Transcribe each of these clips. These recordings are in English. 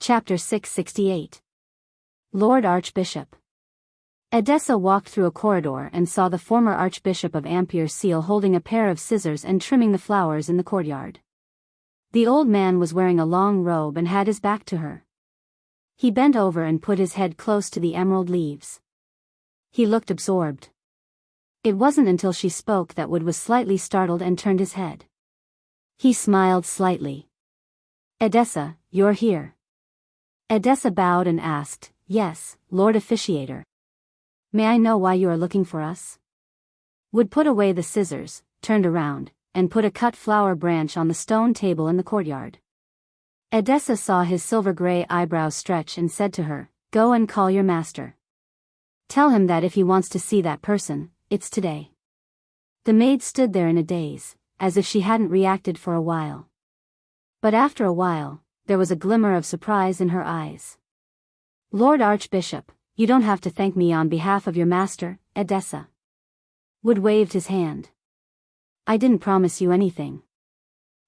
Chapter 668. Lord Archbishop. Edessa walked through a corridor and saw the former Archbishop of Ampere-Seal holding a pair of scissors and trimming the flowers in the courtyard. The old man was wearing a long robe and had his back to her. He bent over and put his head close to the emerald leaves. He looked absorbed. It wasn't until she spoke that Wood was slightly startled and turned his head. He smiled slightly. "Edessa, you're here." Edessa bowed and asked, "Yes, Lord Officiator. May I know why you are looking for us?" Wood put away the scissors, turned around, and put a cut flower branch on the stone table in the courtyard. Edessa saw his silver-gray eyebrows stretch and said to her, "Go and call your master. Tell him that if he wants to see that person, it's today." The maid stood there in a daze, as if she hadn't reacted for a while. But after a while, there was a glimmer of surprise in her eyes. "Lord Archbishop, you don't have to thank me on behalf of your master, Edessa." Wood waved his hand. "I didn't promise you anything.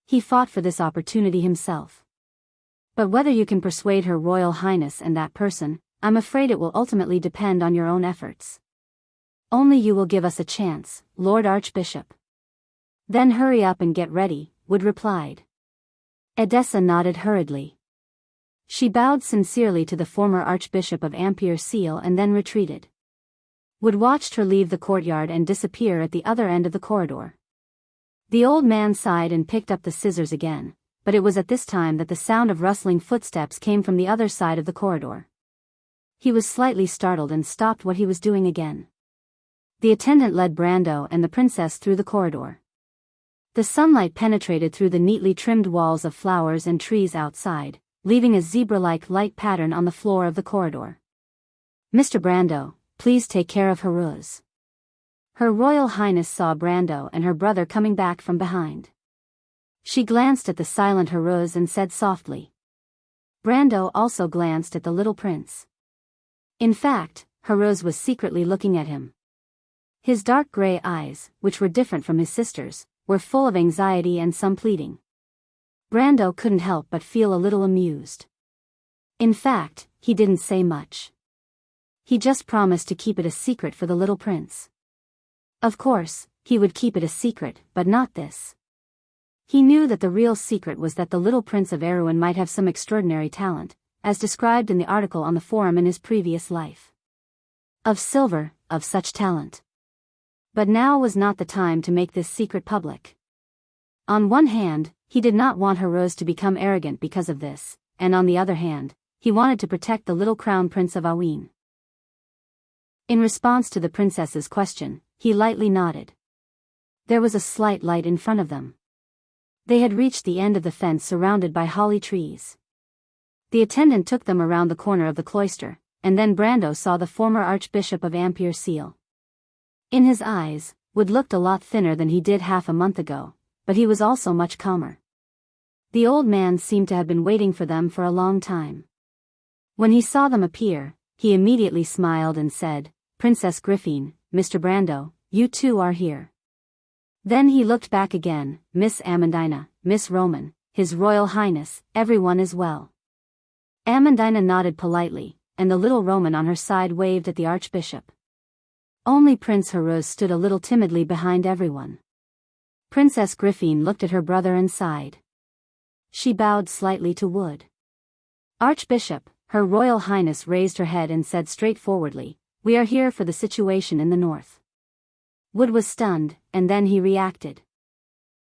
He fought for this opportunity himself. But whether you can persuade Her Royal Highness and that person, I'm afraid it will ultimately depend on your own efforts. Only you will give us a chance, Lord Archbishop." "Then hurry up and get ready," Wood replied. Edessa nodded hurriedly. She bowed sincerely to the former Archbishop of Ampere-Seal and then retreated. Wood watched her leave the courtyard and disappear at the other end of the corridor. The old man sighed and picked up the scissors again, but it was at this time that the sound of rustling footsteps came from the other side of the corridor. He was slightly startled and stopped what he was doing again. The attendant led Brando and the princess through the corridor. The sunlight penetrated through the neatly trimmed walls of flowers and trees outside, leaving a zebra-like light pattern on the floor of the corridor. "Mr. Brando, please take care of Haruz." Her Royal Highness saw Brando and her brother coming back from behind. She glanced at the silent Haruz and said softly. Brando also glanced at the little prince. In fact, Haruz was secretly looking at him. His dark gray eyes, which were different from his sister's, were full of anxiety and some pleading. Brando couldn't help but feel a little amused. In fact, he didn't say much. He just promised to keep it a secret for the little prince. Of course, he would keep it a secret, but not this. He knew that the real secret was that the little prince of Erewhon might have some extraordinary talent, as described in the article on the forum in his previous life. Of silver, of such talent. But now was not the time to make this secret public. On one hand, he did not want Haruz to become arrogant because of this, and on the other hand, he wanted to protect the little crown prince of Awin. In response to the princess's question, he lightly nodded. There was a slight light in front of them. They had reached the end of the fence surrounded by holly trees. The attendant took them around the corner of the cloister, and then Brando saw the former Archbishop of Ampere-Seal. In his eyes, Wood looked a lot thinner than he did half a month ago, but he was also much calmer. The old man seemed to have been waiting for them for a long time. When he saw them appear, he immediately smiled and said, "Princess Griffin, Mr. Brando, you two are here." Then he looked back again, "Miss Amandina, Miss Roman, His Royal Highness, everyone is well." Amandina nodded politely, and the little Roman on her side waved at the Archbishop. Only Prince Haruz stood a little timidly behind everyone. Princess Griffin looked at her brother and sighed. She bowed slightly to Wood. "Archbishop," Her Royal Highness raised her head and said straightforwardly, "We are here for the situation in the north." Wood was stunned, and then he reacted.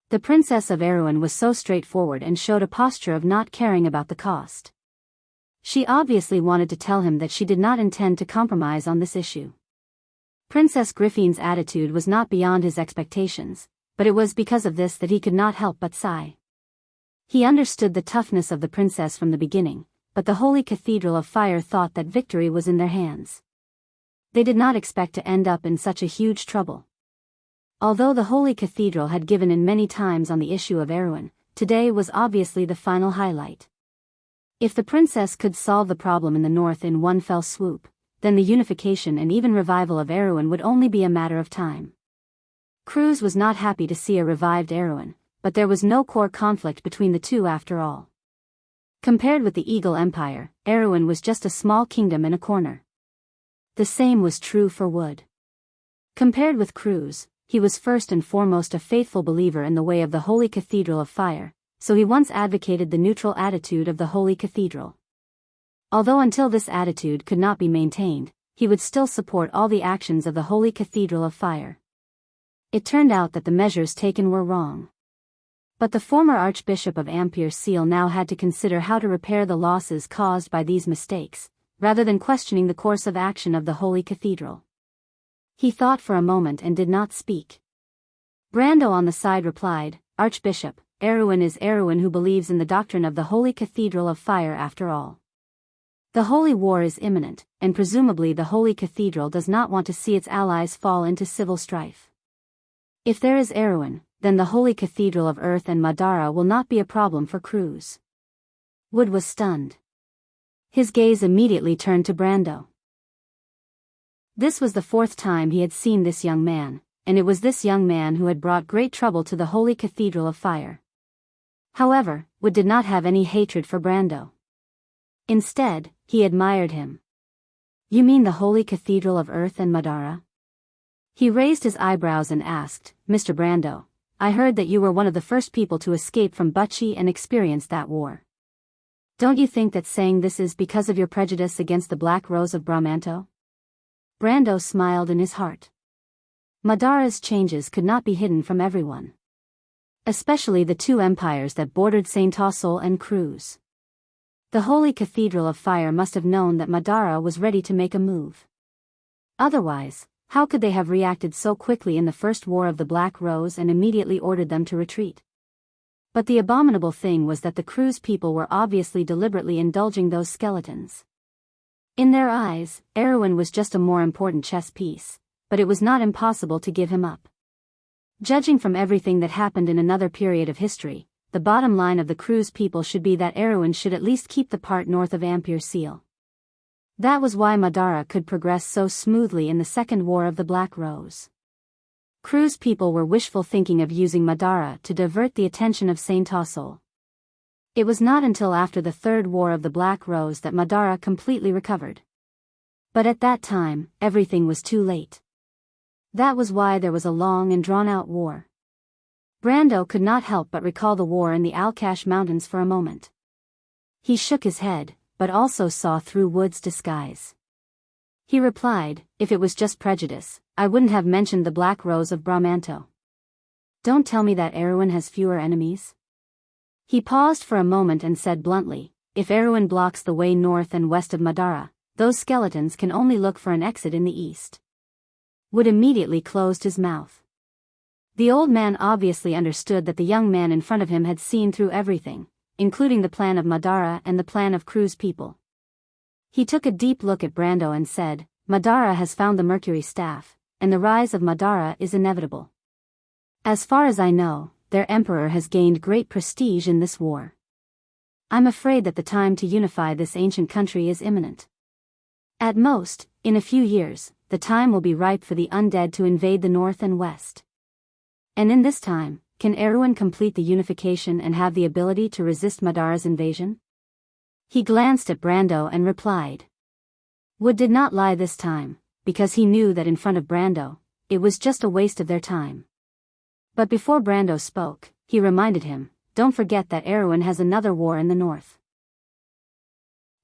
The Princess of Erewhon was so straightforward and showed a posture of not caring about the cost. She obviously wanted to tell him that she did not intend to compromise on this issue. Princess Griffin's attitude was not beyond his expectations, but it was because of this that he could not help but sigh. He understood the toughness of the princess from the beginning, but the Holy Cathedral of Fire thought that victory was in their hands. They did not expect to end up in such a huge trouble. Although the Holy Cathedral had given in many times on the issue of Erewhon, today was obviously the final highlight. If the princess could solve the problem in the north in one fell swoop, then the unification and even revival of Erewhon would only be a matter of time. Cruz was not happy to see a revived Erewhon, but there was no core conflict between the two after all. Compared with the Eagle Empire, Erewhon was just a small kingdom in a corner. The same was true for Wood. Compared with Cruz, he was first and foremost a faithful believer in the way of the Holy Cathedral of Fire, so he once advocated the neutral attitude of the Holy Cathedral. Although until this attitude could not be maintained, he would still support all the actions of the Holy Cathedral of Fire. It turned out that the measures taken were wrong. But the former Archbishop of Ampere's now had to consider how to repair the losses caused by these mistakes, rather than questioning the course of action of the Holy Cathedral. He thought for a moment and did not speak. Brando on the side replied, "Archbishop, Erewhon is Erewhon who believes in the doctrine of the Holy Cathedral of Fire after all. The Holy War is imminent, and presumably the Holy Cathedral does not want to see its allies fall into civil strife. If there is Erewhon, then the Holy Cathedral of Earth and Madara will not be a problem for Cruz." Wood was stunned. His gaze immediately turned to Brando. This was the fourth time he had seen this young man, and it was this young man who had brought great trouble to the Holy Cathedral of Fire. However, Wood did not have any hatred for Brando. Instead, he admired him. "You mean the Holy Cathedral of Earth and Madara?" He raised his eyebrows and asked, "Mr. Brando, I heard that you were one of the first people to escape from Buchi and experience that war. Don't you think that saying this is because of your prejudice against the Black Rose of Bramanto?" Brando smiled in his heart. Madara's changes could not be hidden from everyone. Especially the two empires that bordered Saint Tossol and Cruz. The Holy Cathedral of Fire must have known that Madara was ready to make a move. Otherwise, how could they have reacted so quickly in the First War of the Black Rose and immediately ordered them to retreat? But the abominable thing was that the Cruz people were obviously deliberately indulging those skeletons. In their eyes, Erewhon was just a more important chess piece, but it was not impossible to give him up. Judging from everything that happened in another period of history, the bottom line of the Cruz people should be that Erewhon should at least keep the part north of Ampere's. That was why Madara could progress so smoothly in the Second War of the Black Rose. Cruz people were wishful thinking of using Madara to divert the attention of Saint Tossol. It was not until after the Third War of the Black Rose that Madara completely recovered. But at that time, everything was too late. That was why there was a long and drawn-out war. Brando could not help but recall the war in the Alcash Mountains for a moment. He shook his head, but also saw through Wood's disguise. He replied, "If it was just prejudice, I wouldn't have mentioned the Black Rose of Bramanto. Don't tell me that Erewhon has fewer enemies." He paused for a moment and said bluntly, "If Erewhon blocks the way north and west of Madara, those skeletons can only look for an exit in the east." Wood immediately closed his mouth. The old man obviously understood that the young man in front of him had seen through everything, including the plan of Madara and the plan of Cruz people. He took a deep look at Brando and said, "Madara has found the Mercury Staff, and the rise of Madara is inevitable. As far as I know, their emperor has gained great prestige in this war. I'm afraid that the time to unify this ancient country is imminent. At most, in a few years, the time will be ripe for the undead to invade the north and west. And in this time, can Erewhon complete the unification and have the ability to resist Madara's invasion?" He glanced at Brando and replied. Wood did not lie this time, because he knew that in front of Brando, it was just a waste of their time. But before Brando spoke, he reminded him, "Don't forget that Erewhon has another war in the north.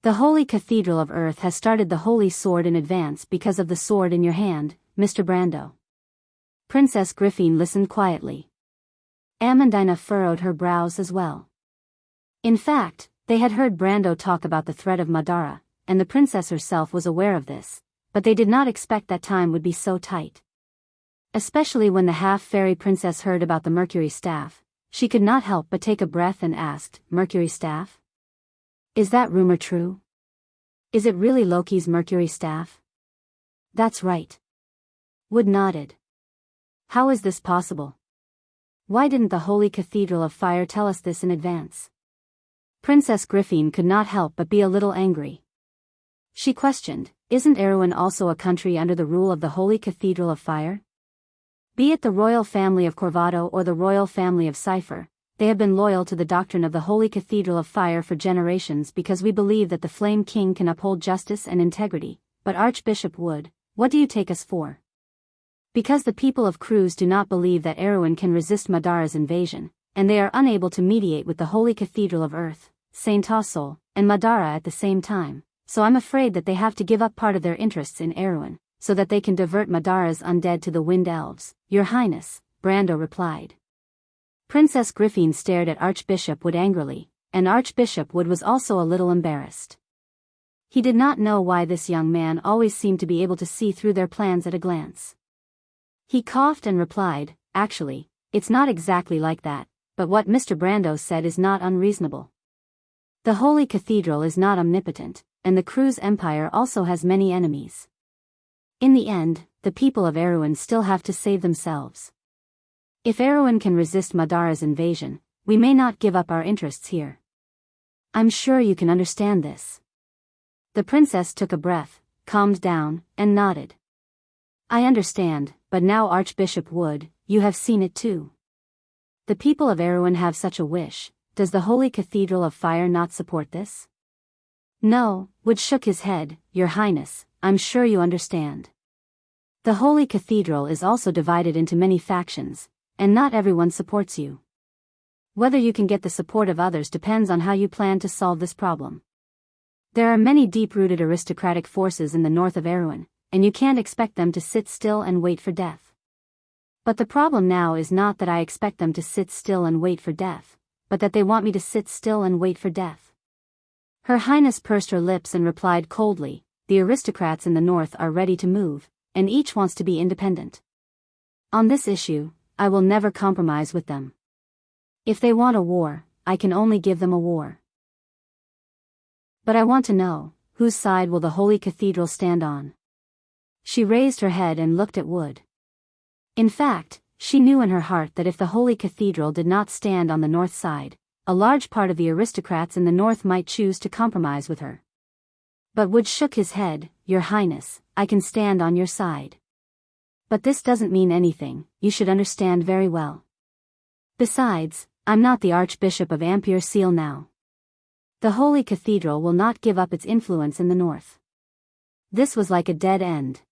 The Holy Cathedral of Earth has started the Holy Sword in advance because of the sword in your hand, Mr. Brando." Princess Griffin listened quietly. Amandina furrowed her brows as well. In fact, they had heard Brando talk about the threat of Madara, and the princess herself was aware of this, but they did not expect that time would be so tight. Especially when the half-fairy princess heard about the Mercury Staff, she could not help but take a breath and asked, "Mercury Staff? Is that rumor true? Is it really Loki's Mercury Staff?" "That's right." Wood nodded. "How is this possible? Why didn't the Holy Cathedral of Fire tell us this in advance?" Princess Griffin could not help but be a little angry. She questioned, "Isn't Erewhon also a country under the rule of the Holy Cathedral of Fire? Be it the royal family of Corvado or the royal family of Cipher, they have been loyal to the doctrine of the Holy Cathedral of Fire for generations because we believe that the Flame King can uphold justice and integrity. But Archbishop Wood, what do you take us for? Because the people of Cruz do not believe that Erewhon can resist Madara's invasion, and they are unable to mediate with the Holy Cathedral of Earth, Saint Tassol, and Madara at the same time, so I'm afraid that they have to give up part of their interests in Erewhon, so that they can divert Madara's undead to the Wind Elves, Your Highness, Brando replied. Princess Griffin stared at Archbishop Wood angrily, and Archbishop Wood was also a little embarrassed. He did not know why this young man always seemed to be able to see through their plans at a glance. He coughed and replied, actually, it's not exactly like that, but what Mr. Brando said is not unreasonable. The Holy Cathedral is not omnipotent, and the Cruz Empire also has many enemies. In the end, the people of Erewhon still have to save themselves. If Erewhon can resist Madara's invasion, we may not give up our interests here. I'm sure you can understand this. The princess took a breath, calmed down, and nodded. I understand, but now Archbishop Wood, you have seen it too. The people of Erewhon have such a wish. Does the Holy Cathedral of Fire not support this? No, Wood shook his head. Your Highness, I'm sure you understand. The Holy Cathedral is also divided into many factions, and not everyone supports you. Whether you can get the support of others depends on how you plan to solve this problem. There are many deep-rooted aristocratic forces in the north of Erewhon, and you can't expect them to sit still and wait for death. But the problem now is not that I expect them to sit still and wait for death, but that they want me to sit still and wait for death. Her Highness pursed her lips and replied coldly, the aristocrats in the north are ready to move, and each wants to be independent. On this issue, I will never compromise with them. If they want a war, I can only give them a war. But I want to know, whose side will the Holy Cathedral stand on? She raised her head and looked at Wood. In fact, she knew in her heart that if the Holy Cathedral did not stand on the north side, a large part of the aristocrats in the north might choose to compromise with her. But Wood shook his head. Your Highness, I can stand on your side. But this doesn't mean anything, you should understand very well. Besides, I'm not the Archbishop of Ampere Seal now. The Holy Cathedral will not give up its influence in the north. This was like a dead end.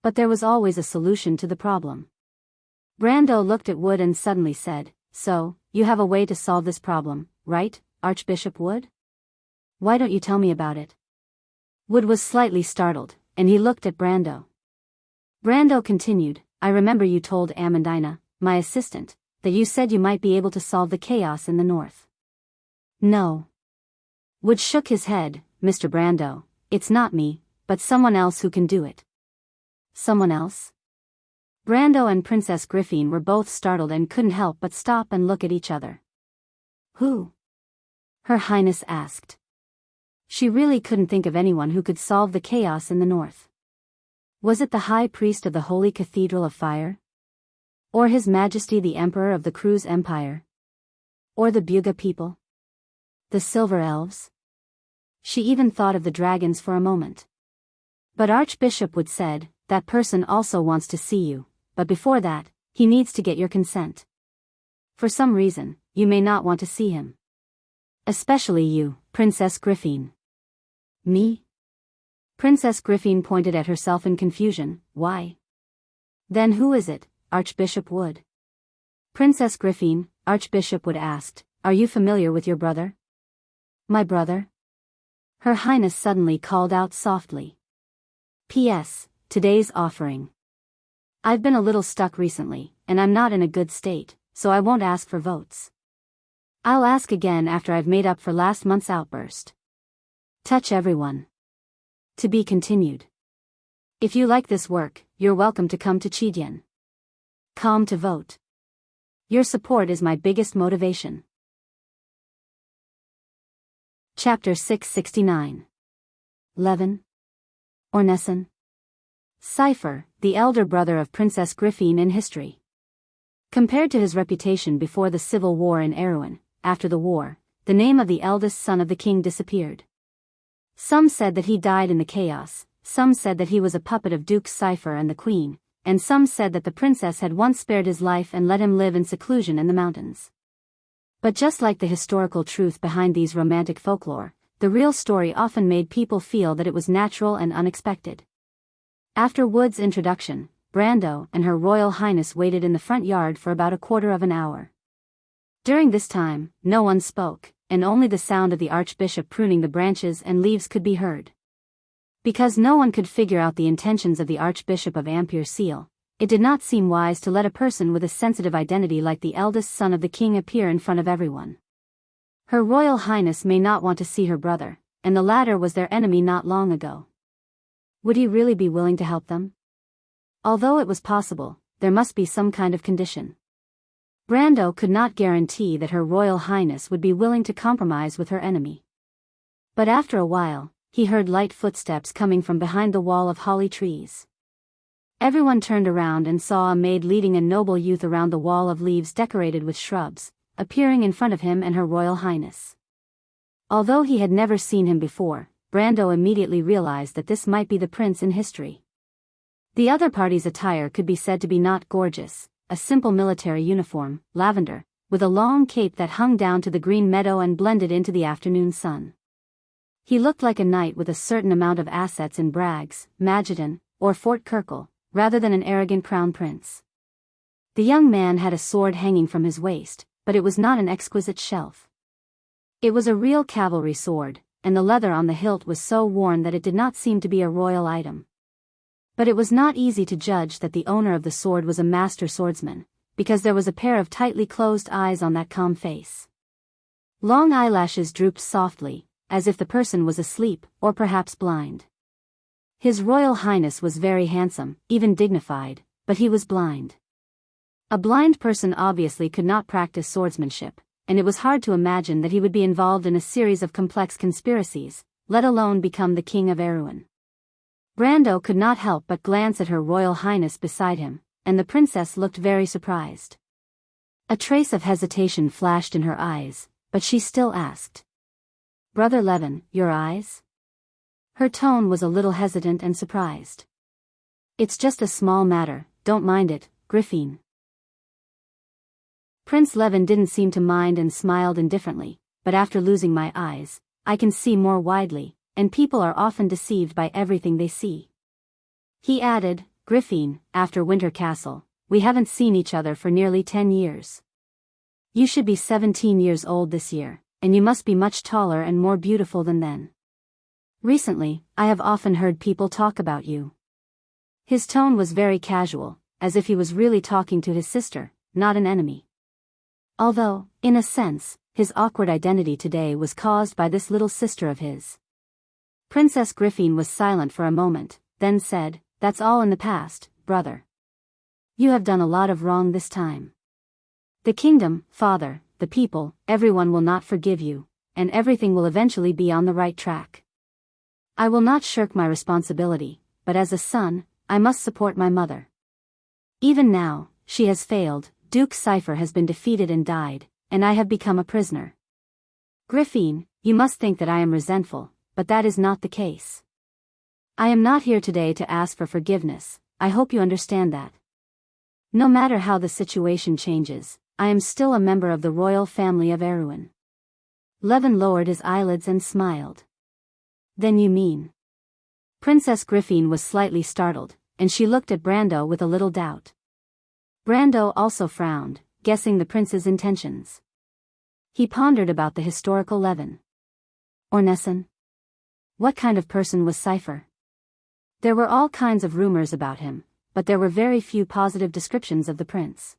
But there was always a solution to the problem. Brando looked at Wood and suddenly said, so, you have a way to solve this problem, right, Archbishop Wood? Why don't you tell me about it? Wood was slightly startled, and he looked at Brando. Brando continued, I remember you told Amandina, my assistant, that you said you might be able to solve the chaos in the north. No. Wood shook his head. Mr. Brando, it's not me, but someone else who can do it. Someone else? Brando and Princess Griffin were both startled and couldn't help but stop and look at each other. Who? Her Highness asked. She really couldn't think of anyone who could solve the chaos in the north. Was it the High Priest of the Holy Cathedral of Fire? Or His Majesty the Emperor of the Cruz Empire? Or the Buga people? The Silver Elves? She even thought of the dragons for a moment. But Archbishop Wood said, that person also wants to see you, but before that, he needs to get your consent. For some reason, you may not want to see him. Especially you, Princess Griffin. Me? Princess Griffin pointed at herself in confusion. Why? Then who is it, Archbishop Wood? Princess Griffin, Archbishop Wood asked, are you familiar with your brother? My brother? Her Highness suddenly called out softly. P.S. Today's offering. I've been a little stuck recently, and I'm not in a good state, so I won't ask for votes. I'll ask again after I've made up for last month's outburst. Touch everyone. To be continued. If you like this work, you're welcome to come to Chidian. Come to vote. Your support is my biggest motivation. Chapter 669. Levin. Orneson. Cypher, the elder brother of Princess Griffin in history. Compared to his reputation before the civil war in Erewhon, after the war, the name of the eldest son of the king disappeared. Some said that he died in the chaos, some said that he was a puppet of Duke Cypher and the queen, and some said that the princess had once spared his life and let him live in seclusion in the mountains. But just like the historical truth behind these romantic folklore, the real story often made people feel that it was natural and unexpected. After Wood's introduction, Brando and Her Royal Highness waited in the front yard for about a quarter of an hour. During this time, no one spoke, and only the sound of the Archbishop pruning the branches and leaves could be heard. Because no one could figure out the intentions of the Archbishop of Ampere Seal, it did not seem wise to let a person with a sensitive identity like the eldest son of the king appear in front of everyone. Her Royal Highness may not want to see her brother, and the latter was their enemy not long ago. Would he really be willing to help them? Although it was possible, there must be some kind of condition. Brando could not guarantee that Her Royal Highness would be willing to compromise with her enemy. But after a while, he heard light footsteps coming from behind the wall of holly trees. Everyone turned around and saw a maid leading a noble youth around the wall of leaves decorated with shrubs, appearing in front of him and Her Royal Highness. Although he had never seen him before, Brando immediately realized that this might be the prince in history. The other party's attire could be said to be not gorgeous, a simple military uniform, lavender, with a long cape that hung down to the green meadow and blended into the afternoon sun. He looked like a knight with a certain amount of assets in Bragg's, Mageddon, or Fort Kirkle, rather than an arrogant crown prince. The young man had a sword hanging from his waist, but it was not an exquisite shelf. It was a real cavalry sword, and the leather on the hilt was so worn that it did not seem to be a royal item. But it was not easy to judge that the owner of the sword was a master swordsman, because there was a pair of tightly closed eyes on that calm face. Long eyelashes drooped softly, as if the person was asleep, or perhaps blind. His Royal Highness was very handsome, even dignified, but he was blind. A blind person obviously could not practice swordsmanship, and it was hard to imagine that he would be involved in a series of complex conspiracies, let alone become the king of Erewhon. Brando could not help but glance at Her Royal Highness beside him, and the princess looked very surprised. A trace of hesitation flashed in her eyes, but she still asked, "Brother Levin, your eyes?" Her tone was a little hesitant and surprised. "It's just a small matter, don't mind it, Griffin." Prince Levin didn't seem to mind and smiled indifferently, but after losing my eyes, I can see more widely, and people are often deceived by everything they see. He added, "Griffin, after Winter Castle, we haven't seen each other for nearly 10 years. You should be 17 years old this year, and you must be much taller and more beautiful than then. Recently, I have often heard people talk about you." His tone was very casual, as if he was really talking to his sister, not an enemy. Although, in a sense, his awkward identity today was caused by this little sister of his. Princess Griffin was silent for a moment, then said, "That's all in the past, brother. You have done a lot of wrong this time. The kingdom, father, the people, everyone will not forgive you, and everything will eventually be on the right track. I will not shirk my responsibility, but as a son, I must support my mother. Even now, she has failed, Duke Cypher has been defeated and died, and I have become a prisoner. Griffin, you must think that I am resentful, but that is not the case. I am not here today to ask for forgiveness, I hope you understand that. No matter how the situation changes, I am still a member of the royal family of Erewhon." Levin lowered his eyelids and smiled. "Then you mean?" Princess Griffin was slightly startled, and she looked at Brando with a little doubt. Brando also frowned, guessing the prince's intentions. He pondered about the historical Levin. Orneson? What kind of person was Cypher? There were all kinds of rumors about him, but there were very few positive descriptions of the prince.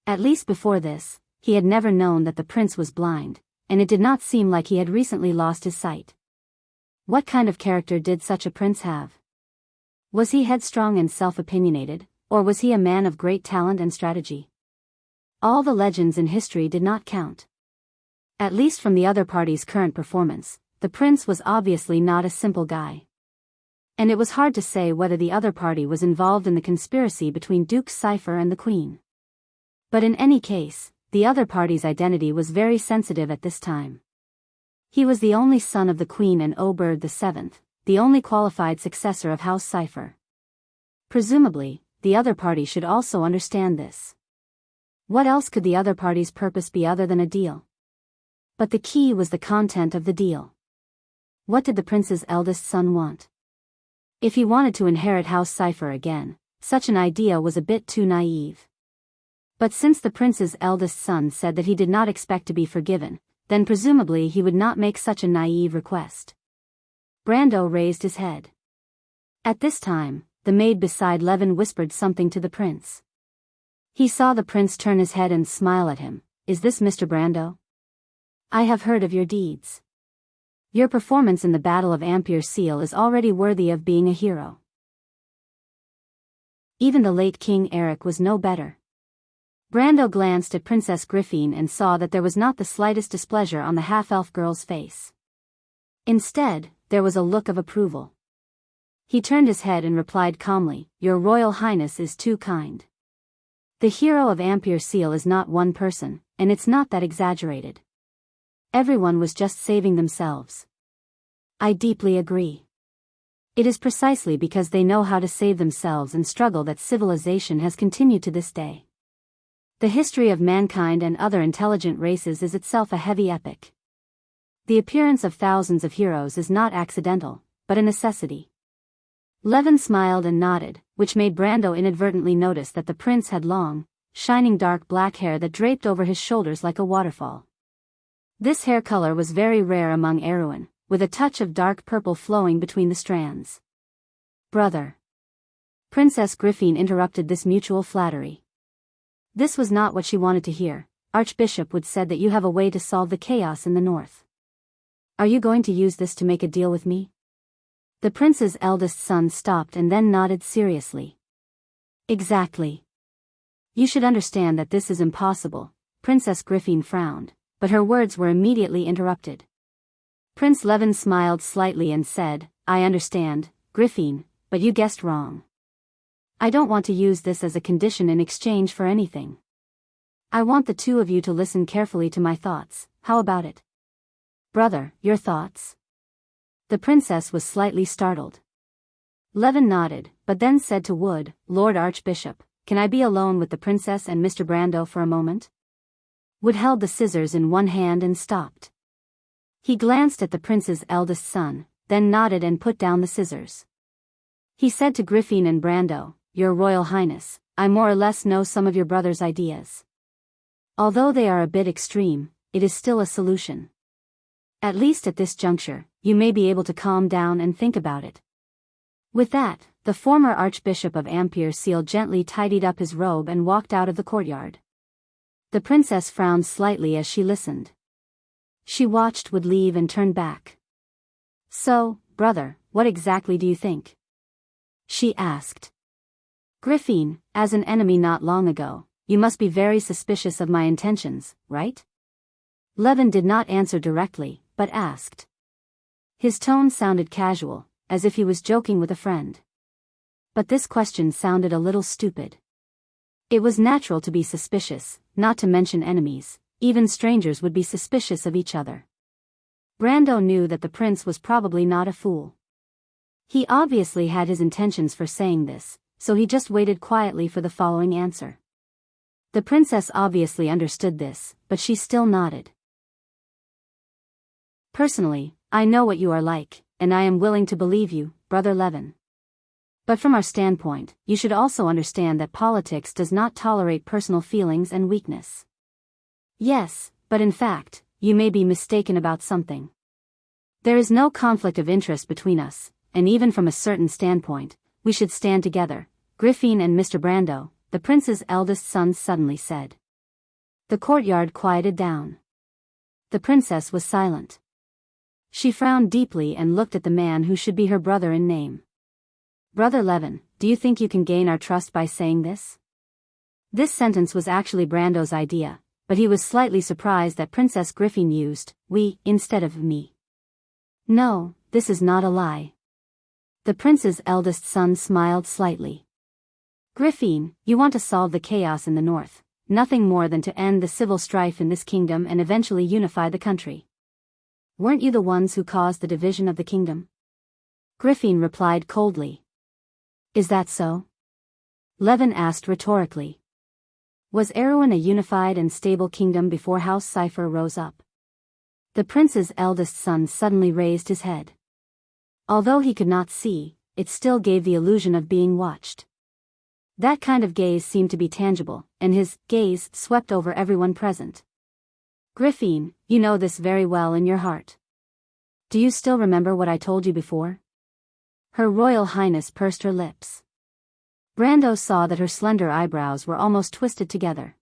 At least before this, he had never known that the prince was blind, and it did not seem like he had recently lost his sight. What kind of character did such a prince have? Was he headstrong and self-opinionated, or was he a man of great talent and strategy? All the legends in history did not count. At least from the other party's current performance, the prince was obviously not a simple guy. And it was hard to say whether the other party was involved in the conspiracy between Duke Cypher and the Queen. But in any case, the other party's identity was very sensitive at this time. He was the only son of the Queen and Oberg VII, the only qualified successor of House Cypher. Presumably, the other party should also understand this. What else could the other party's purpose be other than a deal? But the key was the content of the deal. What did the prince's eldest son want? If he wanted to inherit House Cipher again, such an idea was a bit too naive. But since the prince's eldest son said that he did not expect to be forgiven, then presumably he would not make such a naive request. Brando raised his head. At this time, the maid beside Levin whispered something to the prince. He saw the prince turn his head and smile at him. Is this Mr. Brando? I have heard of your deeds. Your performance in the Battle of Ampere Seal is already worthy of being a hero. Even the late King Eric was no better. Brando glanced at Princess Griffine and saw that there was not the slightest displeasure on the half-elf girl's face. Instead, there was a look of approval. He turned his head and replied calmly, Your Royal Highness is too kind. The hero of Ampere Seal is not one person, and it's not that exaggerated. Everyone was just saving themselves. I deeply agree. It is precisely because they know how to save themselves and struggle that civilization has continued to this day. The history of mankind and other intelligent races is itself a heavy epic. The appearance of thousands of heroes is not accidental, but a necessity. Levin smiled and nodded, which made Brando inadvertently notice that the prince had long, shining dark black hair that draped over his shoulders like a waterfall. This hair color was very rare among Erewhon, with a touch of dark purple flowing between the strands. Brother. Princess Griffine interrupted this mutual flattery. This was not what she wanted to hear. Archbishop Wood said that you have a way to solve the chaos in the north. Are you going to use this to make a deal with me? The prince's eldest son stopped and then nodded seriously. Exactly. You should understand that this is impossible. Princess Griffine frowned, but her words were immediately interrupted. Prince Levin smiled slightly and said, I understand, Griffine, but you guessed wrong. I don't want to use this as a condition in exchange for anything. I want the two of you to listen carefully to my thoughts. How about it? Brother, your thoughts? The princess was slightly startled. Levin nodded, but then said to Wood, Lord Archbishop, can I be alone with the princess and Mr. Brando for a moment? Wood held the scissors in one hand and stopped. He glanced at the prince's eldest son, then nodded and put down the scissors. He said to Griffine and Brando, Your Royal Highness, I more or less know some of your brother's ideas. Although they are a bit extreme, it is still a solution. At least at this juncture, you may be able to calm down and think about it. With that, the former Archbishop of Ampere Seal gently tidied up his robe and walked out of the courtyard. The princess frowned slightly as she listened. She watched Wood leave and turned back. So, brother, what exactly do you think? She asked. Griffine, as an enemy not long ago, you must be very suspicious of my intentions, right? Levin did not answer directly, but asked. His tone sounded casual, as if he was joking with a friend. But this question sounded a little stupid. It was natural to be suspicious, not to mention enemies. Even strangers would be suspicious of each other. Brando knew that the prince was probably not a fool. He obviously had his intentions for saying this, so he just waited quietly for the following answer. The princess obviously understood this, but she still nodded. Personally, I know what you are like, and I am willing to believe you, Brother Levin. But from our standpoint, you should also understand that politics does not tolerate personal feelings and weakness. Yes, but in fact, you may be mistaken about something. There is no conflict of interest between us, and even from a certain standpoint, we should stand together, Griffine and Mr. Brando, the prince's eldest son suddenly said. The courtyard quieted down. The princess was silent. She frowned deeply and looked at the man who should be her brother in name. Brother Levin, do you think you can gain our trust by saying this? This sentence was actually Brando's idea, but he was slightly surprised that Princess Griffine used we instead of me. No, this is not a lie. The prince's eldest son smiled slightly. Griffine, you want to solve the chaos in the north, nothing more than to end the civil strife in this kingdom and eventually unify the country. Weren't you the ones who caused the division of the kingdom? Griffine replied coldly. Is that so? Levin asked rhetorically. Was Erewhon a unified and stable kingdom before House Cipher rose up? The prince's eldest son suddenly raised his head. Although he could not see, it still gave the illusion of being watched. That kind of gaze seemed to be tangible, and his gaze swept over everyone present. Griffin, you know this very well in your heart. Do you still remember what I told you before? Her Royal Highness pursed her lips. Brando saw that her slender eyebrows were almost twisted together.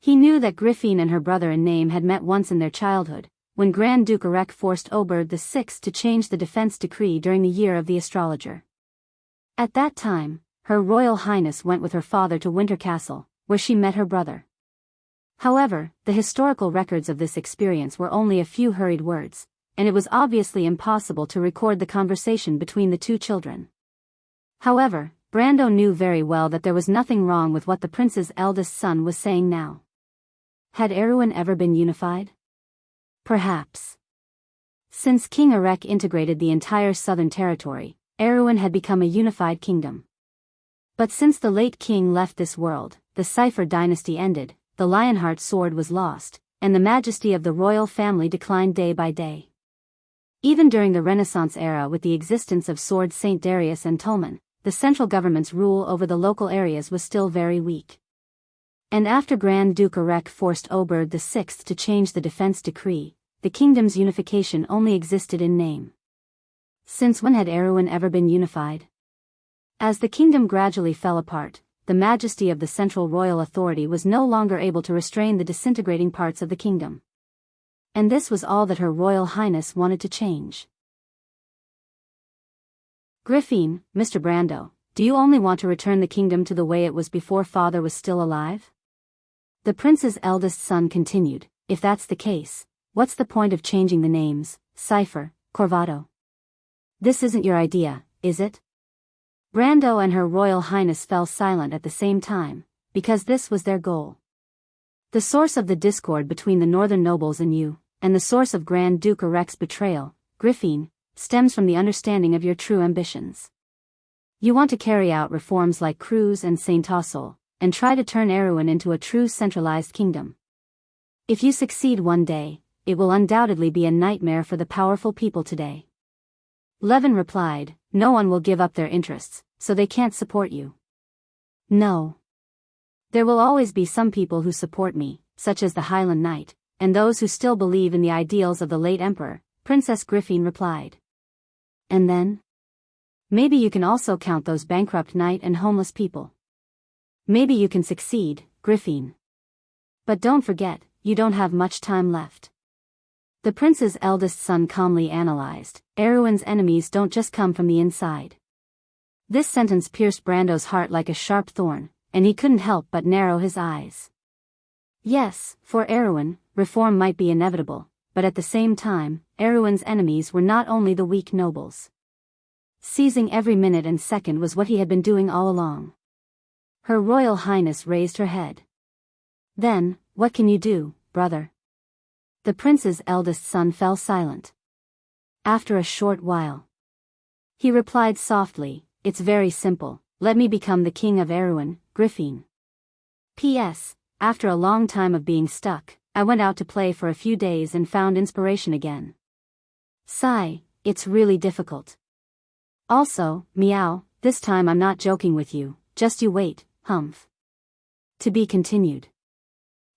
He knew that Griffin and her brother in name had met once in their childhood, when Grand Duke Erek forced Oberd VI to change the defense decree during the year of the astrologer. At that time, her Royal Highness went with her father to Winter Castle, where she met her brother. However, the historical records of this experience were only a few hurried words, and it was obviously impossible to record the conversation between the two children. However, Brando knew very well that there was nothing wrong with what the prince's eldest son was saying now. Had Erewhon ever been unified? Perhaps. Since King Erek integrated the entire southern territory, Erewhon had become a unified kingdom. But since the late king left this world, the Cipher dynasty ended, the Lionheart sword was lost, and the majesty of the royal family declined day by day. Even during the Renaissance era, with the existence of Sword Saint Darius and Tulman, the central government's rule over the local areas was still very weak. And after Grand Duke Erek forced Oberd VI to change the defense decree, the kingdom's unification only existed in name. Since when had Erewhon ever been unified? As the kingdom gradually fell apart, the majesty of the central royal authority was no longer able to restrain the disintegrating parts of the kingdom. And this was all that her Royal Highness wanted to change. Griffin, Mr. Brando, do you only want to return the kingdom to the way it was before father was still alive? The prince's eldest son continued, if that's the case, what's the point of changing the names, Cipher, Corvado? This isn't your idea, is it? Brando and her Royal Highness fell silent at the same time, because this was their goal. The source of the discord between the northern nobles and you, and the source of Grand Duke Erek's betrayal, Griffin, stems from the understanding of your true ambitions. You want to carry out reforms like Cruz and Saint Tassel, and try to turn Erewhon into a true centralized kingdom. If you succeed one day, it will undoubtedly be a nightmare for the powerful people today. Levin replied, no one will give up their interests, so they can't support you. No. There will always be some people who support me, such as the Highland Knight, and those who still believe in the ideals of the late emperor, Princess Griffin replied. And then? Maybe you can also count those bankrupt knight and homeless people. Maybe you can succeed, Griffin. But don't forget, you don't have much time left. The prince's eldest son calmly analyzed, Erewhon's enemies don't just come from the inside. This sentence pierced Brando's heart like a sharp thorn, and he couldn't help but narrow his eyes. Yes, for Erewhon, reform might be inevitable, but at the same time, Erewhon's enemies were not only the weak nobles. Seizing every minute and second was what he had been doing all along. Her Royal Highness raised her head. Then, what can you do, brother? The prince's eldest son fell silent. After a short while, he replied softly, it's very simple, let me become the king of Erewhon, Griffin. P.S. After a long time of being stuck, I went out to play for a few days and found inspiration again. Sigh, it's really difficult. Also, meow, this time I'm not joking with you, just you wait, humph. To be continued.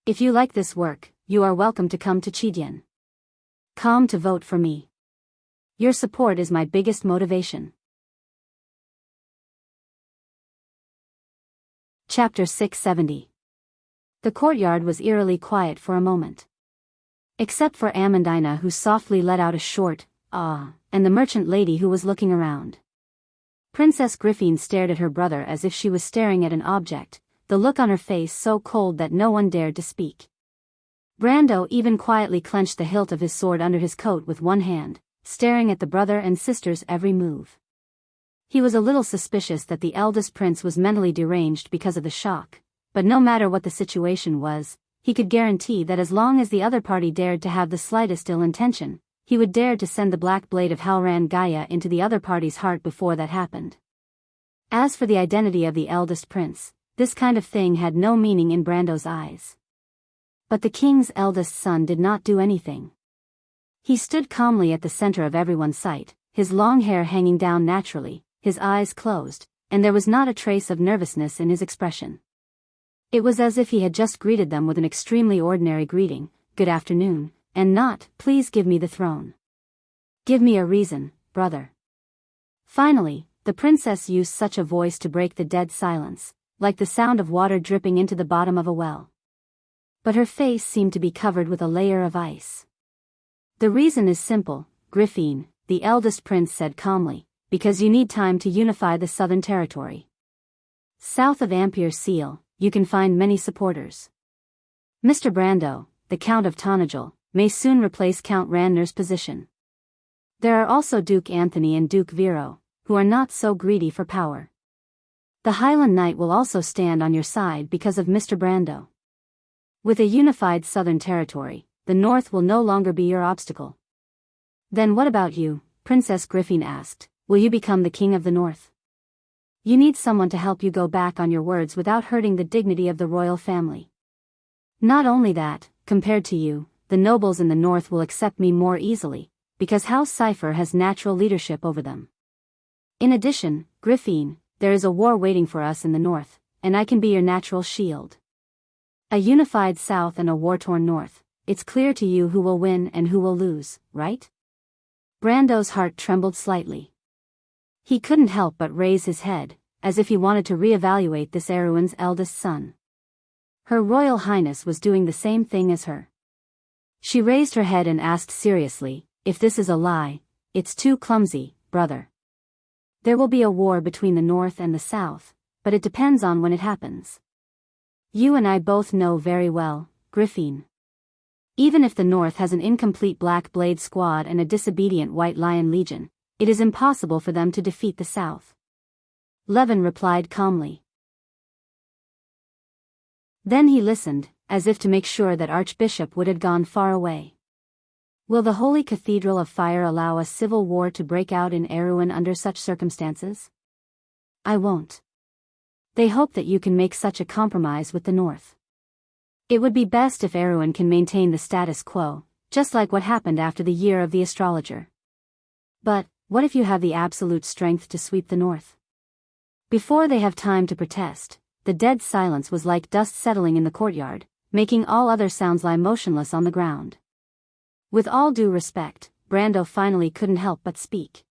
If you like this work, you are welcome to come to Chidian. Come to vote for me. Your support is my biggest motivation. Chapter 670. The courtyard was eerily quiet for a moment. Except for Amandina, who softly let out a short, ah, and the merchant lady who was looking around. Princess Griffin stared at her brother as if she was staring at an object, the look on her face so cold that no one dared to speak. Brando even quietly clenched the hilt of his sword under his coat with one hand, staring at the brother and sister's every move. He was a little suspicious that the eldest prince was mentally deranged because of the shock, but no matter what the situation was, he could guarantee that as long as the other party dared to have the slightest ill intention, he would dare to send the black blade of Halran Gaia into the other party's heart before that happened. As for the identity of the eldest prince, this kind of thing had no meaning in Brando's eyes. But the king's eldest son did not do anything. He stood calmly at the center of everyone's sight, his long hair hanging down naturally, his eyes closed, and there was not a trace of nervousness in his expression. It was as if he had just greeted them with an extremely ordinary greeting, "Good afternoon," and not, "Please give me the throne." "Give me a reason, brother." Finally, the princess used such a voice to break the dead silence, like the sound of water dripping into the bottom of a well. But her face seemed to be covered with a layer of ice. "The reason is simple, Griffin," the eldest prince said calmly, "because you need time to unify the southern territory. South of Ampere Seal, you can find many supporters. Mr. Brando, the Count of Tonagel, may soon replace Count Randner's position. There are also Duke Anthony and Duke Vero, who are not so greedy for power. The Highland Knight will also stand on your side because of Mr. Brando. With a unified southern territory, the north will no longer be your obstacle." "Then what about you?" Princess Griffin asked. "Will you become the king of the north? You need someone to help you go back on your words without hurting the dignity of the royal family. Not only that, compared to you, the nobles in the north will accept me more easily, because House Cipher has natural leadership over them. In addition, Griffin, there is a war waiting for us in the north, and I can be your natural shield. A unified south and a war-torn north, it's clear to you who will win and who will lose, right?" Brando's heart trembled slightly. He couldn't help but raise his head, as if he wanted to re-evaluate this Erewhon's eldest son. Her Royal Highness was doing the same thing as her. She raised her head and asked seriously, "If this is a lie, it's too clumsy, brother. There will be a war between the North and the South, but it depends on when it happens. You and I both know very well, Griffin. Even if the North has an incomplete Black Blade Squad and a disobedient White Lion Legion, it is impossible for them to defeat the South." Levin replied calmly. Then he listened, as if to make sure that Archbishop Wood had gone far away. "Will the Holy Cathedral of Fire allow a civil war to break out in Erewhon under such circumstances? I won't. They hope that you can make such a compromise with the North. It would be best if Erewhon can maintain the status quo, just like what happened after the Year of the Astrologer. But, what if you have the absolute strength to sweep the North?" Before they have time to protest, the dead silence was like dust settling in the courtyard, making all other sounds lie motionless on the ground. With all due respect, Brando finally couldn't help but speak.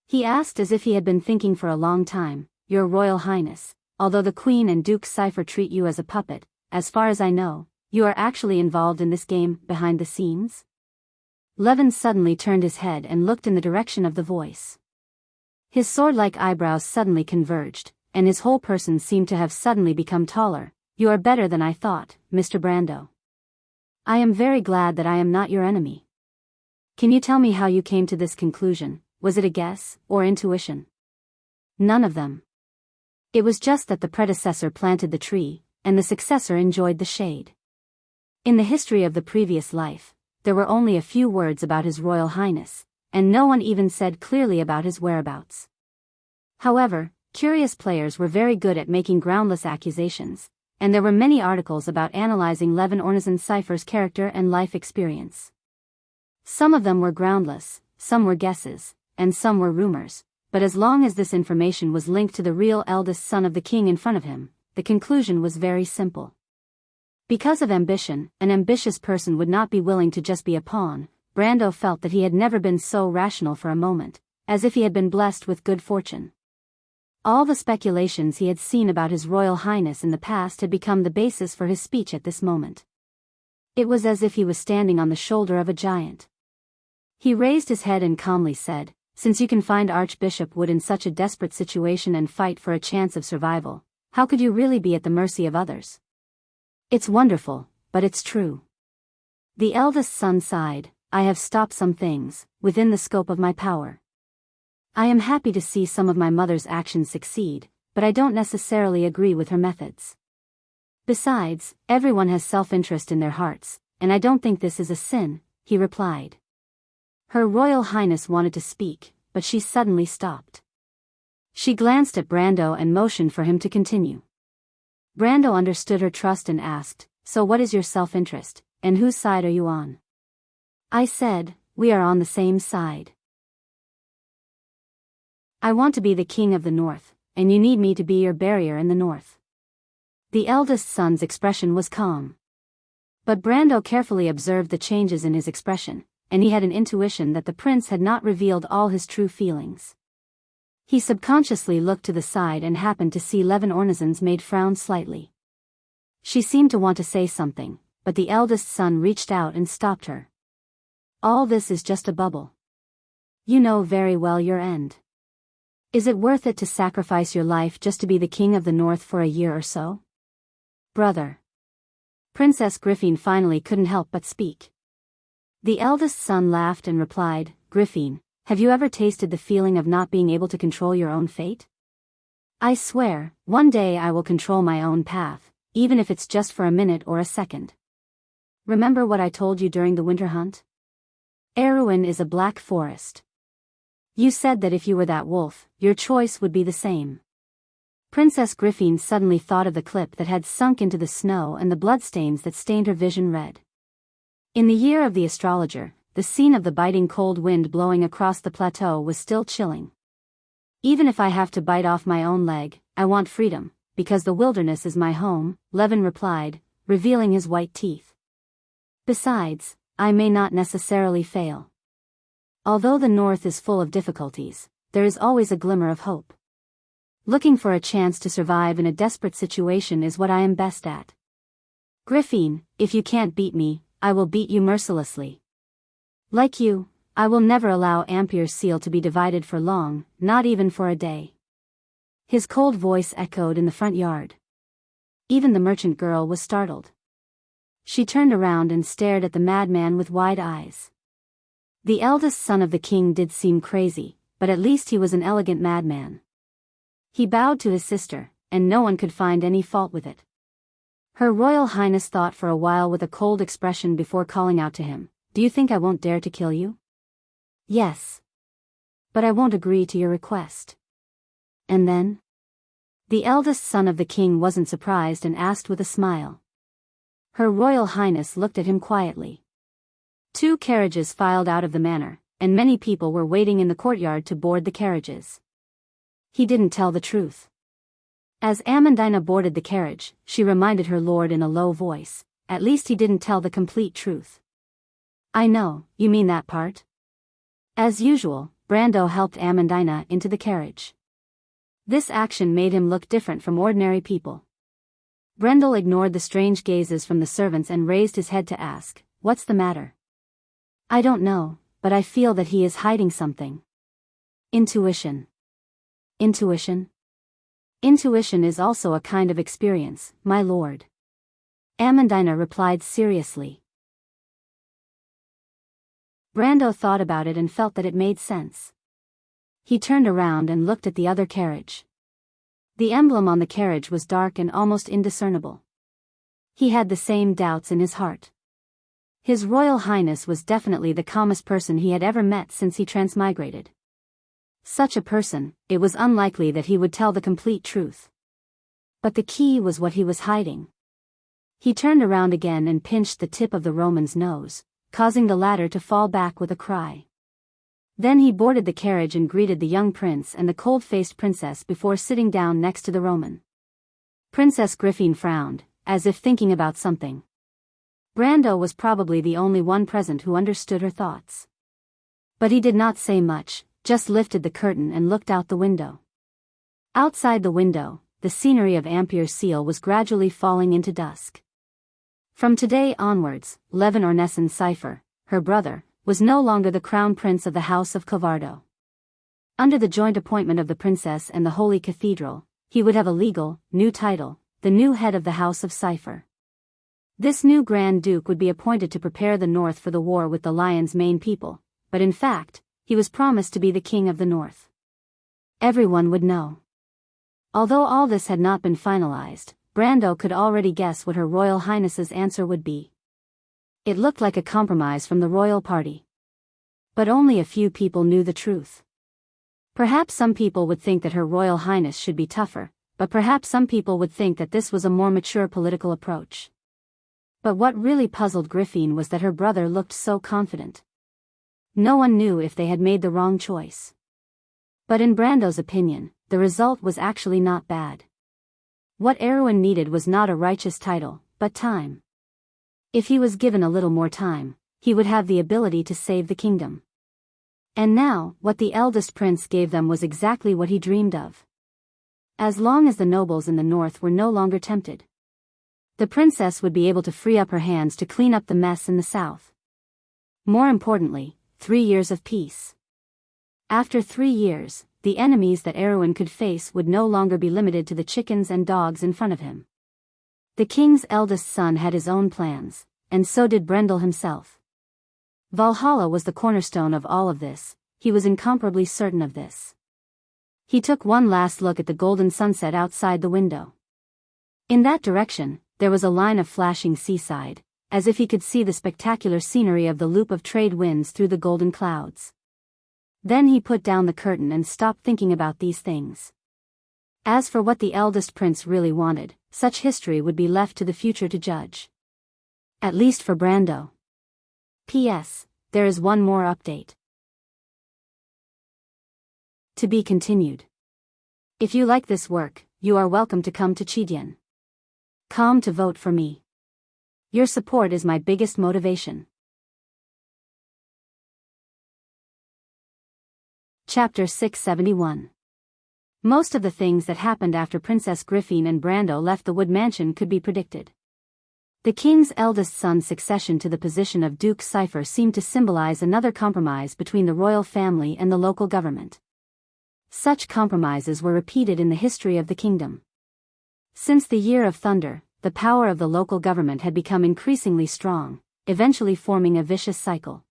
He asked as if he had been thinking for a long time, "Your Royal Highness, although the Queen and Duke Cipher treat you as a puppet, as far as I know, you are actually involved in this game behind the scenes?" Levin suddenly turned his head and looked in the direction of the voice. His sword-like eyebrows suddenly converged, and his whole person seemed to have suddenly become taller. "You are better than I thought, Mr. Brando. I am very glad that I am not your enemy. Can you tell me how you came to this conclusion? Was it a guess, or intuition?" "None of them. It was just that the predecessor planted the tree, and the successor enjoyed the shade. In the history of the previous life, there were only a few words about His Royal Highness, and no one even said clearly about his whereabouts. However, curious players were very good at making groundless accusations, and there were many articles about analyzing Levin Ornazin Cipher's character and life experience. Some of them were groundless, some were guesses, and some were rumors, but as long as this information was linked to the real eldest son of the king in front of him, the conclusion was very simple. Because of ambition, an ambitious person would not be willing to just be a pawn. Brando felt that he had never been so rational for a moment, as if he had been blessed with good fortune. All the speculations he had seen about His Royal Highness in the past had become the basis for his speech at this moment. It was as if he was standing on the shoulder of a giant. He raised his head and calmly said, "Since you can find Archbishop Wood in such a desperate situation and fight for a chance of survival, how could you really be at the mercy of others? It's wonderful, but it's true." The eldest son sighed. "I have stopped some things, within the scope of my power. I am happy to see some of my mother's actions succeed, but I don't necessarily agree with her methods. Besides, everyone has self-interest in their hearts, and I don't think this is a sin," he replied. Her Royal Highness wanted to speak, but she suddenly stopped. She glanced at Brando and motioned for him to continue. Brando understood her trust and asked, "So what is your self-interest, and whose side are you on?" I said, "We are on the same side. I want to be the king of the north, and you need me to be your barrier in the north." The eldest son's expression was calm. But Brando carefully observed the changes in his expression, and he had an intuition that the prince had not revealed all his true feelings. He subconsciously looked to the side and happened to see Levin Ornazan's maid frown slightly. She seemed to want to say something, but the eldest son reached out and stopped her. "All this is just a bubble. You know very well your end. Is it worth it to sacrifice your life just to be the king of the north for a year or so?" "Brother." Princess Griffin finally couldn't help but speak. The eldest son laughed and replied, "Griffin, have you ever tasted the feeling of not being able to control your own fate? I swear, one day I will control my own path, even if it's just for a minute or a second. Remember what I told you during the winter hunt? Erewhon is a black forest. You said that if you were that wolf, your choice would be the same." Princess Griffin suddenly thought of the clip that had sunk into the snow and the bloodstains that stained her vision red. In the year of the astrologer, the scene of the biting cold wind blowing across the plateau was still chilling. "Even if I have to bite off my own leg, I want freedom, because the wilderness is my home," Levin replied, revealing his white teeth. "Besides, I may not necessarily fail. Although the north is full of difficulties, there is always a glimmer of hope. Looking for a chance to survive in a desperate situation is what I am best at. Griffin, if you can't beat me, I will beat you mercilessly. Like you, I will never allow Ampier's seal to be divided for long, not even for a day." His cold voice echoed in the front yard. Even the merchant girl was startled. She turned around and stared at the madman with wide eyes. The eldest son of the king did seem crazy, but at least he was an elegant madman. He bowed to his sister, and no one could find any fault with it. Her Royal Highness thought for a while with a cold expression before calling out to him, "Do you think I won't dare to kill you?" "Yes. But I won't agree to your request." "And then?" The eldest son of the king wasn't surprised and asked with a smile. Her Royal Highness looked at him quietly. 2 carriages filed out of the manor, and many people were waiting in the courtyard to board the carriages. He didn't tell the truth. As Amandina boarded the carriage, she reminded her lord in a low voice, "At least he didn't tell the complete truth." "I know, you mean that part." As usual, Brando helped Amandina into the carriage. This action made him look different from ordinary people. Brendel ignored the strange gazes from the servants and raised his head to ask, "What's the matter?" "I don't know, but I feel that he is hiding something." Intuition. Intuition? Intuition is also a kind of experience, my lord. Amandina replied seriously. Brando thought about it and felt that it made sense. He turned around and looked at the other carriage. The emblem on the carriage was dark and almost indiscernible. He had the same doubts in his heart. His Royal Highness was definitely the calmest person he had ever met since he transmigrated. Such a person, it was unlikely that he would tell the complete truth. But the key was what he was hiding. He turned around again and pinched the tip of the Roman's nose, causing the latter to fall back with a cry. Then he boarded the carriage and greeted the young prince and the cold-faced princess before sitting down next to the Roman. Princess Griffin frowned, as if thinking about something. Brando was probably the only one present who understood her thoughts. But he did not say much, just lifted the curtain and looked out the window. Outside the window, the scenery of Ampier's seal was gradually falling into dusk. From today onwards, Levin Ornazan Cipher, her brother, was no longer the crown prince of the House of Covardo. Under the joint appointment of the princess and the Holy Cathedral, he would have a legal, new title, the new head of the House of Cipher. This new Grand Duke would be appointed to prepare the north for the war with the Lion's main people, but in fact, he was promised to be the king of the north. Everyone would know. Although all this had not been finalized, Brando could already guess what Her Royal Highness's answer would be. It looked like a compromise from the royal party. But only a few people knew the truth. Perhaps some people would think that Her Royal Highness should be tougher, but perhaps some people would think that this was a more mature political approach. But what really puzzled Griffin was that her brother looked so confident. No one knew if they had made the wrong choice. But in Brando's opinion, the result was actually not bad. What Erwin needed was not a righteous title, but time. If he was given a little more time, he would have the ability to save the kingdom. And now, what the eldest prince gave them was exactly what he dreamed of. As long as the nobles in the north were no longer tempted, the princess would be able to free up her hands to clean up the mess in the south. More importantly, 3 years of peace. After 3 years, the enemies that Erwin could face would no longer be limited to the chickens and dogs in front of him. The king's eldest son had his own plans, and so did Brendel himself. Valhalla was the cornerstone of all of this, he was incomparably certain of this. He took one last look at the golden sunset outside the window. In that direction, there was a line of flashing seaside, as if he could see the spectacular scenery of the loop of trade winds through the golden clouds. Then he put down the curtain and stopped thinking about these things. As for what the eldest prince really wanted, such history would be left to the future to judge. At least for Brando. P.S. There is one more update. To be continued. If you like this work, you are welcome to come to Chidian.com to vote for me. Your support is my biggest motivation. Chapter 671. Most of the things that happened after Princess Griffin and Brando left the Wood Mansion could be predicted. The king's eldest son's succession to the position of Duke Cypher seemed to symbolize another compromise between the royal family and the local government. Such compromises were repeated in the history of the kingdom. Since the Year of Thunder, the power of the local government had become increasingly strong, eventually forming a vicious cycle.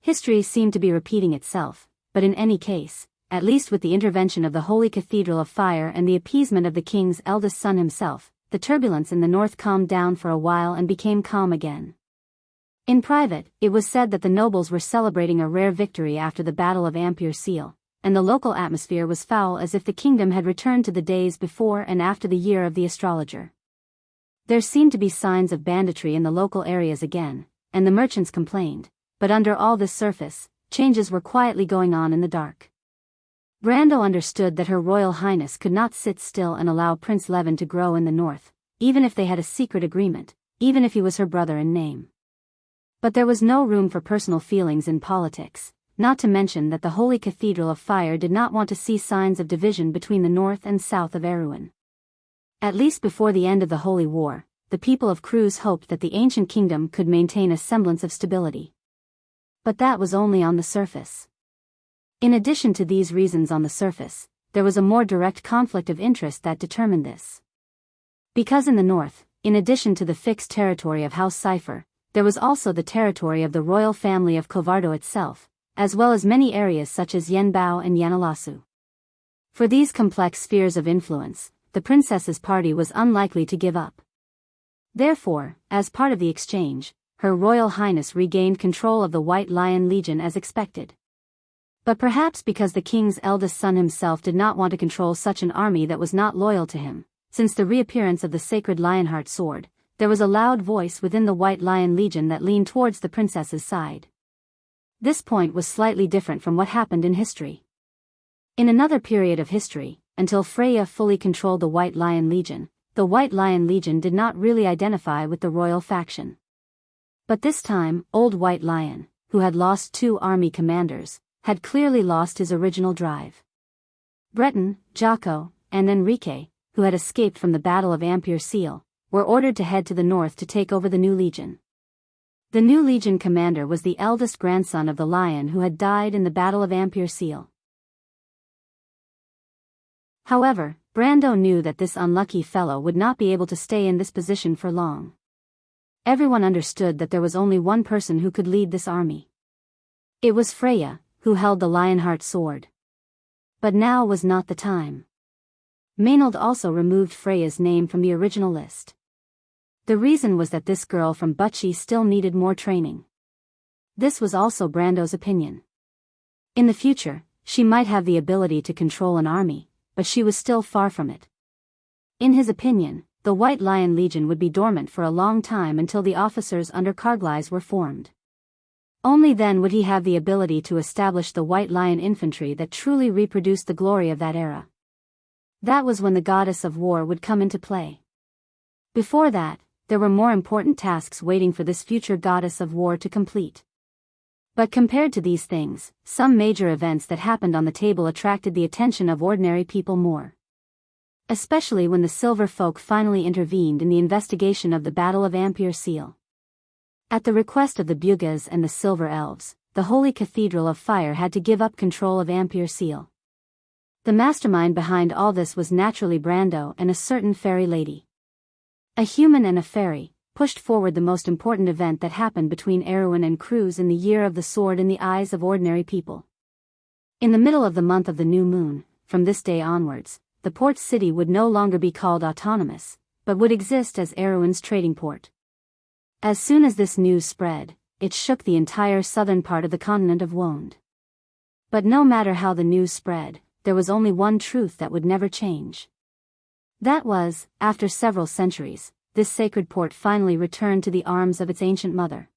History seemed to be repeating itself, but in any case, at least with the intervention of the Holy Cathedral of Fire and the appeasement of the king's eldest son himself, the turbulence in the north calmed down for a while and became calm again. In private, it was said that the nobles were celebrating a rare victory after the Battle of Ampere Seal, and the local atmosphere was foul as if the kingdom had returned to the days before and after the year of the astrologer. There seemed to be signs of banditry in the local areas again, and the merchants complained, but under all this surface, changes were quietly going on in the dark. Brando understood that Her Royal Highness could not sit still and allow Prince Levin to grow in the north, even if they had a secret agreement, even if he was her brother in name. But there was no room for personal feelings in politics, not to mention that the Holy Cathedral of Fire did not want to see signs of division between the north and south of Erewhon. At least before the end of the Holy War, the people of Cruz hoped that the ancient kingdom could maintain a semblance of stability. But that was only on the surface. In addition to these reasons on the surface, there was a more direct conflict of interest that determined this. Because in the north, in addition to the fixed territory of House Cypher, there was also the territory of the royal family of Covardo itself, as well as many areas such as Yenbao and Yanalasu. For these complex spheres of influence, the princess's party was unlikely to give up. Therefore, as part of the exchange, Her Royal Highness regained control of the White Lion Legion as expected. But perhaps because the king's eldest son himself did not want to control such an army that was not loyal to him, since the reappearance of the sacred Lionheart sword, there was a loud voice within the White Lion Legion that leaned towards the princess's side. This point was slightly different from what happened in history. In another period of history, until Freya fully controlled the White Lion Legion, the White Lion Legion did not really identify with the royal faction. But this time, Old White Lion, who had lost 2 army commanders, had clearly lost his original drive. Breton, Jocko, and Enrique, who had escaped from the Battle of Ampere Seal, were ordered to head to the north to take over the new legion. The new legion commander was the eldest grandson of the lion who had died in the Battle of Ampere Seal. However, Brando knew that this unlucky fellow would not be able to stay in this position for long. Everyone understood that there was only one person who could lead this army. It was Freya, who held the Lionheart sword. But now was not the time. Maynard also removed Freya's name from the original list. The reason was that this girl from Butchie still needed more training. This was also Brando's opinion. In the future, she might have the ability to control an army, but she was still far from it. In his opinion, the White Lion Legion would be dormant for a long time until the officers under Carglass were formed. Only then would he have the ability to establish the White Lion infantry that truly reproduced the glory of that era. That was when the goddess of war would come into play. Before that, there were more important tasks waiting for this future goddess of war to complete. But compared to these things, some major events that happened on the table attracted the attention of ordinary people more. Especially when the Silver Folk finally intervened in the investigation of the Battle of Ampere Seal. At the request of the Bugas and the Silver Elves, the Holy Cathedral of Fire had to give up control of Ampere Seal. The mastermind behind all this was naturally Brando and a certain fairy lady. A human and a fairy pushed forward the most important event that happened between Erwin and Cruz in the Year of the Sword in the eyes of ordinary people. In the middle of the month of the new moon, from this day onwards, the port city would no longer be called autonomous, but would exist as Erwin's trading port. As soon as this news spread, it shook the entire southern part of the continent of Wond. But no matter how the news spread, there was only one truth that would never change. That was, after several centuries, this sacred port finally returned to the arms of its ancient mother.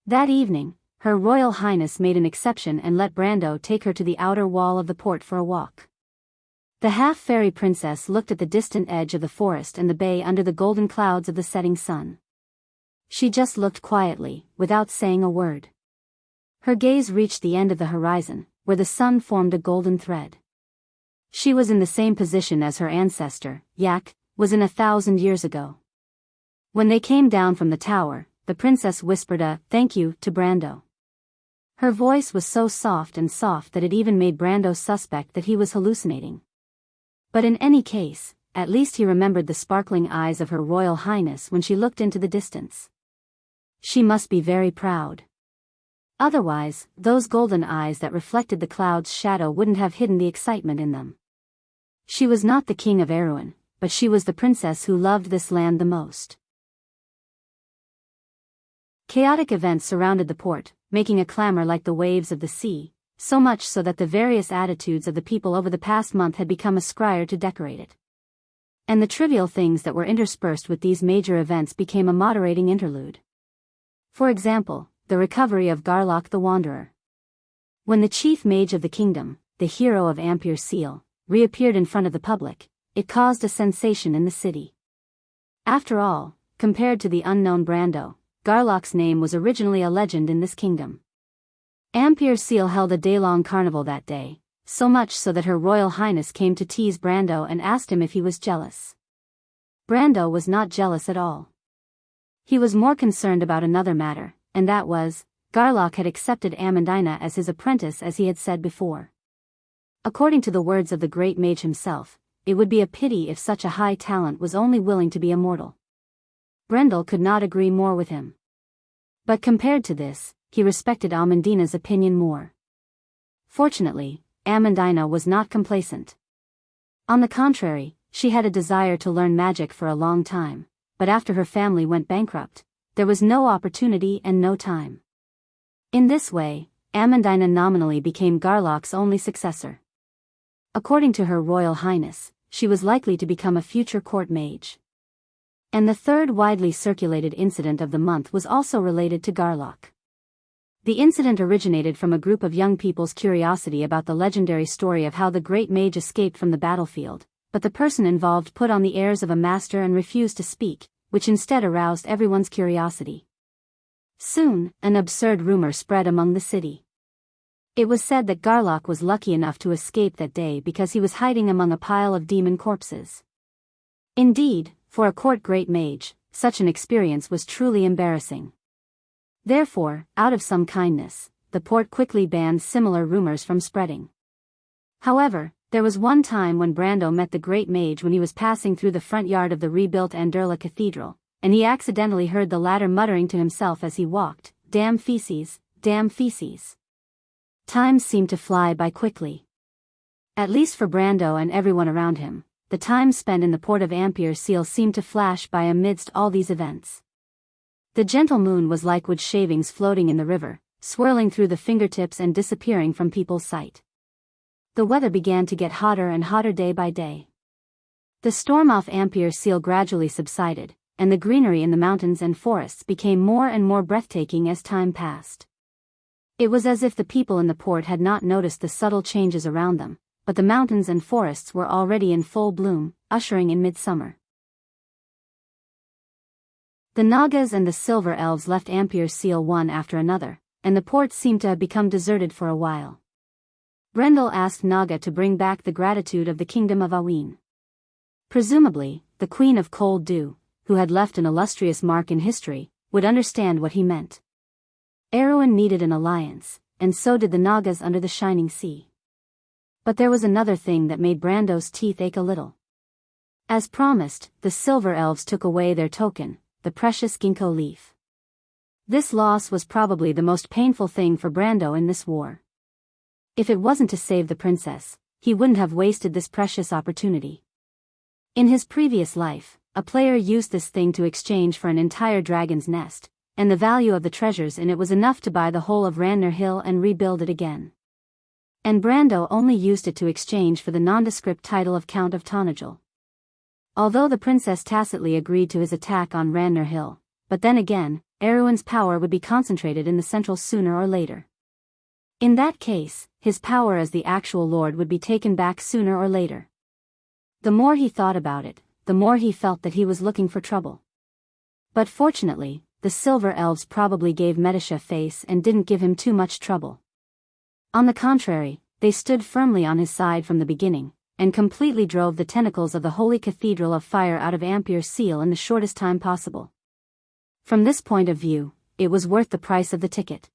That evening, Her Royal Highness made an exception and let Brando take her to the outer wall of the port for a walk. The half-fairy princess looked at the distant edge of the forest and the bay under the golden clouds of the setting sun. She just looked quietly, without saying a word. Her gaze reached the end of the horizon, where the sun formed a golden thread. She was in the same position as her ancestor, Yak, was in 1,000 years ago. When they came down from the tower, the princess whispered a "thank you" to Brando. Her voice was so soft that it even made Brando suspect that he was hallucinating. But in any case, at least he remembered the sparkling eyes of Her Royal Highness when she looked into the distance. She must be very proud. Otherwise, those golden eyes that reflected the cloud's shadow wouldn't have hidden the excitement in them. She was not the king of Erewhon, but she was the princess who loved this land the most. Chaotic events surrounded the port, making a clamor like the waves of the sea, so much so that the various attitudes of the people over the past month had become a scryer to decorate it. And the trivial things that were interspersed with these major events became a moderating interlude. For example, the recovery of Garlock the Wanderer. When the chief mage of the kingdom, the hero of Ampere Seal, reappeared in front of the public, it caused a sensation in the city. After all, compared to the unknown Brando, Garlock's name was originally a legend in this kingdom. Ampere Seal held a day-long carnival that day, so much so that Her Royal Highness came to tease Brando and asked him if he was jealous. Brando was not jealous at all. He was more concerned about another matter, and that was, Garlock had accepted Amandina as his apprentice as he had said before. According to the words of the great mage himself, it would be a pity if such a high talent was only willing to be immortal. Brendel could not agree more with him. But compared to this, he respected Amandina's opinion more. Fortunately, Amandina was not complacent. On the contrary, she had a desire to learn magic for a long time, but after her family went bankrupt, there was no opportunity and no time. In this way, Amandina nominally became Garlock's only successor. According to Her Royal Highness, she was likely to become a future court mage. And the third widely circulated incident of the month was also related to Garlock. The incident originated from a group of young people's curiosity about the legendary story of how the great mage escaped from the battlefield, but the person involved put on the airs of a master and refused to speak, which instead aroused everyone's curiosity. Soon, an absurd rumor spread among the city. It was said that Garlock was lucky enough to escape that day because he was hiding among a pile of demon corpses. Indeed, for a court great mage, such an experience was truly embarrassing. Therefore, out of some kindness, the port quickly banned similar rumors from spreading. However, there was one time when Brando met the great mage when he was passing through the front yard of the rebuilt Anderla Cathedral, and he accidentally heard the latter muttering to himself as he walked, "Damn feces, damn feces." Time seemed to fly by quickly. At least for Brando and everyone around him, the time spent in the port of Ampere Seal seemed to flash by amidst all these events. The gentle moon was like wood shavings floating in the river, swirling through the fingertips and disappearing from people's sight. The weather began to get hotter and hotter day by day. The storm off Ampere Seal gradually subsided, and the greenery in the mountains and forests became more and more breathtaking as time passed. It was as if the people in the port had not noticed the subtle changes around them, but the mountains and forests were already in full bloom, ushering in midsummer. The Nagas and the Silver Elves left Ampere Seal one after another, and the port seemed to have become deserted for a while. Brendel asked Naga to bring back the gratitude of the kingdom of Aween. Presumably, the Queen of Cold Dew, who had left an illustrious mark in history, would understand what he meant. Erewhon needed an alliance, and so did the Nagas under the Shining Sea. But there was another thing that made Brando's teeth ache a little. As promised, the Silver Elves took away their token, the precious ginkgo leaf. This loss was probably the most painful thing for Brando in this war. If it wasn't to save the princess, he wouldn't have wasted this precious opportunity. In his previous life, a player used this thing to exchange for an entire dragon's nest, and the value of the treasures in it was enough to buy the whole of Ranner Hill and rebuild it again. And Brando only used it to exchange for the nondescript title of Count of Tonagel. Although the princess tacitly agreed to his attack on Ranner Hill, but then again, Erewhon's power would be concentrated in the central sooner or later. In that case, his power as the actual lord would be taken back sooner or later. The more he thought about it, the more he felt that he was looking for trouble. But fortunately, the Silver Elves probably gave Medisha face and didn't give him too much trouble. On the contrary, they stood firmly on his side from the beginning, and completely drove the tentacles of the Holy Cathedral of Fire out of Ampere Seal in the shortest time possible. From this point of view, it was worth the price of the ticket.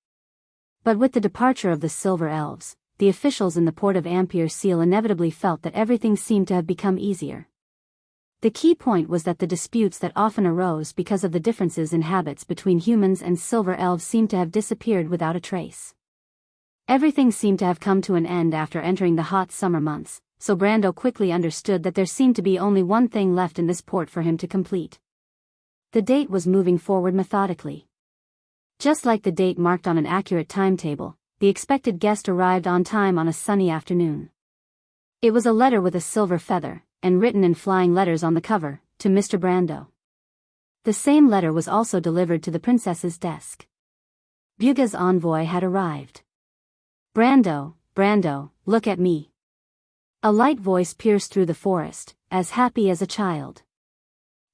But with the departure of the Silver Elves, the officials in the port of Ampere Seal inevitably felt that everything seemed to have become easier. The key point was that the disputes that often arose because of the differences in habits between humans and Silver Elves seemed to have disappeared without a trace. Everything seemed to have come to an end after entering the hot summer months, so Brando quickly understood that there seemed to be only one thing left in this port for him to complete. The date was moving forward methodically. Just like the date marked on an accurate timetable, the expected guest arrived on time on a sunny afternoon. It was a letter with a silver feather, and written in flying letters on the cover, to Mr. Brando. The same letter was also delivered to the princess's desk. Bugha's envoy had arrived. Brando, look at me. A light voice pierced through the forest, as happy as a child.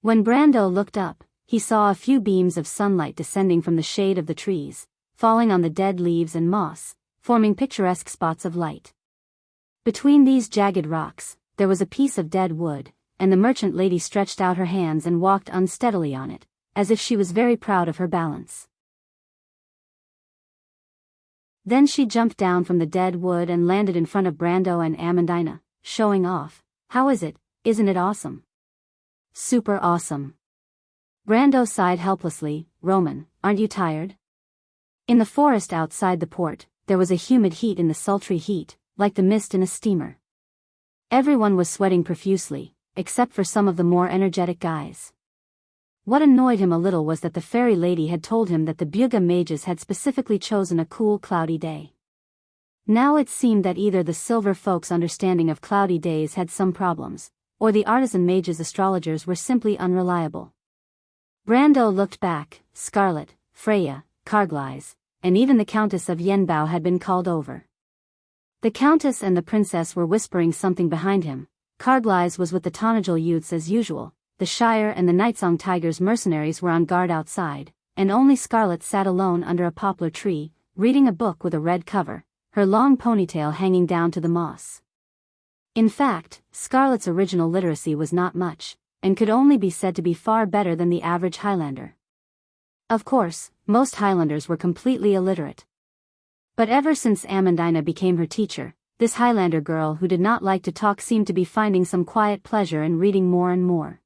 When Brando looked up, he saw a few beams of sunlight descending from the shade of the trees, falling on the dead leaves and moss, forming picturesque spots of light. Between these jagged rocks, there was a piece of dead wood, and the merchant lady stretched out her hands and walked unsteadily on it, as if she was very proud of her balance. Then she jumped down from the dead wood and landed in front of Brando and Amandina, showing off. How is it? Isn't it awesome? Super awesome. Brando sighed helplessly. Roman, aren't you tired? In the forest outside the port, there was a humid heat in the sultry heat, like the mist in a steamer. Everyone was sweating profusely, except for some of the more energetic guys. What annoyed him a little was that the fairy lady had told him that the Bugha mages had specifically chosen a cool, cloudy day. Now it seemed that either the silver folks' understanding of cloudy days had some problems, or the artisan mages' astrologers were simply unreliable. Brando looked back. Scarlet, Freya, Carglais, and even the Countess of Yenbao had been called over. The Countess and the Princess were whispering something behind him. Carglais was with the Tonagel youths as usual. The Shire and the Nightsong Tigers mercenaries were on guard outside, and only Scarlet sat alone under a poplar tree, reading a book with a red cover, her long ponytail hanging down to the moss. In fact, Scarlet's original literacy was not much, and could only be said to be far better than the average Highlander. Of course, most Highlanders were completely illiterate. But ever since Amandina became her teacher, this Highlander girl who did not like to talk seemed to be finding some quiet pleasure in reading more and more.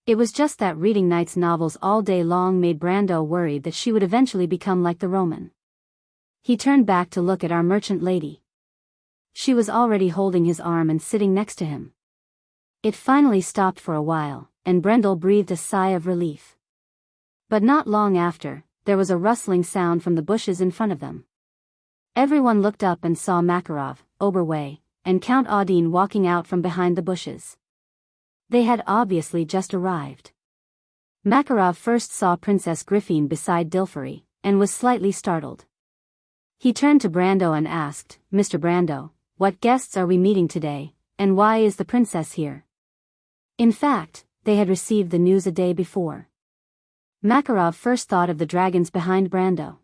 It was just that reading Knight's novels all day long made Brando worried that she would eventually become like the Roman. He turned back to look at our merchant lady. She was already holding his arm and sitting next to him. It finally stopped for a while, and Brendel breathed a sigh of relief. But not long after, there was a rustling sound from the bushes in front of them. Everyone looked up and saw Makarov, Oberway, and Count Audine walking out from behind the bushes. They had obviously just arrived. Makarov first saw Princess Griffine beside Dilfery, and was slightly startled. He turned to Brando and asked, "Mr. Brando, what guests are we meeting today, and why is the princess here?" In fact, they had received the news a day before. Makarov first thought of the dragons behind Brando.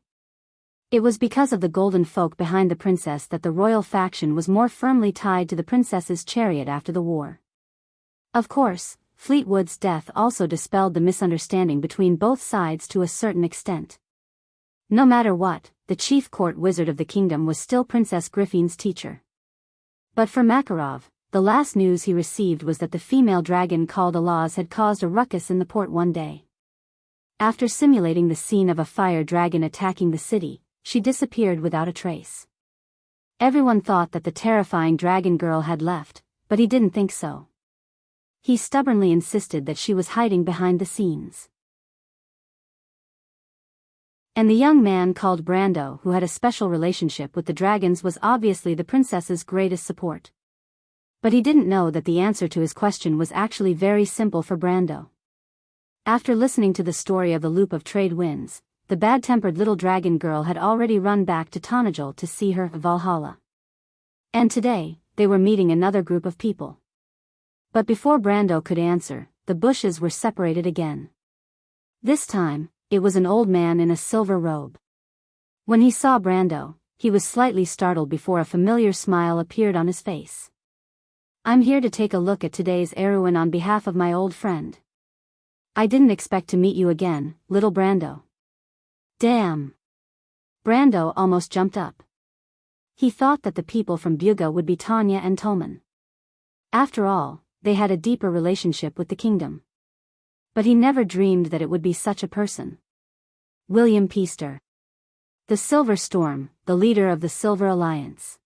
It was because of the golden folk behind the princess that the royal faction was more firmly tied to the princess's chariot after the war. Of course, Fleetwood's death also dispelled the misunderstanding between both sides to a certain extent. No matter what, the chief court wizard of the kingdom was still Princess Griffine's teacher. But for Makarov, the last news he received was that the female dragon called Alaz had caused a ruckus in the port one day. After simulating the scene of a fire dragon attacking the city, she disappeared without a trace. Everyone thought that the terrifying dragon girl had left, but he didn't think so. He stubbornly insisted that she was hiding behind the scenes. And the young man called Brando, who had a special relationship with the dragons, was obviously the princess's greatest support. But he didn't know that the answer to his question was actually very simple for Brando. After listening to the story of the loop of trade winds, the bad-tempered little dragon girl had already run back to Tonajul to see her Valhalla. And today, they were meeting another group of people. But before Brando could answer, the bushes were separated again. This time, it was an old man in a silver robe. When he saw Brando, he was slightly startled before a familiar smile appeared on his face. "I'm here to take a look at today's heroine on behalf of my old friend. I didn't expect to meet you again, little Brando." "Damn!" Brando almost jumped up. He thought that the people from Buga would be Tanya and Tolman. After all, they had a deeper relationship with the kingdom. But he never dreamed that it would be such a person. William Peaster. The Silver Storm, the leader of the Silver Alliance.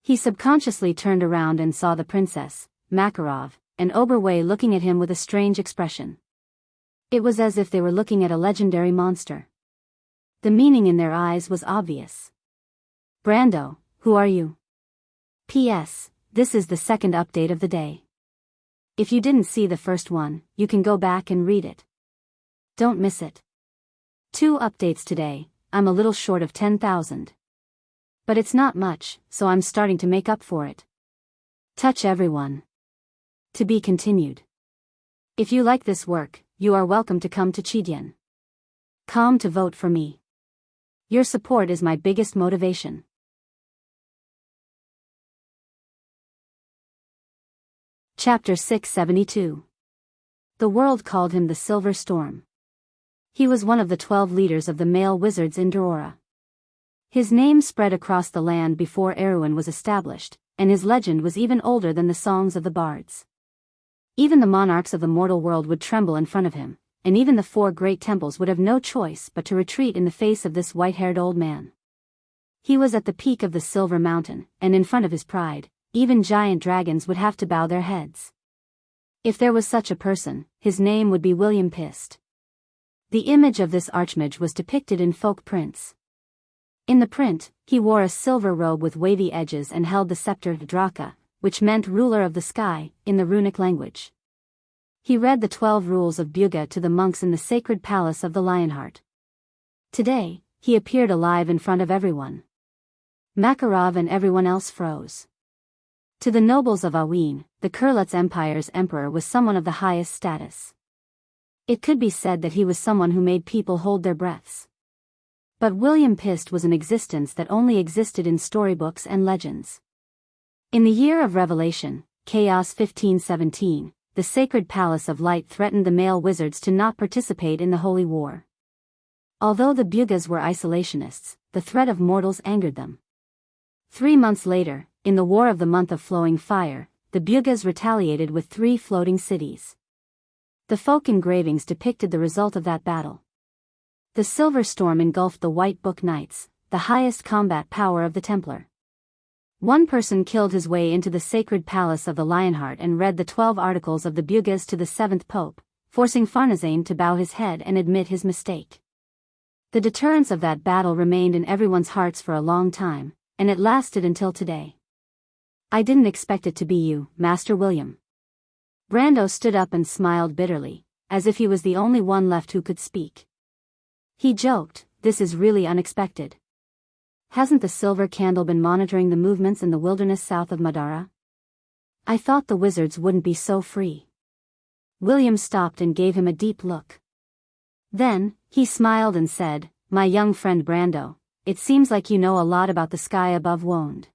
He subconsciously turned around and saw the princess, Makarov, and Oberway looking at him with a strange expression. It was as if they were looking at a legendary monster. The meaning in their eyes was obvious. "Brando, who are you? P.S. This is the second update of the day. If you didn't see the first one, you can go back and read it. Don't miss it. 2 updates today. I'm a little short of 10,000. But it's not much, so I'm starting to make up for it. Touch everyone. To be continued. If you like this work, you are welcome to come to Chidian. Come to vote for me. Your support is my biggest motivation." Chapter 672. The world called him the Silver Storm. He was one of the 12 leaders of the male wizards in Dorora. His name spread across the land before Erewhon was established, and his legend was even older than the songs of the bards. Even the monarchs of the mortal world would tremble in front of him, and even the 4 great temples would have no choice but to retreat in the face of this white-haired old man. He was at the peak of the Silver Mountain, and in front of his pride, even giant dragons would have to bow their heads. If there was such a person, his name would be William Pist. The image of this archmage was depicted in folk prints. In the print, he wore a silver robe with wavy edges and held the scepter Draka, which meant ruler of the sky, in the runic language. He read the 12 rules of Buga to the monks in the sacred palace of the Lionheart. Today, he appeared alive in front of everyone. Makarov and everyone else froze. To the nobles of Awin, the Kurlutz Empire's emperor was someone of the highest status. It could be said that he was someone who made people hold their breaths. But William Pist was an existence that only existed in storybooks and legends. In the year of Revelation, Chaos 1517, the sacred palace of light threatened the male wizards to not participate in the holy war. Although the Bugas were isolationists, the threat of mortals angered them. 3 months later, in the War of the Month of Flowing Fire, the Bugas retaliated with 3 floating cities. The folk engravings depicted the result of that battle. The Silver Storm engulfed the White Book Knights, the highest combat power of the Templar. One person killed his way into the sacred palace of the Lionheart and read the 12 articles of the Bugas to the 7th Pope, forcing Farnazane to bow his head and admit his mistake. The deterrence of that battle remained in everyone's hearts for a long time, and it lasted until today. "I didn't expect it to be you, Master William." Brando stood up and smiled bitterly, as if he was the only one left who could speak. He joked, "This is really unexpected. Hasn't the silver candle been monitoring the movements in the wilderness south of Madara? I thought the wizards wouldn't be so free." William stopped and gave him a deep look. Then, he smiled and said, "My young friend Brando, it seems like you know a lot about the sky above Wonde.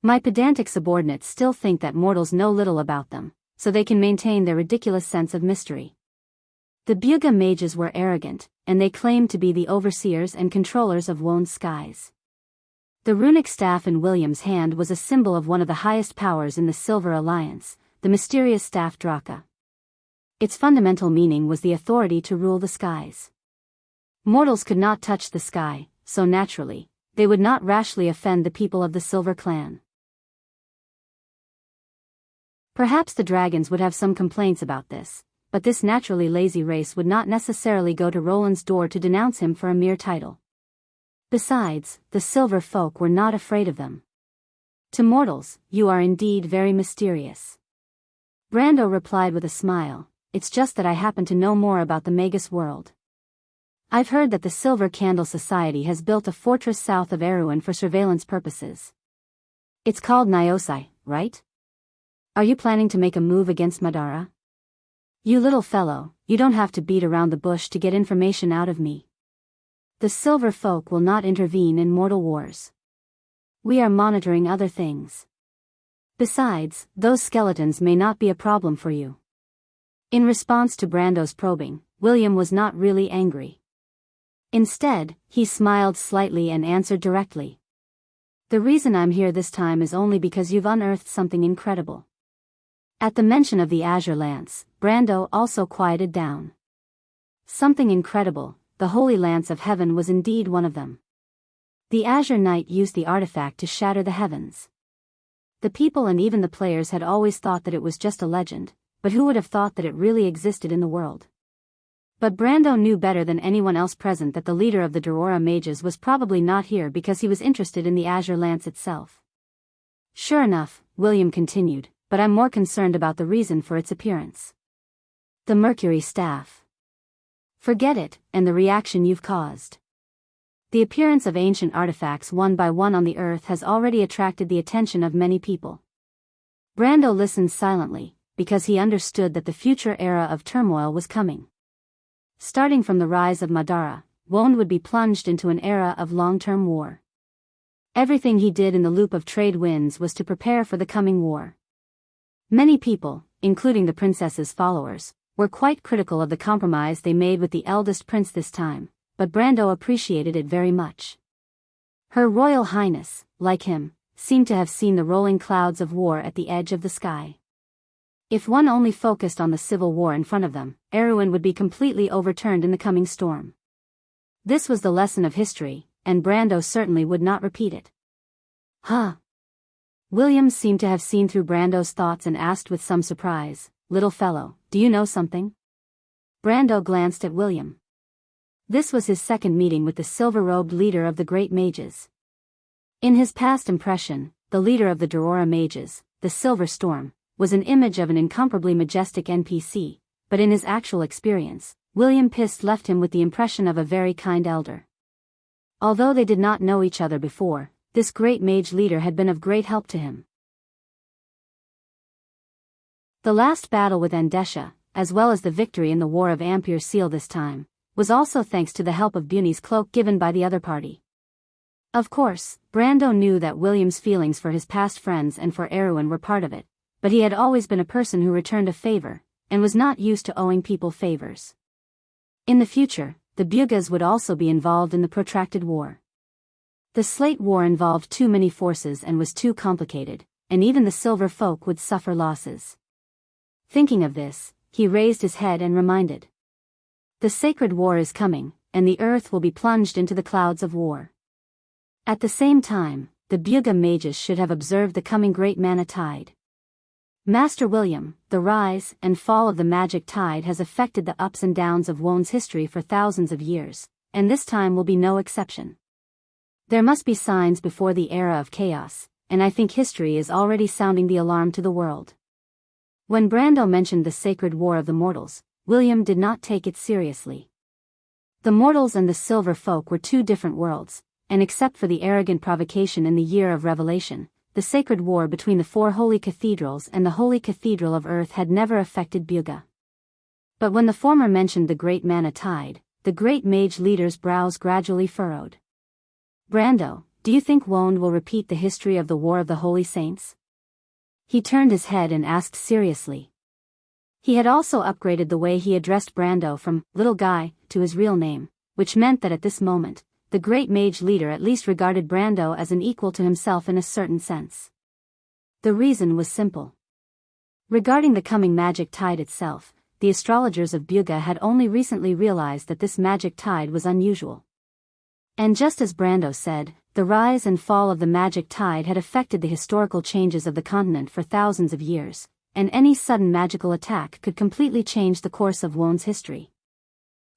My pedantic subordinates still think that mortals know little about them, so they can maintain their ridiculous sense of mystery. The Wuxia mages were arrogant, and they claimed to be the overseers and controllers of Wonde's skies." The runic staff in William's hand was a symbol of one of the highest powers in the Silver Alliance, the mysterious staff Draka. Its fundamental meaning was the authority to rule the skies. Mortals could not touch the sky, so naturally, they would not rashly offend the people of the Silver Clan. Perhaps the dragons would have some complaints about this, but this naturally lazy race would not necessarily go to Roland's door to denounce him for a mere title. Besides, the silver folk were not afraid of them. "To mortals, you are indeed very mysterious." Brando replied with a smile, "It's just that I happen to know more about the Magus world. I've heard that the Silver Candle Society has built a fortress south of Erewhon for surveillance purposes. It's called Niosai, right? Are you planning to make a move against Madara? You little fellow, you don't have to beat around the bush to get information out of me. The silver folk will not intervene in mortal wars. We are monitoring other things. Besides, those skeletons may not be a problem for you." In response to Brando's probing, William was not really angry. Instead, he smiled slightly and answered directly. "The reason I'm here this time is only because you've unearthed something incredible." At the mention of the Azure Lance, Brando also quieted down. Something incredible, the Holy Lance of Heaven was indeed one of them. The Azure Knight used the artifact to shatter the heavens. The people and even the players had always thought that it was just a legend, but who would have thought that it really existed in the world? But Brando knew better than anyone else present that the leader of the Dorora mages was probably not here because he was interested in the Azure Lance itself. "Sure enough," William continued, "but I'm more concerned about the reason for its appearance. The Mercury Staff. Forget it, and the reaction you've caused. The appearance of ancient artifacts one by one on the earth has already attracted the attention of many people." Brando listened silently, because he understood that the future era of turmoil was coming. Starting from the rise of Madara, Wonde would be plunged into an era of long-term war. Everything he did in the loop of trade winds was to prepare for the coming war. Many people, including the princess's followers, were quite critical of the compromise they made with the eldest prince this time, but Brando appreciated it very much. Her Royal Highness, like him, seemed to have seen the rolling clouds of war at the edge of the sky. If one only focused on the civil war in front of them, Erewhon would be completely overturned in the coming storm. This was the lesson of history, and Brando certainly would not repeat it. "Huh?" William seemed to have seen through Brando's thoughts and asked with some surprise, "Little fellow, do you know something?" Brando glanced at William. This was his second meeting with the silver-robed leader of the great mages. In his past impression, the leader of the Dorora mages, the Silver Storm, was an image of an incomparably majestic NPC, but in his actual experience, William Pist left him with the impression of a very kind elder. Although they did not know each other before, this great mage leader had been of great help to him. The last battle with Andesha, as well as the victory in the War of Ampere Seal this time, was also thanks to the help of Buni's cloak given by the other party. Of course, Brando knew that William's feelings for his past friends and for Erewhon were part of it, but he had always been a person who returned a favor, and was not used to owing people favors. In the future, the Wuxias would also be involved in the protracted war. The Slate War involved too many forces and was too complicated, and even the Silver Folk would suffer losses. Thinking of this, he raised his head and reminded. The Sacred War is coming, and the earth will be plunged into the clouds of war. At the same time, the Wuxia mages should have observed the coming Great Mana Tide. Master William, the rise and fall of the magic tide has affected the ups and downs of Wonde's history for thousands of years, and this time will be no exception. There must be signs before the era of chaos, and I think history is already sounding the alarm to the world. When Brando mentioned the sacred war of the mortals, William did not take it seriously. The mortals and the silver folk were two different worlds, and except for the arrogant provocation in the year of revelation, the sacred war between the four holy cathedrals and the holy cathedral of earth had never affected Byuga. But when the former mentioned the great mana tide, the great mage leader's brows gradually furrowed. Brando, do you think Wond will repeat the history of the War of the Holy Saints? He turned his head and asked seriously. He had also upgraded the way he addressed Brando from little guy to his real name, which meant that at this moment, the great mage leader at least regarded Brando as an equal to himself in a certain sense. The reason was simple. Regarding the coming magic tide itself, the astrologers of Byuga had only recently realized that this magic tide was unusual. And just as Brando said, the rise and fall of the magic tide had affected the historical changes of the continent for thousands of years, and any sudden magical attack could completely change the course of Wond's history.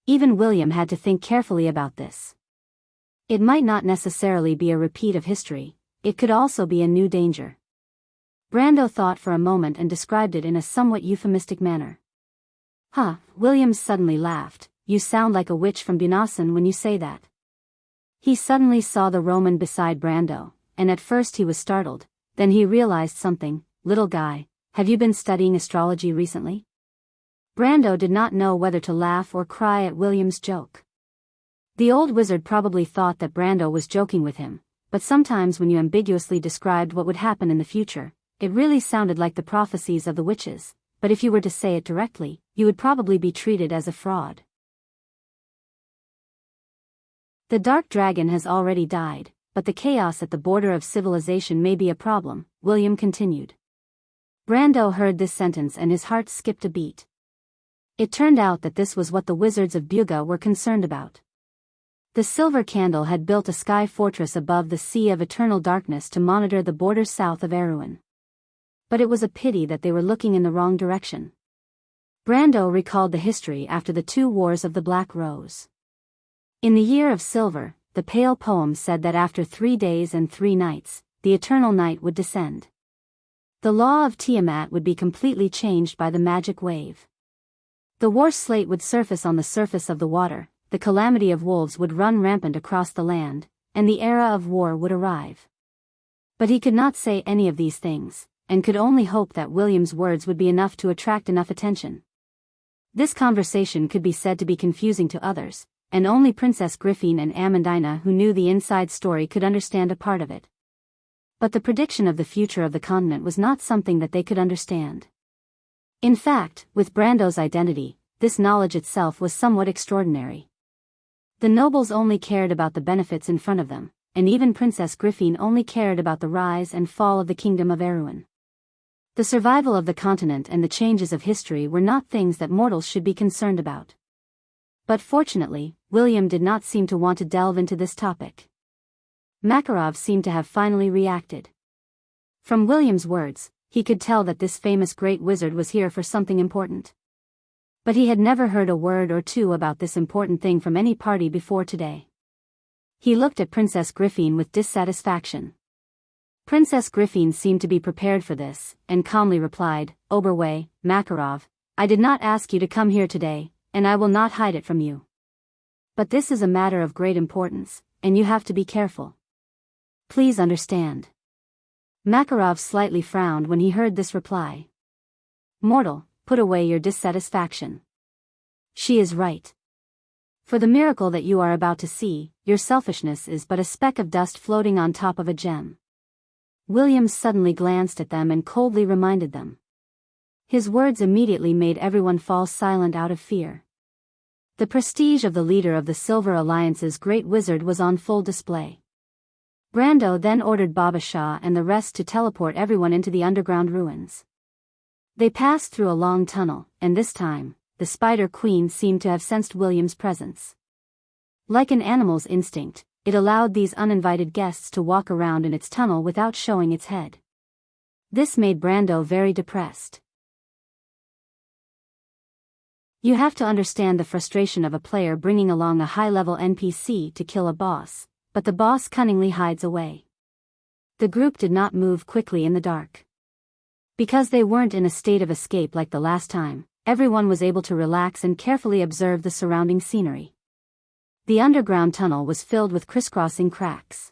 Even William had to think carefully about this. It might not necessarily be a repeat of history, it could also be a new danger. Brando thought for a moment and described it in a somewhat euphemistic manner. Huh, William suddenly laughed. You sound like a witch from Bunasan when you say that. He suddenly saw the Roman beside Brando, and at first he was startled, then he realized something. Little guy, have you been studying astrology recently? Brando did not know whether to laugh or cry at William's joke. The old wizard probably thought that Brando was joking with him, but sometimes when you ambiguously described what would happen in the future, it really sounded like the prophecies of the witches, but if you were to say it directly, you would probably be treated as a fraud. The dark dragon has already died, but the chaos at the border of civilization may be a problem, William continued. Brando heard this sentence and his heart skipped a beat. It turned out that this was what the wizards of Byuga were concerned about. The Silver Candle had built a sky fortress above the Sea of Eternal Darkness to monitor the border south of Erewhon. But it was a pity that they were looking in the wrong direction. Brando recalled the history after the two wars of the Black Rose. In the Year of Silver, the Pale Poem said that after 3 days and 3 nights, the eternal night would descend. The law of Tiamat would be completely changed by the magic wave. The war slate would surface on the surface of the water, the calamity of wolves would run rampant across the land, and the era of war would arrive. But he could not say any of these things, and could only hope that William's words would be enough to attract enough attention. This conversation could be said to be confusing to others, and only Princess Griffin and Amandina who knew the inside story could understand a part of it. But the prediction of the future of the continent was not something that they could understand. In fact, with Brando's identity, this knowledge itself was somewhat extraordinary. The nobles only cared about the benefits in front of them, and even Princess Griffin only cared about the rise and fall of the kingdom of Erewhon. The survival of the continent and the changes of history were not things that mortals should be concerned about. But fortunately, William did not seem to want to delve into this topic. Makarov seemed to have finally reacted. From William's words, he could tell that this famous great wizard was here for something important. But he had never heard a word or two about this important thing from any party before today. He looked at Princess Griffin with dissatisfaction. Princess Griffin seemed to be prepared for this, and calmly replied, Oberway, Makarov, I did not ask you to come here today, and I will not hide it from you. But this is a matter of great importance, and you have to be careful. Please understand. Makarov slightly frowned when he heard this reply. Mortal, put away your dissatisfaction. She is right. For the miracle that you are about to see, your selfishness is but a speck of dust floating on top of a gem. William suddenly glanced at them and coldly reminded them. His words immediately made everyone fall silent out of fear. The prestige of the leader of the Silver Alliance's great wizard was on full display. Brando then ordered Baba Shah and the rest to teleport everyone into the underground ruins. They passed through a long tunnel, and this time, the Spider Queen seemed to have sensed William's presence. Like an animal's instinct, it allowed these uninvited guests to walk around in its tunnel without showing its head. This made Brando very depressed. You have to understand the frustration of a player bringing along a high-level NPC to kill a boss, but the boss cunningly hides away. The group did not move quickly in the dark. Because they weren't in a state of escape like the last time, everyone was able to relax and carefully observe the surrounding scenery. The underground tunnel was filled with crisscrossing cracks.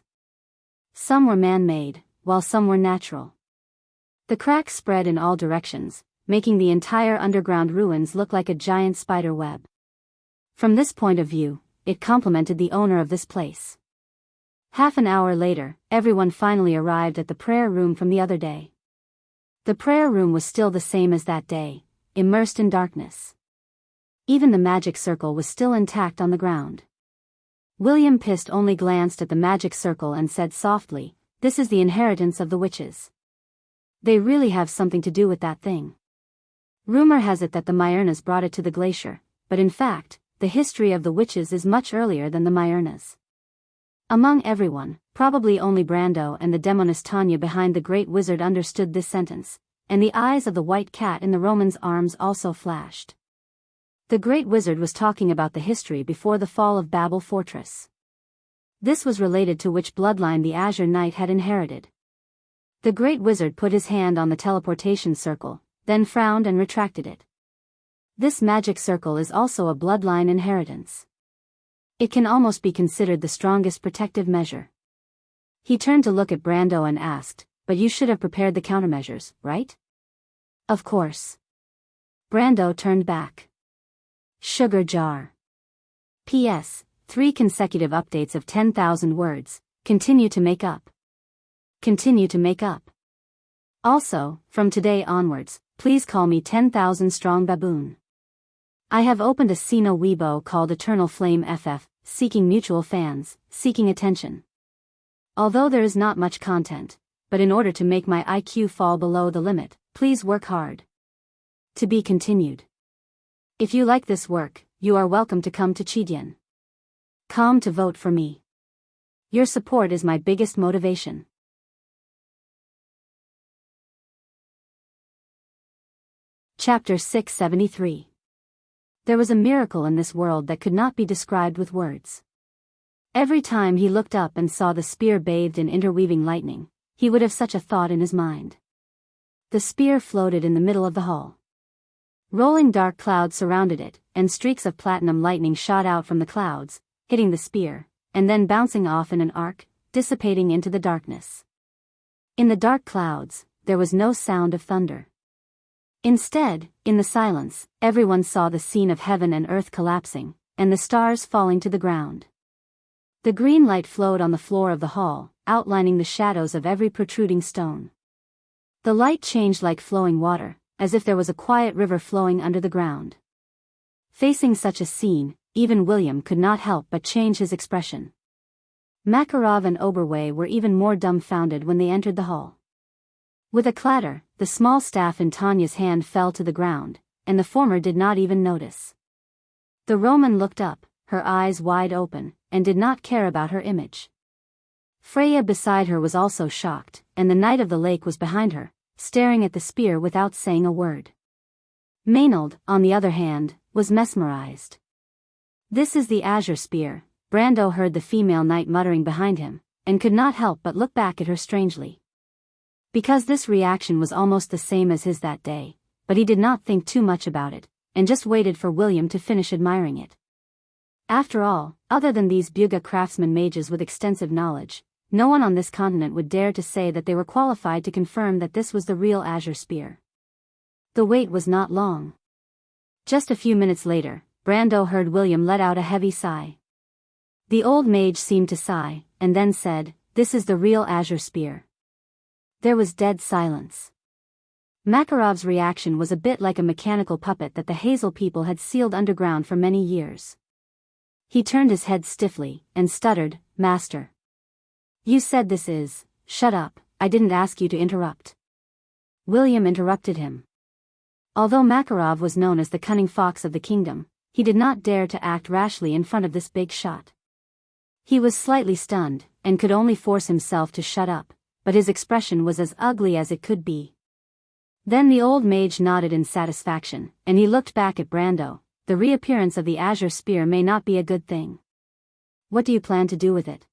Some were man-made, while some were natural. The cracks spread in all directions, making the entire underground ruins look like a giant spider web. From this point of view, it complimented the owner of this place. Half an hour later, everyone finally arrived at the prayer room from the other day. The prayer room was still the same as that day, immersed in darkness. Even the magic circle was still intact on the ground. William Pist only glanced at the magic circle and said softly, "This is the inheritance of the witches. They really have something to do with that thing." Rumor has it that the Myrnas brought it to the glacier, but in fact, the history of the witches is much earlier than the Myrnas. Among everyone, probably only Brando and the demoness Tanya behind the great wizard understood this sentence, and the eyes of the white cat in the Roman's arms also flashed. The great wizard was talking about the history before the fall of Babel Fortress. This was related to which bloodline the Azure Knight had inherited. The great wizard put his hand on the teleportation circle, then frowned and retracted it. This magic circle is also a bloodline inheritance. It can almost be considered the strongest protective measure. He turned to look at Brando and asked, "But you should have prepared the countermeasures, right?" "Of course." Brando turned back. Sugar jar. P.S. 3 consecutive updates of 10,000 words. Continue to make up. Continue to make up. Also, from today onwards, please call me 10,000 Strong Baboon. I have opened a Sino Weibo called Eternal Flame FF, seeking mutual fans, seeking attention. Although there is not much content, but in order to make my IQ fall below the limit, please work hard. To be continued. If you like this work, you are welcome to come to Chidian. Come to vote for me. Your support is my biggest motivation. Chapter 673. There was a miracle in this world that could not be described with words. Every time he looked up and saw the spear bathed in interweaving lightning, he would have such a thought in his mind. The spear floated in the middle of the hall. Rolling dark clouds surrounded it, and streaks of platinum lightning shot out from the clouds, hitting the spear, and then bouncing off in an arc, dissipating into the darkness. In the dark clouds, there was no sound of thunder. Instead, in the silence, everyone saw the scene of heaven and earth collapsing, and the stars falling to the ground. The green light flowed on the floor of the hall, outlining the shadows of every protruding stone. The light changed like flowing water, as if there was a quiet river flowing under the ground. Facing such a scene, even William could not help but change his expression. Makarov and Oberway were even more dumbfounded when they entered the hall. With a clatter, the small staff in Tanya's hand fell to the ground, and the former did not even notice. The Roman looked up, her eyes wide open, and did not care about her image. Freya beside her was also shocked, and the Knight of the Lake was behind her, staring at the spear without saying a word. Maynard, on the other hand, was mesmerized. "This is the Azure Spear," Brando heard the female knight muttering behind him, and could not help but look back at her strangely. Because this reaction was almost the same as his that day, but he did not think too much about it, and just waited for William to finish admiring it. After all, other than these Buga craftsman mages with extensive knowledge, no one on this continent would dare to say that they were qualified to confirm that this was the real Azure Spear. The wait was not long. Just a few minutes later, Brando heard William let out a heavy sigh. The old mage seemed to sigh, and then said, "This is the real Azure Spear." There was dead silence. Makarov's reaction was a bit like a mechanical puppet that the Hazel people had sealed underground for many years. He turned his head stiffly, and stuttered, "Master. You said this is..." "Shut up, I didn't ask you to interrupt." William interrupted him. Although Makarov was known as the cunning fox of the kingdom, he did not dare to act rashly in front of this big shot. He was slightly stunned, and could only force himself to shut up, but his expression was as ugly as it could be. Then the old mage nodded in satisfaction, and he looked back at Brando. "The reappearance of the Azure Spear may not be a good thing. What do you plan to do with it?"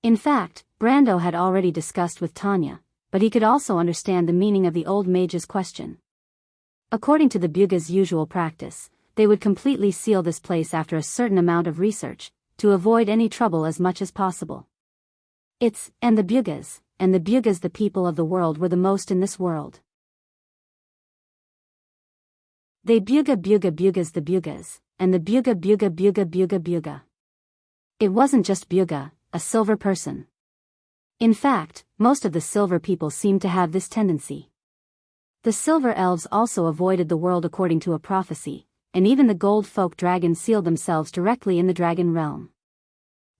In fact, Brando had already discussed with Tanya, but he could also understand the meaning of the old mage's question. According to the Bugha's usual practice, they would completely seal this place after a certain amount of research, to avoid any trouble as much as possible. And the Bughas the people of the world were the most in this world. They Bughas the Bughas, and the Bugha. It wasn't just Bugha, a silver person. In fact, most of the silver people seemed to have this tendency. The silver elves also avoided the world according to a prophecy, and even the gold folk dragons sealed themselves directly in the dragon realm.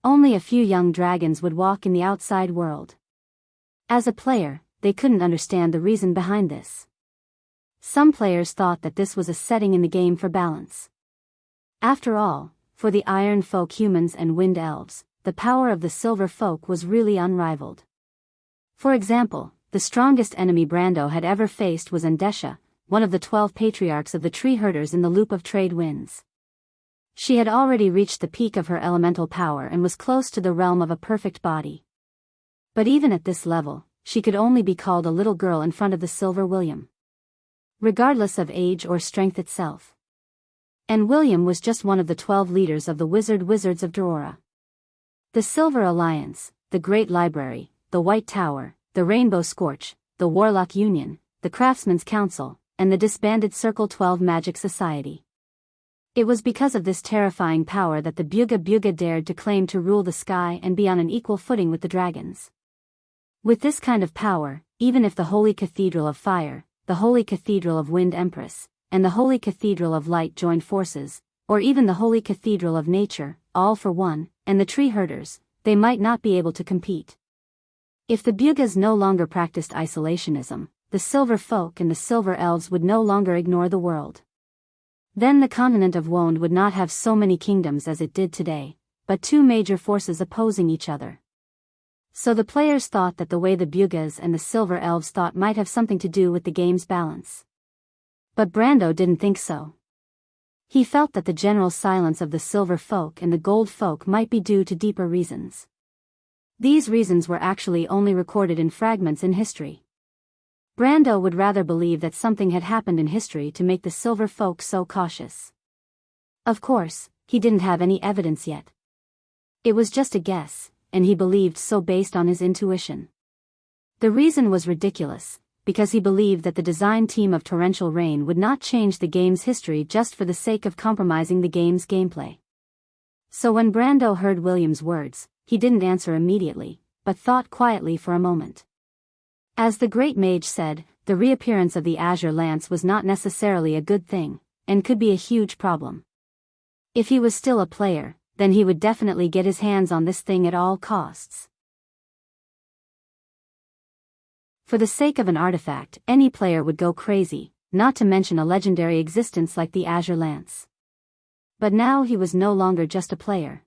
Only a few young dragons would walk in the outside world. As a player, they couldn't understand the reason behind this. Some players thought that this was a setting in the game for balance. After all, for the iron folk humans and wind elves, the power of the silver folk was really unrivaled. For example, the strongest enemy Brando had ever faced was Andesha, one of the 12 patriarchs of the tree herders in the loop of trade winds. She had already reached the peak of her elemental power and was close to the realm of a perfect body. But even at this level, she could only be called a little girl in front of the Silver William. Regardless of age or strength itself. And William was just one of the 12 leaders of the Wizards of Dorora. The Silver Alliance, the Great Library, the White Tower, the Rainbow Scorch, the Warlock Union, the Craftsman's Council, and the disbanded Circle 12 Magic Society. It was because of this terrifying power that the Bugha dared to claim to rule the sky and be on an equal footing with the dragons. With this kind of power, even if the Holy Cathedral of Fire, the Holy Cathedral of Wind Empress, and the Holy Cathedral of Light joined forces, or even the Holy Cathedral of Nature, all for one, and the tree herders, they might not be able to compete. If the Bughas no longer practiced isolationism, the silver folk and the silver elves would no longer ignore the world. Then the continent of Wond would not have so many kingdoms as it did today, but two major forces opposing each other. So the players thought that the way the Bughas and the silver elves thought might have something to do with the game's balance. But Brando didn't think so. He felt that the general silence of the silver folk and the gold folk might be due to deeper reasons. These reasons were actually only recorded in fragments in history. Brando would rather believe that something had happened in history to make the silver folk so cautious. Of course, he didn't have any evidence yet. It was just a guess, and he believed so based on his intuition. The reason was ridiculous, because he believed that the design team of Torrential Rain would not change the game's history just for the sake of compromising the game's gameplay. So when Brando heard William's words, he didn't answer immediately, but thought quietly for a moment. As the great mage said, the reappearance of the Azure Lance was not necessarily a good thing, and could be a huge problem. If he was still a player, then he would definitely get his hands on this thing at all costs. For the sake of an artifact, any player would go crazy, not to mention a legendary existence like the Azure Lance. But now he was no longer just a player.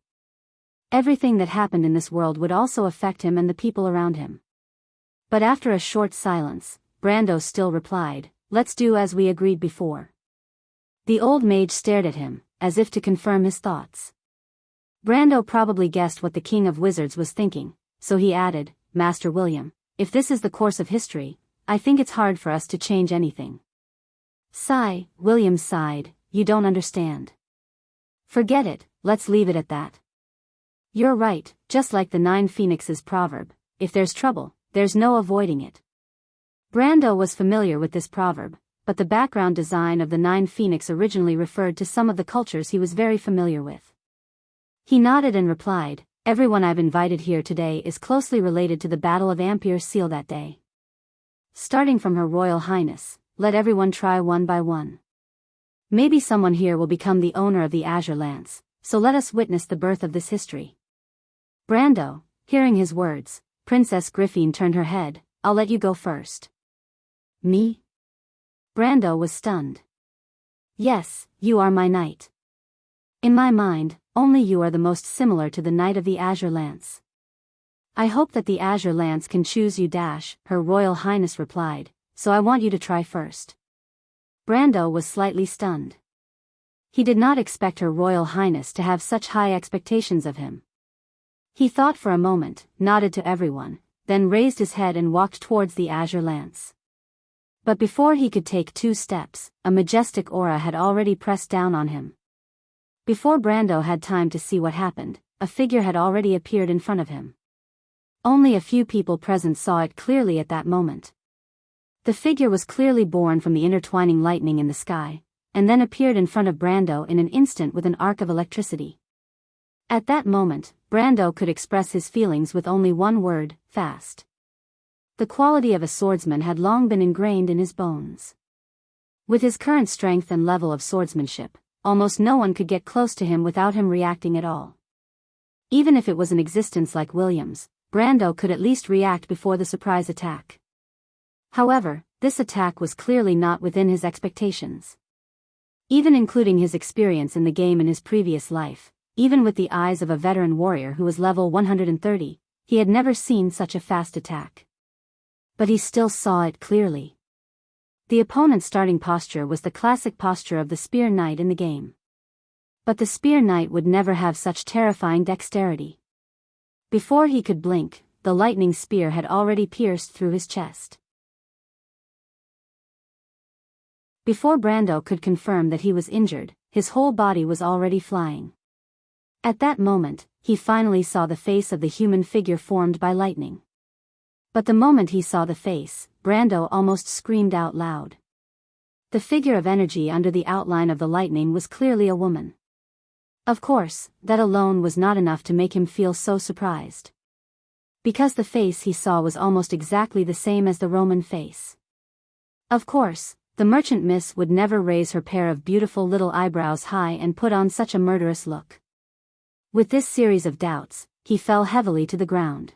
Everything that happened in this world would also affect him and the people around him. But after a short silence, Brando still replied, "Let's do as we agreed before." The old mage stared at him, as if to confirm his thoughts. Brando probably guessed what the King of Wizards was thinking, so he added, "Master William, if this is the course of history, I think it's hard for us to change anything." William sighed, "You don't understand. Forget it, let's leave it at that. You're right, just like the 9 Phoenixes proverb, if there's trouble, there's no avoiding it." Brando was familiar with this proverb, but the background design of the 9 Phoenix originally referred to some of the cultures he was very familiar with. He nodded and replied, "Everyone I've invited here today is closely related to the Battle of Ampere Seal that day. Starting from Her Royal Highness, let everyone try one by one. Maybe someone here will become the owner of the Azure Lance, so let us witness the birth of this history." Brando, hearing his words, Princess Griffin turned her head. "I'll let you go first." "Me?" Brando was stunned. "Yes, you are my knight. In my mind, only you are the most similar to the Knight of the Azure Lance. I hope that the Azure Lance can choose you. Her Royal Highness replied, "So I want you to try first." Brando was slightly stunned. He did not expect Her Royal Highness to have such high expectations of him. He thought for a moment, nodded to everyone, then raised his head and walked towards the azure lance. But before he could take 2 steps, a majestic aura had already pressed down on him. Before Brando had time to see what happened, a figure had already appeared in front of him. Only a few people present saw it clearly at that moment. The figure was clearly born from the intertwining lightning in the sky, and then appeared in front of Brando in an instant with an arc of electricity. At that moment, Brando could express his feelings with only one word: fast. The quality of a swordsman had long been ingrained in his bones. With his current strength and level of swordsmanship, almost no one could get close to him without him reacting at all. Even if it was an existence like William's, Brando could at least react before the surprise attack. However, this attack was clearly not within his expectations. Even including his experience in the game in his previous life, even with the eyes of a veteran warrior who was level 130, he had never seen such a fast attack. But he still saw it clearly. The opponent's starting posture was the classic posture of the spear knight in the game. But the spear knight would never have such terrifying dexterity. Before he could blink, the lightning spear had already pierced through his chest. Before Brando could confirm that he was injured, his whole body was already flying. At that moment, he finally saw the face of the human figure formed by lightning. But the moment he saw the face, Brando almost screamed out loud. The figure of energy under the outline of the lightning was clearly a woman. Of course, that alone was not enough to make him feel so surprised. Because the face he saw was almost exactly the same as the Roman face. Of course, the merchant miss would never raise her pair of beautiful little eyebrows high and put on such a murderous look. With this series of doubts, he fell heavily to the ground.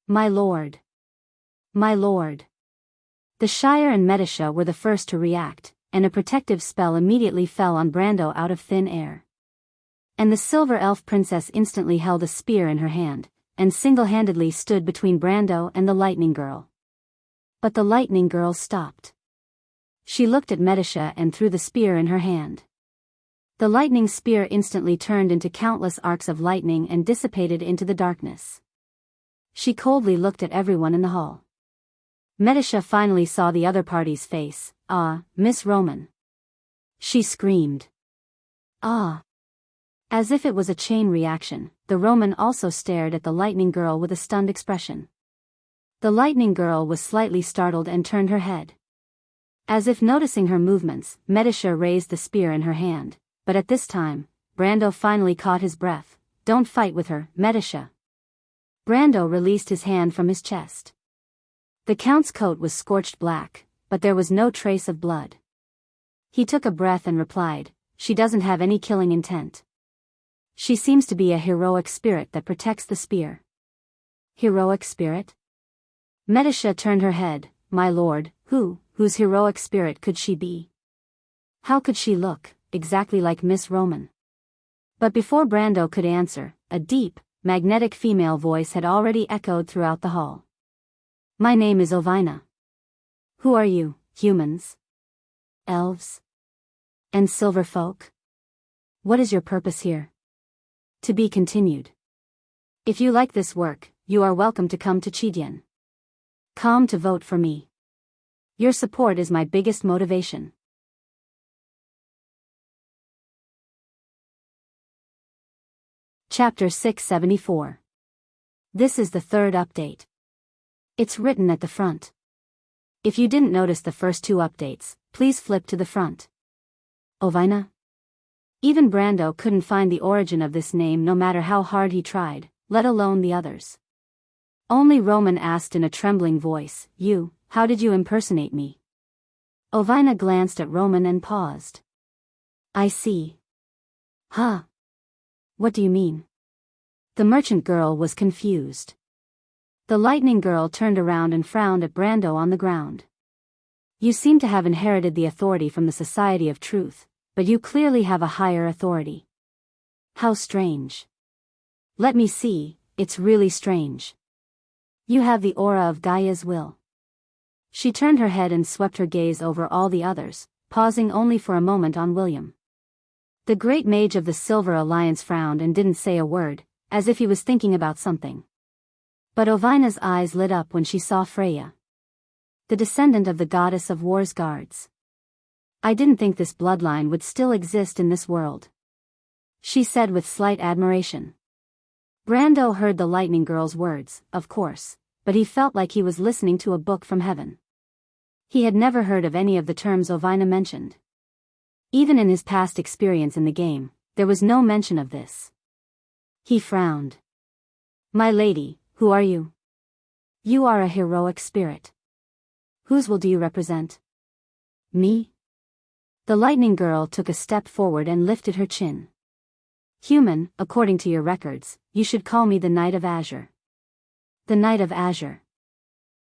My lord. My lord. The Shire and Medisha were the first to react, and a protective spell immediately fell on Brando out of thin air. And the silver elf princess instantly held a spear in her hand, and single-handedly stood between Brando and the lightning girl. But the lightning girl stopped. She looked at Medisha and threw the spear in her hand. The lightning spear instantly turned into countless arcs of lightning and dissipated into the darkness. She coldly looked at everyone in the hall. Medisha finally saw the other party's face. Ah, Miss Roman. She screamed. Ah. As if it was a chain reaction, the Roman also stared at the lightning girl with a stunned expression. The lightning girl was slightly startled and turned her head. As if noticing her movements, Medisha raised the spear in her hand, but at this time, Brando finally caught his breath. Don't fight with her, Medisha. Brando released his hand from his chest. The Count's coat was scorched black, but there was no trace of blood. He took a breath and replied, she doesn't have any killing intent. She seems to be a heroic spirit that protects the spear. Heroic spirit? Medisha turned her head. My lord, whose heroic spirit could she be? How could she look exactly like Miss Roman? But before Brando could answer, a deep, magnetic female voice had already echoed throughout the hall. My name is Ovina. Who are you, humans? Elves? And silver folk? What is your purpose here? To be continued. If you like this work, you are welcome to come to Chidian. Come to vote for me. Your support is my biggest motivation. Chapter 674. This is the third update. It's written at the front. If you didn't notice the first 2 updates, please flip to the front. Ovina? Even Brando couldn't find the origin of this name no matter how hard he tried, let alone the others. Only Roman asked in a trembling voice, how did you impersonate me? Ovina glanced at Roman and paused. I see. Huh? What do you mean? The merchant girl was confused. The lightning girl turned around and frowned at Brando on the ground. You seem to have inherited the authority from the Society of Truth, but you clearly have a higher authority. How strange. Let me see, it's really strange. You have the aura of Gaia's will. She turned her head and swept her gaze over all the others, pausing only for a moment on William. The great mage of the Silver Alliance frowned and didn't say a word, as if he was thinking about something. But Ovina's eyes lit up when she saw Freya, the descendant of the goddess of war's guards. I didn't think this bloodline would still exist in this world, she said with slight admiration. Brando heard the lightning girl's words, of course, but he felt like he was listening to a book from heaven. He had never heard of any of the terms Ovina mentioned. Even in his past experience in the game, there was no mention of this. He frowned. My lady, who are you? You are a heroic spirit. Whose will do you represent? Me? The lightning girl took a step forward and lifted her chin. Human, according to your records, you should call me the Knight of Azure. The Knight of Azure.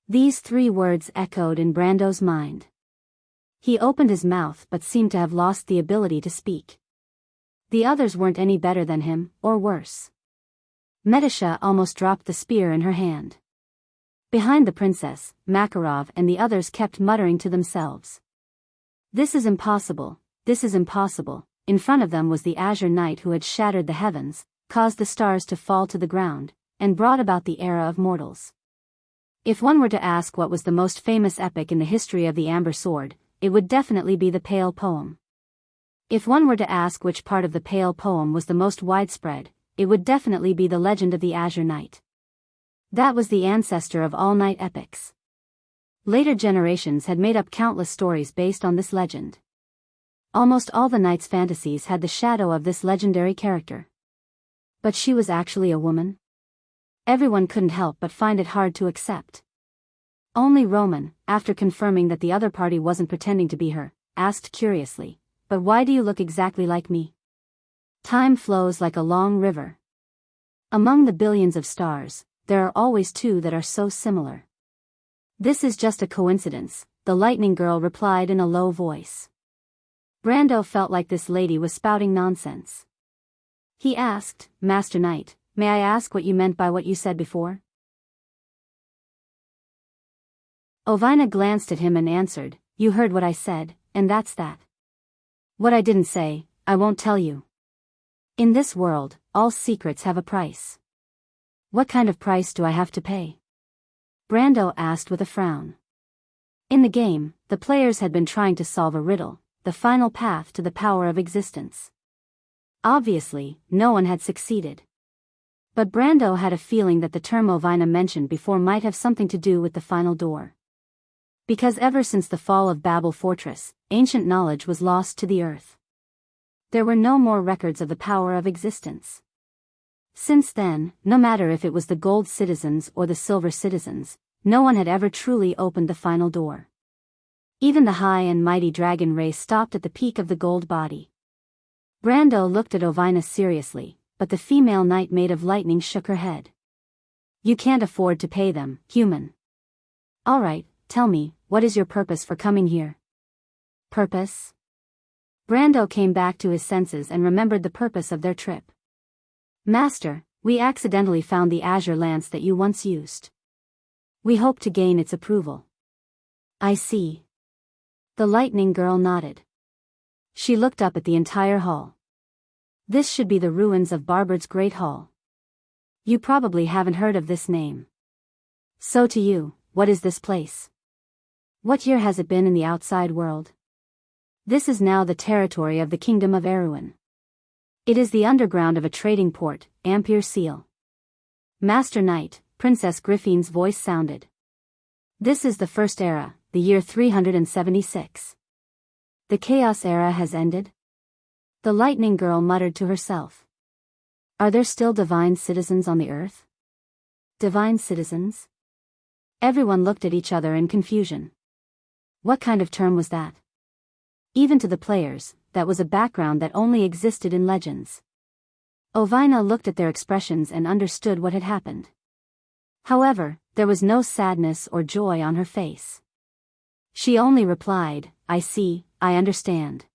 These 3 words echoed in Brando's mind. He opened his mouth but seemed to have lost the ability to speak. The others weren't any better than him, or worse. Medisha almost dropped the spear in her hand. Behind the princess, Makarov and the others kept muttering to themselves. This is impossible, this is impossible. In front of them was the Azure Knight who had shattered the heavens, caused the stars to fall to the ground, and brought about the era of mortals. If one were to ask what was the most famous epic in the history of the Amber Sword, it would definitely be the Pale Poem. If one were to ask which part of the Pale Poem was the most widespread, it would definitely be the legend of the Azure Knight. That was the ancestor of all knight epics. Later generations had made up countless stories based on this legend. Almost all the knights' fantasies had the shadow of this legendary character. But she was actually a woman? Everyone couldn't help but find it hard to accept. Only Roman, after confirming that the other party wasn't pretending to be her, asked curiously, "But why do you look exactly like me?" Time flows like a long river. Among the billions of stars, there are always 2 that are so similar. This is just a coincidence, the lightning girl replied in a low voice. Brando felt like this lady was spouting nonsense. He asked, Master Knight, may I ask what you meant by what you said before? Ovina glanced at him and answered, You heard what I said, and that's that. What I didn't say, I won't tell you. In this world, all secrets have a price. What kind of price do I have to pay? Brando asked with a frown. In the game, the players had been trying to solve a riddle, the final path to the power of existence. Obviously, no one had succeeded. But Brando had a feeling that the term Ovina mentioned before might have something to do with the final door. Because ever since the fall of Babel Fortress, ancient knowledge was lost to the earth. There were no more records of the power of existence. Since then, no matter if it was the gold citizens or the silver citizens, no one had ever truly opened the final door. Even the high and mighty dragon race stopped at the peak of the gold body. Brando looked at Ovina seriously, but the female knight made of lightning shook her head. You can't afford to pay them, human. All right, tell me, what is your purpose for coming here? Purpose? Brando came back to his senses and remembered the purpose of their trip. Master, we accidentally found the azure lance that you once used. We hope to gain its approval. I see. The lightning girl nodded. She looked up at the entire hall. This should be the ruins of Barbard's Great Hall. You probably haven't heard of this name. So to you, what is this place? What year has it been in the outside world? This is now the territory of the Kingdom of Erewhon. It is the underground of a trading port, Ampere Seal. Master Knight, Princess Griffine's voice sounded. This is the first era, the year 376. The Chaos Era has ended? The lightning girl muttered to herself. Are there still divine citizens on the earth? Divine citizens? Everyone looked at each other in confusion. What kind of term was that? Even to the players, that was a background that only existed in legends. Ovina looked at their expressions and understood what had happened. However, there was no sadness or joy on her face. She only replied, I see, I understand.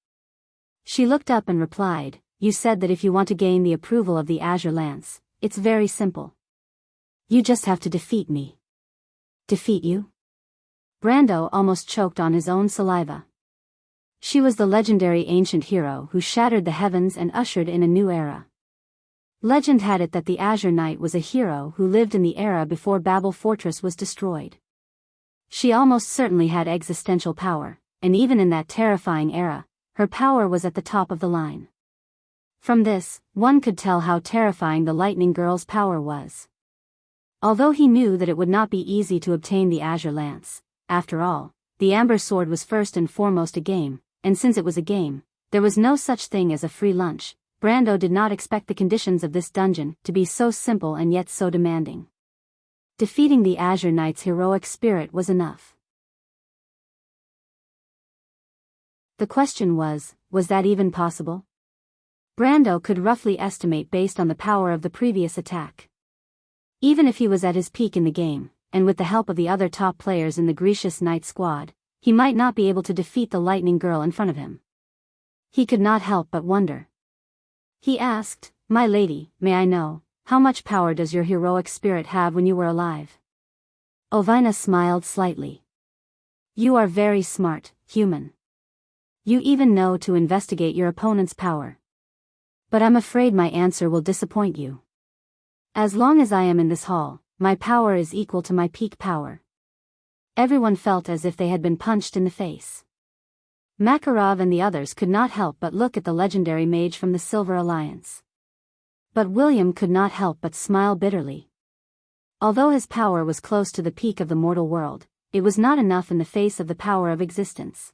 She looked up and replied, You said that if you want to gain the approval of the Azure Lance, it's very simple. You just have to defeat me. Defeat you? Brando almost choked on his own saliva. She was the legendary ancient hero who shattered the heavens and ushered in a new era. Legend had it that the Azure Knight was a hero who lived in the era before Babel Fortress was destroyed. She almost certainly had existential power, and even in that terrifying era, her power was at the top of the line. From this, one could tell how terrifying the Lightning Girl's power was. Although he knew that it would not be easy to obtain the Azure Lance, after all, the Amber Sword was first and foremost a game, and since it was a game, there was no such thing as a free lunch. Brando did not expect the conditions of this dungeon to be so simple and yet so demanding. Defeating the Azure Knight's heroic spirit was enough. The question was that even possible? Brando could roughly estimate based on the power of the previous attack. Even if he was at his peak in the game, and with the help of the other top players in the Gracious Knight squad, he might not be able to defeat the Lightning Girl in front of him. He could not help but wonder. He asked, "My lady, may I know, how much power does your heroic spirit have when you were alive?" Ovina smiled slightly. "You are very smart, human. You even know to investigate your opponent's power. But I'm afraid my answer will disappoint you. As long as I am in this hall, my power is equal to my peak power." Everyone felt as if they had been punched in the face. Makarov and the others could not help but look at the legendary mage from the Silver Alliance. But William could not help but smile bitterly. Although his power was close to the peak of the mortal world, it was not enough in the face of the power of existence.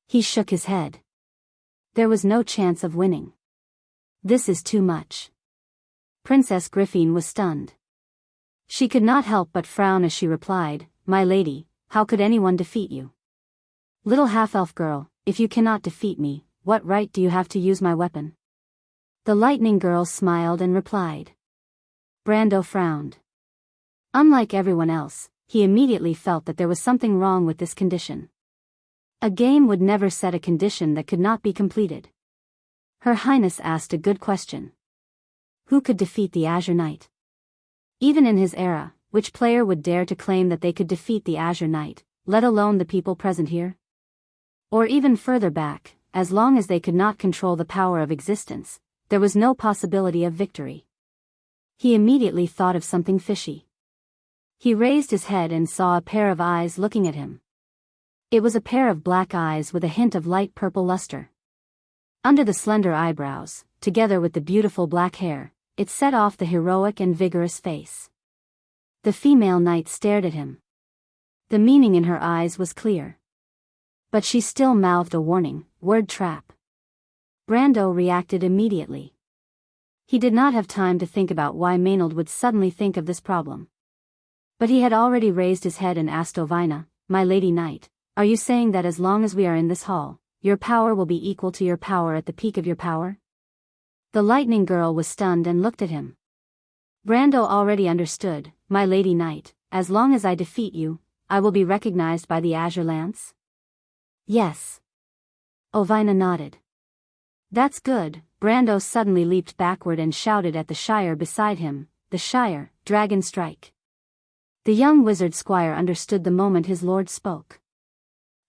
He shook his head. There was no chance of winning. This is too much. Princess Griffin was stunned. She could not help but frown as she replied, "My lady, how could anyone defeat you? Little half-elf girl, if you cannot defeat me, what right do you have to use my weapon?" The Lightning Girl smiled and replied. Brando frowned. Unlike everyone else, he immediately felt that there was something wrong with this condition. A game would never set a condition that could not be completed. Her Highness asked a good question. Who could defeat the Azure Knight? Even in his era, which player would dare to claim that they could defeat the Azure Knight, let alone the people present here? Or even further back, as long as they could not control the power of existence, there was no possibility of victory. He immediately thought of something fishy. He raised his head and saw a pair of eyes looking at him. It was a pair of black eyes with a hint of light purple luster. Under the slender eyebrows, together with the beautiful black hair, it set off the heroic and vigorous face. The female knight stared at him. The meaning in her eyes was clear. But she still mouthed a warning, "Word trap." Brando reacted immediately. He did not have time to think about why Maynard would suddenly think of this problem. But he had already raised his head and asked Ovina, "My lady knight, are you saying that as long as we are in this hall, your power will be equal to your power at the peak of your power?" The Lightning Girl was stunned and looked at him. Brando already understood, "My lady knight, as long as I defeat you, I will be recognized by the Azure Lance?" "Yes." Ovina nodded. "That's good." Brando suddenly leaped backward and shouted at the Shire beside him, "The Shire, Dragon Strike." The young wizard squire understood the moment his lord spoke.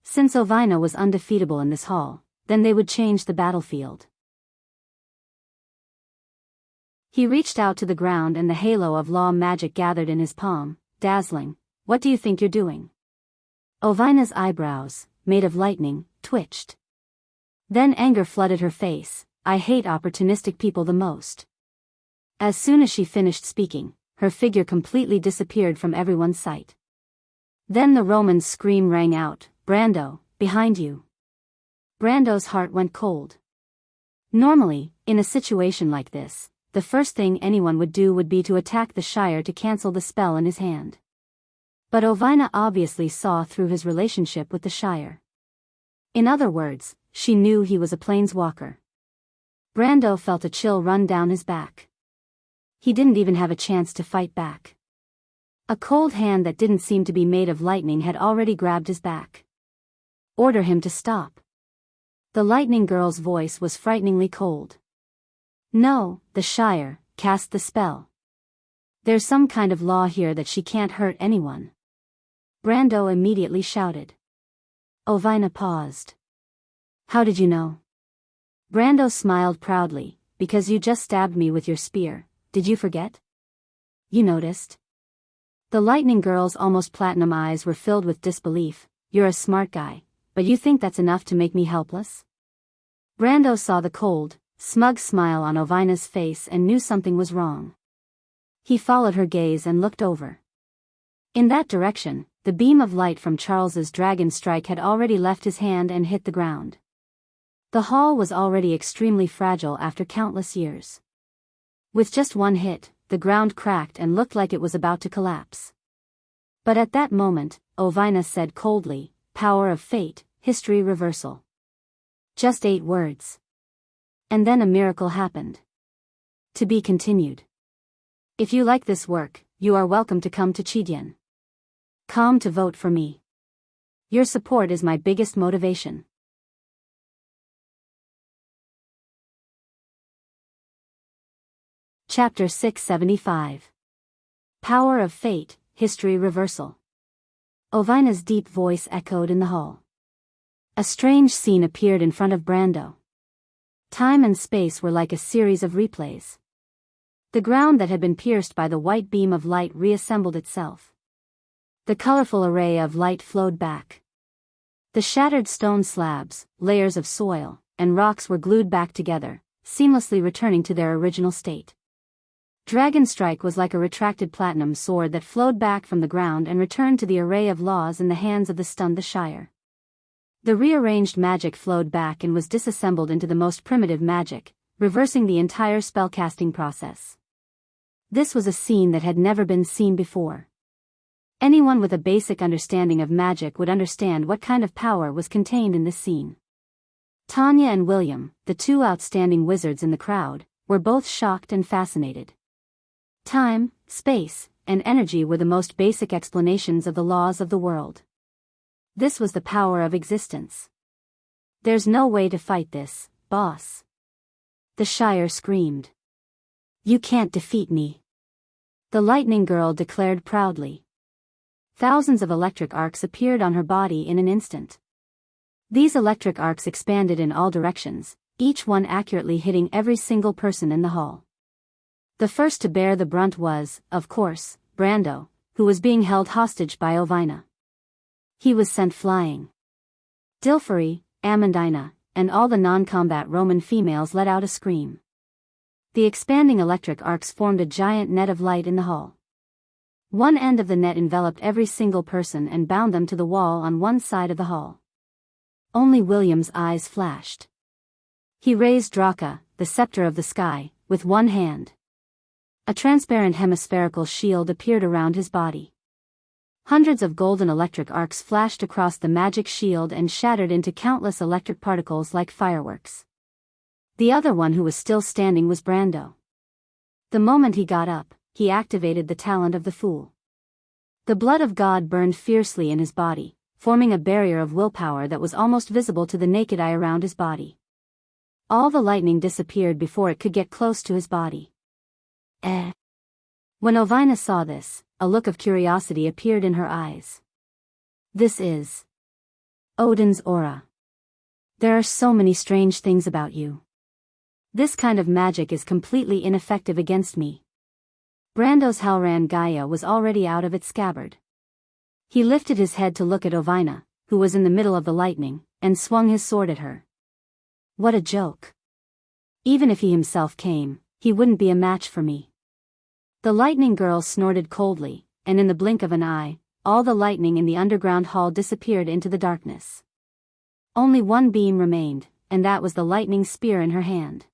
Since Ovina was undefeatable in this hall, then they would change the battlefield. He reached out to the ground and the halo of law magic gathered in his palm, dazzling. "What do you think you're doing?" Ovina's eyebrows, made of lightning, twitched. Then anger flooded her face. "I hate opportunistic people the most." As soon as she finished speaking, her figure completely disappeared from everyone's sight. Then the Roman's scream rang out, "Brando, behind you!" Brando's heart went cold. Normally, in a situation like this, the first thing anyone would do would be to attack the Shire to cancel the spell in his hand. But Ovina obviously saw through his relationship with the Shire. In other words, she knew he was a planeswalker. Brando felt a chill run down his back. He didn't even have a chance to fight back. A cold hand that didn't seem to be made of lightning had already grabbed his back. "Order him to stop." The Lightning Girl's voice was frighteningly cold. "No, the Shire cast the spell. There's some kind of law here that she can't hurt anyone." Brando immediately shouted. Ovina paused. "How did you know?" Brando smiled proudly. because you just stabbed me with your spear. Did you forget? You noticed? The lightning girl's almost platinum eyes were filled with disbelief. You're a smart guy, but you think that's enough to make me helpless? Brando saw the cold, smug smile on Ovina's face and knew something was wrong. He followed her gaze and looked over. In that direction, the beam of light from Charles's dragon strike had already left his hand and hit the ground. The hall was already extremely fragile after countless years. With just one hit, the ground cracked and looked like it was about to collapse. But at that moment, Ovina said coldly, "Power of fate, history reversal." Just 8 words. And then a miracle happened. To be continued. If you like this work, you are welcome to come to Chidian. Come to vote for me. Your support is my biggest motivation. Chapter 675. Power of Fate, History Reversal. Ovina's deep voice echoed in the hall. A strange scene appeared in front of Brando. Time and space were like a series of replays. The ground that had been pierced by the white beam of light reassembled itself. The colorful array of light flowed back. The shattered stone slabs, layers of soil, and rocks were glued back together, seamlessly returning to their original state. Dragon Strike was like a retracted platinum sword that flowed back from the ground and returned to the array of laws in the hands of the stunned the Shire. The rearranged magic flowed back and was disassembled into the most primitive magic, reversing the entire spellcasting process. This was a scene that had never been seen before. Anyone with a basic understanding of magic would understand what kind of power was contained in this scene. Tanya and William, the 2 outstanding wizards in the crowd, were both shocked and fascinated. Time, space, and energy were the most basic explanations of the laws of the world. This was the power of existence. There's no way to fight this, boss. The Shire screamed. You can't defeat me. The Lightning Girl declared proudly. Thousands of electric arcs appeared on her body in an instant. These electric arcs expanded in all directions, each one accurately hitting every single person in the hall. The first to bear the brunt was, of course, Brando, who was being held hostage by Ovina. He was sent flying. Dilfari, Amandina, and all the non-combat Roman females let out a scream. The expanding electric arcs formed a giant net of light in the hall. One end of the net enveloped every single person and bound them to the wall on one side of the hall. Only William's eyes flashed. He raised Draka, the scepter of the sky, with one hand. A transparent hemispherical shield appeared around his body. Hundreds of golden electric arcs flashed across the magic shield and shattered into countless electric particles like fireworks. The other one who was still standing was Brando. The moment he got up, he activated the talent of the Fool. The blood of God burned fiercely in his body, forming a barrier of willpower that was almost visible to the naked eye around his body. All the lightning disappeared before it could get close to his body. When Ovina saw this, a look of curiosity appeared in her eyes. This is Odin's aura. There are so many strange things about you. This kind of magic is completely ineffective against me. Brando's Halran Gaia was already out of its scabbard. He lifted his head to look at Ovina, who was in the middle of the lightning, and swung his sword at her. What a joke. Even if he himself came, he wouldn't be a match for me. The lightning girl snorted coldly, and in the blink of an eye, all the lightning in the underground hall disappeared into the darkness. Only one beam remained, and that was the lightning spear in her hand.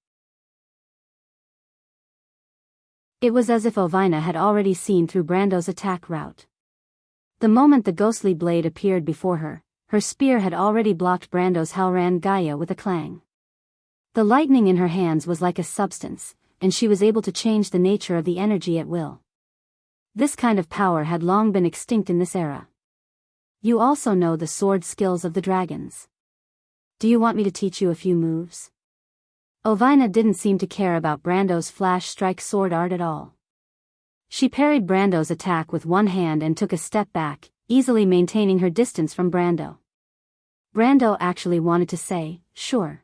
It was as if Ovina had already seen through Brando's attack route. The moment the ghostly blade appeared before her, her spear had already blocked Brando's Halran Gaia with a clang. The lightning in her hands was like a substance, and she was able to change the nature of the energy at will. This kind of power had long been extinct in this era. You also know the sword skills of the dragons. Do you want me to teach you a few moves? Ovina didn't seem to care about Brando's flash strike sword art at all. She parried Brando's attack with one hand and took a step back, easily maintaining her distance from Brando. Brando actually wanted to say, sure.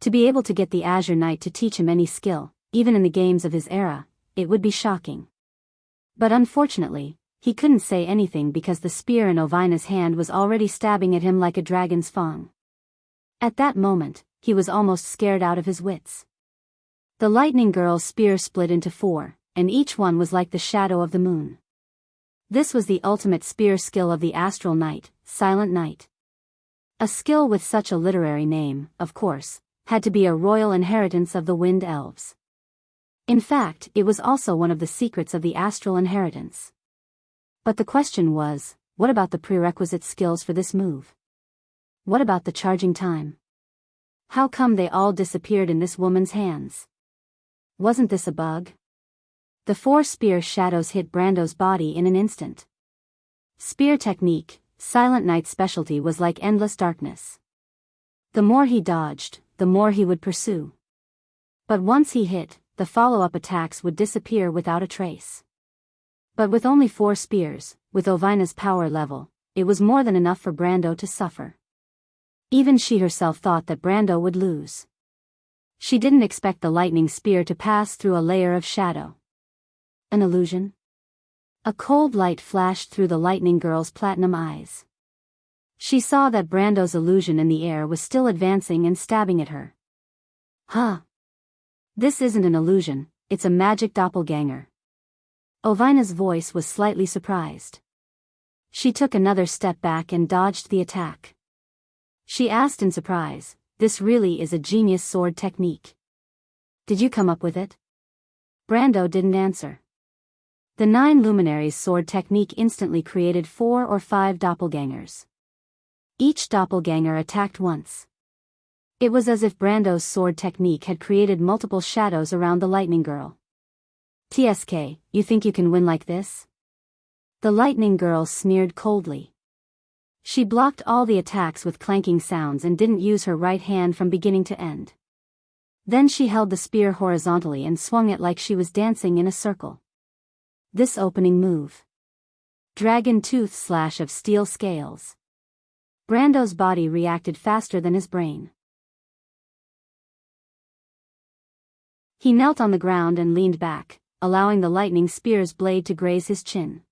To be able to get the Azure Knight to teach him any skill, even in the games of his era, it would be shocking. But unfortunately, he couldn't say anything because the spear in Ovina's hand was already stabbing at him like a dragon's fang. At that moment, he was almost scared out of his wits. The lightning girl's spear split into 4, and each one was like the shadow of the moon. This was the ultimate spear skill of the Astral Knight, Silent Knight. A skill with such a literary name, of course, had to be a royal inheritance of the Wind Elves. In fact, it was also one of the secrets of the astral inheritance. But the question was, what about the prerequisite skills for this move? What about the charging time? How come they all disappeared in this woman's hands? Wasn't this a bug? The 4 spear shadows hit Brando's body in an instant. Spear technique, Silent Knight's specialty was like endless darkness. The more he dodged, the more he would pursue. But once he hit, the follow-up attacks would disappear without a trace. But with only 4 spears, with Ovina's power level, it was more than enough for Brando to suffer. Even she herself thought that Brando would lose. She didn't expect the lightning spear to pass through a layer of shadow. An illusion? A cold light flashed through the lightning girl's platinum eyes. She saw that Brando's illusion in the air was still advancing and stabbing at her. Huh? This isn't an illusion, it's a magic doppelganger. Ovina's voice was slightly surprised. She took another step back and dodged the attack. She asked in surprise, "This really is a genius sword technique. Did you come up with it?" Brando didn't answer. The 9 luminaries' sword technique instantly created 4 or 5 doppelgangers. Each doppelganger attacked once. It was as if Brando's sword technique had created multiple shadows around the lightning girl. "TSK, you think you can win like this?" The lightning girl sneered coldly. She blocked all the attacks with clanking sounds and didn't use her right hand from beginning to end. Then she held the spear horizontally and swung it like she was dancing in a circle. This opening move. Dragon Tooth Slash of Steel Scales. Brando's body reacted faster than his brain. He knelt on the ground and leaned back, allowing the lightning spear's blade to graze his chin.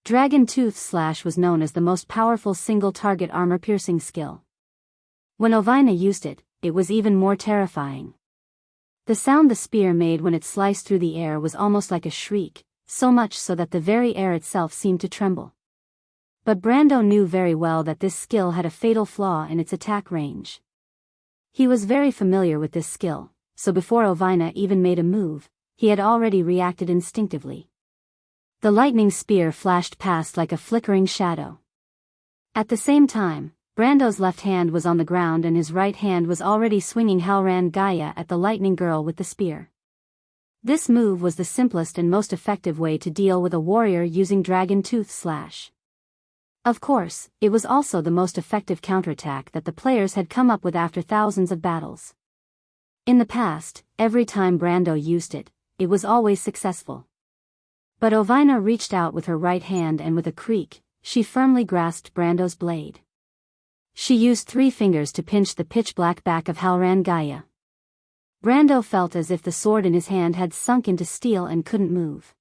Dragon Tooth Slash was known as the most powerful single-target armor-piercing skill. When Ovina used it, it was even more terrifying. The sound the spear made when it sliced through the air was almost like a shriek, so much so that the very air itself seemed to tremble. But Brando knew very well that this skill had a fatal flaw in its attack range. He was very familiar with this skill, so before Ovina even made a move, he had already reacted instinctively. The lightning spear flashed past like a flickering shadow. At the same time, Brando's left hand was on the ground and his right hand was already swinging Halran Gaia at the lightning girl with the spear. This move was the simplest and most effective way to deal with a warrior using Dragon Tooth Slash. Of course, it was also the most effective counterattack that the players had come up with after thousands of battles. In the past, every time Brando used it, it was always successful. But Ovina reached out with her right hand and with a creak, she firmly grasped Brando's blade. She used 3 fingers to pinch the pitch-black back of Halran Gaia. Brando felt as if the sword in his hand had sunk into steel and couldn't move.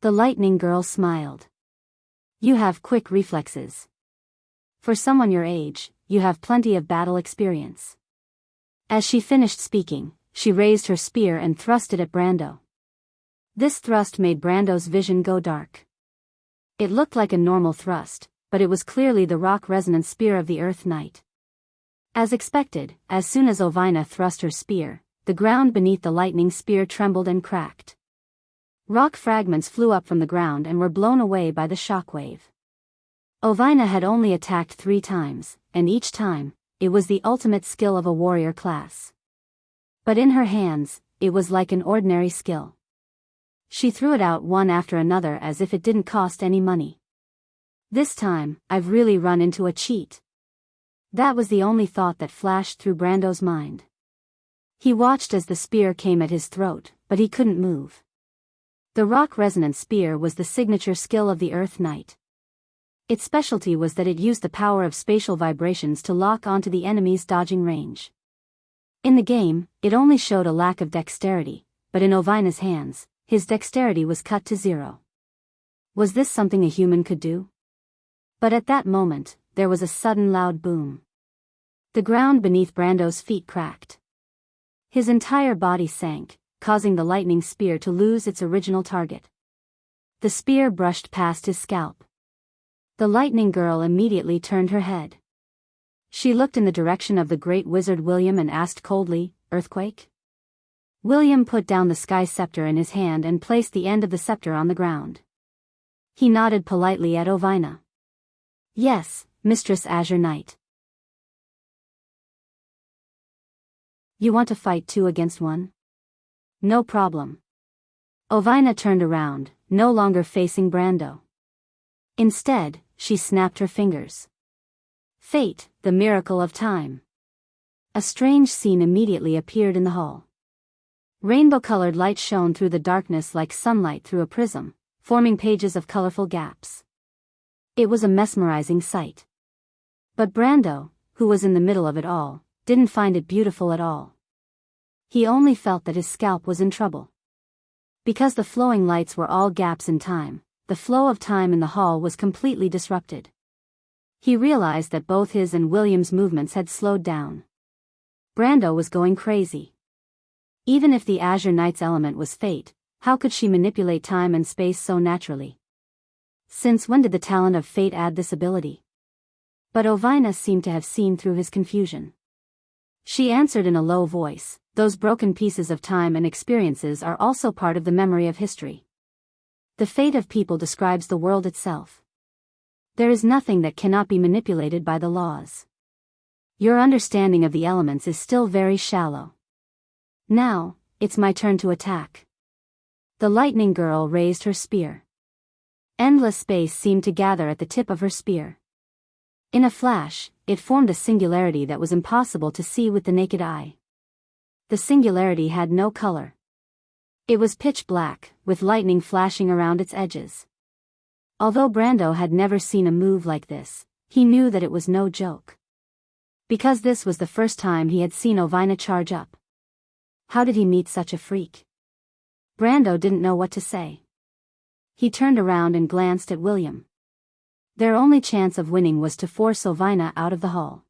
The lightning girl smiled. "You have quick reflexes. For someone your age, you have plenty of battle experience." As she finished speaking, she raised her spear and thrust it at Brando. This thrust made Brando's vision go dark. It looked like a normal thrust, but it was clearly the rock resonance spear of the Earth Knight. As expected, as soon as Ovina thrust her spear, the ground beneath the lightning spear trembled and cracked. Rock fragments flew up from the ground and were blown away by the shockwave. Ovina had only attacked 3 times, and each time, it was the ultimate skill of a warrior class. But in her hands, it was like an ordinary skill. She threw it out one after another as if it didn't cost any money. "This time, I've really run into a cheat." That was the only thought that flashed through Brando's mind. He watched as the spear came at his throat, but he couldn't move. The rock resonance spear was the signature skill of the Earth Knight. Its specialty was that it used the power of spatial vibrations to lock onto the enemy's dodging range. In the game, it only showed a lack of dexterity, but in Ovina's hands, his dexterity was cut to 0. Was this something a human could do? But at that moment, there was a sudden loud boom. The ground beneath Brando's feet cracked. His entire body sank, causing the lightning spear to lose its original target. The spear brushed past his scalp. The lightning girl immediately turned her head. She looked in the direction of the great wizard William and asked coldly, "Earthquake?" William put down the sky scepter in his hand and placed the end of the scepter on the ground. He nodded politely at Ovina. "Yes, Mistress Azure Knight." "You want to fight 2 against 1? No problem." Ovina turned around, no longer facing Brando. Instead, she snapped her fingers. Fate, the miracle of time. A strange scene immediately appeared in the hall. Rainbow-colored light shone through the darkness like sunlight through a prism, forming pages of colorful gaps. It was a mesmerizing sight. But Brando, who was in the middle of it all, didn't find it beautiful at all. He only felt that his scalp was in trouble. Because the flowing lights were all gaps in time, the flow of time in the hall was completely disrupted. He realized that both his and William's movements had slowed down. Brando was going crazy. Even if the Azure Knight's element was fate, how could she manipulate time and space so naturally? Since when did the talent of fate add this ability? But Ovina seemed to have seen through his confusion. She answered in a low voice, "Those broken pieces of time and experiences are also part of the memory of history. The fate of people describes the world itself. There is nothing that cannot be manipulated by the laws. Your understanding of the elements is still very shallow. Now, it's my turn to attack." The lightning girl raised her spear. Endless space seemed to gather at the tip of her spear. In a flash, it formed a singularity that was impossible to see with the naked eye. The singularity had no color. It was pitch black, with lightning flashing around its edges. Although Brando had never seen a move like this, he knew that it was no joke. Because this was the first time he had seen Ovina charge up. How did he meet such a freak? Brando didn't know what to say. He turned around and glanced at William. Their only chance of winning was to force Ovina out of the hall.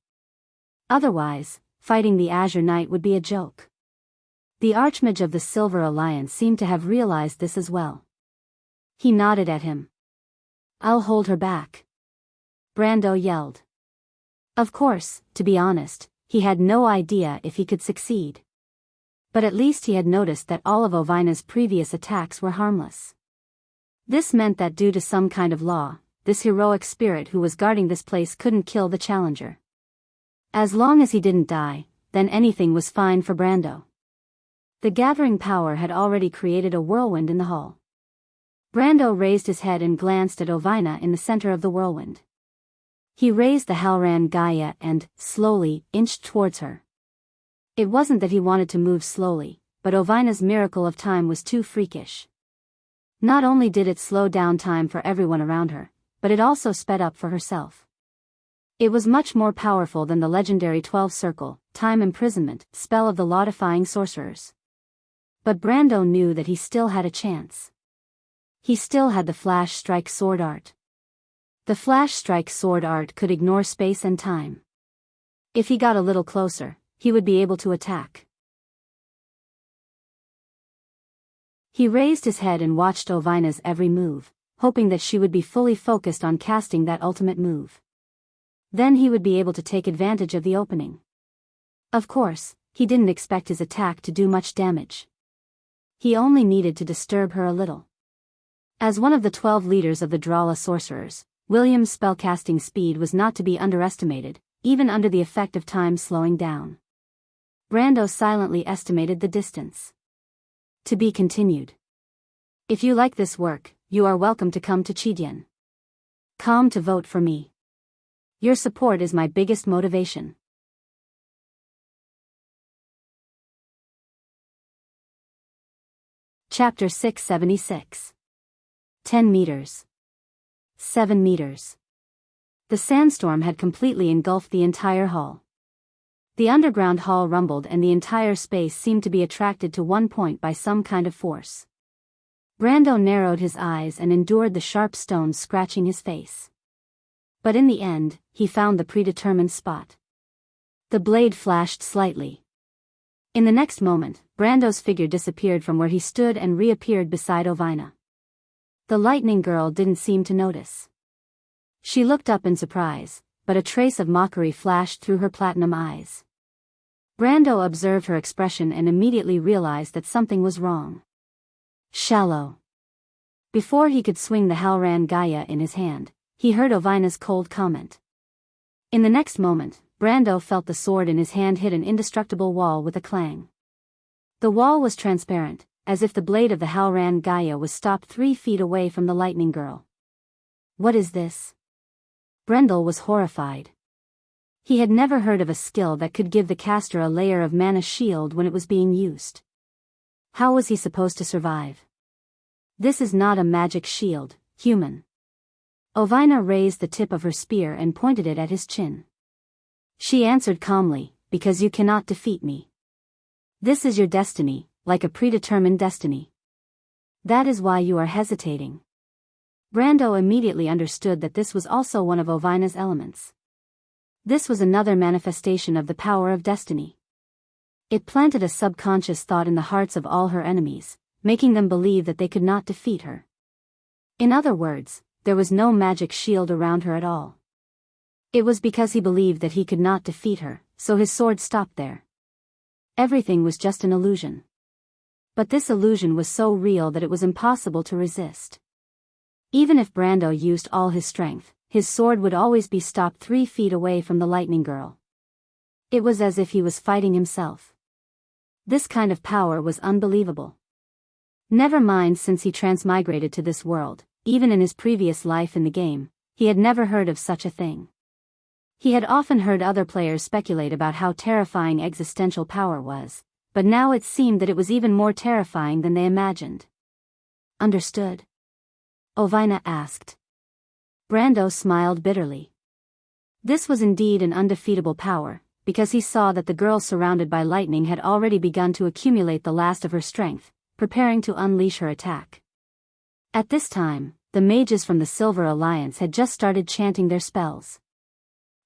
Otherwise, fighting the Azure Knight would be a joke. The Archmage of the Silver Alliance seemed to have realized this as well. He nodded at him. "I'll hold her back," Brando yelled. Of course, to be honest, he had no idea if he could succeed. But at least he had noticed that all of Ovina's previous attacks were harmless. This meant that due to some kind of law, this heroic spirit who was guarding this place couldn't kill the challenger. As long as he didn't die, then anything was fine for Brando. The gathering power had already created a whirlwind in the hall. Brando raised his head and glanced at Ovina in the center of the whirlwind. He raised the Halran Gaia and, slowly, inched towards her. It wasn't that he wanted to move slowly, but Ovina's miracle of time was too freakish. Not only did it slow down time for everyone around her, but it also sped up for herself. It was much more powerful than the legendary 12-circle, time imprisonment, spell of the law-defying sorcerers. But Brando knew that he still had a chance. He still had the Flash Strike Sword Art. The Flash Strike Sword Art could ignore space and time. If he got a little closer, he would be able to attack. He raised his head and watched Ovina's every move, hoping that she would be fully focused on casting that ultimate move. Then he would be able to take advantage of the opening. Of course, he didn't expect his attack to do much damage. He only needed to disturb her a little. As one of the 12 leaders of the Drala sorcerers, William's spellcasting speed was not to be underestimated, even under the effect of time slowing down. Brando silently estimated the distance. To be continued. If you like this work, you are welcome to come to Chidian. Come to vote for me. Your support is my biggest motivation. Chapter 676. 10 meters. 7 meters. The sandstorm had completely engulfed the entire hall. The underground hall rumbled and the entire space seemed to be attracted to one point by some kind of force. Brando narrowed his eyes and endured the sharp stones scratching his face. But in the end, he found the predetermined spot. The blade flashed slightly. In the next moment, Brando's figure disappeared from where he stood and reappeared beside Ovina. The lightning girl didn't seem to notice. She looked up in surprise, but a trace of mockery flashed through her platinum eyes. Brando observed her expression and immediately realized that something was wrong. Shallow. Before he could swing the Halran Gaia in his hand, he heard Ovina's cold comment. In the next moment, Brando felt the sword in his hand hit an indestructible wall with a clang. The wall was transparent, as if the blade of the Halran Gaia was stopped 3 feet away from the lightning girl. What is this? Brendel was horrified. He had never heard of a skill that could give the caster a layer of mana shield when it was being used. How was he supposed to survive? This is not a magic shield, human. Ovina raised the tip of her spear and pointed it at his chin. She answered calmly, because you cannot defeat me. This is your destiny, like a predetermined destiny. That is why you are hesitating. Brando immediately understood that this was also one of Ovina's elements. This was another manifestation of the power of destiny. It planted a subconscious thought in the hearts of all her enemies, making them believe that they could not defeat her. In other words, there was no magic shield around her at all. It was because he believed that he could not defeat her, so his sword stopped there. Everything was just an illusion. But this illusion was so real that it was impossible to resist. Even if Brando used all his strength, his sword would always be stopped 3 feet away from the lightning girl. It was as if he was fighting himself. This kind of power was unbelievable. Never mind since he transmigrated to this world, even in his previous life in the game, he had never heard of such a thing. He had often heard other players speculate about how terrifying existential power was, but now it seemed that it was even more terrifying than they imagined. Understood? Ovina asked. Brando smiled bitterly. This was indeed an undefeatable power, because he saw that the girl surrounded by lightning had already begun to accumulate the last of her strength, preparing to unleash her attack. At this time, the mages from the Silver Alliance had just started chanting their spells.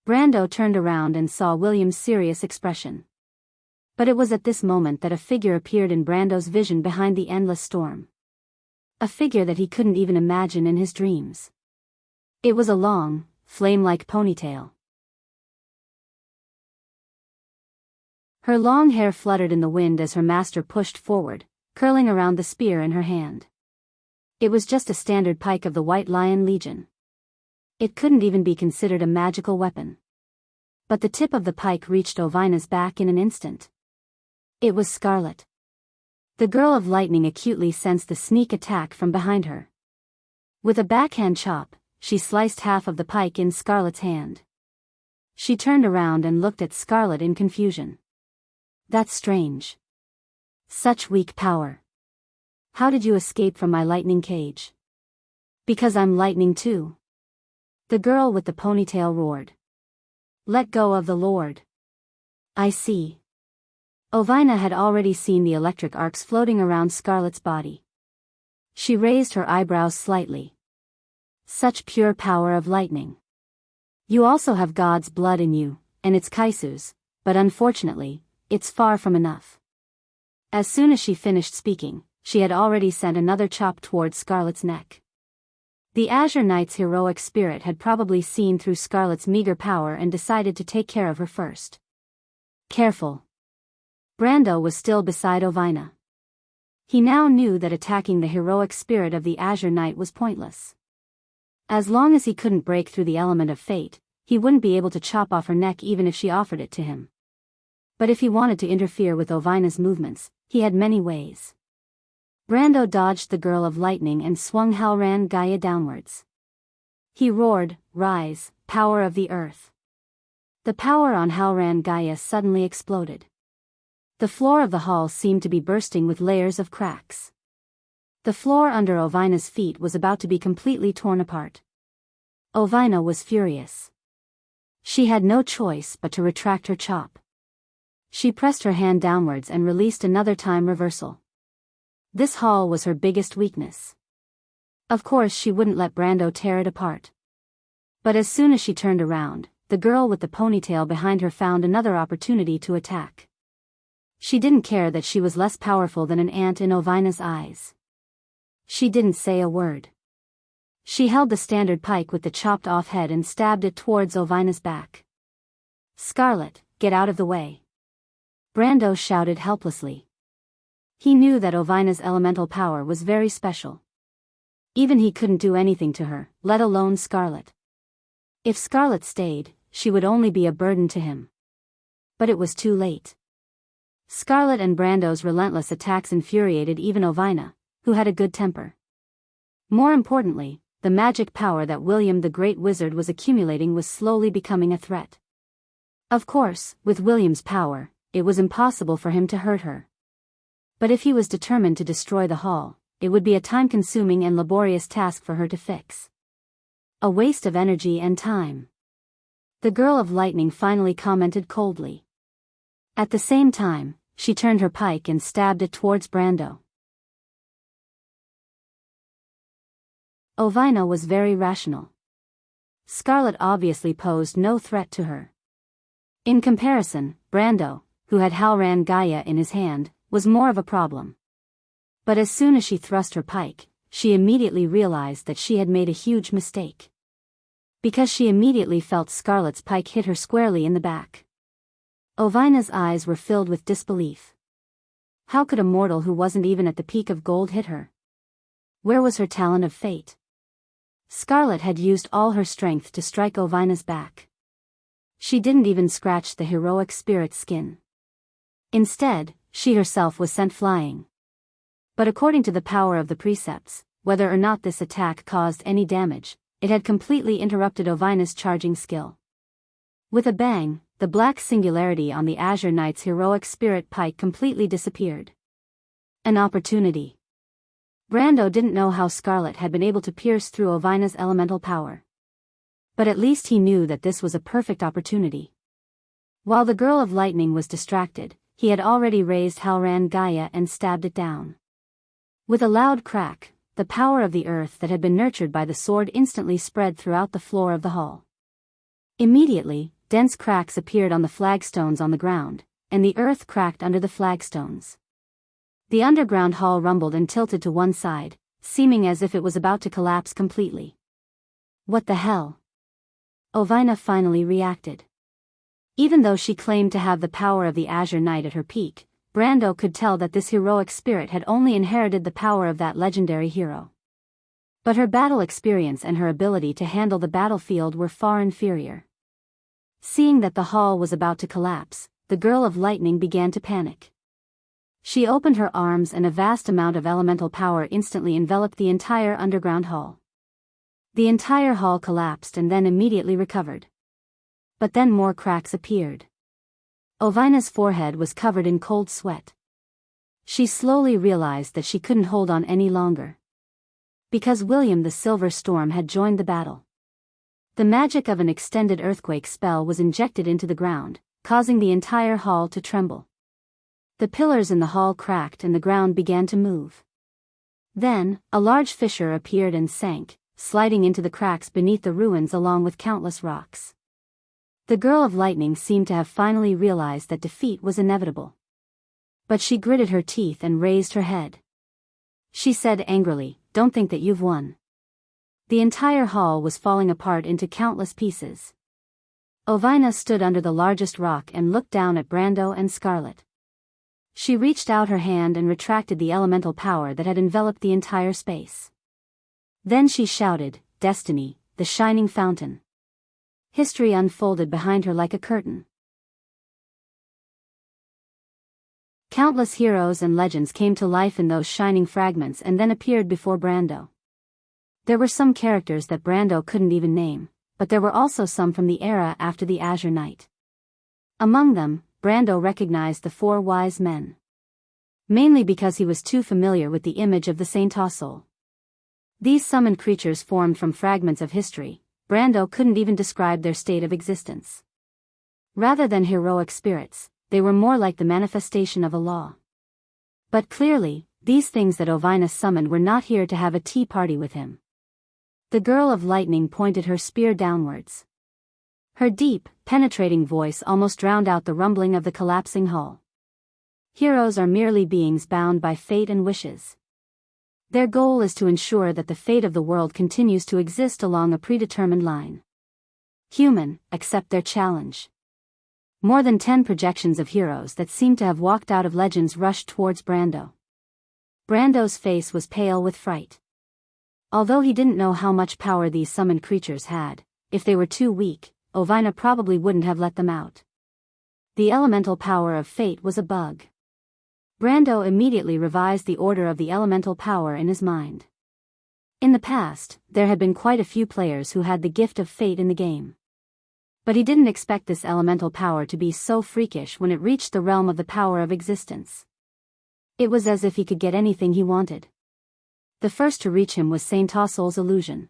Brando turned around and saw William's serious expression. But it was at this moment that a figure appeared in Brando's vision behind the endless storm. A figure that he couldn't even imagine in his dreams. It was a long, flame-like ponytail. Her long hair fluttered in the wind as her master pushed forward, curling around the spear in her hand. It was just a standard pike of the White Lion Legion. It couldn't even be considered a magical weapon. But the tip of the pike reached Ovina's back in an instant. It was Scarlet. The girl of lightning acutely sensed the sneak attack from behind her. With a backhand chop, she sliced half of the pike in Scarlet's hand. She turned around and looked at Scarlet in confusion. That's strange. Such weak power. How did you escape from my lightning cage? Because I'm lightning too. The girl with the ponytail roared. Let go of the Lord. I see. Ovina had already seen the electric arcs floating around Scarlet's body. She raised her eyebrows slightly. Such pure power of lightning. You also have God's blood in you, and it's Kaisu's, but unfortunately, it's far from enough. As soon as she finished speaking, she had already sent another chop towards Scarlet's neck. The Azure Knight's heroic spirit had probably seen through Scarlet's meager power and decided to take care of her first. Careful. Brando was still beside Ovina. He now knew that attacking the heroic spirit of the Azure Knight was pointless. As long as he couldn't break through the element of fate, he wouldn't be able to chop off her neck even if she offered it to him. But if he wanted to interfere with Ovina's movements, he had many ways. Brando dodged the girl of lightning and swung Halran Gaia downwards. He roared, Rise, power of the earth. The power on Halran Gaia suddenly exploded. The floor of the hall seemed to be bursting with layers of cracks. The floor under Ovina's feet was about to be completely torn apart. Ovina was furious. She had no choice but to retract her chop. She pressed her hand downwards and released another time reversal. This hall was her biggest weakness. Of course she wouldn't let Brando tear it apart. But as soon as she turned around, the girl with the ponytail behind her found another opportunity to attack. She didn't care that she was less powerful than an ant in Ovina's eyes. She didn't say a word. She held the standard pike with the chopped-off head and stabbed it towards Ovina's back. "Scarlet, get out of the way!" Brando shouted helplessly. He knew that Ovina's elemental power was very special. Even he couldn't do anything to her, let alone Scarlet. If Scarlet stayed, she would only be a burden to him. But it was too late. Scarlet and Brando's relentless attacks infuriated even Ovina, who had a good temper. More importantly, the magic power that William the Great Wizard was accumulating was slowly becoming a threat. Of course, with William's power, it was impossible for him to hurt her. But if he was determined to destroy the hall, it would be a time-consuming and laborious task for her to fix. A waste of energy and time. The girl of lightning finally commented coldly. At the same time, she turned her pike and stabbed it towards Brando. Ovina was very rational. Scarlet obviously posed no threat to her. In comparison, Brando, who had Halran Gaia in his hand, was more of a problem. But as soon as she thrust her pike, she immediately realized that she had made a huge mistake. Because she immediately felt Scarlet's pike hit her squarely in the back. Ovina's eyes were filled with disbelief. How could a mortal who wasn't even at the peak of gold hit her? Where was her talent of fate? Scarlet had used all her strength to strike Ovina's back. She didn't even scratch the heroic spirit's skin. Instead, she herself was sent flying. But according to the power of the precepts, whether or not this attack caused any damage, it had completely interrupted Ovina's charging skill. With a bang, the black singularity on the Azure Knight's heroic spirit pike completely disappeared. An opportunity. Brando didn't know how Scarlet had been able to pierce through Ovina's elemental power. But at least he knew that this was a perfect opportunity. While the girl of lightning was distracted, he had already raised Halran Gaia and stabbed it down. With a loud crack, the power of the earth that had been nurtured by the sword instantly spread throughout the floor of the hall. Immediately, dense cracks appeared on the flagstones on the ground, and the earth cracked under the flagstones. The underground hall rumbled and tilted to one side, seeming as if it was about to collapse completely. What the hell? Ovina finally reacted. Even though she claimed to have the power of the Azure Knight at her peak, Brando could tell that this heroic spirit had only inherited the power of that legendary hero. But her battle experience and her ability to handle the battlefield were far inferior. Seeing that the hall was about to collapse, the girl of lightning began to panic. She opened her arms and a vast amount of elemental power instantly enveloped the entire underground hall. The entire hall collapsed and then immediately recovered. But then more cracks appeared. Ovina's forehead was covered in cold sweat. She slowly realized that she couldn't hold on any longer. Because William the Silver Storm had joined the battle. The magic of an extended earthquake spell was injected into the ground, causing the entire hall to tremble. The pillars in the hall cracked and the ground began to move. Then, a large fissure appeared and sank, sliding into the cracks beneath the ruins along with countless rocks. The girl of lightning seemed to have finally realized that defeat was inevitable. But she gritted her teeth and raised her head. She said angrily, "Don't think that you've won." The entire hall was falling apart into countless pieces. Ovina stood under the largest rock and looked down at Brando and Scarlet. She reached out her hand and retracted the elemental power that had enveloped the entire space. Then she shouted, "Destiny, the shining fountain." History unfolded behind her like a curtain. Countless heroes and legends came to life in those shining fragments and then appeared before Brando. There were some characters that Brando couldn't even name, but there were also some from the era after the Azure Knight. Among them, Brando recognized the 4 wise men. Mainly because he was too familiar with the image of the Saint Soul. These summoned creatures formed from fragments of history. Brando couldn't even describe their state of existence. Rather than heroic spirits, they were more like the manifestation of a law. But clearly, these things that Ovina summoned were not here to have a tea party with him. The girl of lightning pointed her spear downwards. Her deep, penetrating voice almost drowned out the rumbling of the collapsing hull. Heroes are merely beings bound by fate and wishes. Their goal is to ensure that the fate of the world continues to exist along a predetermined line. Human, accept their challenge. More than 10 projections of heroes that seemed to have walked out of legends rushed towards Brando. Brando's face was pale with fright. Although he didn't know how much power these summoned creatures had, if they were too weak, Ovina probably wouldn't have let them out. The elemental power of fate was a bug. Brando immediately revised the order of the elemental power in his mind. In the past, there had been quite a few players who had the gift of fate in the game. But he didn't expect this elemental power to be so freakish when it reached the realm of the power of existence. It was as if he could get anything he wanted. The first to reach him was Saint Tossel's illusion.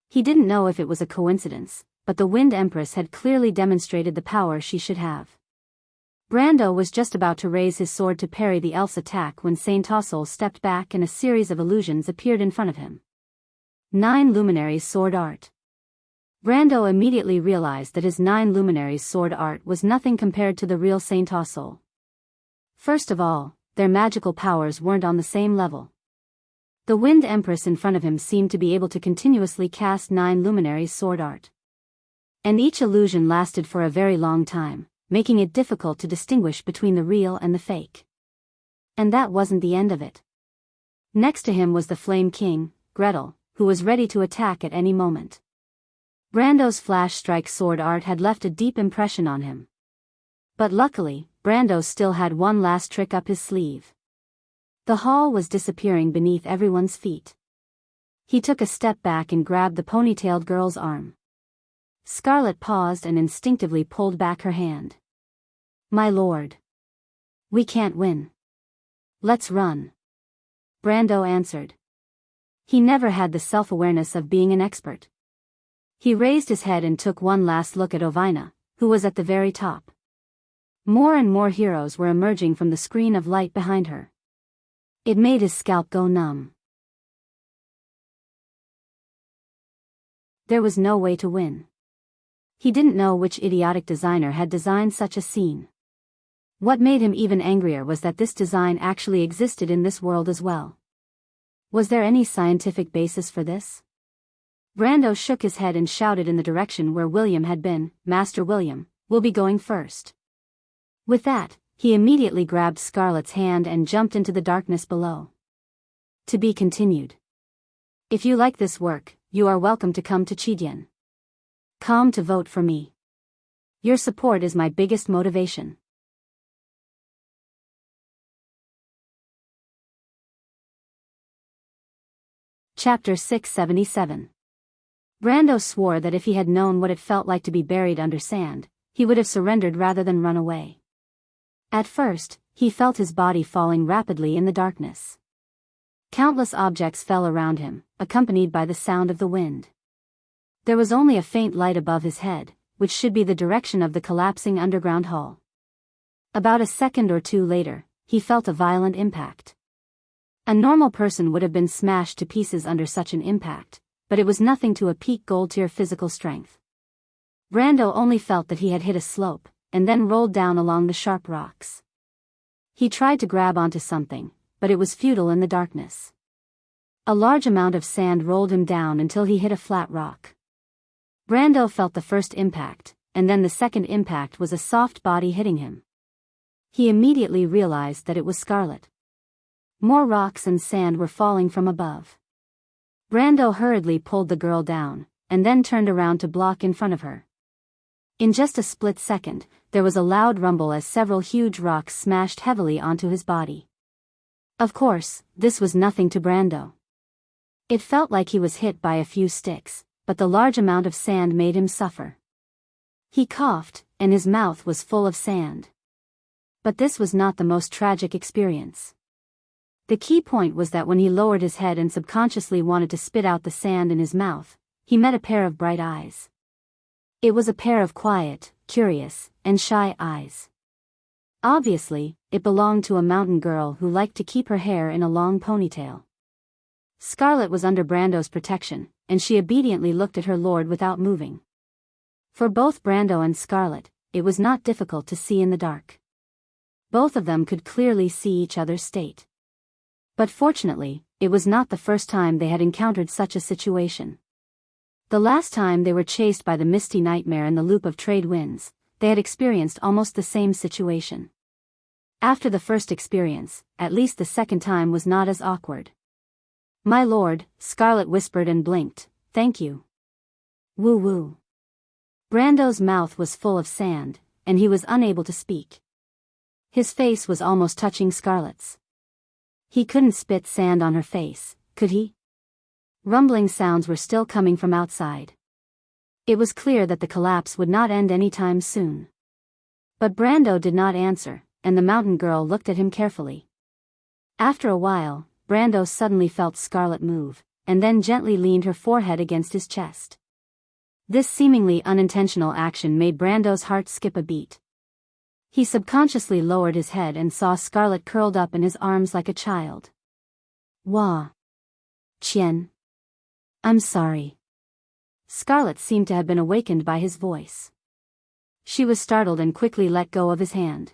He didn't know if it was a coincidence, but the Wind Empress had clearly demonstrated the power she should have. Brando was just about to raise his sword to parry the elf's attack when Saint Tossel stepped back and a series of illusions appeared in front of him. 9 Luminaries Sword Art. Brando immediately realized that his 9 Luminaries Sword Art was nothing compared to the real Saint Tossel. First of all, their magical powers weren't on the same level. The Wind Empress in front of him seemed to be able to continuously cast 9 Luminaries Sword Art. And each illusion lasted for a very long time, making it difficult to distinguish between the real and the fake. And that wasn't the end of it. Next to him was the Flame King, Gretel, who was ready to attack at any moment. Brando's Flash Strike Sword Art had left a deep impression on him. But luckily, Brando still had one last trick up his sleeve. The hall was disappearing beneath everyone's feet. He took a step back and grabbed the ponytailed girl's arm. Scarlet paused and instinctively pulled back her hand. "My lord. We can't win. Let's run." Brando answered. He never had the self-awareness of being an expert. He raised his head and took one last look at Ovina, who was at the very top. More and more heroes were emerging from the screen of light behind her. It made his scalp go numb. There was no way to win. He didn't know which idiotic designer had designed such a scene. What made him even angrier was that this design actually existed in this world as well. Was there any scientific basis for this? Brando shook his head and shouted in the direction where William had been, "Master William, we'll be going first." With that, he immediately grabbed Scarlet's hand and jumped into the darkness below. To be continued. If you like this work, you are welcome to come to Chidian. Come to vote for me. Your support is my biggest motivation. Chapter 677. Brando swore that if he had known what it felt like to be buried under sand, he would have surrendered rather than run away. At first, he felt his body falling rapidly in the darkness. Countless objects fell around him, accompanied by the sound of the wind. There was only a faint light above his head, which should be the direction of the collapsing underground hull. About a second or two later, he felt a violent impact. A normal person would have been smashed to pieces under such an impact, but it was nothing to a peak gold-tier physical strength. Brando only felt that he had hit a slope, and then rolled down along the sharp rocks. He tried to grab onto something, but it was futile in the darkness. A large amount of sand rolled him down until he hit a flat rock. Brando felt the first impact, and then the second impact was a soft body hitting him. He immediately realized that it was Scarlet. More rocks and sand were falling from above. Brando hurriedly pulled the girl down, and then turned around to block in front of her. In just a split second, there was a loud rumble as several huge rocks smashed heavily onto his body. Of course, this was nothing to Brando. It felt like he was hit by a few sticks, but the large amount of sand made him suffer. He coughed, and his mouth was full of sand. But this was not the most tragic experience. The key point was that when he lowered his head and subconsciously wanted to spit out the sand in his mouth, he met a pair of bright eyes. It was a pair of quiet, curious, and shy eyes. Obviously, it belonged to a mountain girl who liked to keep her hair in a long ponytail. Scarlet was under Brando's protection, and she obediently looked at her lord without moving. For both Brando and Scarlet, it was not difficult to see in the dark. Both of them could clearly see each other's state. But fortunately, it was not the first time they had encountered such a situation. The last time they were chased by the misty nightmare in the loop of trade winds, they had experienced almost the same situation. After the first experience, at least the second time was not as awkward. "My lord," Scarlet whispered and blinked, "thank you." Woo-woo. Brando's mouth was full of sand, and he was unable to speak. His face was almost touching Scarlet's. He couldn't spit sand on her face, could he? Rumbling sounds were still coming from outside. It was clear that the collapse would not end anytime soon. But Brando did not answer, and the mountain girl looked at him carefully. After a while, Brando suddenly felt Scarlet move, and then gently leaned her forehead against his chest. This seemingly unintentional action made Brando's heart skip a beat. He subconsciously lowered his head and saw Scarlet curled up in his arms like a child. "Wah. Qian. I'm sorry." Scarlet seemed to have been awakened by his voice. She was startled and quickly let go of his hand.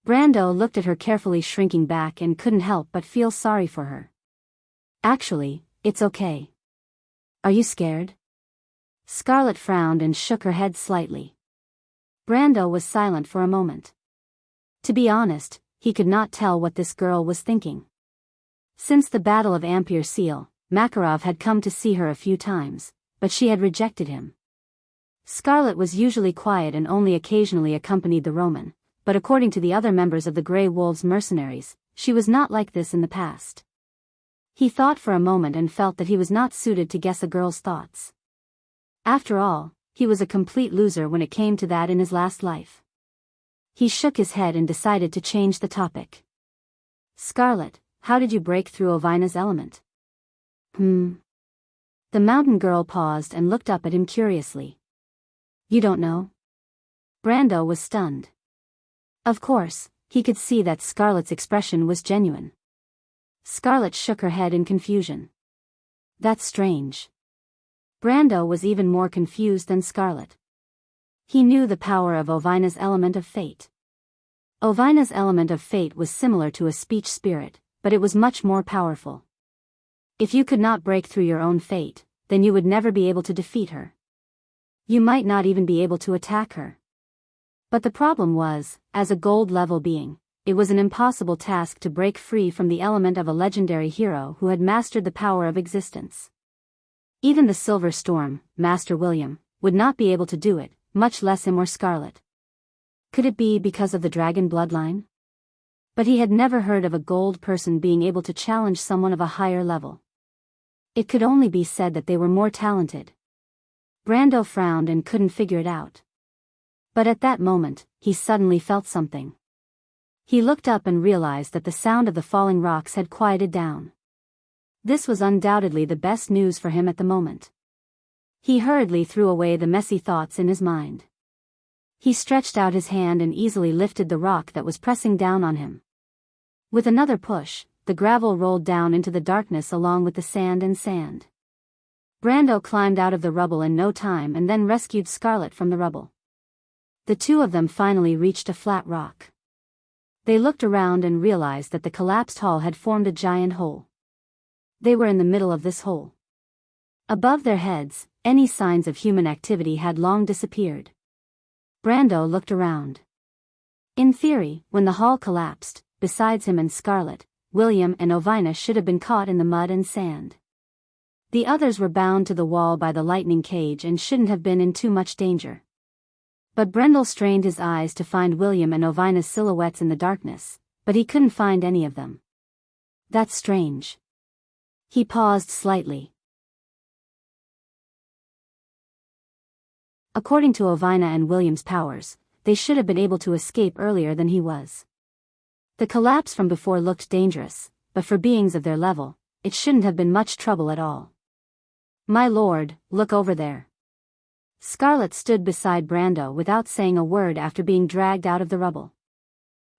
Brando looked at her carefully, shrinking back, and couldn't help but feel sorry for her. "Actually, it's okay. Are you scared?" Scarlet frowned and shook her head slightly. Brando was silent for a moment. To be honest, he could not tell what this girl was thinking. Since the Battle of Ampere Seal, Makarov had come to see her a few times, but she had rejected him. Scarlet was usually quiet and only occasionally accompanied the Roman, but according to the other members of the Grey Wolves mercenaries, she was not like this in the past. He thought for a moment and felt that he was not suited to guess a girl's thoughts. After all, he was a complete loser when it came to that in his last life. He shook his head and decided to change the topic. "Scarlet, how did you break through Ovina's element?" The mountain girl paused and looked up at him curiously. "You don't know?" Brando was stunned. Of course, he could see that Scarlet's expression was genuine. Scarlet shook her head in confusion. "That's strange." Brando was even more confused than Scarlet. He knew the power of Ovina's element of fate. Ovina's element of fate was similar to a speech spirit, but it was much more powerful. If you could not break through your own fate, then you would never be able to defeat her. You might not even be able to attack her. But the problem was, as a gold-level being, it was an impossible task to break free from the element of a legendary hero who had mastered the power of existence. Even the Silver Storm, Master William, would not be able to do it, much less him or Scarlet. Could it be because of the dragon bloodline? But he had never heard of a gold person being able to challenge someone of a higher level. It could only be said that they were more talented. Brando frowned and couldn't figure it out. But at that moment, he suddenly felt something. He looked up and realized that the sound of the falling rocks had quieted down. This was undoubtedly the best news for him at the moment. He hurriedly threw away the messy thoughts in his mind. He stretched out his hand and easily lifted the rock that was pressing down on him. With another push, the gravel rolled down into the darkness along with the sand and sand. Brando climbed out of the rubble in no time and then rescued Scarlet from the rubble. The two of them finally reached a flat rock. They looked around and realized that the collapsed hall had formed a giant hole. They were in the middle of this hole. Above their heads, any signs of human activity had long disappeared. Brando looked around. In theory, when the hall collapsed, besides him and Scarlet, William and Ovina should have been caught in the mud and sand. The others were bound to the wall by the lightning cage and shouldn't have been in too much danger. But Brendel strained his eyes to find William and Ovina's silhouettes in the darkness, but he couldn't find any of them. That's strange. He paused slightly. According to Ovina and William's powers, they should have been able to escape earlier than he was. The collapse from before looked dangerous, but for beings of their level, it shouldn't have been much trouble at all. "My lord, look over there." Scarlet stood beside Brando without saying a word after being dragged out of the rubble.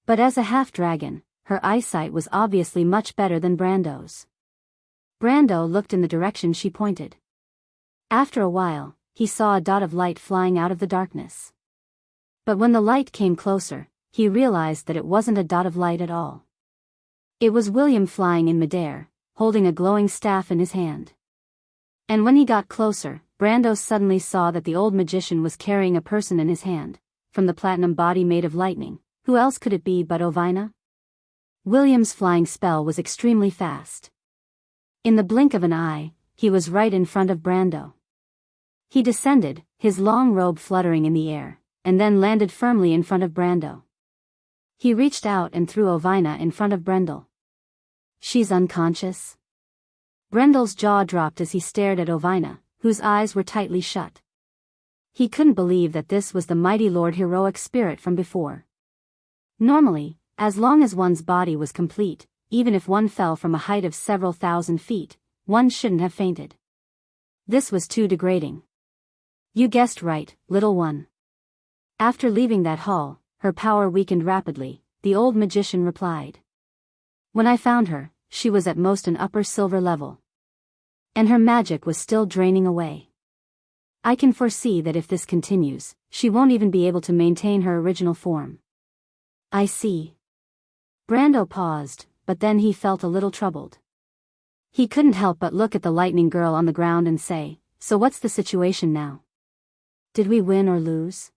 But as a half-dragon, her eyesight was obviously much better than Brando's. Brando looked in the direction she pointed. After a while, he saw a dot of light flying out of the darkness. But when the light came closer, he realized that it wasn't a dot of light at all. It was William flying in midair, holding a glowing staff in his hand. And when he got closer, Brando suddenly saw that the old magician was carrying a person in his hand, from the platinum body made of lightning. Who else could it be but Ovina? William's flying spell was extremely fast. In the blink of an eye, he was right in front of Brando. He descended, his long robe fluttering in the air, and then landed firmly in front of Brando. He reached out and threw Ovina in front of Brendel. She's unconscious? Brendel's jaw dropped as he stared at Ovina, whose eyes were tightly shut. He couldn't believe that this was the mighty Lord heroic spirit from before. Normally, as long as one's body was complete, even if one fell from a height of several thousand feet, one shouldn't have fainted. This was too degrading. You guessed right, little one. After leaving that hall, her power weakened rapidly, the old magician replied. When I found her, she was at most an upper silver level. And her magic was still draining away. I can foresee that if this continues, she won't even be able to maintain her original form. I see. Brando paused, but then he felt a little troubled. He couldn't help but look at the lightning girl on the ground and say, so what's the situation now? Did we win or lose?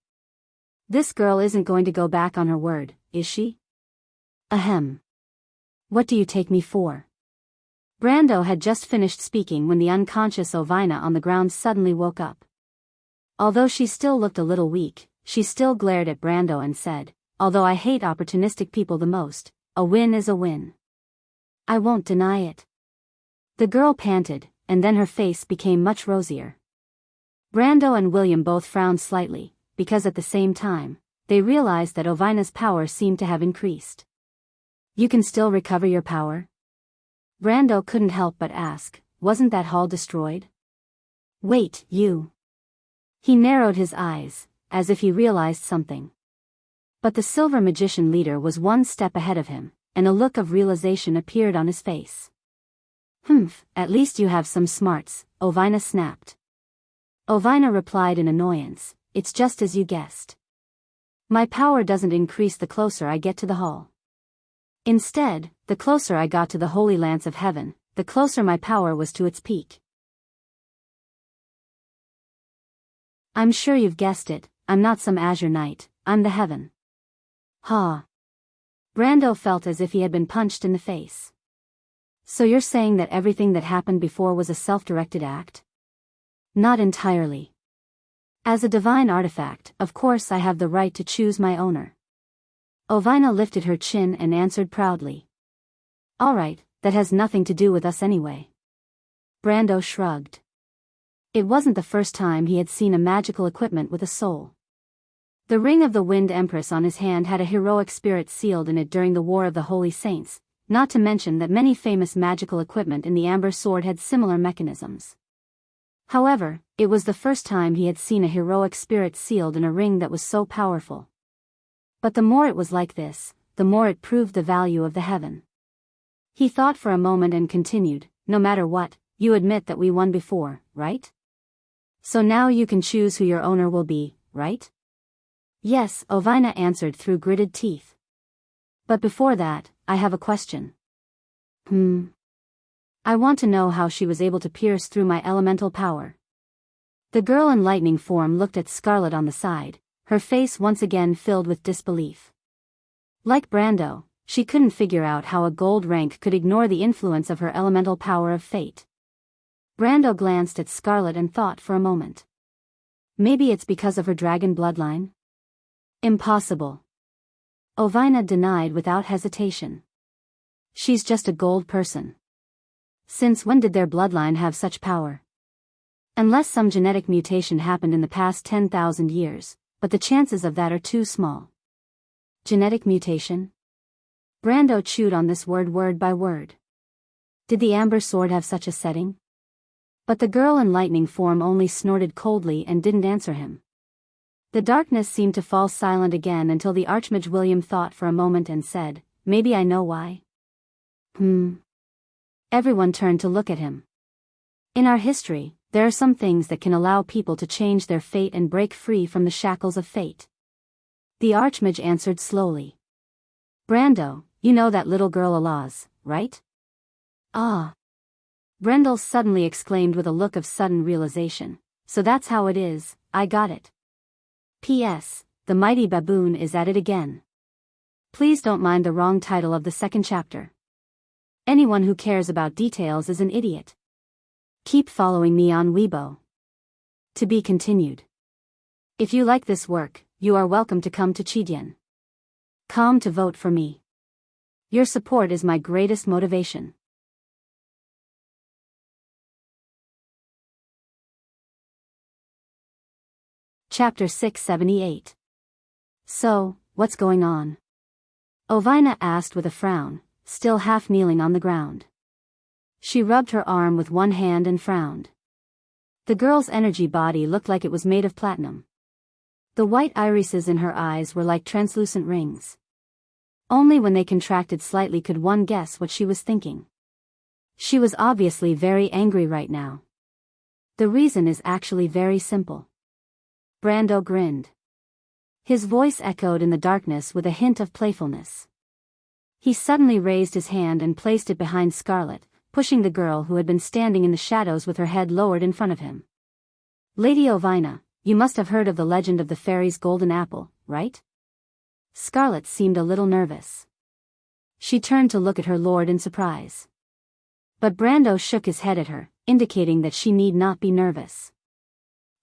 This girl isn't going to go back on her word, is she? Ahem. What do you take me for? Brando had just finished speaking when the unconscious Ovina on the ground suddenly woke up. Although she still looked a little weak, she still glared at Brando and said, although I hate opportunistic people the most, a win is a win. I won't deny it. The girl panted, and then her face became much rosier. Brando and William both frowned slightly, because at the same time, they realized that Ovina's power seemed to have increased. You can still recover your power? Brando couldn't help but ask, wasn't that hall destroyed? Wait, you. He narrowed his eyes, as if he realized something. But the silver magician leader was one step ahead of him, and a look of realization appeared on his face. Humph, at least you have some smarts, Ovina snapped. Ovina replied in annoyance, it's just as you guessed. My power doesn't increase the closer I get to the hall. Instead, the closer I got to the Holy Lance of Heaven, the closer my power was to its peak. I'm sure you've guessed it, I'm not some azure knight, I'm the heaven. Ha! Brando felt as if he had been punched in the face. So you're saying that everything that happened before was a self-directed act? Not entirely. As a divine artifact, of course I have the right to choose my owner. Ovina lifted her chin and answered proudly. All right, that has nothing to do with us anyway. Brando shrugged. It wasn't the first time he had seen a magical equipment with a soul. The ring of the Wind Empress on his hand had a heroic spirit sealed in it during the War of the Holy Saints, not to mention that many famous magical equipment in the Amber Sword had similar mechanisms. However, it was the first time he had seen a heroic spirit sealed in a ring that was so powerful. But the more it was like this, the more it proved the value of the heaven. He thought for a moment and continued, no matter what, you admit that we won before, right? So now you can choose who your owner will be, right? Yes, Ovina answered through gritted teeth. But before that, I have a question. I want to know how she was able to pierce through my elemental power. The girl in lightning form looked at Scarlet on the side, her face once again filled with disbelief. Like Brando, she couldn't figure out how a gold rank could ignore the influence of her elemental power of fate. Brando glanced at Scarlet and thought for a moment. Maybe it's because of her dragon bloodline? Impossible. Ovina denied without hesitation. She's just a gold person. Since when did their bloodline have such power? Unless some genetic mutation happened in the past 10,000 years, but the chances of that are too small. Genetic mutation? Brando chewed on this word by word. Did the Amber Sword have such a setting? But the girl in lightning form only snorted coldly and didn't answer him. The darkness seemed to fall silent again until the Archmage William thought for a moment and said, "Maybe I know why." Everyone turned to look at him. In our history, there are some things that can allow people to change their fate and break free from the shackles of fate. The Archmage answered slowly. "Brando, you know that little girl Alaz, right?" "Ah." Brendel suddenly exclaimed with a look of sudden realization. "So that's how it is, I got it. P.S. The mighty baboon is at it again." Please don't mind the wrong title of the second chapter. Anyone who cares about details is an idiot. Keep following me on Weibo. To be continued. If you like this work, you are welcome to come to Chidian.com to vote for me. Your support is my greatest motivation. Chapter 678. So, what's going on? Ovina asked with a frown, still half kneeling on the ground. She rubbed her arm with one hand and frowned. The girl's energy body looked like it was made of platinum. The white irises in her eyes were like translucent rings. Only when they contracted slightly could one guess what she was thinking. She was obviously very angry right now. The reason is actually very simple. Brando grinned. His voice echoed in the darkness with a hint of playfulness. He suddenly raised his hand and placed it behind Scarlet, pushing the girl who had been standing in the shadows with her head lowered in front of him. "Lady Ovina, you must have heard of the legend of the fairy's golden apple, right?" Scarlet seemed a little nervous. She turned to look at her lord in surprise. But Brando shook his head at her, indicating that she need not be nervous.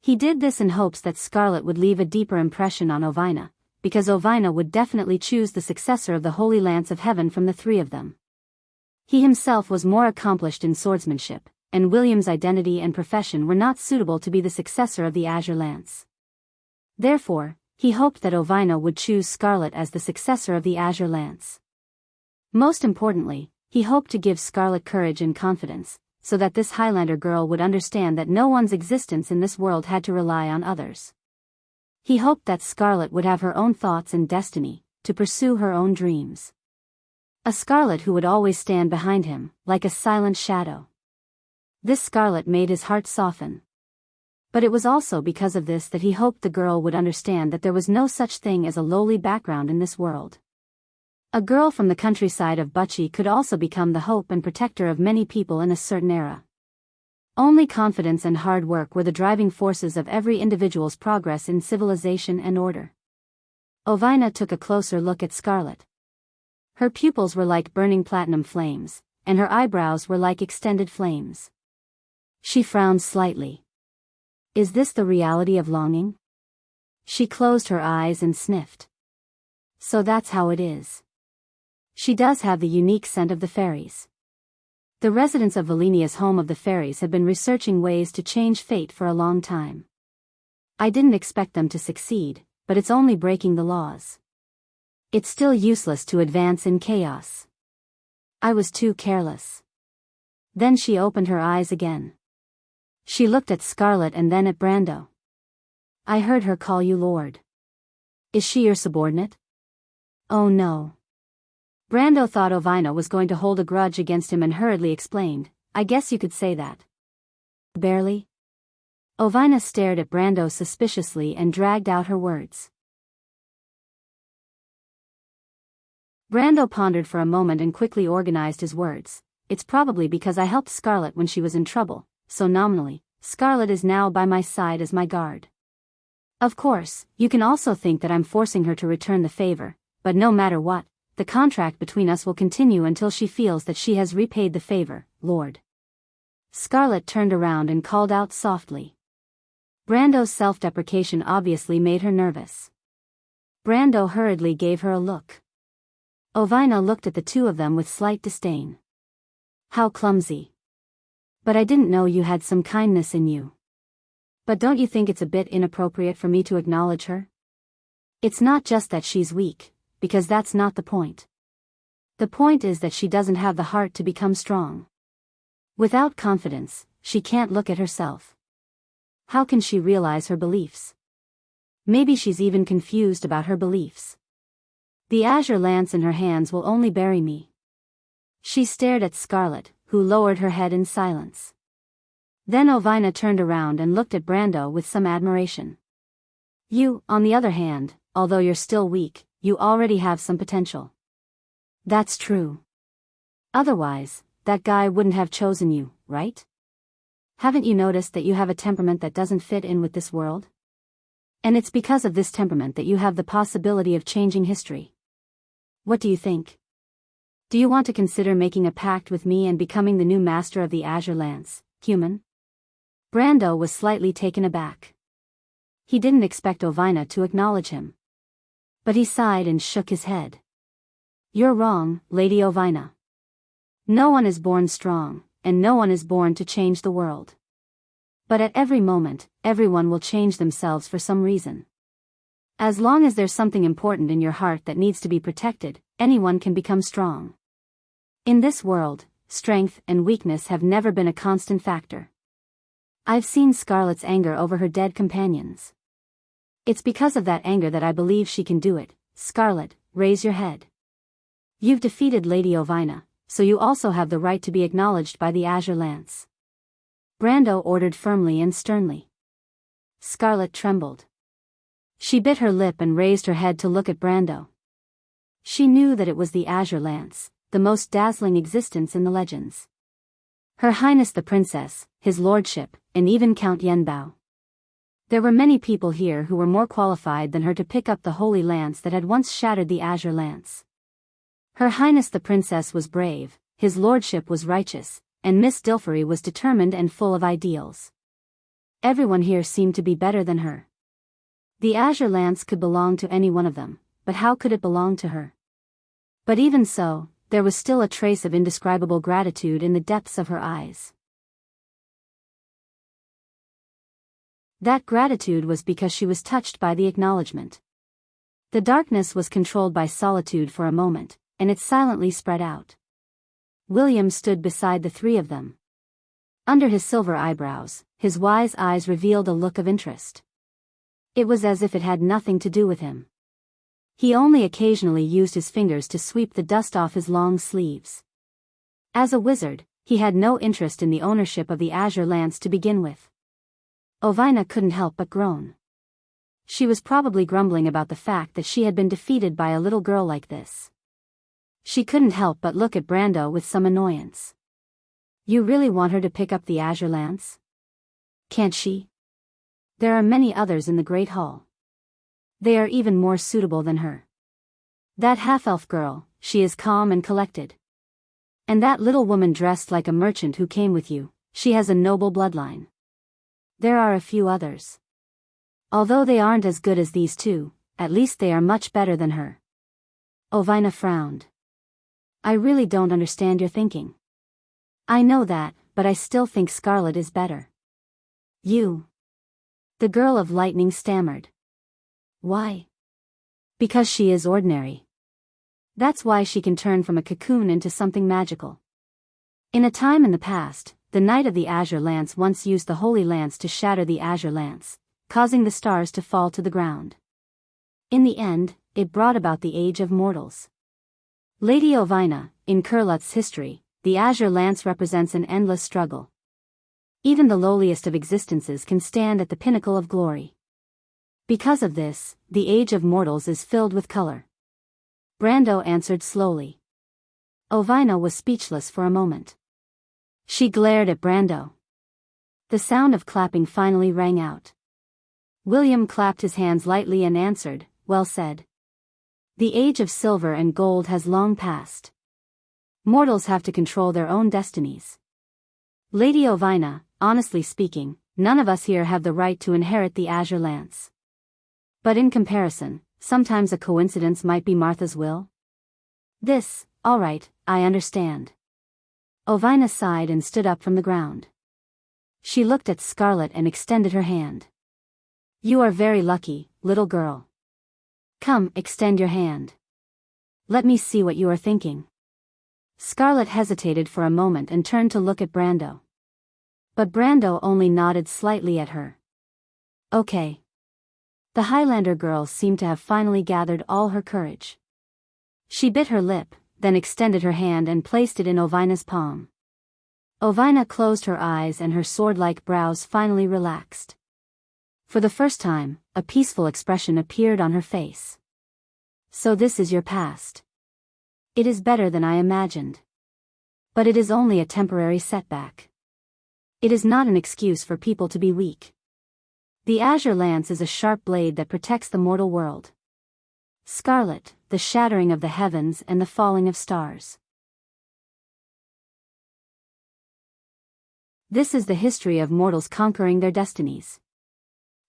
He did this in hopes that Scarlet would leave a deeper impression on Ovina, because Ovina would definitely choose the successor of the Holy Lance of Heaven from the three of them. He himself was more accomplished in swordsmanship, and William's identity and profession were not suitable to be the successor of the Azure Lance. Therefore, he hoped that Ovina would choose Scarlet as the successor of the Azure Lance. Most importantly, he hoped to give Scarlet courage and confidence, so that this Highlander girl would understand that no one's existence in this world had to rely on others. He hoped that Scarlet would have her own thoughts and destiny, to pursue her own dreams. A Scarlet who would always stand behind him, like a silent shadow. This Scarlet made his heart soften. But it was also because of this that he hoped the girl would understand that there was no such thing as a lowly background in this world. A girl from the countryside of Buchi could also become the hope and protector of many people in a certain era. Only confidence and hard work were the driving forces of every individual's progress in civilization and order. Ovina took a closer look at Scarlet. Her pupils were like burning platinum flames, and her eyebrows were like extended flames. She frowned slightly. Is this the reality of longing? She closed her eyes and sniffed. So that's how it is. She does have the unique scent of the fairies. The residents of Valenia's home of the fairies have been researching ways to change fate for a long time. I didn't expect them to succeed, but it's only breaking the laws. It's still useless to advance in chaos. I was too careless. Then she opened her eyes again. She looked at Scarlet and then at Brando. I heard her call you Lord. Is she your subordinate? Oh no. Brando thought Ovina was going to hold a grudge against him and hurriedly explained, I guess you could say that. Barely? Ovina stared at Brando suspiciously and dragged out her words. Brando pondered for a moment and quickly organized his words. It's probably because I helped Scarlet when she was in trouble, so nominally, Scarlet is now by my side as my guard. Of course, you can also think that I'm forcing her to return the favor, but no matter what, the contract between us will continue until she feels that she has repaid the favor, Lord. Scarlet turned around and called out softly. Brando's self-deprecation obviously made her nervous. Brando hurriedly gave her a look. Ovina looked at the two of them with slight disdain. How clumsy. But I didn't know you had some kindness in you. But don't you think it's a bit inappropriate for me to acknowledge her? It's not just that she's weak, because that's not the point. The point is that she doesn't have the heart to become strong. Without confidence, she can't look at herself. How can she realize her beliefs? Maybe she's even confused about her beliefs. The azure lance in her hands will only bury me. She stared at Scarlet, who lowered her head in silence. Then Ovina turned around and looked at Brando with some admiration. You, on the other hand, although you're still weak, you already have some potential. That's true. Otherwise, that guy wouldn't have chosen you, right? Haven't you noticed that you have a temperament that doesn't fit in with this world? And it's because of this temperament that you have the possibility of changing history. What do you think? Do you want to consider making a pact with me and becoming the new master of the Azure Lance, human? Brando was slightly taken aback. He didn't expect Ovina to acknowledge him. But he sighed and shook his head. You're wrong, Lady Ovina. No one is born strong, and no one is born to change the world. But at every moment, everyone will change themselves for some reason. As long as there's something important in your heart that needs to be protected, anyone can become strong. In this world, strength and weakness have never been a constant factor. I've seen Scarlet's anger over her dead companions. It's because of that anger that I believe she can do it. Scarlet, raise your head. You've defeated Lady Ovina, so you also have the right to be acknowledged by the Azure Lance. Brando ordered firmly and sternly. Scarlet trembled. She bit her lip and raised her head to look at Brando. She knew that it was the Azure Lance, the most dazzling existence in the legends. Her Highness the Princess, His Lordship, and even Count Yenbao. There were many people here who were more qualified than her to pick up the holy lance that had once shattered the Azure Lance. Her Highness the Princess was brave, His Lordship was righteous, and Miss Dilfery was determined and full of ideals. Everyone here seemed to be better than her. The Azure Lance could belong to any one of them, but how could it belong to her? But even so, there was still a trace of indescribable gratitude in the depths of her eyes. That gratitude was because she was touched by the acknowledgement. The darkness was controlled by solitude for a moment, and it silently spread out. William stood beside the three of them. Under his silver eyebrows, his wise eyes revealed a look of interest. It was as if it had nothing to do with him. He only occasionally used his fingers to sweep the dust off his long sleeves. As a wizard, he had no interest in the ownership of the Azure Lance to begin with. Ovina couldn't help but groan. She was probably grumbling about the fact that she had been defeated by a little girl like this. She couldn't help but look at Brando with some annoyance. You really want her to pick up the Azure Lance? Can't she? There are many others in the Great Hall. They are even more suitable than her. That half-elf girl, she is calm and collected. And that little woman dressed like a merchant who came with you, she has a noble bloodline. There are a few others. Although they aren't as good as these two, at least they are much better than her. Ovina frowned. I really don't understand your thinking. I know that, but I still think Scarlet is better. You. The girl of lightning stammered. Why? Because she is ordinary. That's why she can turn from a cocoon into something magical. In a time in the past, the Knight of the Azure Lance once used the Holy Lance to shatter the Azure Lance, causing the stars to fall to the ground. In the end, it brought about the Age of Mortals. Lady Ovina, in Kurlut's history, the Azure Lance represents an endless struggle. Even the lowliest of existences can stand at the pinnacle of glory. Because of this, the Age of Mortals is filled with color. Brando answered slowly. Ovina was speechless for a moment. She glared at Brando. The sound of clapping finally rang out. William clapped his hands lightly and answered, well said. The age of silver and gold has long passed. Mortals have to control their own destinies. Lady Ovina, honestly speaking, none of us here have the right to inherit the Azure Lance. But in comparison, sometimes a coincidence might be Martha's will. This, all right, I understand. Ovina sighed and stood up from the ground. She looked at Scarlet and extended her hand. You are very lucky, little girl. Come, extend your hand. Let me see what you are thinking. Scarlet hesitated for a moment and turned to look at Brando. But Brando only nodded slightly at her. Okay. The Highlander girl seemed to have finally gathered all her courage. She bit her lip, then extended her hand and placed it in Ovina's palm. Ovina closed her eyes and her sword-like brows finally relaxed. For the first time, a peaceful expression appeared on her face. So this is your past. It is better than I imagined. But it is only a temporary setback. It is not an excuse for people to be weak. The azure lance is a sharp blade that protects the mortal world. Scarlet, the shattering of the heavens and the falling of stars. This is the history of mortals conquering their destinies.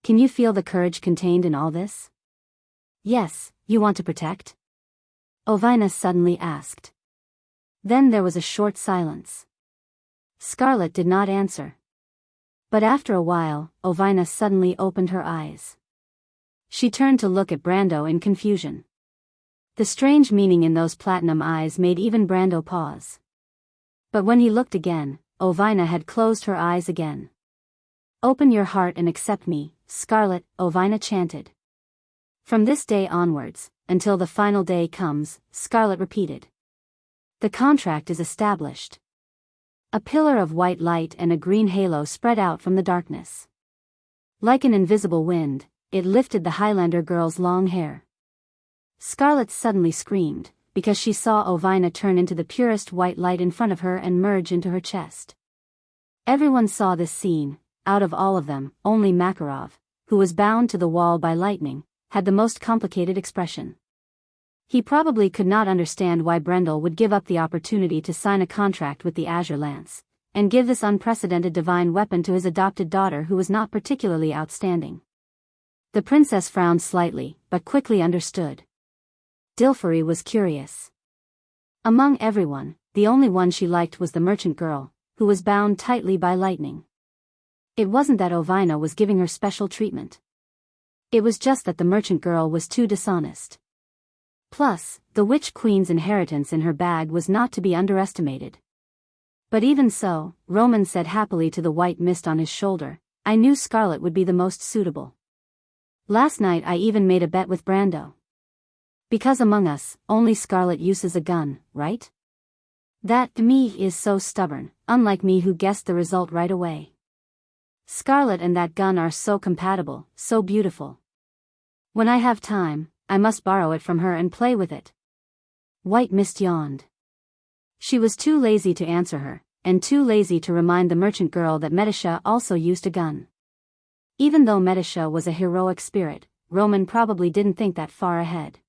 Can you feel the courage contained in all this? Yes, you want to protect? Ovina suddenly asked. Then there was a short silence. Scarlet did not answer. But after a while, Ovina suddenly opened her eyes. She turned to look at Brando in confusion. The strange meaning in those platinum eyes made even Brando pause. But when he looked again, Ovina had closed her eyes again. Open your heart and accept me, Scarlet, Ovina chanted. From this day onwards, until the final day comes, Scarlet repeated. The contract is established. A pillar of white light and a green halo spread out from the darkness. Like an invisible wind, it lifted the Highlander girl's long hair. Scarlet suddenly screamed, because she saw Ovina turn into the purest white light in front of her and merge into her chest. Everyone saw this scene. Out of all of them, only Makarov, who was bound to the wall by lightning, had the most complicated expression. He probably could not understand why Brendel would give up the opportunity to sign a contract with the Azure Lance, and give this unprecedented divine weapon to his adopted daughter who was not particularly outstanding. The princess frowned slightly, but quickly understood. Dilfari was curious. Among everyone, the only one she liked was the merchant girl, who was bound tightly by lightning. It wasn't that Ovina was giving her special treatment. It was just that the merchant girl was too dishonest. Plus, the witch queen's inheritance in her bag was not to be underestimated. But even so, Roman said happily to the white mist on his shoulder, I knew Scarlet would be the most suitable. Last night I even made a bet with Brando. Because among us, only Scarlet uses a gun, right? That me is so stubborn, unlike me who guessed the result right away. Scarlet and that gun are so compatible, so beautiful. When I have time, I must borrow it from her and play with it. White Mist yawned. She was too lazy to answer her, and too lazy to remind the merchant girl that Medisha also used a gun. Even though Medisha was a heroic spirit, Roman probably didn't think that far ahead.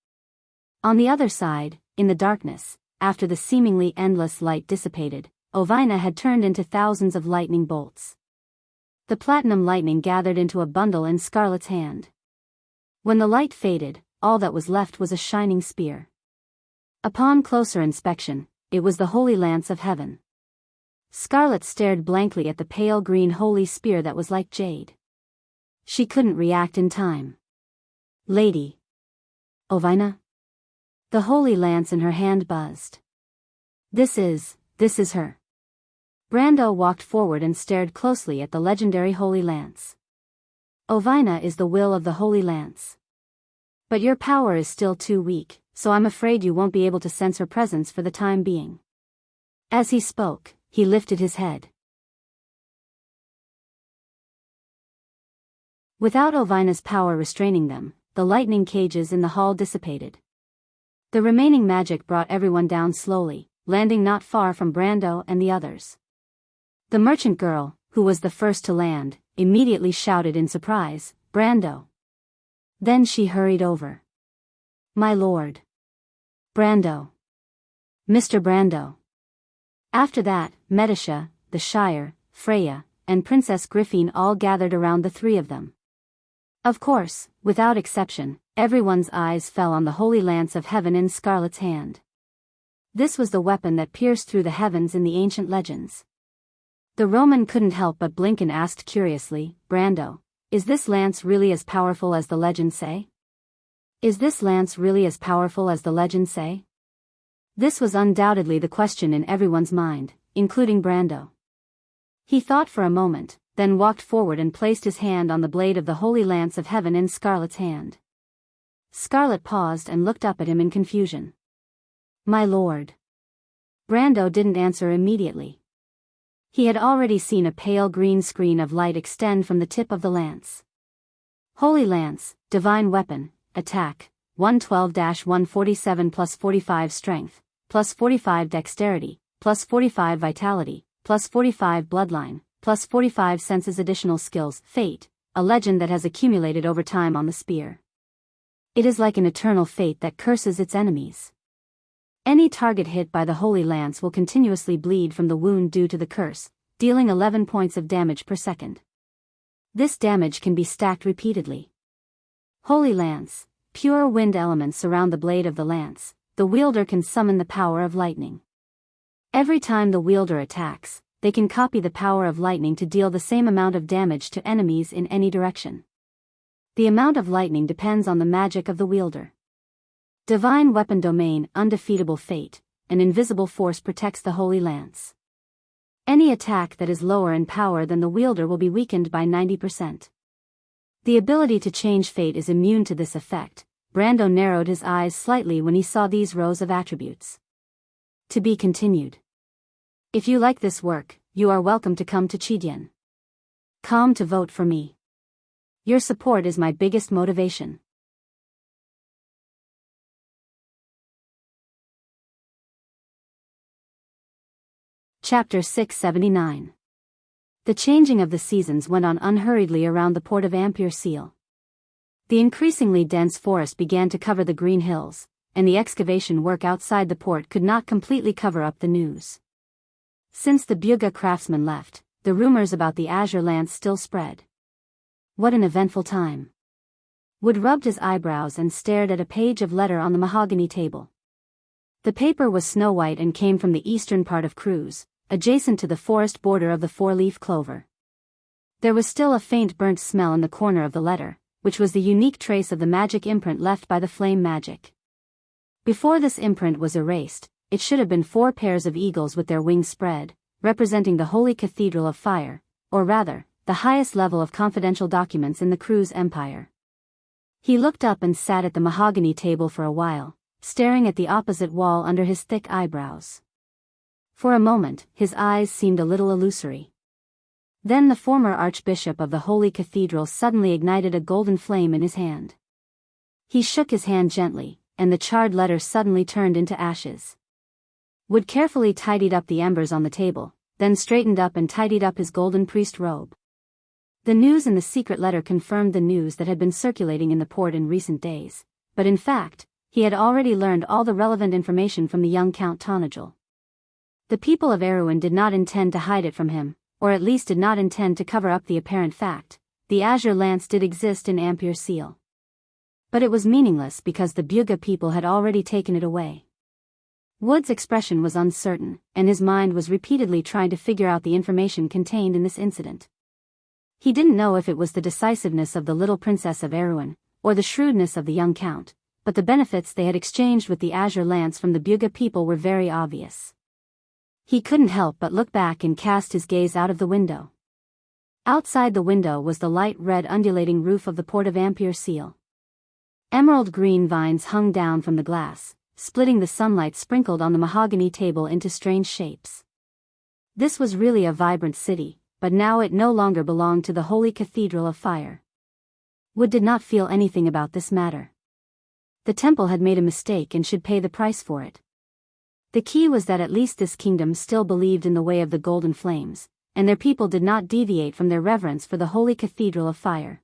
On the other side, in the darkness, after the seemingly endless light dissipated, Ovina had turned into thousands of lightning bolts. The platinum lightning gathered into a bundle in Scarlet's hand. When the light faded, all that was left was a shining spear. Upon closer inspection, it was the holy lance of heaven. Scarlet stared blankly at the pale green holy spear that was like jade. She couldn't react in time. Lady. Ovina? The holy lance in her hand buzzed. This is her. Brando walked forward and stared closely at the legendary Holy Lance. Ovina is the will of the Holy Lance. But your power is still too weak, so I'm afraid you won't be able to sense her presence for the time being. As he spoke, he lifted his head. Without Ovina's power restraining them, the lightning cages in the hall dissipated. The remaining magic brought everyone down slowly, landing not far from Brando and the others. The merchant girl, who was the first to land, immediately shouted in surprise, Brando. Then she hurried over. My lord. Brando. Mr. Brando. After that, Medisha, the Shire, Freya, and Princess Griffin all gathered around the three of them. Of course, without exception, everyone's eyes fell on the holy lance of heaven in Scarlet's hand. This was the weapon that pierced through the heavens in the ancient legends. The Roman couldn't help but blink and asked curiously, Brando, is this lance really as powerful as the legends say? Is this lance really as powerful as the legends say? This was undoubtedly the question in everyone's mind, including Brando. He thought for a moment, then walked forward and placed his hand on the blade of the holy lance of heaven in Scarlet's hand. Scarlet paused and looked up at him in confusion. "My lord." Brando didn't answer immediately. He had already seen a pale green screen of light extend from the tip of the lance. Holy Lance, Divine Weapon, Attack, 112-147 plus 45 Strength, plus 45 Dexterity, plus 45 Vitality, plus 45 Bloodline, plus 45 Senses. Additional skills. Fate, a legend that has accumulated over time on the spear. It is like an eternal fate that curses its enemies. Any target hit by the Holy Lance will continuously bleed from the wound due to the curse, dealing 11 points of damage per second. This damage can be stacked repeatedly. Holy Lance, pure wind elements surround the blade of the lance. The wielder can summon the power of lightning. Every time the wielder attacks, they can copy the power of lightning to deal the same amount of damage to enemies in any direction. The amount of lightning depends on the magic of the wielder. Divine Weapon Domain. Undefeatable Fate, an invisible force protects the Holy Lance. Any attack that is lower in power than the wielder will be weakened by 90%. The ability to change fate is immune to this effect. Brando narrowed his eyes slightly when he saw these rows of attributes. To be continued. If you like this work, you are welcome to come to Chidian. Come to vote for me. Your support is my biggest motivation. Chapter 679. The changing of the seasons went on unhurriedly around the port of Ampere Seal. The increasingly dense forest began to cover the green hills, and the excavation work outside the port could not completely cover up the news. Since the Buga craftsman left, the rumors about the Azure Lance still spread. What an eventful time. Wood rubbed his eyebrows and stared at a page of letter on the mahogany table. The paper was snow-white and came from the eastern part of Cruz, adjacent to the forest border of the four-leaf clover. There was still a faint burnt smell in the corner of the letter, which was the unique trace of the magic imprint left by the flame magic. Before this imprint was erased, it should have been 4 pairs of eagles with their wings spread, representing the Holy Cathedral of Fire, or rather, the highest level of confidential documents in the Cruz Empire. He looked up and sat at the mahogany table for a while, staring at the opposite wall under his thick eyebrows. For a moment, his eyes seemed a little illusory. Then the former Archbishop of the Holy Cathedral suddenly ignited a golden flame in his hand. He shook his hand gently, and the charred letter suddenly turned into ashes. Wood carefully tidied up the embers on the table, then straightened up and tidied up his golden priest robe. The news in the secret letter confirmed the news that had been circulating in the port in recent days, but in fact, he had already learned all the relevant information from the young Count Tonajul. The people of Erewhon did not intend to hide it from him, or at least did not intend to cover up the apparent fact. The Azure Lance did exist in Ampere Seal. But it was meaningless because the Buga people had already taken it away. Wood's expression was uncertain, and his mind was repeatedly trying to figure out the information contained in this incident. He didn't know if it was the decisiveness of the little princess of Erewhon, or the shrewdness of the young count, but the benefits they had exchanged with the Azure Lance from the Buga people were very obvious. He couldn't help but look back and cast his gaze out of the window. Outside the window was the light red undulating roof of the port of Ampere Seal. Emerald green vines hung down from the glass, splitting the sunlight sprinkled on the mahogany table into strange shapes. This was really a vibrant city, but now it no longer belonged to the Holy Cathedral of Fire. Wood did not feel anything about this matter. The temple had made a mistake and should pay the price for it. The key was that at least this kingdom still believed in the way of the golden flames, and their people did not deviate from their reverence for the Holy Cathedral of Fire.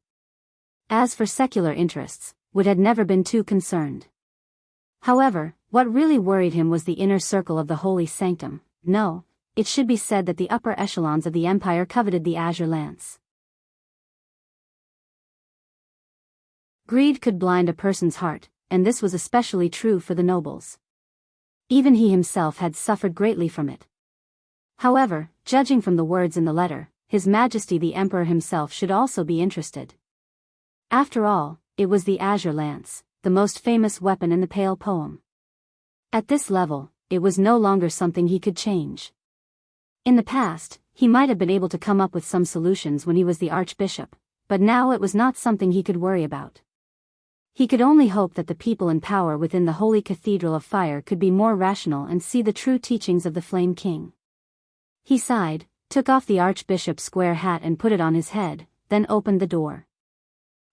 As for secular interests, Wood had never been too concerned. However, what really worried him was the inner circle of the Holy Sanctum. No, it should be said that the upper echelons of the Empire coveted the Azure Lance. Greed could blind a person's heart, and this was especially true for the nobles. Even he himself had suffered greatly from it. However, judging from the words in the letter, His Majesty the Emperor himself should also be interested. After all, it was the Azure Lance, the most famous weapon in the Pale poem. At this level, it was no longer something he could change. In the past, He might have been able to come up with some solutions when he was the archbishop, but now it was not something he could worry about. He could only hope that the people in power within the Holy Cathedral of Fire could be more rational and see the true teachings of the Flame King. He sighed, took off the archbishop's square hat and put it on his head, then opened the door.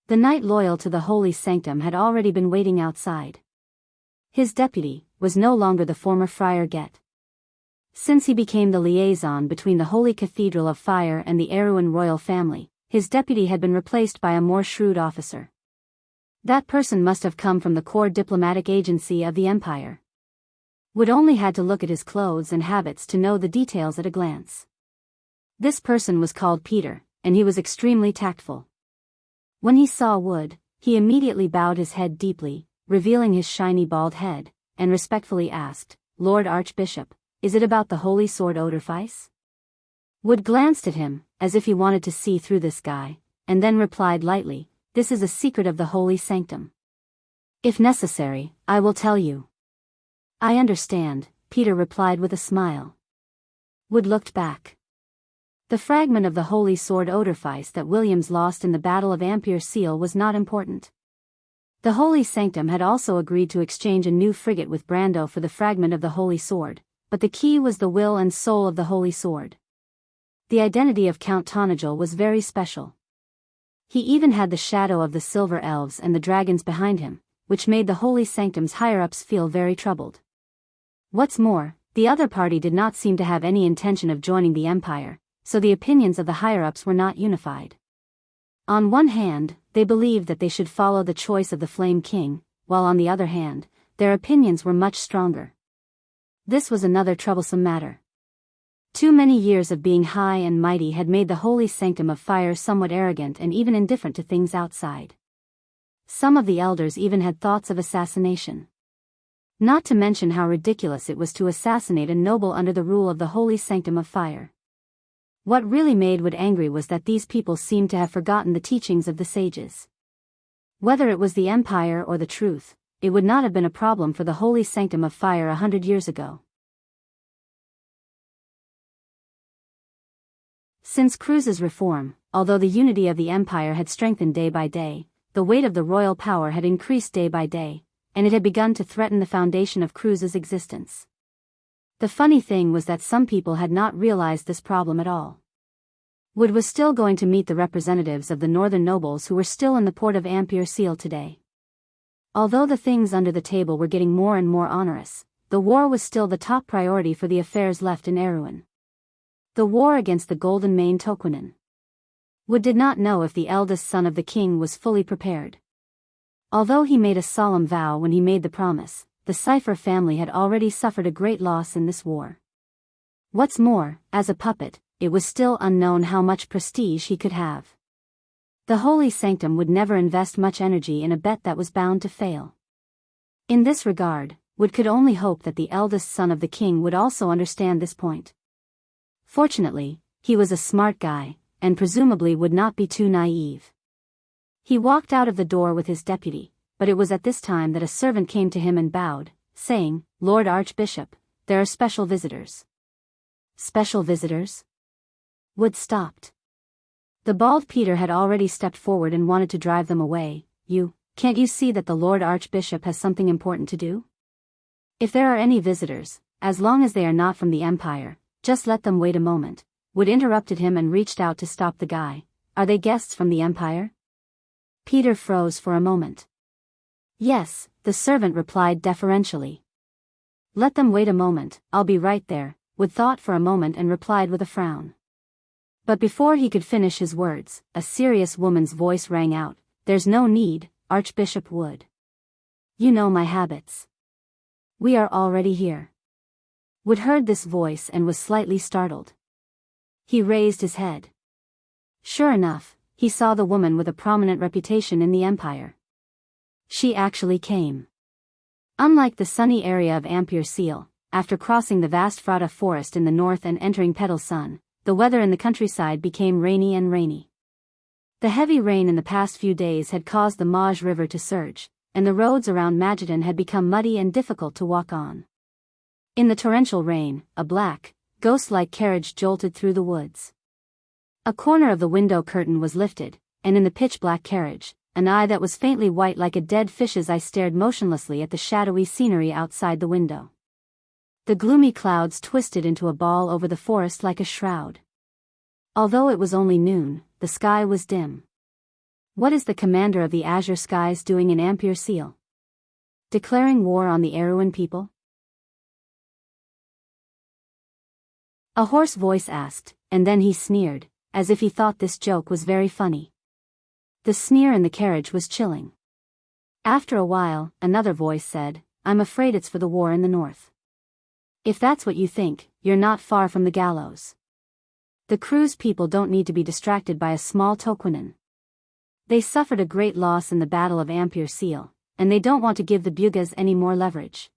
The knight loyal to the holy sanctum had already been waiting outside. His deputy was no longer the former Friar Get. Since he became the liaison between the Holy Cathedral of Fire and the Erewhon royal family, his deputy had been replaced by a more shrewd officer. That person must have come from the core diplomatic agency of the empire. Wood only had to look at his clothes and habits to know the details at a glance. This person was called Peter, and he was extremely tactful. When he saw Wood, he immediately bowed his head deeply, revealing his shiny bald head, and respectfully asked, "Lord Archbishop, is it about the holy sword Oderfeis?" Wood glanced at him, as if he wanted to see through this guy, and then replied lightly, "This is a secret of the holy sanctum. If necessary, I will tell you." "I understand," Peter replied with a smile. Wood looked back. The fragment of the holy sword Oderfeis that Williams lost in the Battle of Ampere Seal was not important. The holy sanctum had also agreed to exchange a new frigate with Brando for the fragment of the holy sword, but the key was the will and soul of the holy sword. The identity of Count Tonagel was very special. He even had the shadow of the silver elves and the dragons behind him, which made the holy sanctum's higher-ups feel very troubled. What's more, the other party did not seem to have any intention of joining the empire, so the opinions of the higher-ups were not unified. On one hand, they believed that they should follow the choice of the Flame King, while on the other hand, their opinions were much stronger. This was another troublesome matter. Too many years of being high and mighty had made the holy sanctum of Fire somewhat arrogant and even indifferent to things outside. Some of the elders even had thoughts of assassination. Not to mention how ridiculous it was to assassinate a noble under the rule of the holy sanctum of Fire. What really made Wood angry was that these people seemed to have forgotten the teachings of the sages. Whether it was the empire or the truth, it would not have been a problem for the holy sanctum of Fire 100 years ago. Since Cruz's reform, although the unity of the empire had strengthened day by day, the weight of the royal power had increased day by day, and it had begun to threaten the foundation of Cruz's existence. The funny thing was that some people had not realized this problem at all. Wood was still going to meet the representatives of the northern nobles who were still in the port of Ampere Seal today. Although the things under the table were getting more and more onerous, the war was still the top priority for the affairs left in Erewhon. The war against the Golden Mane Toquinen. Wood did not know if the eldest son of the king was fully prepared. Although he made a solemn vow when he made the promise, the Cipher family had already suffered a great loss in this war. What's more, as a puppet, it was still unknown how much prestige he could have. The holy sanctum would never invest much energy in a bet that was bound to fail. In this regard, Wood could only hope that the eldest son of the king would also understand this point. Fortunately, he was a smart guy, and presumably would not be too naive. He walked out of the door with his deputy, but it was at this time that a servant came to him and bowed, saying, "Lord Archbishop, there are special visitors." Special visitors? Wood stopped. The bald Peter had already stepped forward and wanted to drive them away. Can't you see that the Lord Archbishop has something important to do? If there are any visitors, as long as they are not from the Empire, just let them wait a moment. Wood interrupted him and reached out to stop the guy. Are they guests from the Empire? Peter froze for a moment. Yes, the servant replied deferentially. Let them wait a moment, I'll be right there, Wood thought for a moment and replied with a frown. But before he could finish his words, a serious woman's voice rang out, "There's no need, Archbishop Wood. You know my habits. We are already here." Wood heard this voice and was slightly startled. He raised his head. Sure enough, he saw the woman with a prominent reputation in the Empire. She actually came. Unlike the sunny area of Ampere Seal, after crossing the vast Frata forest in the north and entering Petal Sun, the weather in the countryside became rainy and rainy. The heavy rain in the past few days had caused the Maj River to surge, and the roads around Mageddon had become muddy and difficult to walk on. In the torrential rain, a black, ghost-like carriage jolted through the woods. A corner of the window curtain was lifted, and in the pitch-black carriage, an eye that was faintly white like a dead fish's eye stared motionlessly at the shadowy scenery outside the window. The gloomy clouds twisted into a ball over the forest like a shroud. Although it was only noon, the sky was dim. What is the commander of the azure skies doing in Ampere Seal? Declaring war on the Erewhon people? A hoarse voice asked, and then he sneered, as if he thought this joke was very funny. The sneer in the carriage was chilling. After a while, another voice said, "I'm afraid it's for the war in the north. If that's what you think, you're not far from the gallows. The crew's people don't need to be distracted by a small Toquinen. They suffered a great loss in the Battle of Ampere Seal, and they don't want to give the Bugas any more leverage."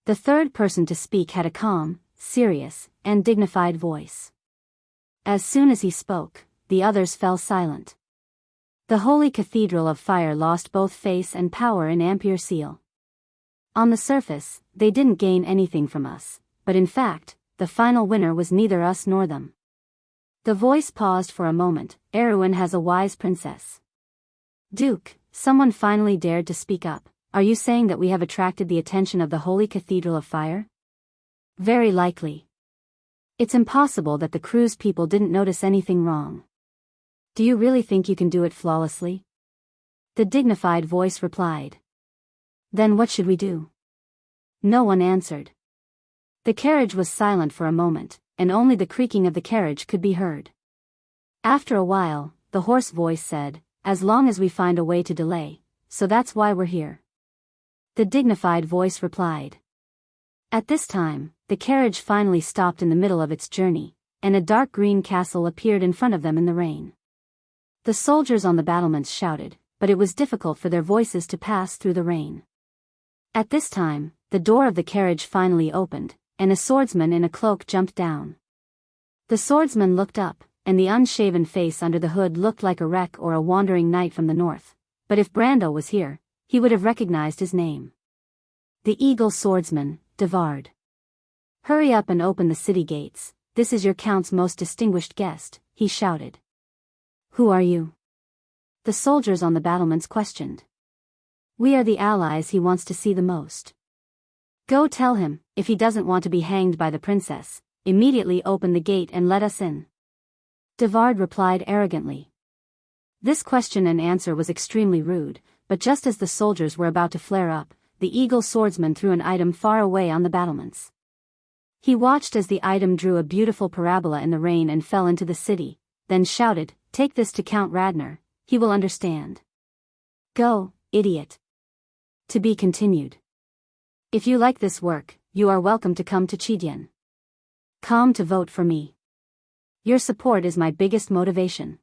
The third person to speak had a calm, serious, and dignified voice. As soon as he spoke, the others fell silent. The Holy Cathedral of Fire lost both face and power in Ampere Seal. On the surface, they didn't gain anything from us, but in fact, the final winner was neither us nor them. The voice paused for a moment. "Erewhon has a wise princess." "Duke," someone finally dared to speak up, "are you saying that we have attracted the attention of the Holy Cathedral of Fire?" "Very likely. It's impossible that the crew's people didn't notice anything wrong." "Do you really think you can do it flawlessly?" The dignified voice replied. "Then what should we do?" No one answered. The carriage was silent for a moment, and only the creaking of the carriage could be heard. After a while, the hoarse voice said, "As long as we find a way to delay, so that's why we're here." The dignified voice replied. At this time, the carriage finally stopped in the middle of its journey, and a dark green castle appeared in front of them in the rain. The soldiers on the battlements shouted, but it was difficult for their voices to pass through the rain. At this time, the door of the carriage finally opened, and a swordsman in a cloak jumped down. The swordsman looked up, and the unshaven face under the hood looked like a wreck or a wandering knight from the north, but if Brando was here, he would have recognized his name. The Eagle Swordsman, Devard. "Hurry up and open the city gates, this is your count's most distinguished guest," he shouted. "Who are you?" the soldiers on the battlements questioned. "We are the allies he wants to see the most." "Go tell him, if he doesn't want to be hanged by the princess, immediately open the gate and let us in." Devard replied arrogantly. This question and answer was extremely rude, but just as the soldiers were about to flare up, the Eagle Swordsman threw an item far away on the battlements. He watched as the item drew a beautiful parabola in the rain and fell into the city, then shouted, "Take this to Count Radner, he will understand." "Go, idiot." To be continued. If you like this work, you are welcome to come to Chidian. Come to vote for me. Your support is my biggest motivation.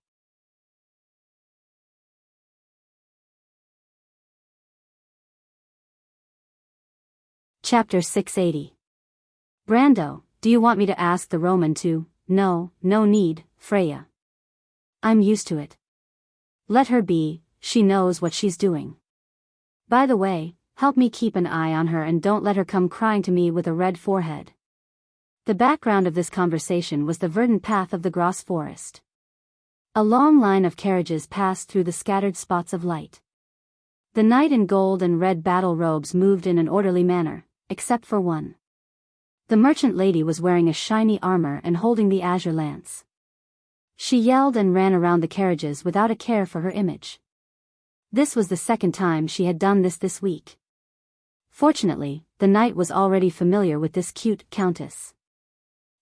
Chapter 680. Brando, do you want me to ask the Roman to? No, no need, Freya. I'm used to it. Let her be, she knows what she's doing. By the way, help me keep an eye on her and don't let her come crying to me with a red forehead. The background of this conversation was the verdant path of the Gras forest. A long line of carriages passed through the scattered spots of light. The knight in gold and red battle robes moved in an orderly manner, except for one. The merchant lady was wearing a shiny armor and holding the azure lance. She yelled and ran around the carriages without a care for her image. This was the second time she had done this week. Fortunately, the knight was already familiar with this cute countess.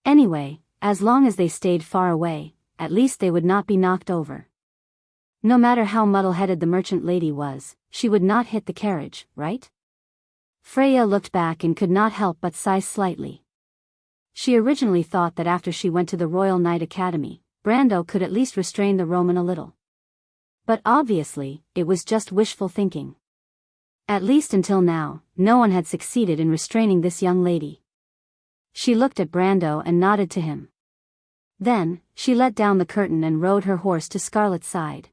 Anyway, as long as they stayed far away, at least they would not be knocked over. No matter how muddle-headed the merchant lady was, she would not hit the carriage, right? Freya looked back and could not help but sigh slightly. She originally thought that after she went to the Royal Knight Academy, Brando could at least restrain the Roman a little. But obviously, it was just wishful thinking. At least until now, no one had succeeded in restraining this young lady. She looked at Brando and nodded to him. Then, she let down the curtain and rode her horse to Scarlet's side.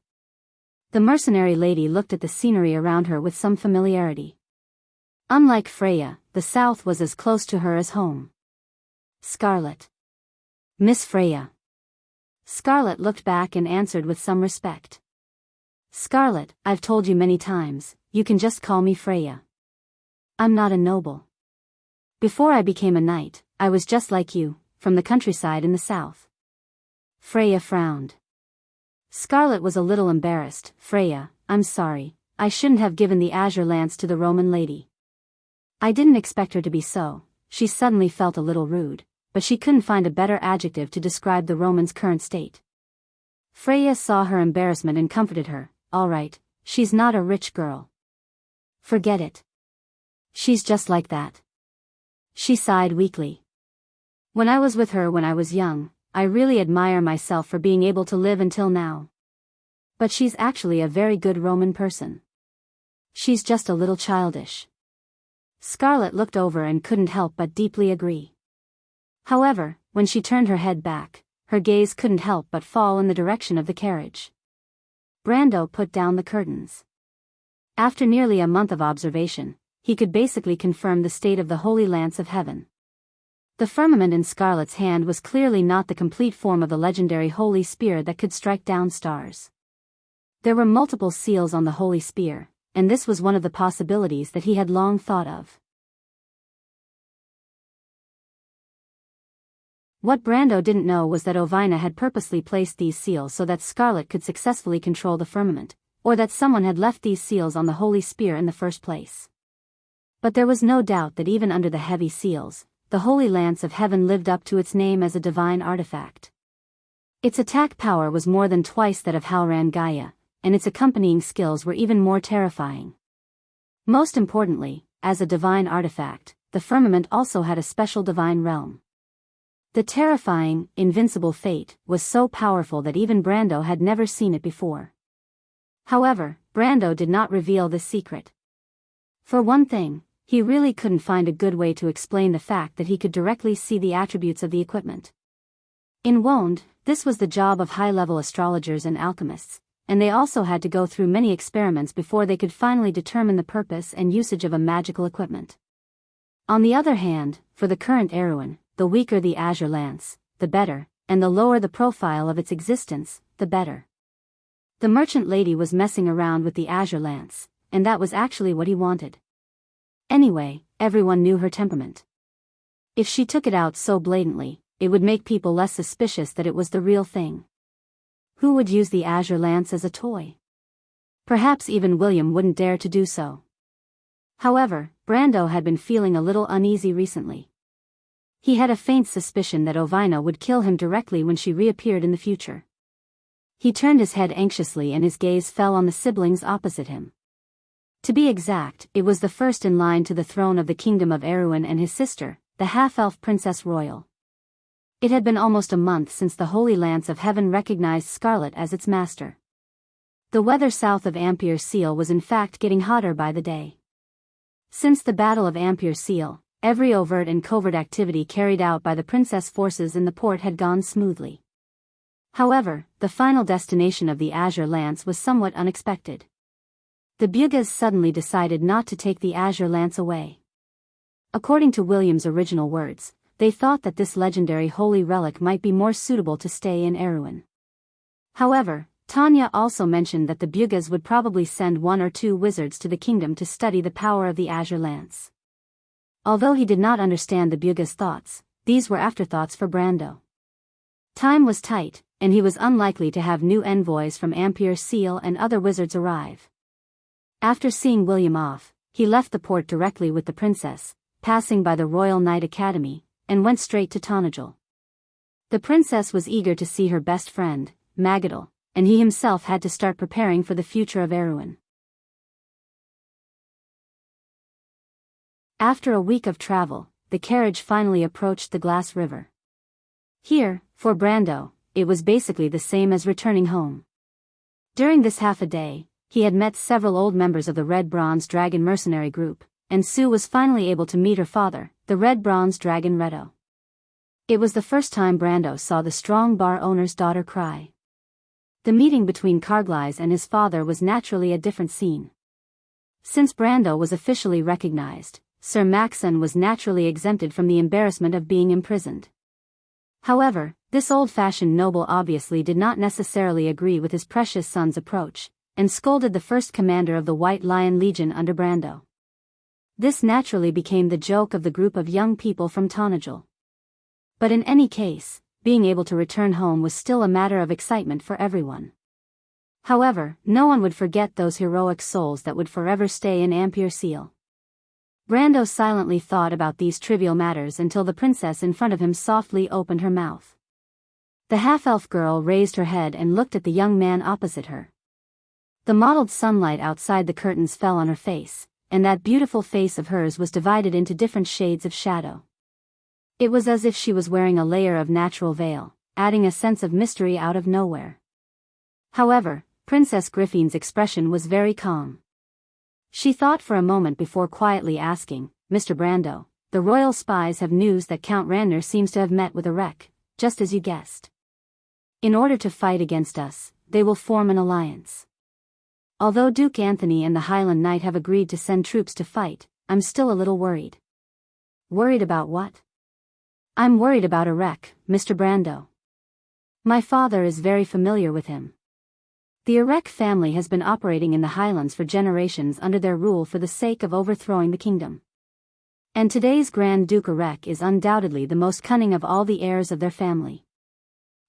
The mercenary lady looked at the scenery around her with some familiarity. Unlike Freya, the south was as close to her as home. Scarlet. Miss Freya. Scarlet looked back and answered with some respect. Scarlet, I've told you many times, you can just call me Freya. I'm not a noble. Before I became a knight, I was just like you, from the countryside in the south. Freya frowned. Scarlet was a little embarrassed. Freya, I'm sorry, I shouldn't have given the azure lance to the Roman lady. I didn't expect her to be so. She suddenly felt a little rude, but she couldn't find a better adjective to describe the Roman's current state. Freya saw her embarrassment and comforted her. All right, she's not a rich girl. Forget it. She's just like that. She sighed weakly. When I was with her when I was young, I really admire myself for being able to live until now. But she's actually a very good Roman person. She's just a little childish. Scarlet looked over and couldn't help but deeply agree. However, when she turned her head back, her gaze couldn't help but fall in the direction of the carriage. Brando put down the curtains. After nearly a month of observation, he could basically confirm the state of the Holy Lance of Heaven. The firmament in Scarlet's hand was clearly not the complete form of the legendary Holy Spear that could strike down stars. There were multiple seals on the Holy Spear, and this was one of the possibilities that he had long thought of. What Brando didn't know was that Ovina had purposely placed these seals so that Scarlet could successfully control the firmament, or that someone had left these seals on the Holy Spear in the first place. But there was no doubt that even under the heavy seals, the Holy Lance of Heaven lived up to its name as a divine artifact. Its attack power was more than twice that of Halran Gaia, and its accompanying skills were even more terrifying. Most importantly, as a divine artifact, the firmament also had a special divine realm. The terrifying, invincible fate was so powerful that even Brando had never seen it before. However, Brando did not reveal this secret. For one thing, he really couldn't find a good way to explain the fact that he could directly see the attributes of the equipment. In Wond, this was the job of high-level astrologers and alchemists, and they also had to go through many experiments before they could finally determine the purpose and usage of a magical equipment. On the other hand, for the current Erewhon, the weaker the azure lance, the better, and the lower the profile of its existence, the better. The merchant lady was messing around with the azure lance, and that was actually what he wanted. Anyway, everyone knew her temperament. If she took it out so blatantly, it would make people less suspicious that it was the real thing. Who would use the azure lance as a toy? Perhaps even William wouldn't dare to do so. However, Brando had been feeling a little uneasy recently. He had a faint suspicion that Ovina would kill him directly when she reappeared in the future. He turned his head anxiously and his gaze fell on the siblings opposite him. To be exact, it was the first in line to the throne of the Kingdom of Erewhon and his sister, the half-elf Princess Royal. It had been almost a month since the Holy Lance of Heaven recognized Scarlet as its master. The weather south of Ampere Seal was in fact getting hotter by the day. Since the Battle of Ampere Seal, every overt and covert activity carried out by the princess forces in the port had gone smoothly. However, the final destination of the Azure Lance was somewhat unexpected. The Bugaz suddenly decided not to take the Azure Lance away. According to William's original words, they thought that this legendary holy relic might be more suitable to stay in Erewhon. However, Tanya also mentioned that the Bugaz would probably send 1 or 2 wizards to the kingdom to study the power of the Azure Lance. Although he did not understand the Bugaz thoughts, these were afterthoughts for Brando. Time was tight, and he was unlikely to have new envoys from Ampere Seal and other wizards arrive. After seeing William off, he left the port directly with the princess, passing by the Royal Knight Academy, and went straight to Tonajul. The princess was eager to see her best friend, Magadal, and he himself had to start preparing for the future of Erewhon. After a week of travel, the carriage finally approached the Glass River. Here, for Brando, it was basically the same as returning home. During this half a day, he had met several old members of the Red Bronze Dragon mercenary group, and Sue was finally able to meet her father, the Red Bronze Dragon Reto. It was the first time Brando saw the strong bar owner's daughter cry. The meeting between Carglass and his father was naturally a different scene. Since Brando was officially recognized, Sir Maxon was naturally exempted from the embarrassment of being imprisoned. However, This old-fashioned noble obviously did not necessarily agree with his precious son's approach, and scolded the first commander of the White Lion Legion under Brando. This naturally became the joke of the group of young people from Tanajul. But in any case, being able to return home was still a matter of excitement for everyone. However, no one would forget those heroic souls that would forever stay in Ampere Seal. Brando silently thought about these trivial matters until the princess in front of him softly opened her mouth. The half-elf girl raised her head and looked at the young man opposite her. The mottled sunlight outside the curtains fell on her face, and that beautiful face of hers was divided into different shades of shadow. It was as if she was wearing a layer of natural veil, adding a sense of mystery out of nowhere. However, Princess Griffin's expression was very calm. She thought for a moment before quietly asking, "Mr. Brando, the royal spies have news that Count Randner seems to have met with a wreck, just as you guessed. In order to fight against us, they will form an alliance. Although Duke Anthony and the Highland Knight have agreed to send troops to fight, I'm still a little worried." "Worried about what?" "I'm worried about a wreck, Mr. Brando. My father is very familiar with him. The Erek family has been operating in the Highlands for generations under their rule for the sake of overthrowing the kingdom. And today's Grand Duke Erek is undoubtedly the most cunning of all the heirs of their family."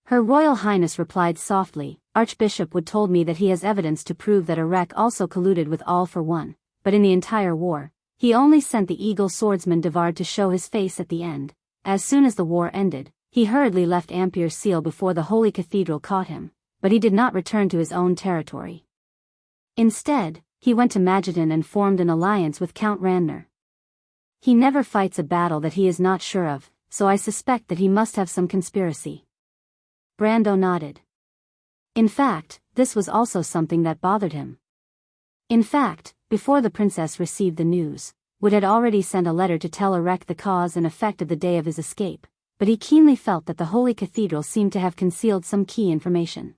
Her Royal Highness replied softly, "Archbishop Wood told me that he has evidence to prove that Erek also colluded with All for One, but in the entire war, he only sent the eagle swordsman Devard to show his face at the end. As soon as the war ended, he hurriedly left Ampere Seal before the Holy Cathedral caught him, but he did not return to his own territory. Instead, he went to Mageddon and formed an alliance with Count Randner. He never fights a battle that he is not sure of, so I suspect that he must have some conspiracy." Brando nodded. In fact, this was also something that bothered him. In fact, before the princess received the news, Wood had already sent a letter to tell Erek the cause and effect of the day of his escape, but he keenly felt that the Holy Cathedral seemed to have concealed some key information.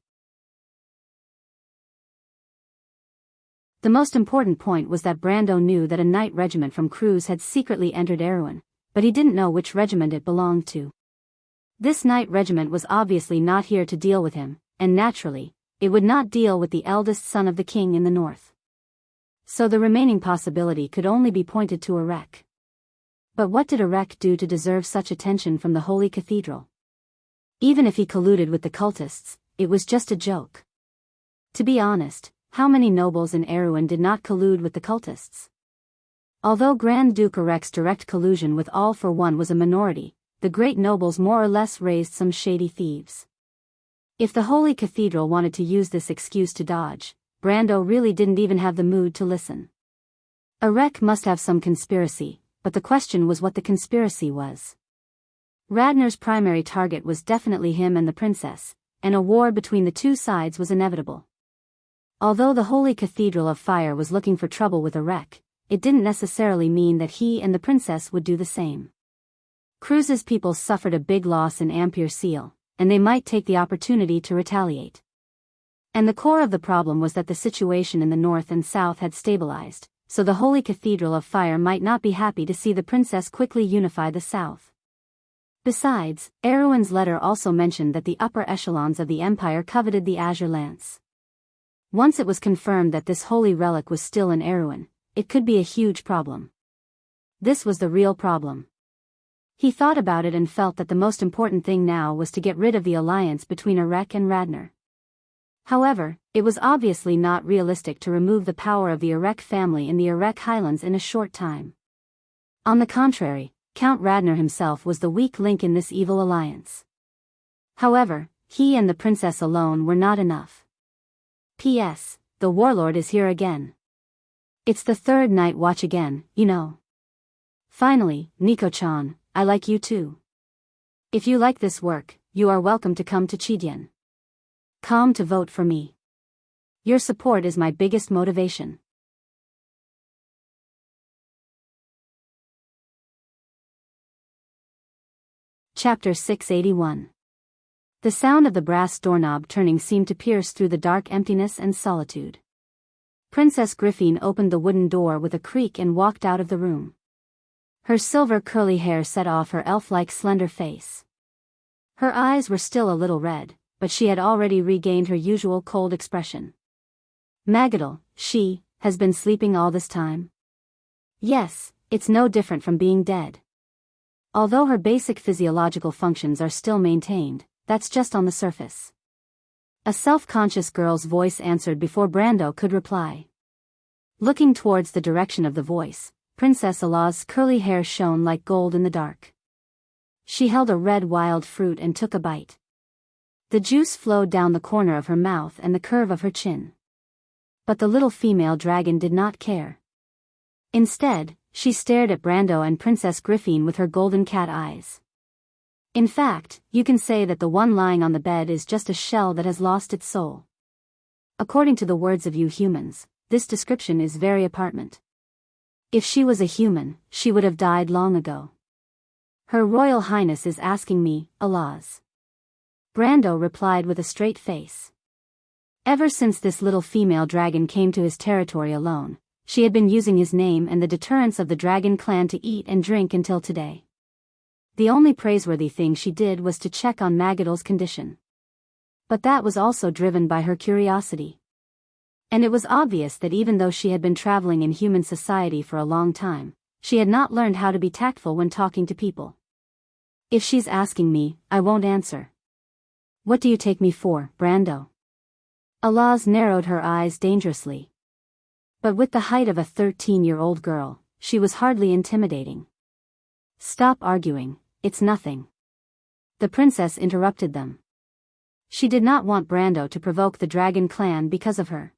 The most important point was that Brando knew that a knight regiment from Cruz had secretly entered Erewhon, but he didn't know which regiment it belonged to. This knight regiment was obviously not here to deal with him, and naturally, it would not deal with the eldest son of the king in the north. So the remaining possibility could only be pointed to Erek. But what did Erek do to deserve such attention from the Holy Cathedral? Even if he colluded with the cultists, it was just a joke. To be honest, how many nobles in Erewhon did not collude with the cultists? Although Grand Duke Erek's direct collusion with All for One was a minority, the great nobles more or less raised some shady thieves. If the Holy Cathedral wanted to use this excuse to dodge, Brando really didn't even have the mood to listen. Erek must have some conspiracy, but the question was what the conspiracy was. Radner's primary target was definitely him and the princess, and a war between the two sides was inevitable. Although the Holy Cathedral of Fire was looking for trouble with Erek, it didn't necessarily mean that he and the princess would do the same. Cruz's people suffered a big loss in Ampere Seal, and they might take the opportunity to retaliate. And the core of the problem was that the situation in the north and south had stabilized, so the Holy Cathedral of Fire might not be happy to see the princess quickly unify the south. Besides, Erewhon's letter also mentioned that the upper echelons of the empire coveted the Azure Lance. Once it was confirmed that this holy relic was still in Erewhon, it could be a huge problem. This was the real problem. He thought about it and felt that the most important thing now was to get rid of the alliance between Erek and Radner. However, it was obviously not realistic to remove the power of the Erek family in the Erek Highlands in a short time. On the contrary, Count Radner himself was the weak link in this evil alliance. However, he and the princess alone were not enough. P.S. The warlord is here again. It's the third night watch again, you know. Finally, Nico-chan, I like you too. If you like this work, you are welcome to come to Chidien. Come to vote for me. Your support is my biggest motivation. Chapter 681. The sound of the brass doorknob turning seemed to pierce through the dark emptiness and solitude. Princess Griffin opened the wooden door with a creak and walked out of the room. Her silver curly hair set off her elf-like slender face. Her eyes were still a little red, but she had already regained her usual cold expression. Magadal, she, has been sleeping all this time? Yes, it's no different from being dead. Although her basic physiological functions are still maintained, that's just on the surface. A self-conscious girl's voice answered before Brando could reply. Looking towards the direction of the voice, Princess Allah's curly hair shone like gold in the dark. She held a red wild fruit and took a bite. The juice flowed down the corner of her mouth and the curve of her chin. But the little female dragon did not care. Instead, she stared at Brando and Princess Griffin with her golden cat eyes. In fact, you can say that the one lying on the bed is just a shell that has lost its soul. According to the words of you humans, this description is very apartment. If she was a human, she would have died long ago. Her Royal Highness is asking me, Allah's. Brando replied with a straight face. Ever since this little female dragon came to his territory alone, she had been using his name and the deterrence of the dragon clan to eat and drink until today. The only praiseworthy thing she did was to check on Magadal's condition. But that was also driven by her curiosity. And it was obvious that even though she had been traveling in human society for a long time, she had not learned how to be tactful when talking to people. If she's asking me, I won't answer. What do you take me for, Brando? Allah's narrowed her eyes dangerously. But with the height of a 13-year-old girl, she was hardly intimidating. Stop arguing, it's nothing. The princess interrupted them. She did not want Brando to provoke the dragon clan because of her.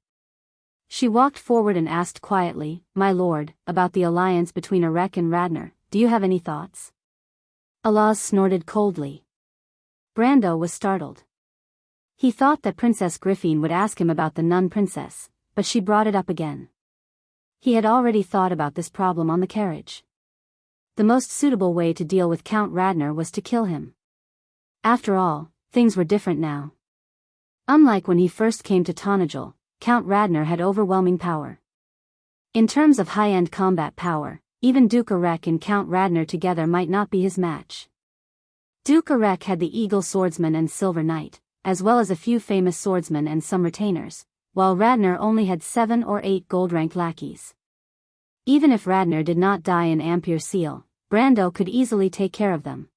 She walked forward and asked quietly, My lord, about the alliance between Arek and Radner, do you have any thoughts? Allah snorted coldly. Brando was startled. He thought that Princess Griffin would ask him about the nun princess, but she brought it up again. He had already thought about this problem on the carriage. The most suitable way to deal with Count Radner was to kill him. After all, things were different now. Unlike when he first came to Tonajul, Count Radner had overwhelming power. In terms of high-end combat power, even Duke Arek and Count Radner together might not be his match. Duke Arek had the Eagle Swordsman and Silver Knight, as well as a few famous swordsmen and some retainers, while Radner only had 7 or 8 gold-ranked lackeys. Even if Radner did not die in Ampere Seal, Brando could easily take care of them.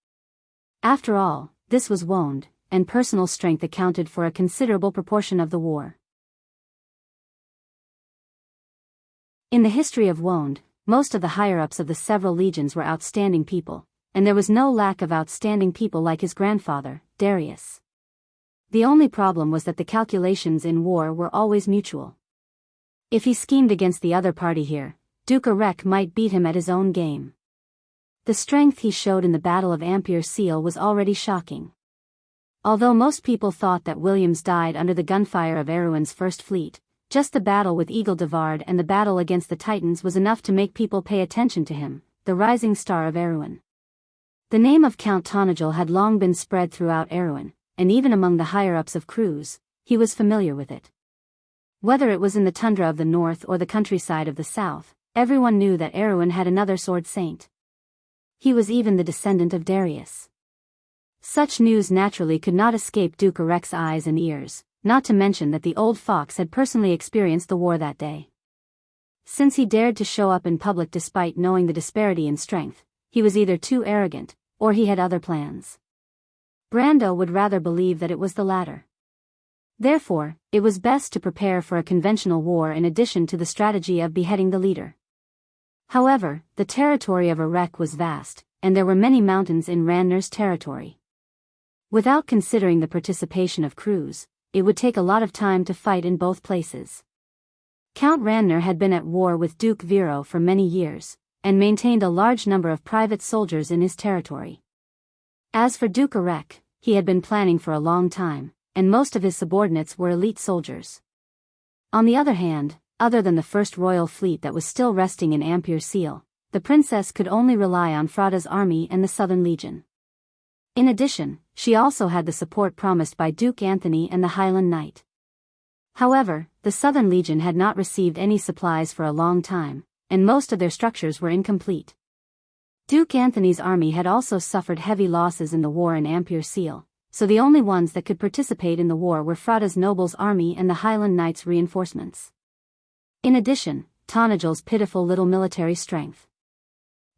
After all, this was wound, and personal strength accounted for a considerable proportion of the war. In the history of Wound, most of the higher-ups of the several legions were outstanding people, and there was no lack of outstanding people like his grandfather, Darius. The only problem was that the calculations in war were always mutual. If he schemed against the other party here, Duke Arek might beat him at his own game. The strength he showed in the Battle of Ampere Seal was already shocking. Although most people thought that Williams died under the gunfire of Erwin's first fleet, just the battle with Eagle Devard and the battle against the Titans was enough to make people pay attention to him, the rising star of Erwin. The name of Count Tonajul had long been spread throughout Erwin, and even among the higher-ups of crews, he was familiar with it. Whether it was in the tundra of the north or the countryside of the south, everyone knew that Erwin had another sword saint. He was even the descendant of Darius. Such news naturally could not escape Duke Arek's eyes and ears, not to mention that the old fox had personally experienced the war that day. Since he dared to show up in public despite knowing the disparity in strength, he was either too arrogant, or he had other plans. Brando would rather believe that it was the latter. Therefore, it was best to prepare for a conventional war in addition to the strategy of beheading the leader. However, the territory of Arek was vast, and there were many mountains in Radner's territory. Without considering the participation of crews, it would take a lot of time to fight in both places. Count Radner had been at war with Duke Vero for many years, and maintained a large number of private soldiers in his territory. As for Duke Arek, he had been planning for a long time, and most of his subordinates were elite soldiers. On the other hand, other than the First Royal Fleet that was still resting in Ampere Seal, the princess could only rely on Frada's army and the Southern Legion. In addition, she also had the support promised by Duke Anthony and the Highland Knight. However, the Southern Legion had not received any supplies for a long time, and most of their structures were incomplete. Duke Anthony's army had also suffered heavy losses in the war in Ampere Seal, so the only ones that could participate in the war were Frada's nobles' army and the Highland Knights' reinforcements. In addition, Tanagel's pitiful little military strength.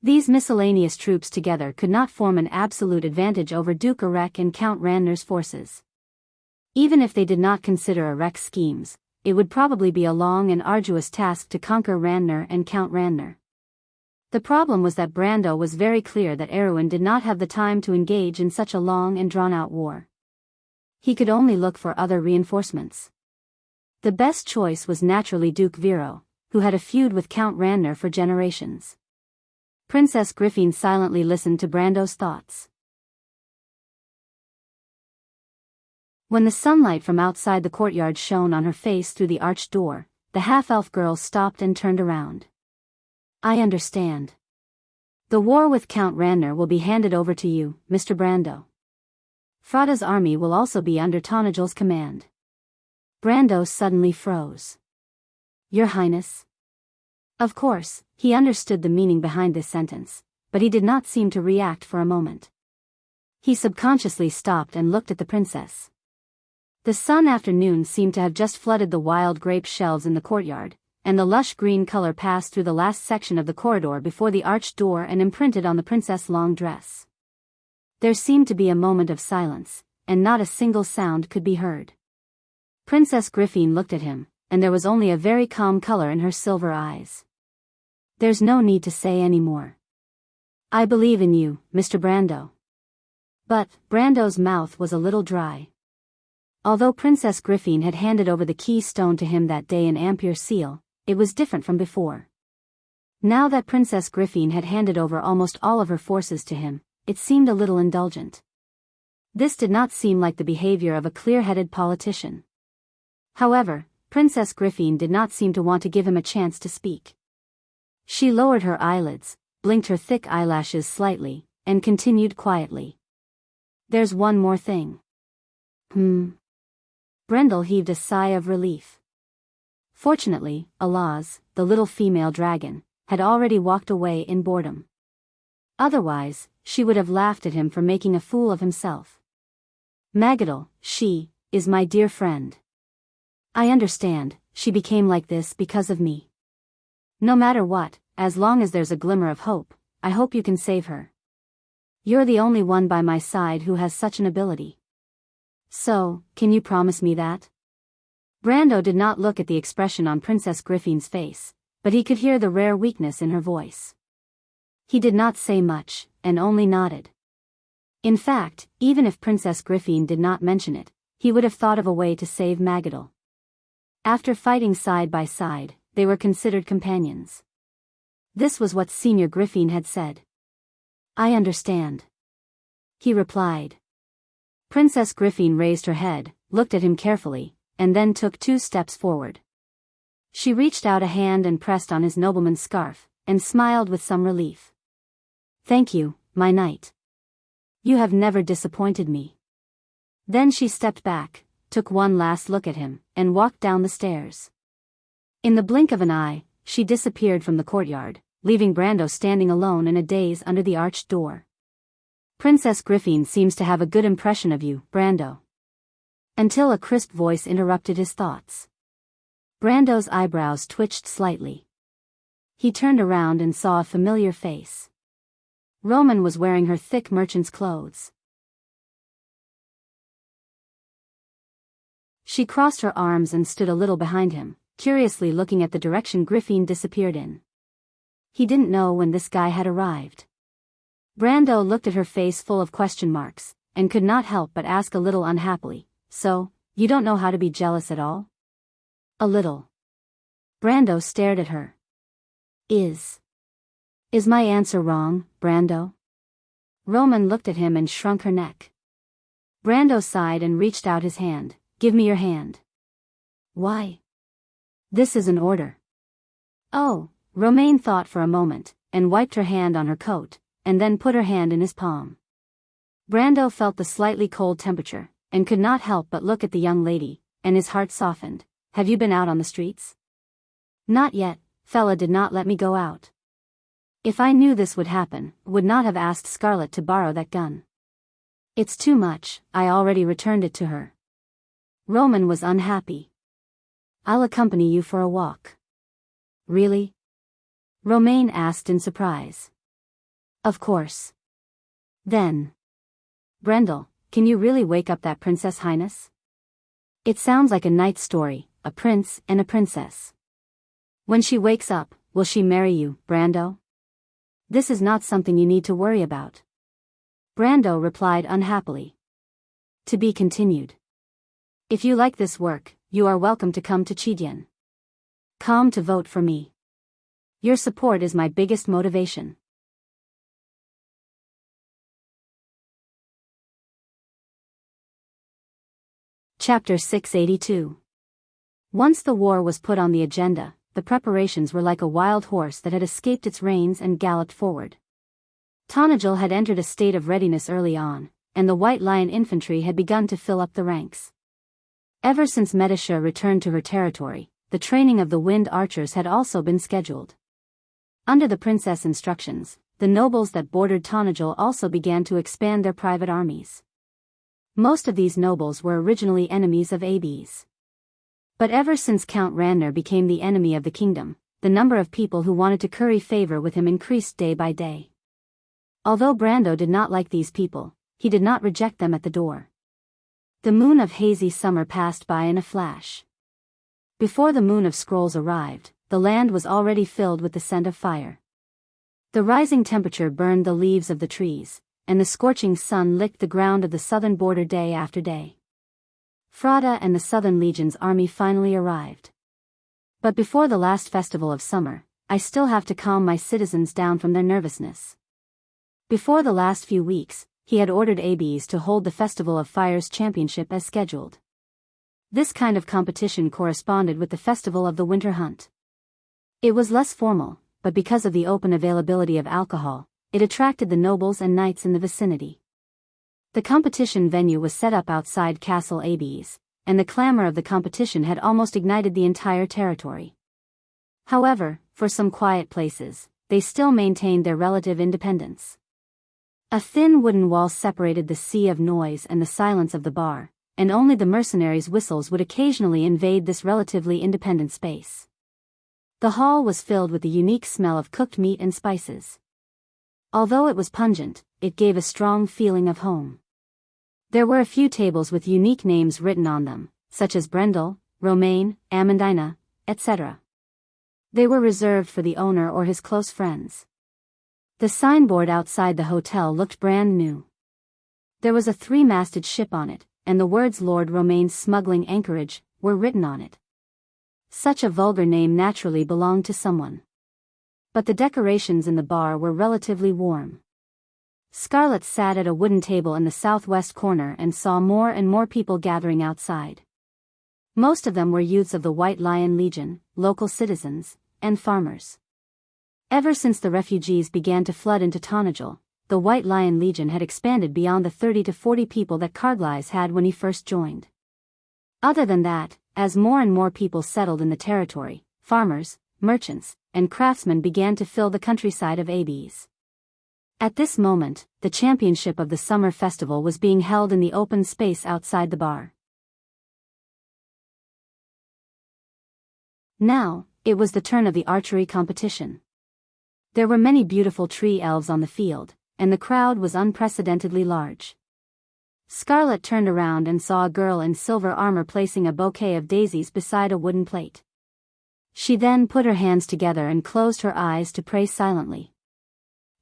These miscellaneous troops together could not form an absolute advantage over Duke Erek and Count Randner's forces. Even if they did not consider Erek's schemes, it would probably be a long and arduous task to conquer Randner and Count Randner. The problem was that Brando was very clear that Erwin did not have the time to engage in such a long and drawn-out war. He could only look for other reinforcements. The best choice was naturally Duke Vero, who had a feud with Count Randner for generations. Princess Griffin silently listened to Brando's thoughts. When the sunlight from outside the courtyard shone on her face through the arched door, the half-elf girl stopped and turned around. I understand. The war with Count Randner will be handed over to you, Mr. Brando. Frada's army will also be under Tanagel's command. Brando suddenly froze. Your Highness? Of course, he understood the meaning behind this sentence, but he did not seem to react for a moment. He subconsciously stopped and looked at the princess. The sun afternoon seemed to have just flooded the wild grape shelves in the courtyard, and the lush green color passed through the last section of the corridor before the arched door and imprinted on the princess' long dress. There seemed to be a moment of silence, and not a single sound could be heard. Princess Griffin looked at him, and there was only a very calm color in her silver eyes. There's no need to say any more. I believe in you, Mr. Brando. But Brando's mouth was a little dry. Although Princess Griffin had handed over the keystone to him that day in Ampere Seal, it was different from before. Now that Princess Griffin had handed over almost all of her forces to him, it seemed a little indulgent. This did not seem like the behavior of a clear-headed politician. However, Princess Griffin did not seem to want to give him a chance to speak. She lowered her eyelids, blinked her thick eyelashes slightly, and continued quietly. There's one more thing. Brendel heaved a sigh of relief. Fortunately, Alaz, the little female dragon, had already walked away in boredom. Otherwise, she would have laughed at him for making a fool of himself. Magadal, she, is my dear friend. I understand, she became like this because of me. No matter what, as long as there's a glimmer of hope, I hope you can save her. You're the only one by my side who has such an ability. So, can you promise me that? Brando did not look at the expression on Princess Griffin's face, but he could hear the rare weakness in her voice. He did not say much, and only nodded. In fact, even if Princess Griffin did not mention it, he would have thought of a way to save Magadal. After fighting side by side, they were considered companions. This was what Senior Griffin had said. I understand. He replied. Princess Griffin raised her head, looked at him carefully, and then took 2 steps forward. She reached out a hand and pressed on his nobleman's scarf, and smiled with some relief. Thank you, my knight. You have never disappointed me. Then she stepped back, took one last look at him, and walked down the stairs. In the blink of an eye, she disappeared from the courtyard, leaving Brando standing alone in a daze under the arched door. Princess Griffin seems to have a good impression of you, Brando. Until a crisp voice interrupted his thoughts. Brando's eyebrows twitched slightly. He turned around and saw a familiar face. Roman was wearing her thick merchant's clothes. She crossed her arms and stood a little behind him, curiously looking at the direction Griffin disappeared in. He didn't know when this guy had arrived. Brando looked at her face full of question marks, and could not help but ask a little unhappily, so, you don't know how to be jealous at all? A little. Brando stared at her. Is my answer wrong, Brando? Roman looked at him and shrunk her neck. Brando sighed and reached out his hand. Give me your hand. Why? This is an order. Oh, Romaine thought for a moment, and wiped her hand on her coat, and then put her hand in his palm. Brando felt the slightly cold temperature, and could not help but look at the young lady, and his heart softened. Have you been out on the streets? Not yet, fella did not let me go out. If I knew this would happen, would not have asked Scarlet to borrow that gun. It's too much, I already returned it to her. Roman was unhappy. I'll accompany you for a walk. Really? Romaine asked in surprise. Of course. Then. Brendel, can you really wake up that Princess Highness? It sounds like a night story, a prince and a princess. When she wakes up, will she marry you, Brando? This is not something you need to worry about. Brando replied unhappily. To be continued. If you like this work, you are welcome to come to Chidian. Come to vote for me. Your support is my biggest motivation. Chapter 682. Once the war was put on the agenda, the preparations were like a wild horse that had escaped its reins and galloped forward. Tanajil had entered a state of readiness early on, and the White Lion infantry had begun to fill up the ranks. Ever since Medisha returned to her territory, the training of the wind archers had also been scheduled. Under the princess' instructions, the nobles that bordered Tanajil also began to expand their private armies. Most of these nobles were originally enemies of Abes. But ever since Count Ranner became the enemy of the kingdom, the number of people who wanted to curry favor with him increased day by day. Although Brando did not like these people, he did not reject them at the door. The moon of hazy summer passed by in a flash. Before the moon of scrolls arrived, the land was already filled with the scent of fire. The rising temperature burned the leaves of the trees, and the scorching sun licked the ground of the southern border day after day. Frada and the Southern Legion's army finally arrived. But before the last festival of summer, I still have to calm my citizens down from their nervousness. Before the last few weeks, he had ordered Abes to hold the Festival of Fire's championship as scheduled. This kind of competition corresponded with the Festival of the Winter Hunt. It was less formal, but because of the open availability of alcohol, it attracted the nobles and knights in the vicinity. The competition venue was set up outside Castle Abes, and the clamor of the competition had almost ignited the entire territory. However, for some quiet places, they still maintained their relative independence. A thin wooden wall separated the sea of noise and the silence of the bar, and only the mercenaries' whistles would occasionally invade this relatively independent space. The hall was filled with the unique smell of cooked meat and spices. Although it was pungent, it gave a strong feeling of home. There were a few tables with unique names written on them, such as Brendel, Romaine, Amandina, etc. They were reserved for the owner or his close friends. The signboard outside the hotel looked brand new. There was a three-masted ship on it, and the words Lord Romaine's Smuggling Anchorage were written on it. Such a vulgar name naturally belonged to someone. But the decorations in the bar were relatively warm. Scarlett sat at a wooden table in the southwest corner and saw more and more people gathering outside. Most of them were youths of the White Lion Legion, local citizens, and farmers. Ever since the refugees began to flood into Tanajil, the White Lion Legion had expanded beyond the 30 to 40 people that Carglass had when he first joined. Other than that, as more and more people settled in the territory, farmers, merchants, and craftsmen began to fill the countryside of Abes. At this moment, the championship of the summer festival was being held in the open space outside the bar. Now, it was the turn of the archery competition. There were many beautiful tree elves on the field, and the crowd was unprecedentedly large. Scarlett turned around and saw a girl in silver armor placing a bouquet of daisies beside a wooden plate. She then put her hands together and closed her eyes to pray silently.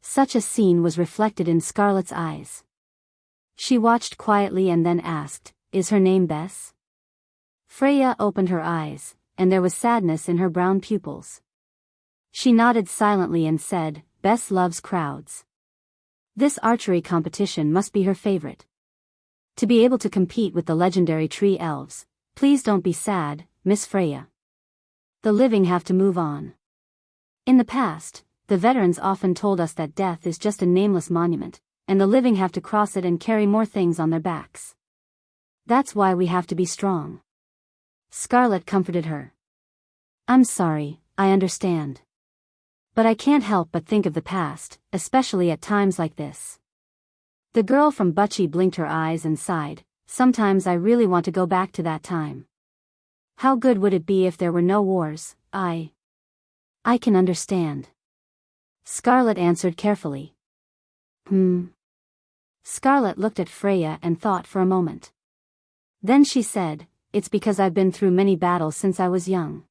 Such a scene was reflected in Scarlett's eyes. She watched quietly and then asked, "Is her name Bess?" Freya opened her eyes, and there was sadness in her brown pupils. She nodded silently and said, "Bess loves crowds. This archery competition must be her favorite. To be able to compete with the legendary tree elves, please don't be sad, Miss Freya. The living have to move on." In the past, the veterans often told us that death is just a nameless monument, and the living have to cross it and carry more things on their backs. That's why we have to be strong. Scarlett comforted her. "I'm sorry, I understand. But I can't help but think of the past, especially at times like this. The girl from Bucci blinked her eyes and sighed. Sometimes I really want to go back to that time. How good would it be if there were no wars? I can understand. Scarlet answered carefully. Scarlet looked at Freya and thought for a moment. Then she said, it's because I've been through many battles since I was young.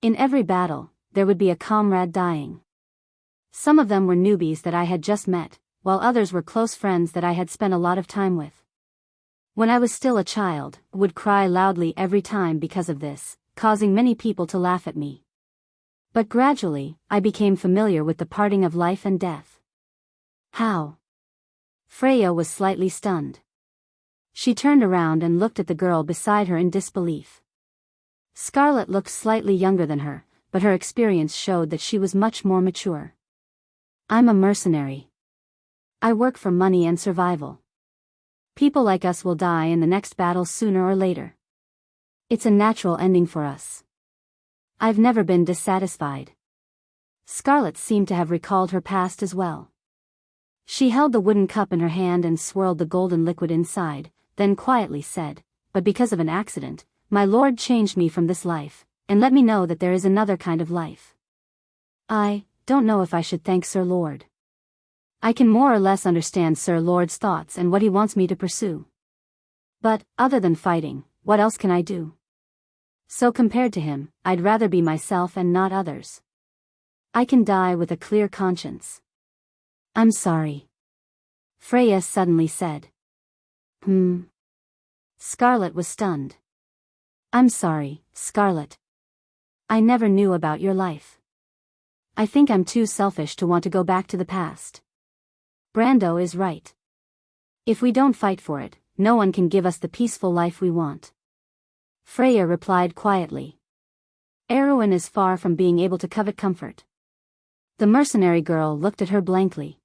In every battle, there would be a comrade dying. Some of them were newbies that I had just met, while others were close friends that I had spent a lot of time with. When I was still a child, I would cry loudly every time because of this, causing many people to laugh at me. But gradually, I became familiar with the parting of life and death. How? Freya was slightly stunned. She turned around and looked at the girl beside her in disbelief. Scarlet looked slightly younger than her, but her experience showed that she was much more mature. I'm a mercenary. I work for money and survival. People like us will die in the next battle sooner or later. It's a natural ending for us. I've never been dissatisfied. Scarlet seemed to have recalled her past as well. She held the wooden cup in her hand and swirled the golden liquid inside, then quietly said, but because of an accident, my lord changed me from this life, and let me know that there is another kind of life. I don't know if I should thank Sir Lord. I can more or less understand Sir Lord's thoughts and what he wants me to pursue. But, other than fighting, what else can I do? So compared to him, I'd rather be myself and not others. I can die with a clear conscience. I'm sorry. Freya suddenly said. Scarlet was stunned. I'm sorry, Scarlet. I never knew about your life. I think I'm too selfish to want to go back to the past. Brando is right. If we don't fight for it, no one can give us the peaceful life we want. Freya replied quietly. Erwin is far from being able to covet comfort. The mercenary girl looked at her blankly.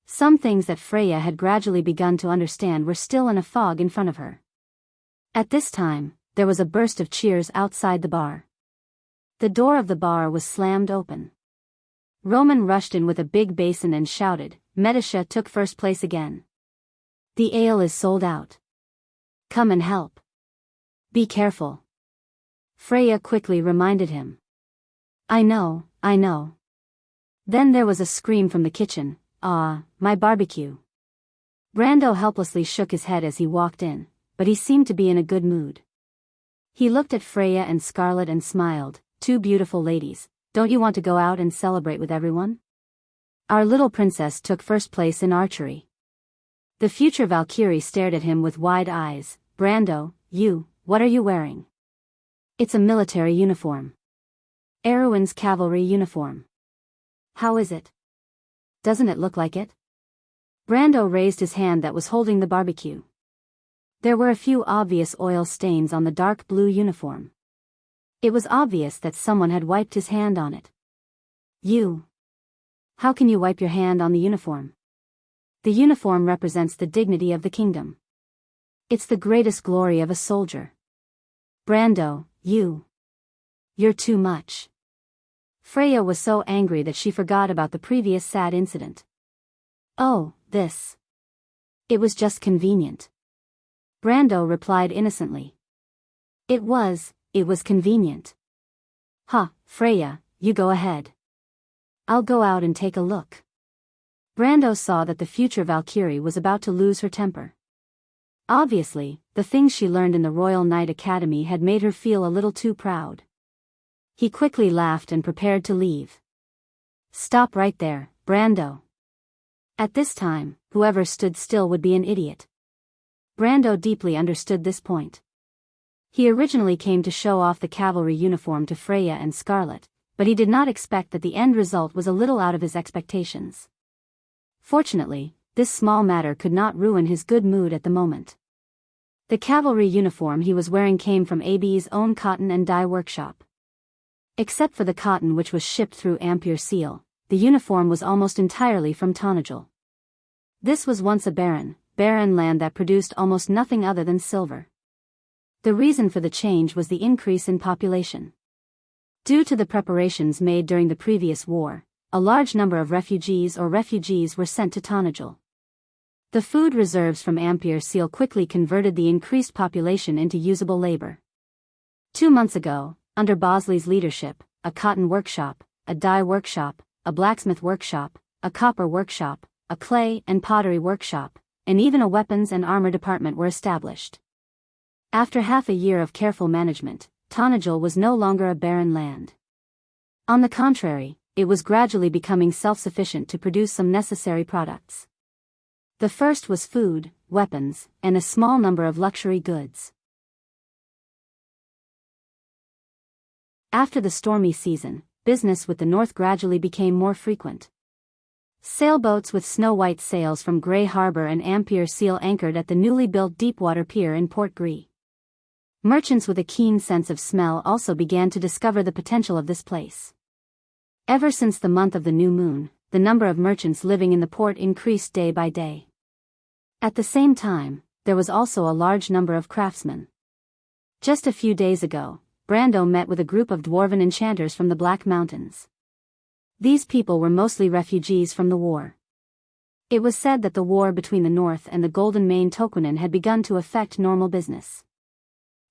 Some things that Freya had gradually begun to understand were still in a fog in front of her. At this time, there was a burst of cheers outside the bar. The door of the bar was slammed open. Roman rushed in with a big basin and shouted, Medisha took first place again. The ale is sold out. Come and help. Be careful. Freya quickly reminded him. I know. Then there was a scream from the kitchen, ah, my barbecue. Brando helplessly shook his head as he walked in, but he seemed to be in a good mood. He looked at Freya and Scarlet and smiled, two beautiful ladies, don't you want to go out and celebrate with everyone? Our little princess took first place in archery. The future Valkyrie stared at him with wide eyes. Brando, what are you wearing? It's a military uniform. Erwin's cavalry uniform. How is it? Doesn't it look like it? Brando raised his hand that was holding the barbecue. There were a few obvious oil stains on the dark blue uniform. It was obvious that someone had wiped his hand on it. How can you wipe your hand on the uniform? The uniform represents the dignity of the kingdom. It's the greatest glory of a soldier. Brando, you're too much. Freya was so angry that she forgot about the previous sad incident. Oh, this. It was just convenient. Brando replied innocently. It was convenient. Freya, you go ahead. I'll go out and take a look. Brando saw that the future Valkyrie was about to lose her temper. Obviously, the things she learned in the Royal Knight Academy had made her feel a little too proud. He quickly laughed and prepared to leave. Stop right there, Brando. At this time, whoever stood still would be an idiot. Brando deeply understood this point. He originally came to show off the cavalry uniform to Freya and Scarlet, but he did not expect that the end result was a little out of his expectations. Fortunately, this small matter could not ruin his good mood at the moment. The cavalry uniform he was wearing came from AB's own cotton and dye workshop. Except for the cotton which was shipped through Ampere Seal, the uniform was almost entirely from Tonajul. This was once a barren land that produced almost nothing other than silver. The reason for the change was the increase in population. Due to the preparations made during the previous war, a large number of refugees were sent to Tanajul. The food reserves from Ampere Seal quickly converted the increased population into usable labor. 2 months ago, under Bosley's leadership, a cotton workshop, a dye workshop, a blacksmith workshop, a copper workshop, a clay and pottery workshop, and even a weapons and armor department were established. After half a year of careful management, Tanajul was no longer a barren land. On the contrary, it was gradually becoming self-sufficient to produce some necessary products. The first was food, weapons, and a small number of luxury goods. After the stormy season, business with the north gradually became more frequent. Sailboats with snow-white sails from Grey Harbor and Ampere Seal anchored at the newly built Deepwater Pier in Port Gris. Merchants with a keen sense of smell also began to discover the potential of this place. Ever since the month of the new moon, the number of merchants living in the port increased day by day. At the same time, there was also a large number of craftsmen. Just a few days ago, Brando met with a group of dwarven enchanters from the Black Mountains. These people were mostly refugees from the war. It was said that the war between the North and the Golden Mane Tokunin had begun to affect normal business.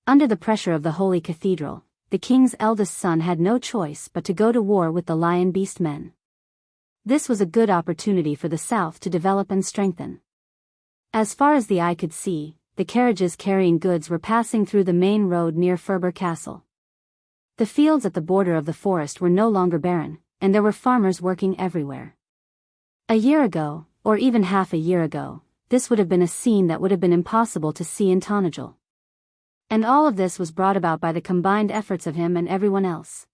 Under the pressure of the Holy Cathedral, the king's eldest son had no choice but to go to war with the Lion Beast men. This was a good opportunity for the South to develop and strengthen. As far as the eye could see, the carriages carrying goods were passing through the main road near Ferber Castle. The fields at the border of the forest were no longer barren, and there were farmers working everywhere. A year ago, or even half a year ago, this would have been a scene that would have been impossible to see in Tanajul. And all of this was brought about by the combined efforts of him and everyone else.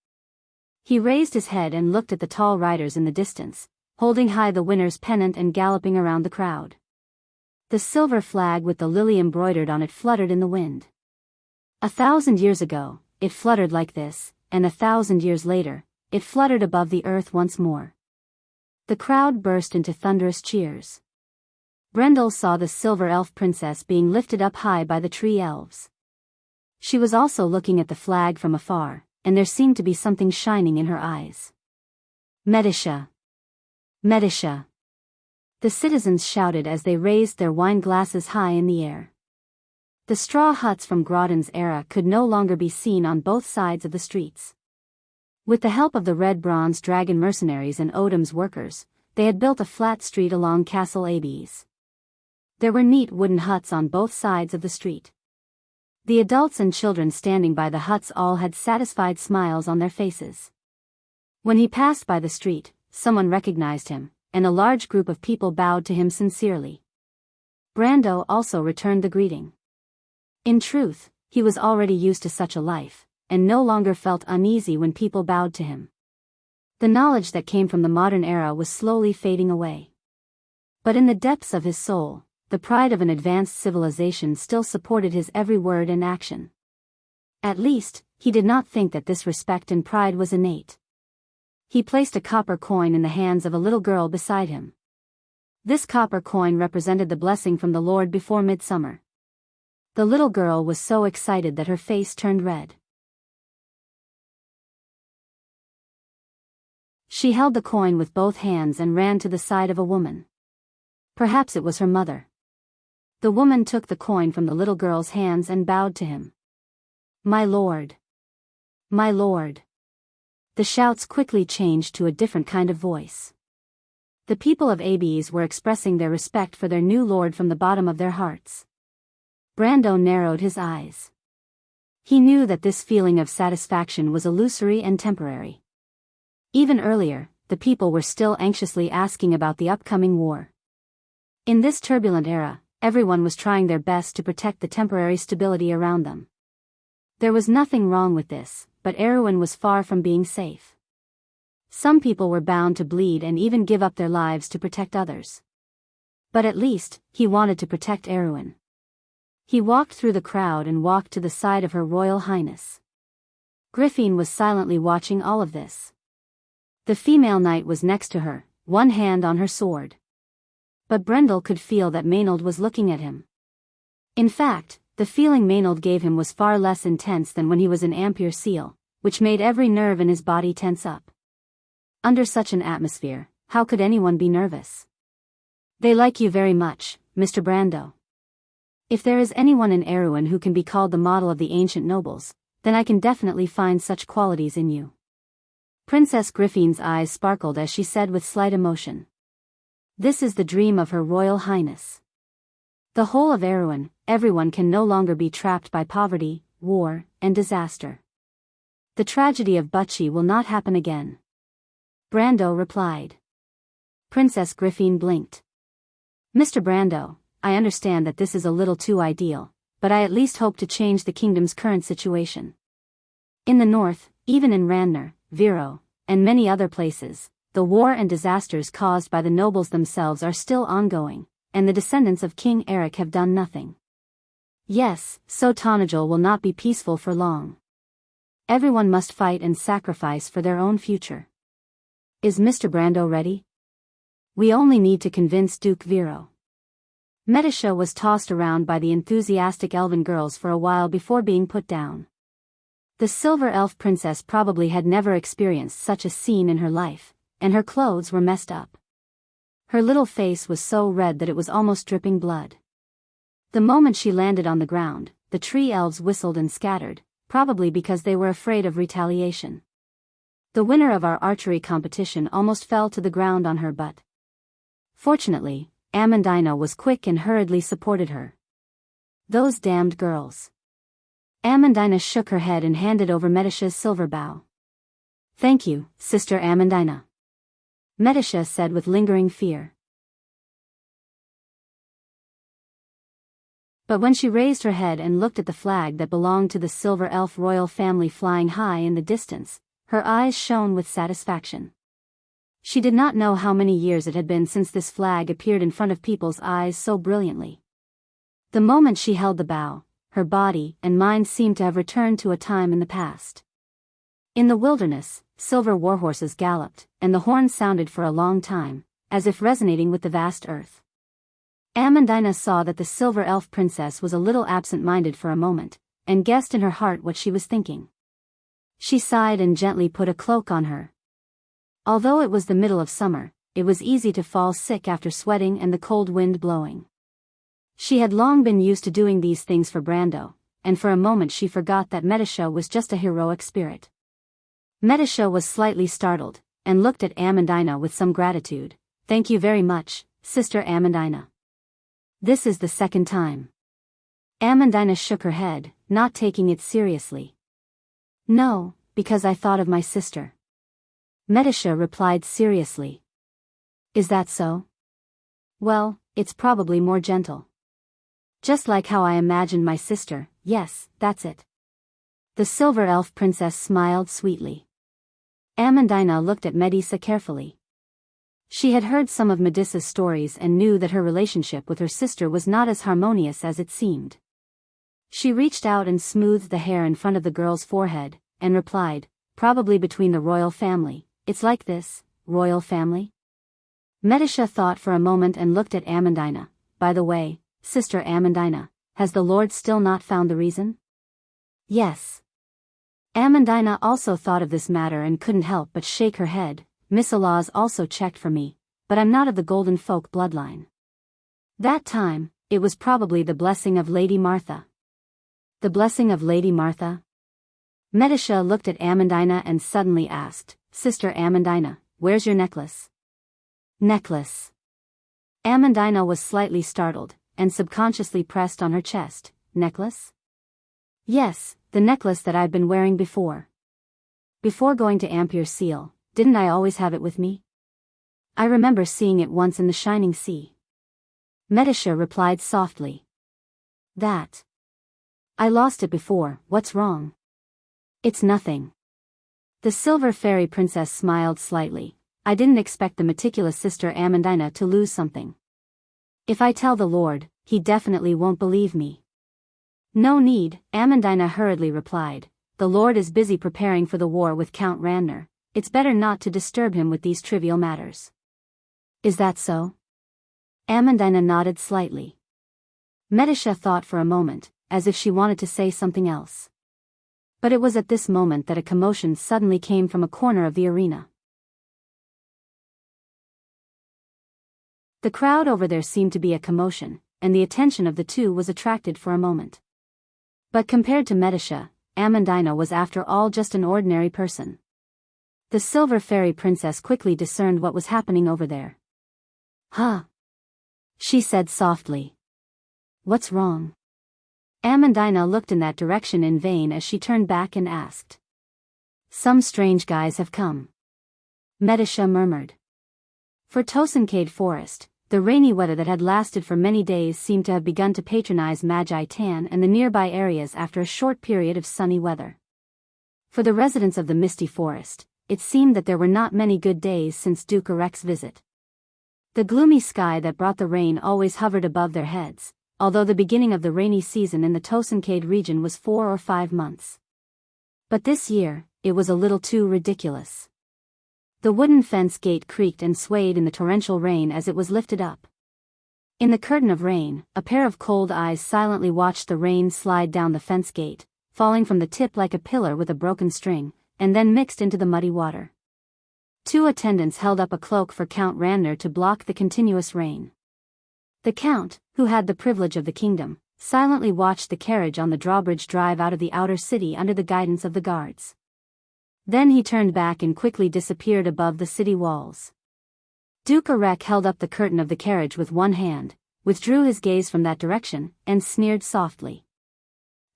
He raised his head and looked at the tall riders in the distance, holding high the winner's pennant and galloping around the crowd. The silver flag with the lily embroidered on it fluttered in the wind. 1,000 years ago, it fluttered like this, and 1,000 years later, it fluttered above the earth once more. The crowd burst into thunderous cheers. Brendel saw the silver elf princess being lifted up high by the tree elves. She was also looking at the flag from afar, and there seemed to be something shining in her eyes. Medisha! Medisha! The citizens shouted as they raised their wine glasses high in the air. The straw huts from Grodin's era could no longer be seen on both sides of the streets. With the help of the Red Bronze Dragon mercenaries and Odam's workers, they had built a flat street along Castle Abes. There were neat wooden huts on both sides of the street. The adults and children standing by the huts all had satisfied smiles on their faces. When he passed by the street, someone recognized him, and a large group of people bowed to him sincerely. Brando also returned the greeting. In truth, he was already used to such a life, and no longer felt uneasy when people bowed to him. The knowledge that came from the modern era was slowly fading away. But in the depths of his soul, the pride of an advanced civilization still supported his every word and action. At least, he did not think that this respect and pride was innate. He placed a copper coin in the hands of a little girl beside him. This copper coin represented the blessing from the Lord before midsummer. The little girl was so excited that her face turned red. She held the coin with both hands and ran to the side of a woman. Perhaps it was her mother. The woman took the coin from the little girl's hands and bowed to him. "My lord! My lord!" The shouts quickly changed to a different kind of voice. The people of Abes were expressing their respect for their new lord from the bottom of their hearts. Brando narrowed his eyes. He knew that this feeling of satisfaction was illusory and temporary. Even earlier, the people were still anxiously asking about the upcoming war. In this turbulent era, everyone was trying their best to protect the temporary stability around them. There was nothing wrong with this, but Erewhon was far from being safe. Some people were bound to bleed and even give up their lives to protect others. But at least, he wanted to protect Erewhon. He walked through the crowd and walked to the side of Her Royal Highness. Griffin was silently watching all of this. The female knight was next to her, one hand on her sword. But Brendel could feel that Maynard was looking at him. In fact, the feeling Maynard gave him was far less intense than when he was in Ampere Seal, which made every nerve in his body tense up. Under such an atmosphere, how could anyone be nervous? They like you very much, Mr. Brando. If there is anyone in Erewhon who can be called the model of the ancient nobles, then I can definitely find such qualities in you. Princess Griffin's eyes sparkled as she said with slight emotion. This is the dream of Her Royal Highness. The whole of Erewhon, everyone can no longer be trapped by poverty, war, and disaster. The tragedy of Butchie will not happen again. Brando replied. Princess Griffin blinked. Mr. Brando, I understand that this is a little too ideal, but I at least hope to change the kingdom's current situation. In the north, even in Ranner, Viro, and many other places, the war and disasters caused by the nobles themselves are still ongoing, and the descendants of King Eric have done nothing. Yes, so Tonajul will not be peaceful for long. Everyone must fight and sacrifice for their own future. Is Mr. Brando ready? We only need to convince Duke Viro. Medisha was tossed around by the enthusiastic elven girls for a while before being put down. The silver elf princess probably had never experienced such a scene in her life, and her clothes were messed up. Her little face was so red that it was almost dripping blood. The moment she landed on the ground, the tree elves whistled and scattered, probably because they were afraid of retaliation. The winner of our archery competition almost fell to the ground on her butt. Fortunately, Amandina was quick and hurriedly supported her. Those damned girls. Amandina shook her head and handed over Medisha's silver bow. Thank you, Sister Amandina. Medisha said with lingering fear. But when she raised her head and looked at the flag that belonged to the silver elf royal family flying high in the distance, her eyes shone with satisfaction. She did not know how many years it had been since this flag appeared in front of people's eyes so brilliantly. The moment she held the bow, her body and mind seemed to have returned to a time in the past. In the wilderness, silver warhorses galloped, and the horns sounded for a long time, as if resonating with the vast earth. Amandina saw that the silver elf princess was a little absent-minded for a moment, and guessed in her heart what she was thinking. She sighed and gently put a cloak on her. Although it was the middle of summer, it was easy to fall sick after sweating and the cold wind blowing. She had long been used to doing these things for Brando, and for a moment she forgot that Medisha was just a heroic spirit. Medisha was slightly startled, and looked at Amandina with some gratitude. Thank you very much, Sister Amandina. This is the second time. Amandina shook her head, not taking it seriously. No, because I thought of my sister. Medisha replied seriously. Is that so? Well, it's probably more gentle. Just like how I imagined my sister, yes, that's it. The silver elf princess smiled sweetly. Amandina looked at Medisa carefully. She had heard some of Medisa's stories and knew that her relationship with her sister was not as harmonious as it seemed. She reached out and smoothed the hair in front of the girl's forehead, and replied, probably between the royal family, it's like this, royal family? Medisha thought for a moment and looked at Amandina. By the way, Sister Amandina, has the Lord still not found the reason? Yes. Amandina also thought of this matter and couldn't help but shake her head. Miss Allah's also checked for me, but I'm not of the Golden Folk bloodline. That time, it was probably the blessing of Lady Martha. The blessing of Lady Martha? Medisha looked at Amandina and suddenly asked, Sister Amandina, where's your necklace? Necklace. Amandina was slightly startled, and subconsciously pressed on her chest. Necklace? Yes, the necklace that I've been wearing before. Before going to Ampere Seal, didn't I always have it with me? I remember seeing it once in the Shining Sea. Medisha replied softly. That. I lost it before, what's wrong? It's nothing. The silver fairy princess smiled slightly. I didn't expect the meticulous Sister Amandina to lose something. If I tell the Lord, he definitely won't believe me. No need, Amandina hurriedly replied. The Lord is busy preparing for the war with Count Ranner. It's better not to disturb him with these trivial matters. Is that so? Amandina nodded slightly. Medisha thought for a moment, as if she wanted to say something else. But it was at this moment that a commotion suddenly came from a corner of the arena. The crowd over there seemed to be a commotion, and the attention of the two was attracted for a moment. But compared to Medisha, Amandina was after all just an ordinary person. The silver fairy princess quickly discerned what was happening over there. Huh? She said softly. What's wrong? Amandina looked in that direction in vain as she turned back and asked. Some strange guys have come. Medisha murmured. For Tosancade Forest, the rainy weather that had lasted for many days seemed to have begun to patronize Magi Tan and the nearby areas after a short period of sunny weather. For the residents of the misty forest, it seemed that there were not many good days since Duke Arek's visit. The gloomy sky that brought the rain always hovered above their heads, although the beginning of the rainy season in the Tosancade region was 4 or 5 months. But this year, it was a little too ridiculous. The wooden fence gate creaked and swayed in the torrential rain as it was lifted up. In the curtain of rain, a pair of cold eyes silently watched the rain slide down the fence gate, falling from the tip like a pillar with a broken string, and then mixed into the muddy water. 2 attendants held up a cloak for Count Ranner to block the continuous rain. The Count, who had the privilege of the kingdom, silently watched the carriage on the drawbridge drive out of the outer city under the guidance of the guards. Then he turned back and quickly disappeared above the city walls. Duke Arek held up the curtain of the carriage with one hand, withdrew his gaze from that direction, and sneered softly.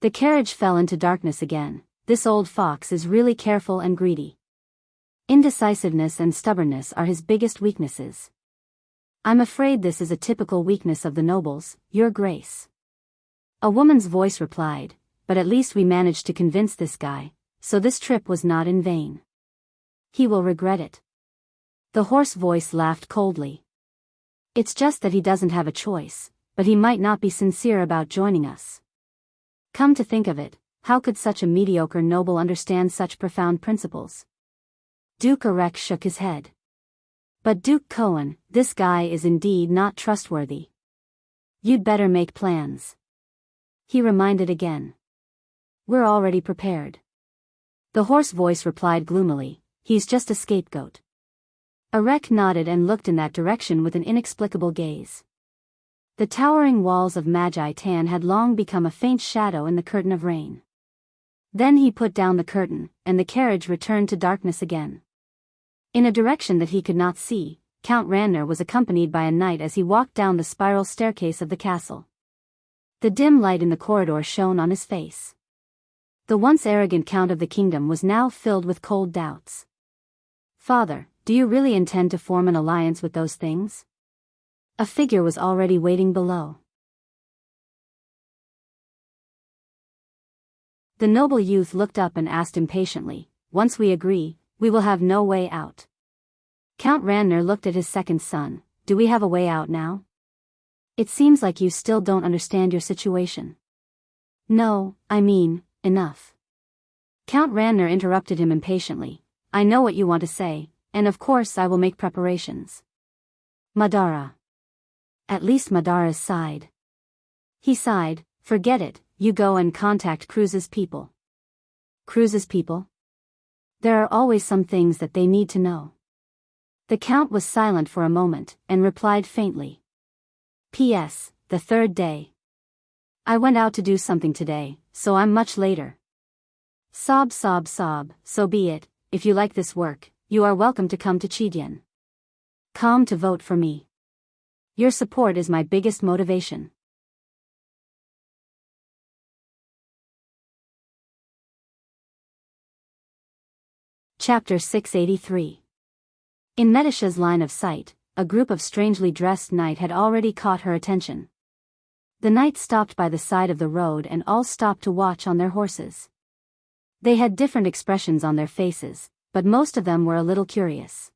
The carriage fell into darkness again. This old fox is really careful and greedy. Indecisiveness and stubbornness are his biggest weaknesses. I'm afraid this is a typical weakness of the nobles, Your Grace. A woman's voice replied, but at least we managed to convince this guy, so this trip was not in vain. He will regret it. The hoarse voice laughed coldly. It's just that he doesn't have a choice, but he might not be sincere about joining us. Come to think of it, how could such a mediocre noble understand such profound principles? Duke Arek shook his head. But Duke Cohen, this guy is indeed not trustworthy. You'd better make plans. He reminded again. We're already prepared. The hoarse voice replied gloomily, he's just a scapegoat. Arek nodded and looked in that direction with an inexplicable gaze. The towering walls of Magi Tan had long become a faint shadow in the curtain of rain. Then he put down the curtain, and the carriage returned to darkness again. In a direction that he could not see, Count Ranner was accompanied by a knight as he walked down the spiral staircase of the castle. The dim light in the corridor shone on his face. The once arrogant Count of the kingdom was now filled with cold doubts. Father, do you really intend to form an alliance with those things? A figure was already waiting below. The noble youth looked up and asked impatiently, once we agree, we will have no way out. Count Ranner looked at his second son, do we have a way out now? It seems like you still don't understand your situation. No, I mean, enough. Count Ranner interrupted him impatiently, I know what you want to say, and of course I will make preparations. Madara. At least Madara sighed. He sighed, forget it, you go and contact Cruz's people. Cruz's people? There are always some things that they need to know. The Count was silent for a moment, and replied faintly. P.S. The third day. I went out to do something today, so I'm much later. Sob, sob, sob, so be it, if you like this work, you are welcome to come to Chidian. Come to vote for me. Your support is my biggest motivation. Chapter 683. In Medisha's line of sight, a group of strangely dressed knights had already caught her attention. The knights stopped by the side of the road and all stopped to watch on their horses. They had different expressions on their faces, but most of them were a little curious.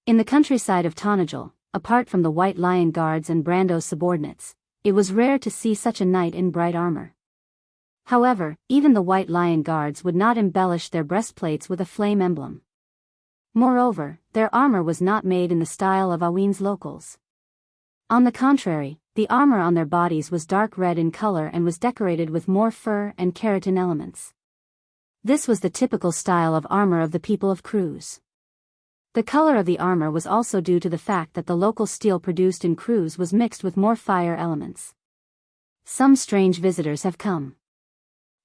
In the countryside of Tonajul, apart from the White Lion Guards and Brando's subordinates, it was rare to see such a knight in bright armor. However, even the White Lion Guards would not embellish their breastplates with a flame emblem. Moreover, their armor was not made in the style of Awin's locals. On the contrary, the armor on their bodies was dark red in color and was decorated with more fur and keratin elements. This was the typical style of armor of the people of Cruz. The color of the armor was also due to the fact that the local steel produced in Cruz was mixed with more fire elements. Some strange visitors have come.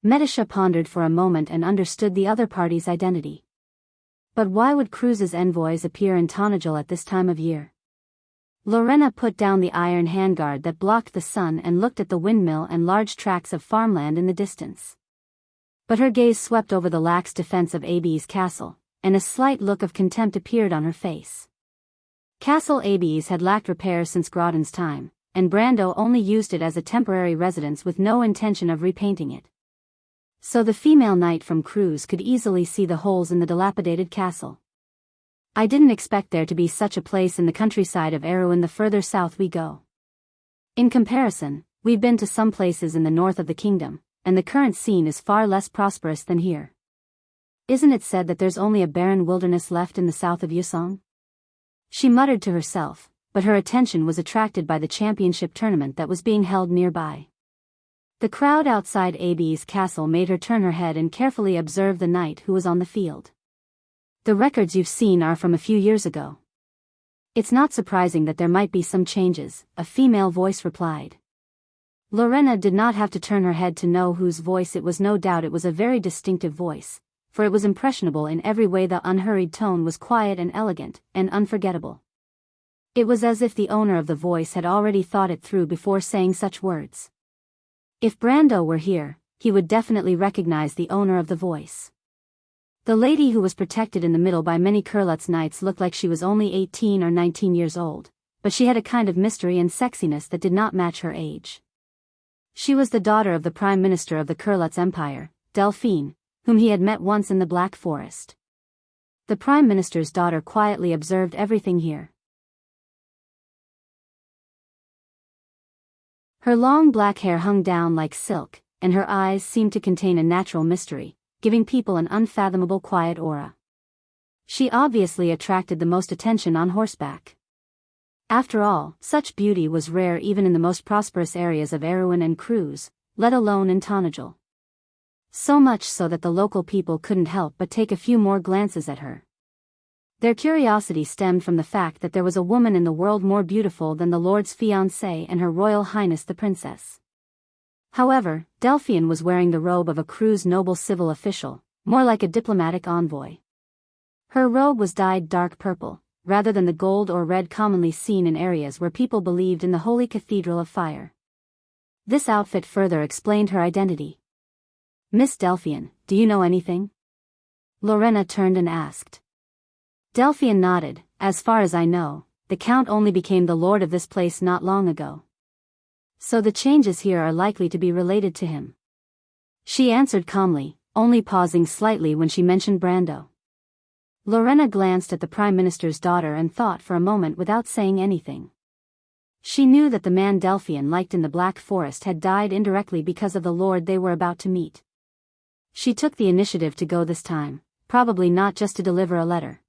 Medisha pondered for a moment and understood the other party's identity. But why would Cruz's envoys appear in Tanajul at this time of year? Lorena put down the iron handguard that blocked the sun and looked at the windmill and large tracts of farmland in the distance. But her gaze swept over the lax defense of Abi's castle, and a slight look of contempt appeared on her face. Castle Abi's had lacked repairs since Grodin's time, and Brando only used it as a temporary residence with no intention of repainting it. So the female knight from Cruz could easily see the holes in the dilapidated castle. I didn't expect there to be such a place in the countryside of Erewhon the further south we go. In comparison, we've been to some places in the north of the kingdom, and the current scene is far less prosperous than here. Isn't it said that there's only a barren wilderness left in the south of Yusong? She muttered to herself, but her attention was attracted by the championship tournament that was being held nearby. The crowd outside Abi's castle made her turn her head and carefully observe the knight who was on the field. The records you've seen are from a few years ago. It's not surprising that there might be some changes, a female voice replied. Lorena did not have to turn her head to know whose voice it was. No doubt it was a very distinctive voice, for it was impressionable in every way. The unhurried tone was quiet and elegant, and unforgettable. It was as if the owner of the voice had already thought it through before saying such words. If Brando were here, he would definitely recognize the owner of the voice. The lady who was protected in the middle by many Kurlutz knights looked like she was only 18 or 19 years old, but she had a kind of mystery and sexiness that did not match her age. She was the daughter of the Prime Minister of the Kurlutz Empire, Delphine, whom he had met once in the Black Forest. The Prime Minister's daughter quietly observed everything here. Her long black hair hung down like silk, and her eyes seemed to contain a natural mystery, giving people an unfathomable quiet aura. She obviously attracted the most attention on horseback. After all, such beauty was rare even in the most prosperous areas of Erewhon and Cruz, let alone in Tanajul. So much so that the local people couldn't help but take a few more glances at her. Their curiosity stemmed from the fact that there was a woman in the world more beautiful than the Lord's fiancée and Her Royal Highness the Princess. However, Delphine was wearing the robe of a Cruz noble civil official, more like a diplomatic envoy. Her robe was dyed dark purple, rather than the gold or red commonly seen in areas where people believed in the Holy Cathedral of Fire. This outfit further explained her identity. Miss Delphine, do you know anything? Lorena turned and asked. Delphine nodded. As far as I know, the Count only became the lord of this place not long ago. So the changes here are likely to be related to him. She answered calmly, only pausing slightly when she mentioned Brando. Lorena glanced at the Prime Minister's daughter and thought for a moment without saying anything. She knew that the man Delphine liked in the Black Forest had died indirectly because of the lord they were about to meet. She took the initiative to go this time, probably not just to deliver a letter.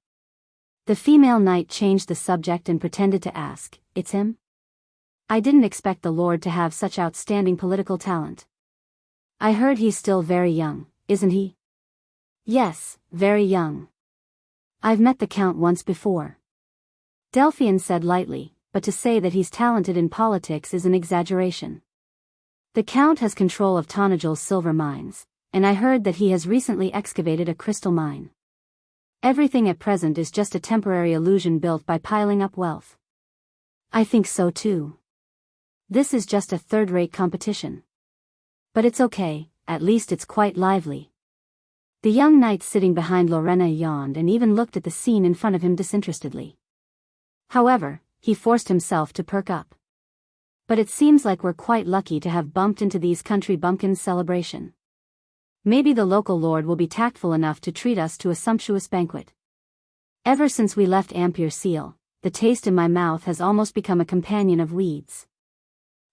The female knight changed the subject and pretended to ask, "It's him? I didn't expect the Lord to have such outstanding political talent. I heard he's still very young, isn't he?" "Yes, very young. I've met the Count once before," Delphine said lightly, but to say that he's talented in politics is an exaggeration. The Count has control of Tanajul's silver mines, and I heard that he has recently excavated a crystal mine. Everything at present is just a temporary illusion built by piling up wealth. I think so too. This is just a third-rate competition. But it's okay, at least it's quite lively. The young knight sitting behind Lorena yawned and even looked at the scene in front of him disinterestedly. However, he forced himself to perk up. But it seems like we're quite lucky to have bumped into these country bumpkins' celebration. Maybe the local lord will be tactful enough to treat us to a sumptuous banquet. Ever since we left Ampere Seal, the taste in my mouth has almost become a companion of weeds.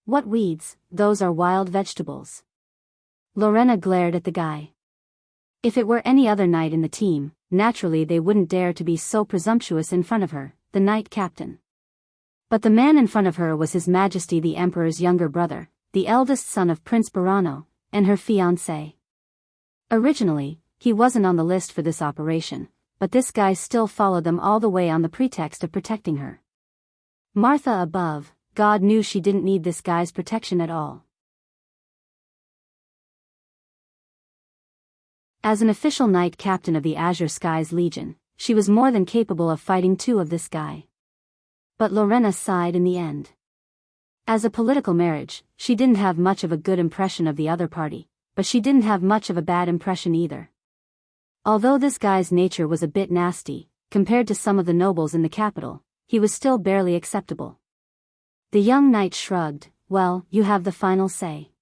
What weeds? Those are wild vegetables. Lorena glared at the guy. If it were any other knight in the team, naturally they wouldn't dare to be so presumptuous in front of her, the knight captain. But the man in front of her was His Majesty the Emperor's younger brother, the eldest son of Prince Burano, and her fiancé. Originally, he wasn't on the list for this operation, but this guy still followed them all the way on the pretext of protecting her. Martha above, God knew she didn't need this guy's protection at all. As an official knight captain of the Azure Skies Legion, she was more than capable of fighting two of this guy. But Lorena sighed in the end. As a political marriage, she didn't have much of a good impression of the other party, but she didn't have much of a bad impression either. Although this guy's nature was a bit nasty, compared to some of the nobles in the capital, he was still barely acceptable. The young knight shrugged, well, you have the final say.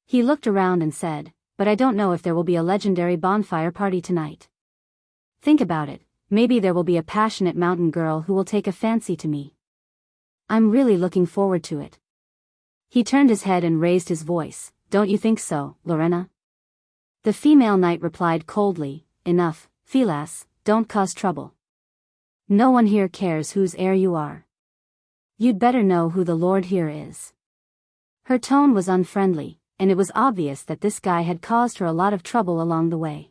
He looked around and said, but I don't know if there will be a legendary bonfire party tonight. Think about it, maybe there will be a passionate mountain girl who will take a fancy to me. I'm really looking forward to it. He turned his head and raised his voice, don't you think so, Lorena? The female knight replied coldly, enough, Philas, don't cause trouble. No one here cares whose heir you are. You'd better know who the lord here is. Her tone was unfriendly, and it was obvious that this guy had caused her a lot of trouble along the way.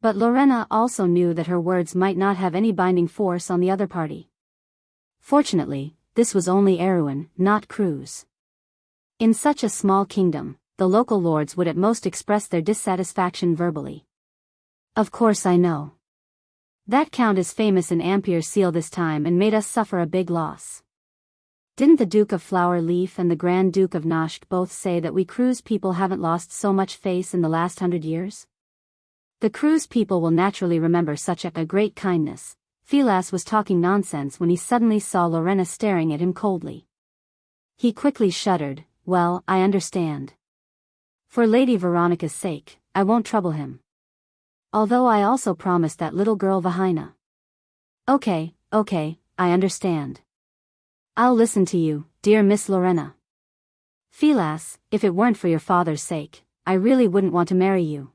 But Lorena also knew that her words might not have any binding force on the other party. Fortunately, this was only Erewhon, not Cruz. In such a small kingdom, the local lords would at most express their dissatisfaction verbally. Of course I know. That count is famous in Ampere Seal this time and made us suffer a big loss. Didn't the Duke of Flower Leaf and the Grand Duke of Noshk both say that we Cruz people haven't lost so much face in the last 100 years? The Cruz people will naturally remember such a great kindness. Philas was talking nonsense when he suddenly saw Lorena staring at him coldly. He quickly shuddered, well, I understand. For Lady Veronica's sake, I won't trouble him. Although I also promised that little girl Vahina. Okay, I understand. I'll listen to you, dear Miss Lorena. Philas, if it weren't for your father's sake, I really wouldn't want to marry you.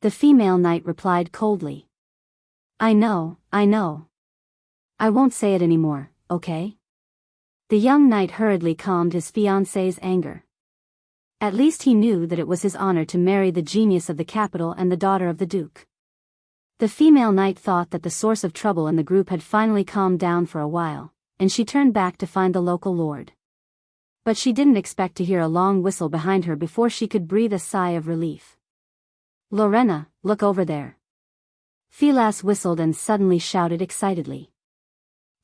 The female knight replied coldly. I know. I won't say it anymore, okay? The young knight hurriedly calmed his fiancée's anger. At least he knew that it was his honor to marry the genius of the capital and the daughter of the duke. The female knight thought that the source of trouble in the group had finally calmed down for a while, and she turned back to find the local lord. But she didn't expect to hear a long whistle behind her before she could breathe a sigh of relief. Lorena, look over there. Philas whistled and suddenly shouted excitedly.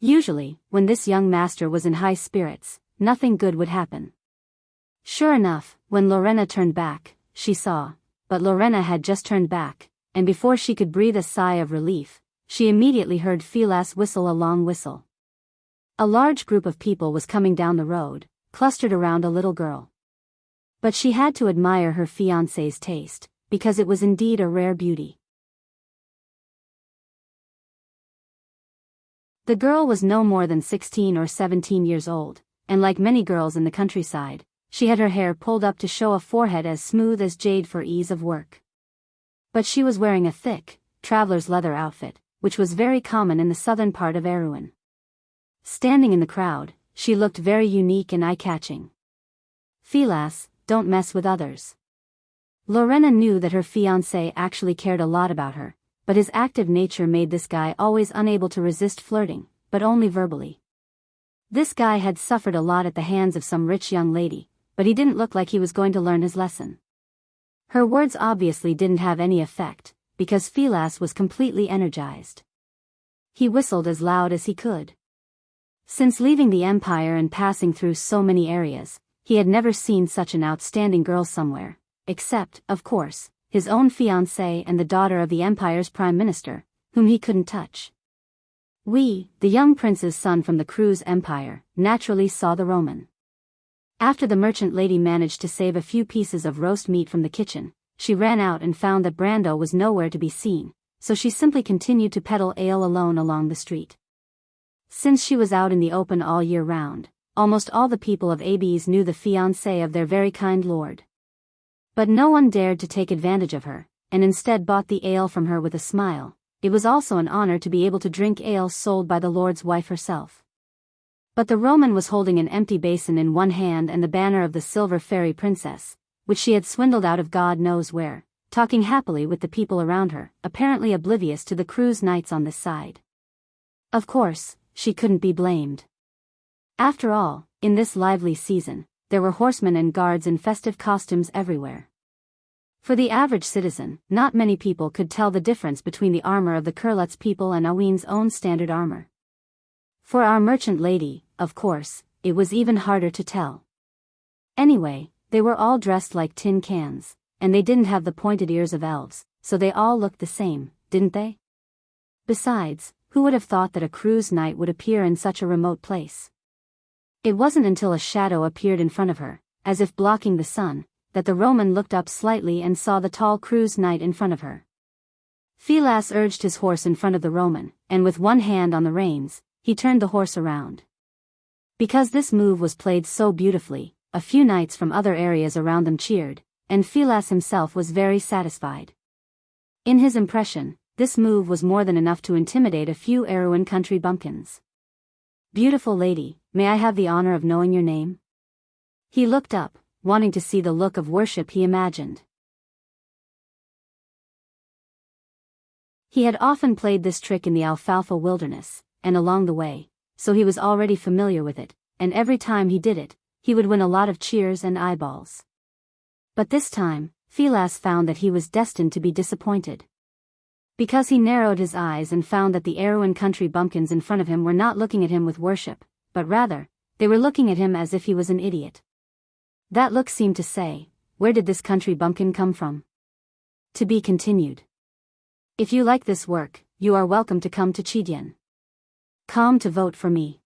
Usually, when this young master was in high spirits, nothing good would happen. Sure enough, when Lorena turned back, she saw, but Lorena had just turned back, and before she could breathe a sigh of relief, she immediately heard Philas whistle a long whistle. A large group of people was coming down the road, clustered around a little girl. But she had to admire her fiancé's taste, because it was indeed a rare beauty. The girl was no more than 16 or 17 years old, and like many girls in the countryside, she had her hair pulled up to show a forehead as smooth as jade for ease of work. But she was wearing a thick, traveler's leather outfit, which was very common in the southern part of Erewhon. Standing in the crowd, she looked very unique and eye-catching. Philas, don't mess with others. Lorena knew that her fiancé actually cared a lot about her, but his active nature made this guy always unable to resist flirting, but only verbally. This guy had suffered a lot at the hands of some rich young lady, but he didn't look like he was going to learn his lesson. Her words obviously didn't have any effect, because Philas was completely energized. He whistled as loud as he could. Since leaving the Empire and passing through so many areas, he had never seen such an outstanding girl somewhere, except, of course, his own fiancée and the daughter of the Empire's prime minister, whom he couldn't touch. We, the young prince's son from the Cruz Empire, naturally saw the Roman. After the merchant lady managed to save a few pieces of roast meat from the kitchen, she ran out and found that Brando was nowhere to be seen, so she simply continued to peddle ale alone along the street. Since she was out in the open all year round, almost all the people of Abes knew the fiancé of their very kind lord. But no one dared to take advantage of her, and instead bought the ale from her with a smile. It was also an honor to be able to drink ale sold by the lord's wife herself. But the Roman was holding an empty basin in one hand and the banner of the silver fairy princess, which she had swindled out of God knows where, talking happily with the people around her, apparently oblivious to the crew's knights on this side. Of course, she couldn't be blamed. After all, in this lively season, there were horsemen and guards in festive costumes everywhere. For the average citizen, not many people could tell the difference between the armor of the Kurlut's people and Aween's own standard armor. For our merchant lady, of course, it was even harder to tell. Anyway, they were all dressed like tin cans, and they didn't have the pointed ears of elves, so they all looked the same, didn't they? Besides, who would have thought that a cruise knight would appear in such a remote place? It wasn't until a shadow appeared in front of her, as if blocking the sun, that the Roman looked up slightly and saw the tall cruise knight in front of her. Philas urged his horse in front of the Roman, and with one hand on the reins, he turned the horse around. Because this move was played so beautifully, a few knights from other areas around them cheered, and Philas himself was very satisfied. In his impression, this move was more than enough to intimidate a few Erewhon country bumpkins. "Beautiful lady, may I have the honor of knowing your name?" He looked up, wanting to see the look of worship he imagined. He had often played this trick in the alfalfa wilderness, and along the way, so he was already familiar with it, and every time he did it, he would win a lot of cheers and eyeballs. But this time, Philas found that he was destined to be disappointed. Because he narrowed his eyes and found that the Erewhon country bumpkins in front of him were not looking at him with worship, but rather, they were looking at him as if he was an idiot. That look seemed to say, "Where did this country bumpkin come from?" To be continued. If you like this work, you are welcome to come to Chidian. Come to vote for me.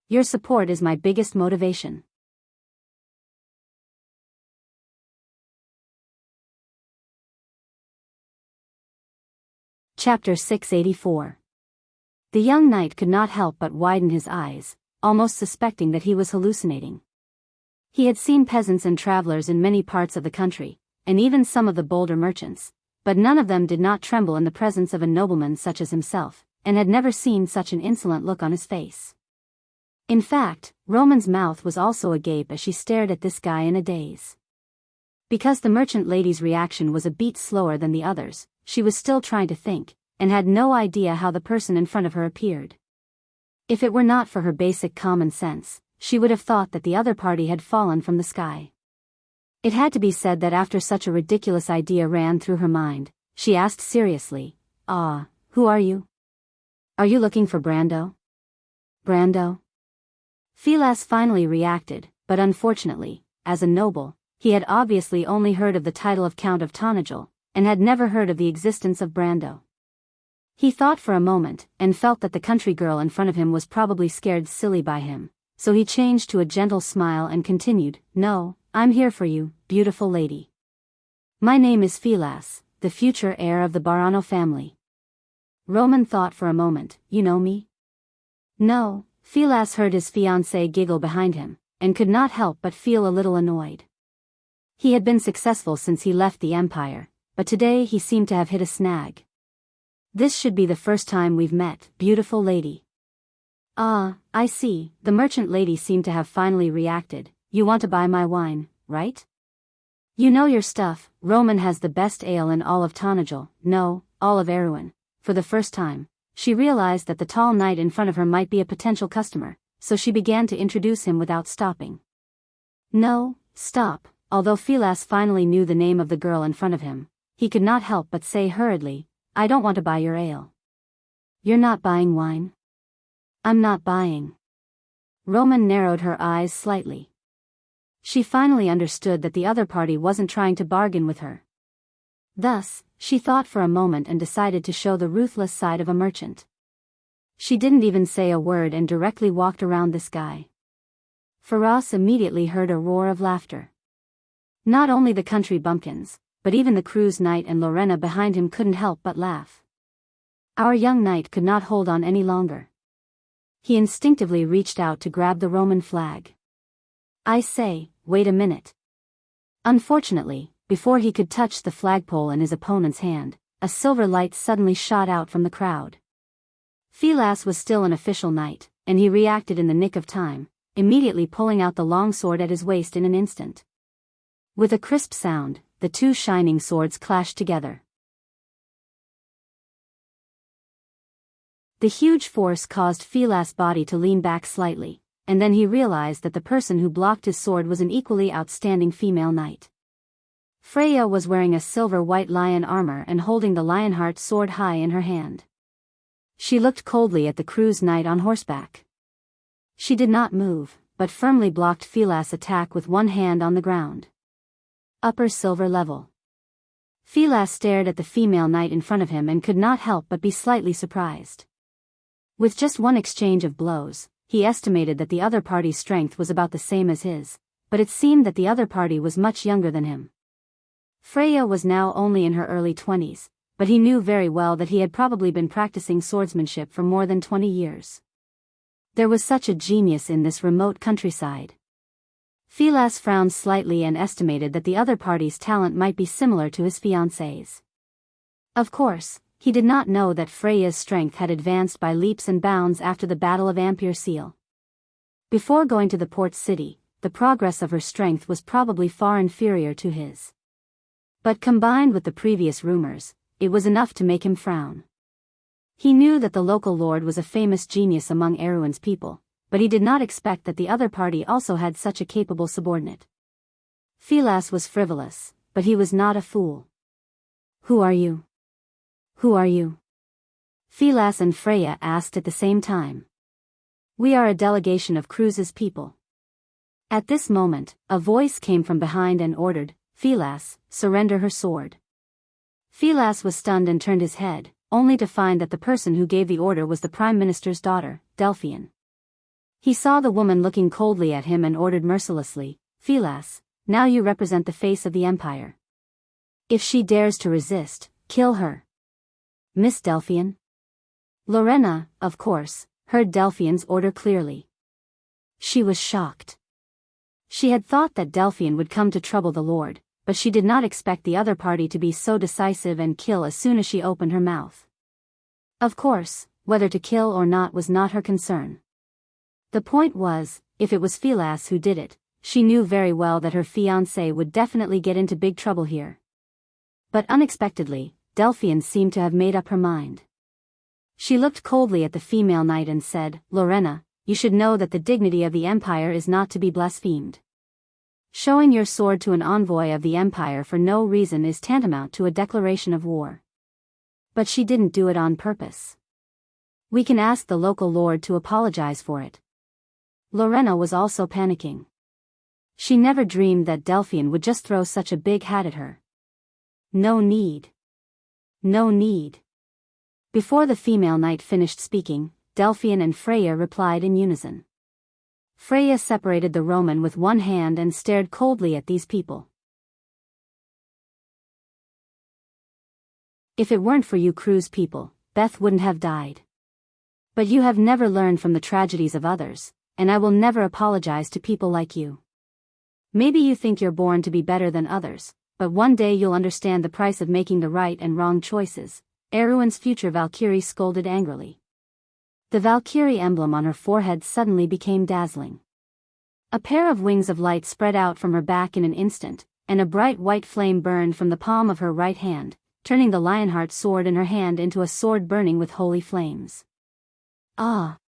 Your support is my biggest motivation. Chapter 684. The young knight could not help but widen his eyes, almost suspecting that he was hallucinating. He had seen peasants and travelers in many parts of the country, and even some of the bolder merchants, but none of them did not tremble in the presence of a nobleman such as himself, and had never seen such an insolent look on his face. In fact, Roman's mouth was also agape as she stared at this guy in a daze. Because the merchant lady's reaction was a beat slower than the others, she was still trying to think, and had no idea how the person in front of her appeared. If it were not for her basic common sense, she would have thought that the other party had fallen from the sky. It had to be said that after such a ridiculous idea ran through her mind, she asked seriously, "Who are you? Are you looking for Brando?" Brando? Philas finally reacted, but unfortunately, as a noble, he had obviously only heard of the title of Count of Tonagel, and had never heard of the existence of Brando. He thought for a moment, and felt that the country girl in front of him was probably scared silly by him, so he changed to a gentle smile and continued, "No, I'm here for you, beautiful lady. My name is Philas, the future heir of the Barano family." Roman thought for a moment, "You know me?" No. Philas heard his fiancée giggle behind him, and could not help but feel a little annoyed. He had been successful since he left the Empire, but today he seemed to have hit a snag. "This should be the first time we've met, beautiful lady." "Ah, I see," the merchant lady seemed to have finally reacted. "You want to buy my wine, right? You know your stuff. Roman has the best ale in all of Tonagel, no, all of Erewhon." For the first time, she realized that the tall knight in front of her might be a potential customer, so she began to introduce him without stopping. "No, stop." Although Philas finally knew the name of the girl in front of him, he could not help but say hurriedly, "I don't want to buy your ale." "You're not buying wine?" "I'm not buying." Roman narrowed her eyes slightly. She finally understood that the other party wasn't trying to bargain with her. Thus, she thought for a moment and decided to show the ruthless side of a merchant. She didn't even say a word and directly walked around this guy. Faraz immediately heard a roar of laughter. Not only the country bumpkins, but even the cruise knight and Lorena behind him couldn't help but laugh. Our young knight could not hold on any longer. He instinctively reached out to grab the Roman flag. "I say, wait a minute." Unfortunately, before he could touch the flagpole in his opponent's hand, a silver light suddenly shot out from the crowd. Philas was still an official knight, and he reacted in the nick of time, immediately pulling out the long sword at his waist in an instant. With a crisp sound, the two shining swords clashed together. The huge force caused Philas' body to lean back slightly, and then he realized that the person who blocked his sword was an equally outstanding female knight. Freya was wearing a silver-white lion armor and holding the Lionheart sword high in her hand. She looked coldly at the crew's knight on horseback. She did not move, but firmly blocked Philas' attack with one hand on the ground. Upper silver level. Philas stared at the female knight in front of him and could not help but be slightly surprised. With just one exchange of blows, he estimated that the other party's strength was about the same as his, but it seemed that the other party was much younger than him. Freya was now only in her early 20s, but he knew very well that he had probably been practicing swordsmanship for more than 20 years. There was such a genius in this remote countryside. Philas frowned slightly and estimated that the other party's talent might be similar to his fiancée's. Of course, he did not know that Freya's strength had advanced by leaps and bounds after the Battle of Ampere Seal. Before going to the port city, the progress of her strength was probably far inferior to his. But combined with the previous rumors, it was enough to make him frown. He knew that the local lord was a famous genius among Erewhon's people, but he did not expect that the other party also had such a capable subordinate. Philas was frivolous, but he was not a fool. "Who are you? Who are you?" Philas and Freya asked at the same time. "We are a delegation of Cruz's people." At this moment, a voice came from behind and ordered, "Philas, surrender her sword." Philas was stunned and turned his head, only to find that the person who gave the order was the Prime Minister's daughter, Delphian. He saw the woman looking coldly at him and ordered mercilessly, "Philas, now you represent the face of the Empire. If she dares to resist, kill her." "Miss Delphian?" Lorena, of course, heard Delphian's order clearly. She was shocked. She had thought that Delphian would come to trouble the Lord, but she did not expect the other party to be so decisive and kill as soon as she opened her mouth. Of course, whether to kill or not was not her concern. The point was, if it was Philas who did it, she knew very well that her fiancé would definitely get into big trouble here. But unexpectedly, Delphian seemed to have made up her mind. She looked coldly at the female knight and said, "Lorena, you should know that the dignity of the Empire is not to be blasphemed. Showing your sword to an envoy of the Empire for no reason is tantamount to a declaration of war." But she didn't do it on purpose. "We can ask the local lord to apologize for it." Lorena was also panicking. She never dreamed that Delphian would just throw such a big hat at her. "No need. No need." Before the female knight finished speaking, Delphian and Freya replied in unison. Freya separated the Roman with one hand and stared coldly at these people. "If it weren't for you Cruz people, Beth wouldn't have died. But you have never learned from the tragedies of others, and I will never apologize to people like you. Maybe you think you're born to be better than others, but one day you'll understand the price of making the right and wrong choices," Erewhon's future Valkyrie scolded angrily. The Valkyrie emblem on her forehead suddenly became dazzling. A pair of wings of light spread out from her back in an instant, and a bright white flame burned from the palm of her right hand, turning the Lionheart sword in her hand into a sword burning with holy flames. Ah!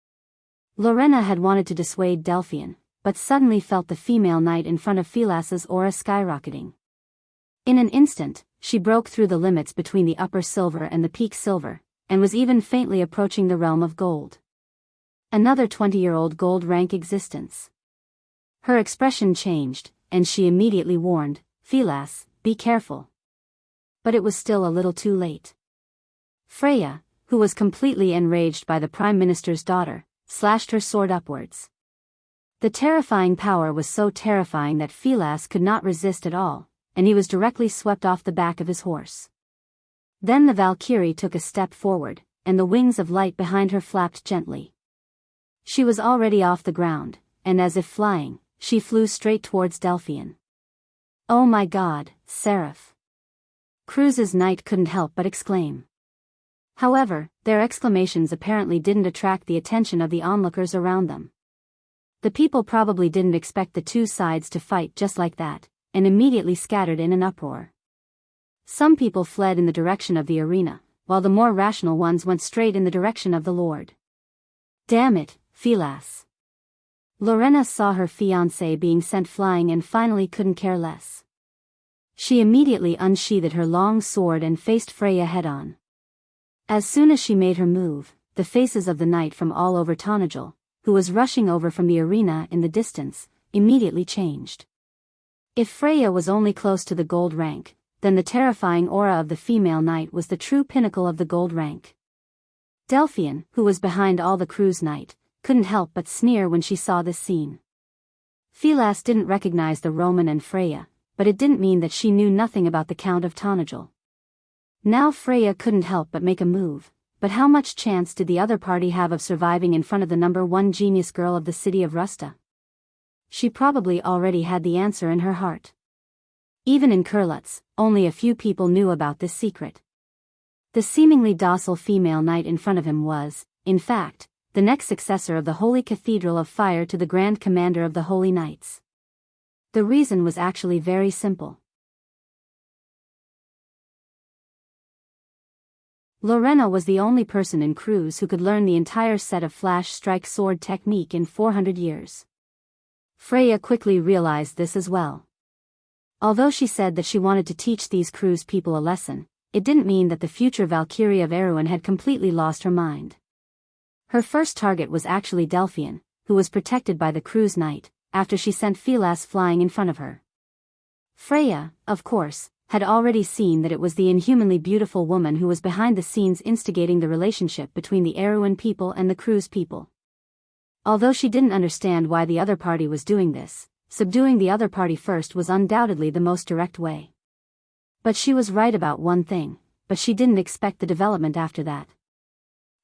Lorena had wanted to dissuade Delphian, but suddenly felt the female knight in front of Philas's aura skyrocketing. In an instant, she broke through the limits between the upper silver and the peak silver, and was even faintly approaching the realm of gold. Another 20-year-old gold rank existence. Her expression changed, and she immediately warned, "Philas, be careful." But it was still a little too late. Freya, who was completely enraged by the Prime Minister's daughter, slashed her sword upwards. The terrifying power was so terrifying that Philas could not resist at all, and he was directly swept off the back of his horse. Then the Valkyrie took a step forward, and the wings of light behind her flapped gently. She was already off the ground, and as if flying, she flew straight towards Delphian. "Oh my God, Seraph!" Cruz's knight couldn't help but exclaim. However, their exclamations apparently didn't attract the attention of the onlookers around them. The people probably didn't expect the two sides to fight just like that, and immediately scattered in an uproar. Some people fled in the direction of the arena, while the more rational ones went straight in the direction of the Lord. Damn it, Philas. Lorena saw her fiancé being sent flying and finally couldn't care less. She immediately unsheathed her long sword and faced Freya head-on. As soon as she made her move, the faces of the knight from all over Tanajul, who was rushing over from the arena in the distance, immediately changed. If Freya was only close to the gold rank, then the terrifying aura of the female knight was the true pinnacle of the gold rank. Delphian, who was behind all the crew's knight, couldn't help but sneer when she saw this scene. Philas didn't recognize the Roman and Freya, but it didn't mean that she knew nothing about the Count of Tanajul. Now Freya couldn't help but make a move, but how much chance did the other party have of surviving in front of the #1 genius girl of the city of Rusta? She probably already had the answer in her heart. Even in Kurlutz, only a few people knew about this secret. The seemingly docile female knight in front of him was, in fact, the next successor of the Holy Cathedral of Fire to the Grand Commander of the Holy Knights. The reason was actually very simple. Lorena was the only person in Cruz who could learn the entire set of flash strike sword technique in 400 years. Freya quickly realized this as well. Although she said that she wanted to teach these Cruz people a lesson, it didn't mean that the future Valkyrie of Erewhon had completely lost her mind. Her first target was actually Delphian, who was protected by the Cruz Knight, after she sent Philas flying in front of her. Freya, of course, had already seen that it was the inhumanly beautiful woman who was behind the scenes instigating the relationship between the Erewhon people and the Cruz people. Although she didn't understand why the other party was doing this, subduing the other party first was undoubtedly the most direct way. But she was right about one thing, but she didn't expect the development after that.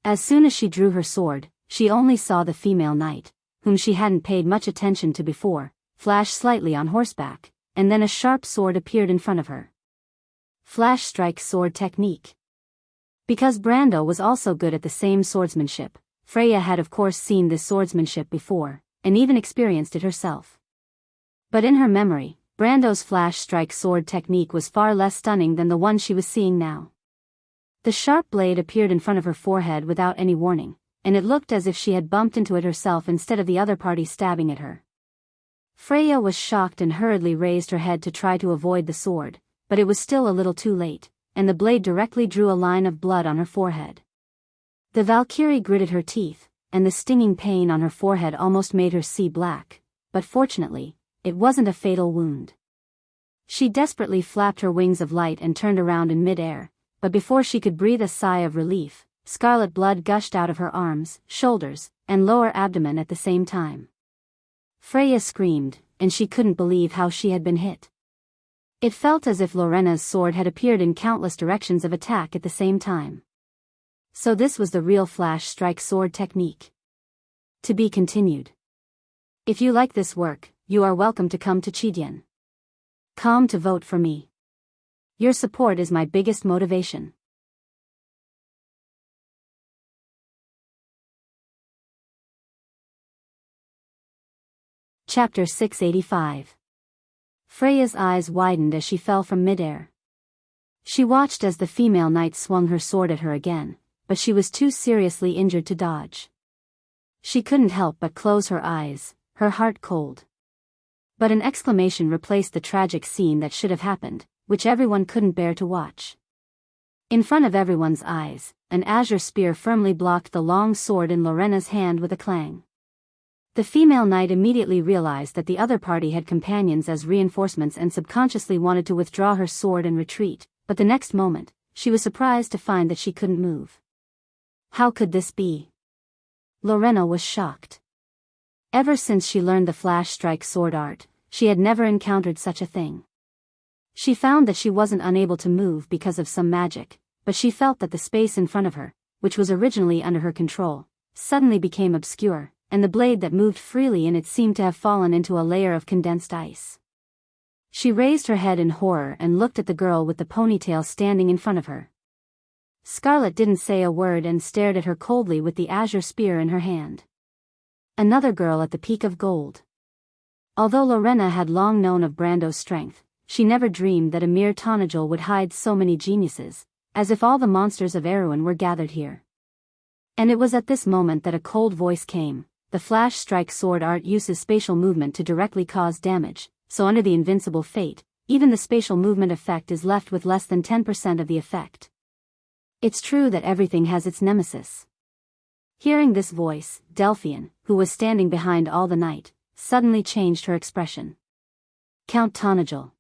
As soon as she drew her sword, she only saw the female knight, whom she hadn't paid much attention to before, flash slightly on horseback, and then a sharp sword appeared in front of her. Flash strike sword technique. Because Brando was also good at the same swordsmanship, Freya had of course seen this swordsmanship before, and even experienced it herself. But in her memory, Brando's flash strike sword technique was far less stunning than the one she was seeing now. The sharp blade appeared in front of her forehead without any warning, and it looked as if she had bumped into it herself instead of the other party stabbing at her. Freya was shocked and hurriedly raised her head to try to avoid the sword, but it was still a little too late, and the blade directly drew a line of blood on her forehead. The Valkyrie gritted her teeth, and the stinging pain on her forehead almost made her see black, but fortunately, it wasn't a fatal wound. She desperately flapped her wings of light and turned around in mid-air, but before she could breathe a sigh of relief, scarlet blood gushed out of her arms, shoulders, and lower abdomen at the same time. Freya screamed, and she couldn't believe how she had been hit. It felt as if Lorena's sword had appeared in countless directions of attack at the same time. So this was the real flash strike sword technique. To be continued. If you like this work, you are welcome to come to Chidian.com to vote for me. Your support is my biggest motivation. Chapter 685. Freya's eyes widened as she fell from midair. She watched as the female knight swung her sword at her again, but she was too seriously injured to dodge. She couldn't help but close her eyes, her heart cold. But an exclamation replaced the tragic scene that should have happened, which everyone couldn't bear to watch. In front of everyone's eyes, an azure spear firmly blocked the long sword in Lorena's hand with a clang. The female knight immediately realized that the other party had companions as reinforcements and subconsciously wanted to withdraw her sword and retreat, but the next moment, she was surprised to find that she couldn't move. How could this be? Lorena was shocked. Ever since she learned the flash strike sword art, she had never encountered such a thing. She found that she wasn't unable to move because of some magic, but she felt that the space in front of her, which was originally under her control, suddenly became obscure, and the blade that moved freely in it seemed to have fallen into a layer of condensed ice. She raised her head in horror and looked at the girl with the ponytail standing in front of her. Scarlet didn't say a word and stared at her coldly with the azure spear in her hand. Another girl at the peak of gold. Although Lorena had long known of Brando's strength, she never dreamed that a mere Tonajul would hide so many geniuses, as if all the monsters of Erewhon were gathered here. And it was at this moment that a cold voice came. The flash strike sword art uses spatial movement to directly cause damage, so under the invincible fate, even the spatial movement effect is left with less than 10% of the effect. It's true that everything has its nemesis. Hearing this voice, Delphian, who was standing behind all the night, suddenly changed her expression. Count Tonajul.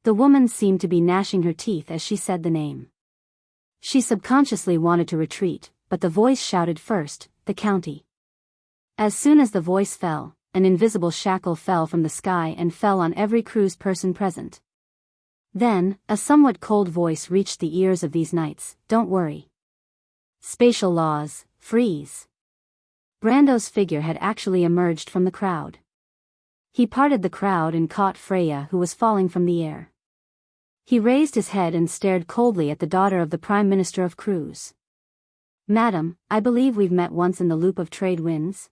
The woman seemed to be gnashing her teeth as she said the name. She subconsciously wanted to retreat, but the voice shouted first, the county. As soon as the voice fell, an invisible shackle fell from the sky and fell on every cruise person present. Then, a somewhat cold voice reached the ears of these knights, don't worry. Spatial laws, freeze. Brando's figure had actually emerged from the crowd. He parted the crowd and caught Freya, who was falling from the air. He raised his head and stared coldly at the daughter of the Prime Minister of Cruz. Madam, I believe we've met once in the loop of trade winds.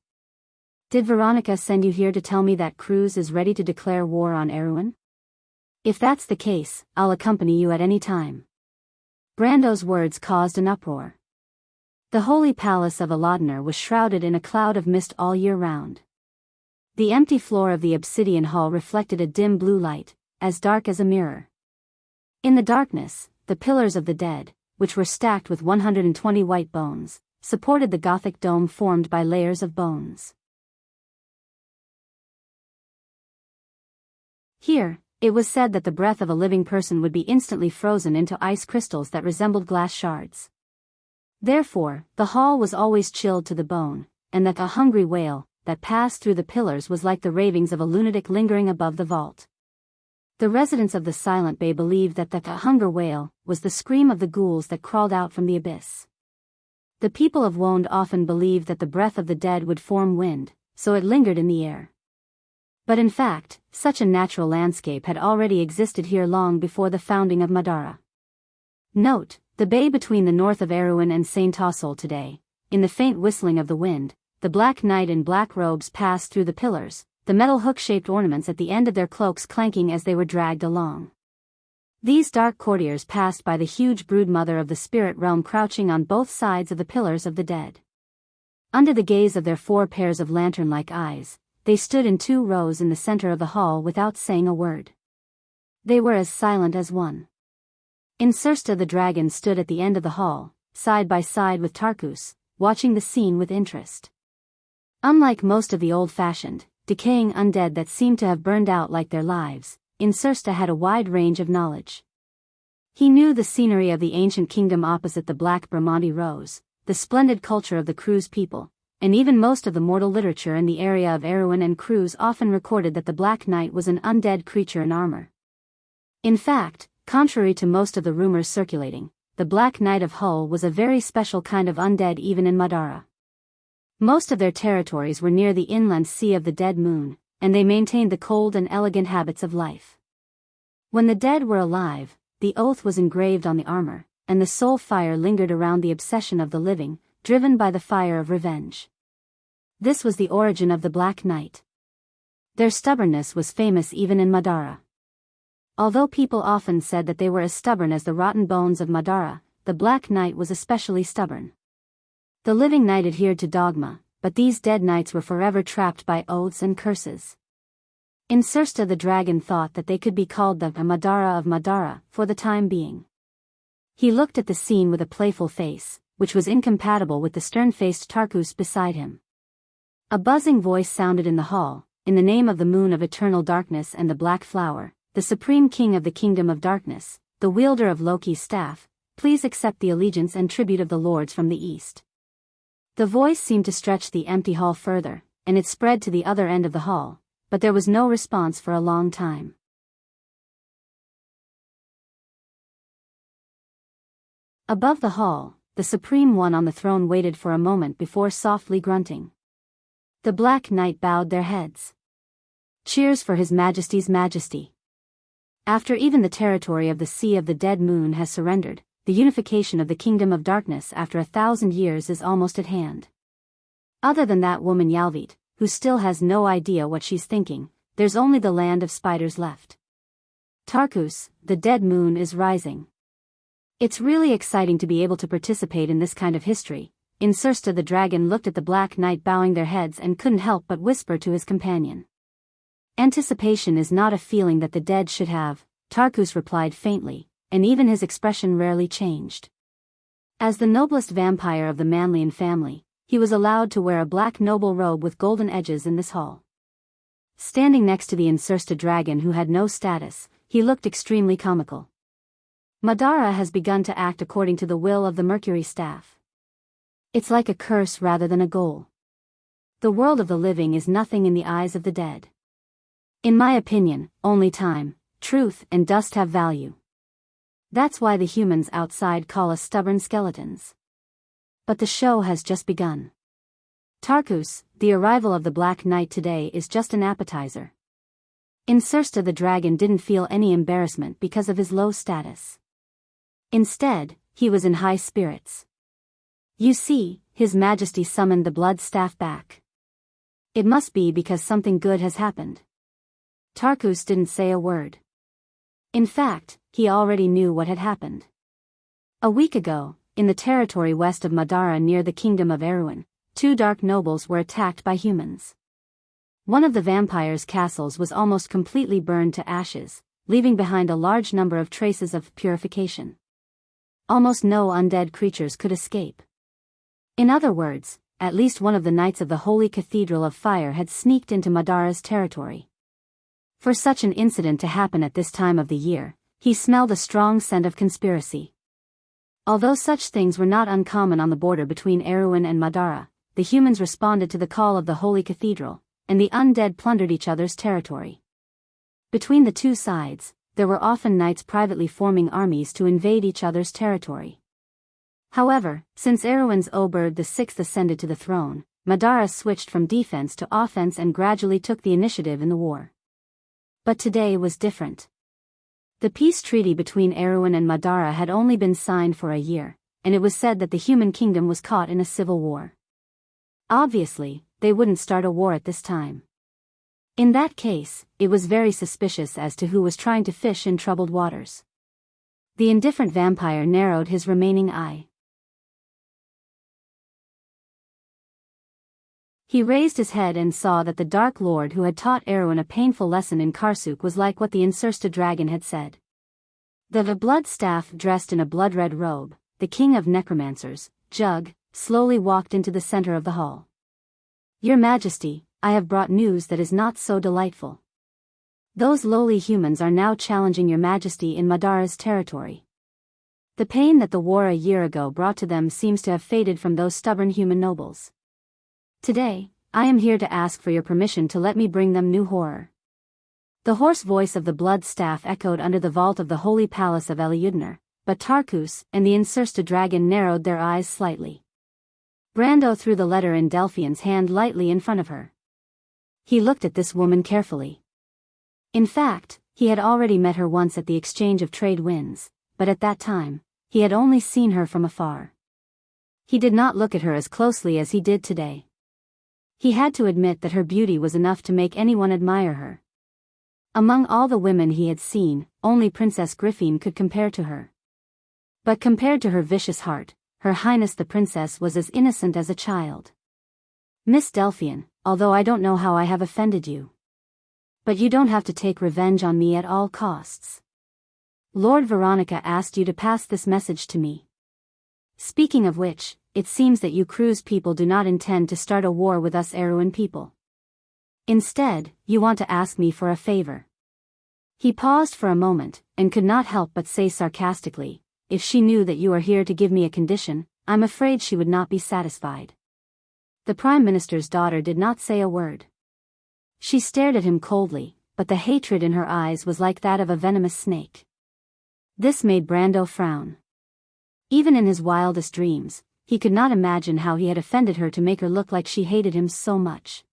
Did Veronica send you here to tell me that Cruz is ready to declare war on Erewhon? If that's the case, I'll accompany you at any time. Brando's words caused an uproar. The holy palace of Aladnar was shrouded in a cloud of mist all year round. The empty floor of the obsidian hall reflected a dim blue light, as dark as a mirror. In the darkness, the pillars of the dead, which were stacked with 120 white bones, supported the Gothic dome formed by layers of bones. Here, it was said that the breath of a living person would be instantly frozen into ice crystals that resembled glass shards. Therefore, the hall was always chilled to the bone, and that a hungry wail that passed through the pillars was like the ravings of a lunatic lingering above the vault. The residents of the Silent Bay believed that the hunger wail was the scream of the ghouls that crawled out from the abyss. The people of Wonde often believed that the breath of the dead would form wind, so it lingered in the air. But in fact, such a natural landscape had already existed here long before the founding of Madara. Note, the bay between the north of Erewhon and Saint Tossol today, in the faint whistling of the wind, the Black Knight in black robes passed through the pillars, the metal hook-shaped ornaments at the end of their cloaks clanking as they were dragged along. These dark courtiers passed by the huge broodmother of the spirit realm crouching on both sides of the pillars of the dead. Under the gaze of their 4 pairs of lantern-like eyes, they stood in 2 rows in the center of the hall without saying a word. They were as silent as one. Insursta the dragon stood at the end of the hall, side by side with Tarkus, watching the scene with interest. Unlike most of the old-fashioned, decaying undead that seemed to have burned out like their lives, Insursta had a wide range of knowledge. He knew the scenery of the ancient kingdom opposite the Black Bramandi Rose, the splendid culture of the Cruz people, and even most of the mortal literature in the area of Erewhon and Cruz often recorded that the Black Knight was an undead creature in armor. In fact, contrary to most of the rumors circulating, the Black Knight of Hull was a very special kind of undead even in Madara. Most of their territories were near the inland sea of the Dead Moon, and they maintained the cold and elegant habits of life. When the dead were alive, the oath was engraved on the armor, and the soul fire lingered around the obsession of the living, driven by the fire of revenge. This was the origin of the Black Knight. Their stubbornness was famous even in Madara. Although people often said that they were as stubborn as the rotten bones of Madara, the Black Knight was especially stubborn. The living knight adhered to dogma, but these dead knights were forever trapped by oaths and curses. Insursta the dragon thought that they could be called the Madara of Madara for the time being. He looked at the scene with a playful face, which was incompatible with the stern-faced Tarkus beside him. A buzzing voice sounded in the hall, in the name of the moon of eternal darkness and the black flower, the supreme king of the kingdom of darkness, the wielder of Loki's staff, please accept the allegiance and tribute of the lords from the east. The voice seemed to stretch the empty hall further, and it spread to the other end of the hall, but there was no response for a long time. Above the hall, the Supreme One on the throne waited for a moment before softly grunting. The Black Knight bowed their heads. Cheers for His Majesty's majesty. After even the territory of the Sea of the Dead Moon has surrendered, the unification of the Kingdom of Darkness after 1,000 years is almost at hand. Other than that woman Yalvit, who still has no idea what she's thinking, there's only the land of spiders left. Tarkus, the dead moon is rising. It's really exciting to be able to participate in this kind of history. Insursta the dragon looked at the Black Knight bowing their heads and couldn't help but whisper to his companion. Anticipation is not a feeling that the dead should have, Tarkus replied faintly, and even his expression rarely changed. As the noblest vampire of the Manlian family, he was allowed to wear a black noble robe with golden edges in this hall. Standing next to the Insursta dragon who had no status, he looked extremely comical. Madara has begun to act according to the will of the Mercury Staff. It's like a curse rather than a goal. The world of the living is nothing in the eyes of the dead. In my opinion, only time, truth, and dust have value. That's why the humans outside call us stubborn skeletons. But the show has just begun. Tarkus, the arrival of the Black Knight today is just an appetizer. Insursta the dragon didn't feel any embarrassment because of his low status. Instead, he was in high spirits. You see, His Majesty summoned the blood staff back. It must be because something good has happened. Tarkus didn't say a word. In fact, he already knew what had happened. A week ago, in the territory west of Madara near the kingdom of Erewhon, 2 dark nobles were attacked by humans. One of the vampires' castles was almost completely burned to ashes, leaving behind a large number of traces of purification. Almost no undead creatures could escape. In other words, at least one of the knights of the Holy Cathedral of Fire had sneaked into Madara's territory. For such an incident to happen at this time of the year, he smelled a strong scent of conspiracy. Although such things were not uncommon on the border between Erewhon and Madara, the humans responded to the call of the Holy Cathedral, and the undead plundered each other's territory. Between the two sides, there were often knights privately forming armies to invade each other's territory. However, since Erewhon's Oberd VI ascended to the throne, Madara switched from defense to offense and gradually took the initiative in the war. But today was different. The peace treaty between Erewhon and Madara had only been signed for a year, and it was said that the human kingdom was caught in a civil war. Obviously, they wouldn't start a war at this time. In that case, it was very suspicious as to who was trying to fish in troubled waters. The indifferent vampire narrowed his remaining eye. He raised his head and saw that the Dark Lord who had taught Erewhon a painful lesson in Karsuk was like what the Insursta dragon had said. The blood staff dressed in a blood-red robe, the king of necromancers, Jug, slowly walked into the center of the hall. Your Majesty, I have brought news that is not so delightful. Those lowly humans are now challenging Your Majesty in Madara's territory. The pain that the war a year ago brought to them seems to have faded from those stubborn human nobles. Today, I am here to ask for your permission to let me bring them new horror. The hoarse voice of the blood staff echoed under the vault of the holy palace of Eliudner, but Tarkus and the Insursta dragon narrowed their eyes slightly. Brando threw the letter in Delphian's hand lightly in front of her. He looked at this woman carefully. In fact, he had already met her once at the exchange of trade winds, but at that time, he had only seen her from afar. He did not look at her as closely as he did today. He had to admit that her beauty was enough to make anyone admire her. Among all the women he had seen, only Princess Griffin could compare to her. But compared to her vicious heart, Her Highness the Princess was as innocent as a child. Miss Delphian, although I don't know how I have offended you. But you don't have to take revenge on me at all costs. Lord Veronica asked you to pass this message to me. Speaking of which, it seems that you Cruz people do not intend to start a war with us Erewhon people. Instead, you want to ask me for a favor. He paused for a moment, and could not help but say sarcastically, if she knew that you are here to give me a condition, I'm afraid she would not be satisfied. The Prime Minister's daughter did not say a word. She stared at him coldly, but the hatred in her eyes was like that of a venomous snake. This made Brando frown. Even in his wildest dreams, he could not imagine how he had offended her to make her look like she hated him so much.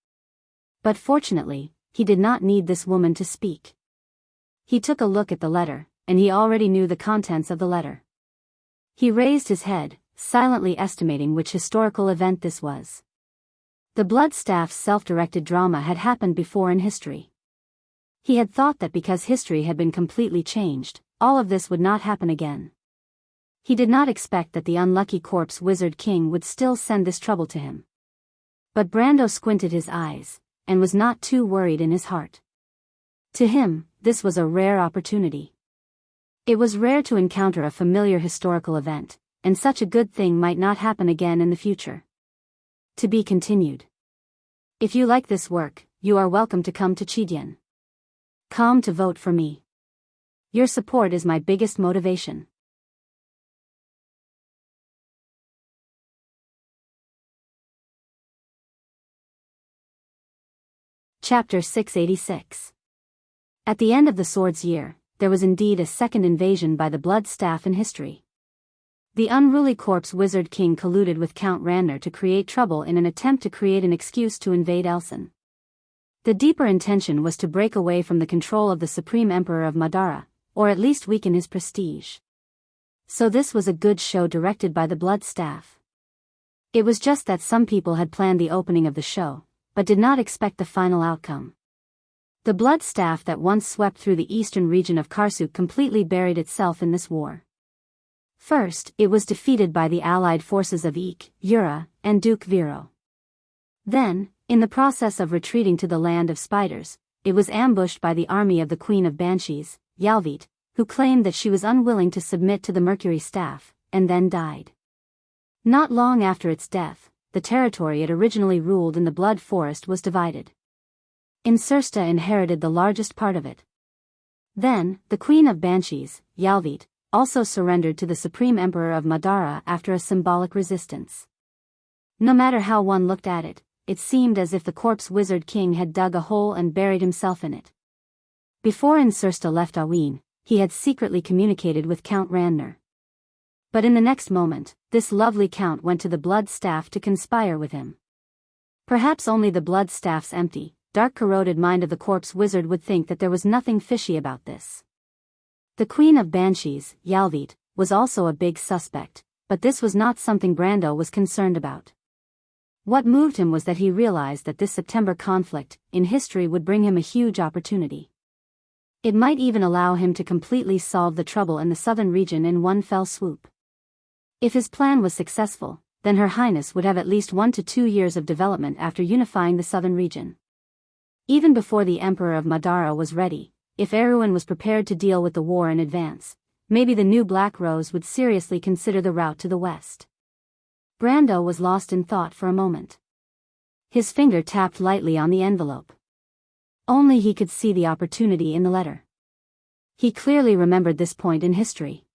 But fortunately, he did not need this woman to speak. He took a look at the letter, and he already knew the contents of the letter. He raised his head, silently estimating which historical event this was. The Bloodstaff's self-directed drama had happened before in history. He had thought that because history had been completely changed, all of this would not happen again. He did not expect that the unlucky corpse wizard king would still send this trouble to him. But Brando squinted his eyes, and was not too worried in his heart. To him, this was a rare opportunity. It was rare to encounter a familiar historical event, and such a good thing might not happen again in the future. To be continued. If you like this work, you are welcome to come to Chidian. Come to vote for me. Your support is my biggest motivation. Chapter 686. At the end of the Sword's Year, there was indeed a second invasion by the Blood Staff in history. The unruly corpse wizard king colluded with Count Ranner to create trouble in an attempt to create an excuse to invade Elson. The deeper intention was to break away from the control of the Supreme Emperor of Madara, or at least weaken his prestige. So this was a good show directed by the Blood Staff. It was just that some people had planned the opening of the show, but did not expect the final outcome. The Blood Staff that once swept through the eastern region of Karsuk completely buried itself in this war. First, it was defeated by the allied forces of Eek, Yura, and Duke Viro. Then, in the process of retreating to the land of spiders, it was ambushed by the army of the Queen of Banshees, Yalvit, who claimed that she was unwilling to submit to the Mercury Staff, and then died. Not long after its death, the territory it originally ruled in the Blood Forest was divided. Insursta inherited the largest part of it. Then, the Queen of Banshees, Yalvit, also surrendered to the Supreme Emperor of Madara after a symbolic resistance. No matter how one looked at it, it seemed as if the corpse wizard king had dug a hole and buried himself in it. Before Insursta left Awin, he had secretly communicated with Count Ranner. But in the next moment, this lovely count went to the Blood Staff to conspire with him. Perhaps only the Blood Staff's empty, dark corroded mind of the corpse wizard would think that there was nothing fishy about this. The Queen of Banshees, Yalvit, was also a big suspect, but this was not something Brando was concerned about. What moved him was that he realized that this September conflict in history would bring him a huge opportunity. It might even allow him to completely solve the trouble in the southern region in one fell swoop. If his plan was successful, then Her Highness would have at least 1 to 2 years of development after unifying the southern region. Even before the Emperor of Madara was ready, if Erwin was prepared to deal with the war in advance, maybe the new Black Rose would seriously consider the route to the west. Brando was lost in thought for a moment. His finger tapped lightly on the envelope. Only he could see the opportunity in the letter. He clearly remembered this point in history.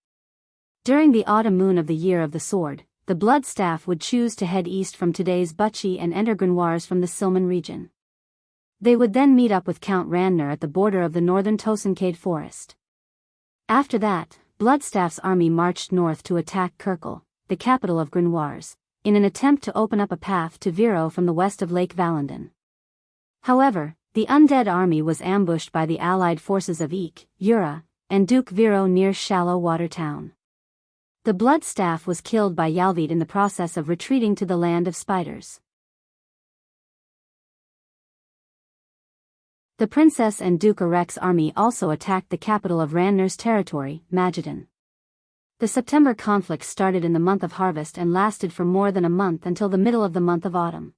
During the autumn moon of the Year of the Sword, the Blood Staff would choose to head east from today's Buchi and enter Grimoires from the Silman region. They would then meet up with Count Ranner at the border of the northern Tosancade forest. After that, Bloodstaff's army marched north to attack Kerkel, the capital of Grimoires, in an attempt to open up a path to Viro from the west of Lake Valendon. However, the undead army was ambushed by the allied forces of Eek, Yura, and Duke Viro near Shallow Water Town. The Blood Staff was killed by Yalvit in the process of retreating to the land of spiders. The Princess and Duke Arek's army also attacked the capital of Ranner's territory, Mageddon. The September conflict started in the month of harvest and lasted for more than a month until the middle of the month of autumn.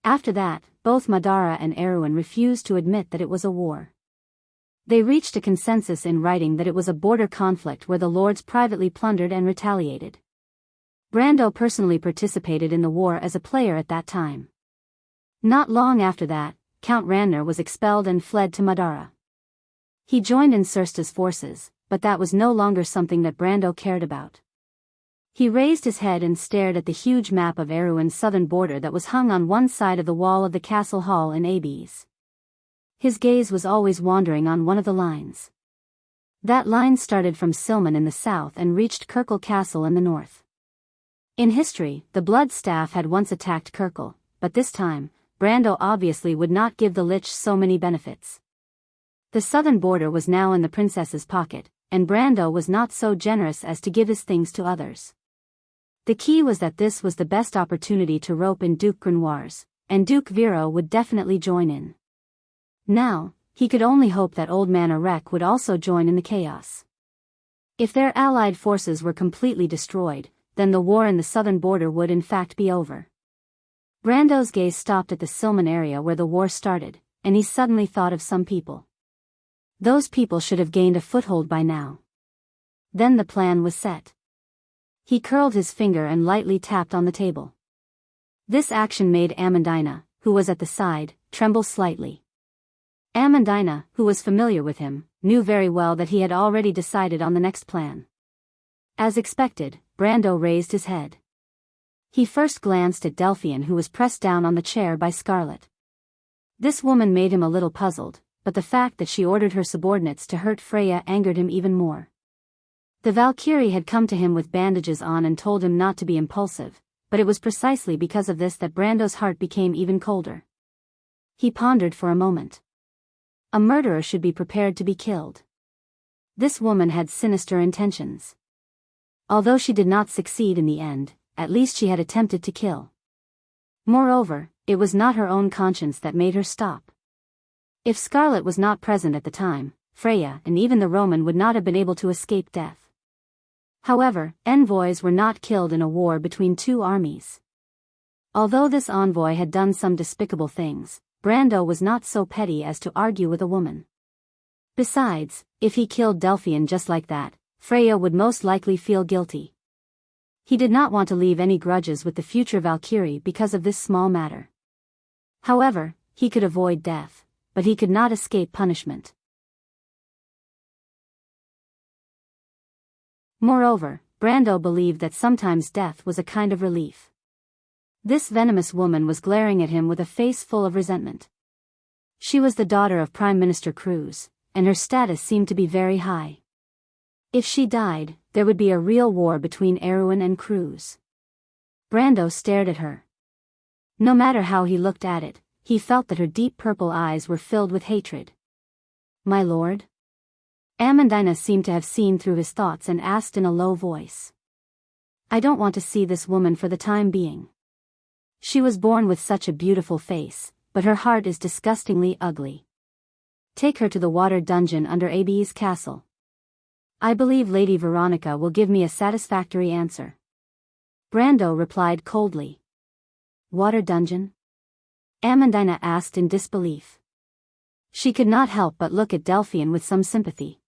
After that, both Madara and Erwin refused to admit that it was a war. They reached a consensus in writing that it was a border conflict where the lords privately plundered and retaliated. Brando personally participated in the war as a player at that time. Not long after that, Count Ranner was expelled and fled to Madara. He joined Insursta's forces, but that was no longer something that Brando cared about. He raised his head and stared at the huge map of Erwin's southern border that was hung on one side of the wall of the castle hall in Abes. His gaze was always wandering on one of the lines. That line started from Silman in the south and reached Kerkel Castle in the north. In history, the Blood Staff had once attacked Kerkel, but this time, Brando obviously would not give the Lich so many benefits. The southern border was now in the princess's pocket, and Brando was not so generous as to give his things to others. The key was that this was the best opportunity to rope in Duke Grimoires, and Duke Viro would definitely join in. Now, he could only hope that Old Man Arek would also join in the chaos. If their allied forces were completely destroyed, then the war in the southern border would in fact be over. Brando's gaze stopped at the Silman area where the war started, and he suddenly thought of some people. Those people should have gained a foothold by now. Then the plan was set. He curled his finger and lightly tapped on the table. This action made Amandina, who was at the side, tremble slightly. Amandina, who was familiar with him, knew very well that he had already decided on the next plan. As expected, Brando raised his head. He first glanced at Delphian, who was pressed down on the chair by Scarlet. This woman made him a little puzzled, but the fact that she ordered her subordinates to hurt Freya angered him even more. The Valkyrie had come to him with bandages on and told him not to be impulsive, but it was precisely because of this that Brando's heart became even colder. He pondered for a moment. A murderer should be prepared to be killed. This woman had sinister intentions. Although she did not succeed in the end, at least she had attempted to kill. Moreover, it was not her own conscience that made her stop. If Scarlet was not present at the time, Freya and even the Roman would not have been able to escape death. However, envoys were not killed in a war between two armies. Although this envoy had done some despicable things, Brando was not so petty as to argue with a woman. Besides, if he killed Delphian just like that, Freya would most likely feel guilty. He did not want to leave any grudges with the future Valkyrie because of this small matter. However, he could avoid death, but he could not escape punishment. Moreover, Brando believed that sometimes death was a kind of relief. This venomous woman was glaring at him with a face full of resentment. She was the daughter of Prime Minister Cruz, and her status seemed to be very high. If she died, there would be a real war between Erwin and Cruz. Brando stared at her. No matter how he looked at it, he felt that her deep purple eyes were filled with hatred. "My lord?" Amandina seemed to have seen through his thoughts and asked in a low voice. "I don't want to see this woman for the time being. She was born with such a beautiful face, but her heart is disgustingly ugly. Take her to the water dungeon under Abi's castle. I believe Lady Veronica will give me a satisfactory answer." Brando replied coldly. "Water dungeon?" Amandina asked in disbelief. She could not help but look at Delphian with some sympathy.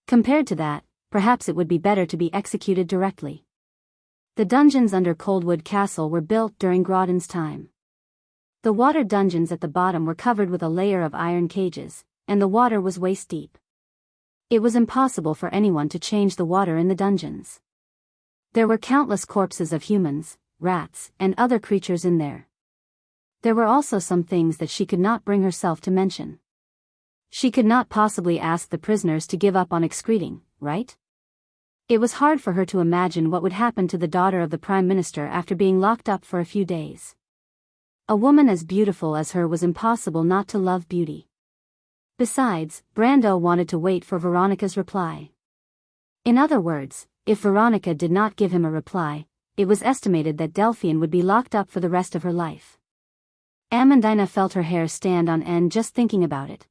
Compared to that, perhaps it would be better to be executed directly. The dungeons under Coldwood Castle were built during Grodin's time. The water dungeons at the bottom were covered with a layer of iron cages, and the water was waist deep. It was impossible for anyone to change the water in the dungeons. There were countless corpses of humans, rats, and other creatures in there. There were also some things that she could not bring herself to mention. She could not possibly ask the prisoners to give up on excreting, right? It was hard for her to imagine what would happen to the daughter of the Prime Minister after being locked up for a few days. A woman as beautiful as her was impossible not to love beauty. Besides, Brando wanted to wait for Veronica's reply. In other words, if Veronica did not give him a reply, it was estimated that Delphian would be locked up for the rest of her life. Amandina felt her hair stand on end just thinking about it.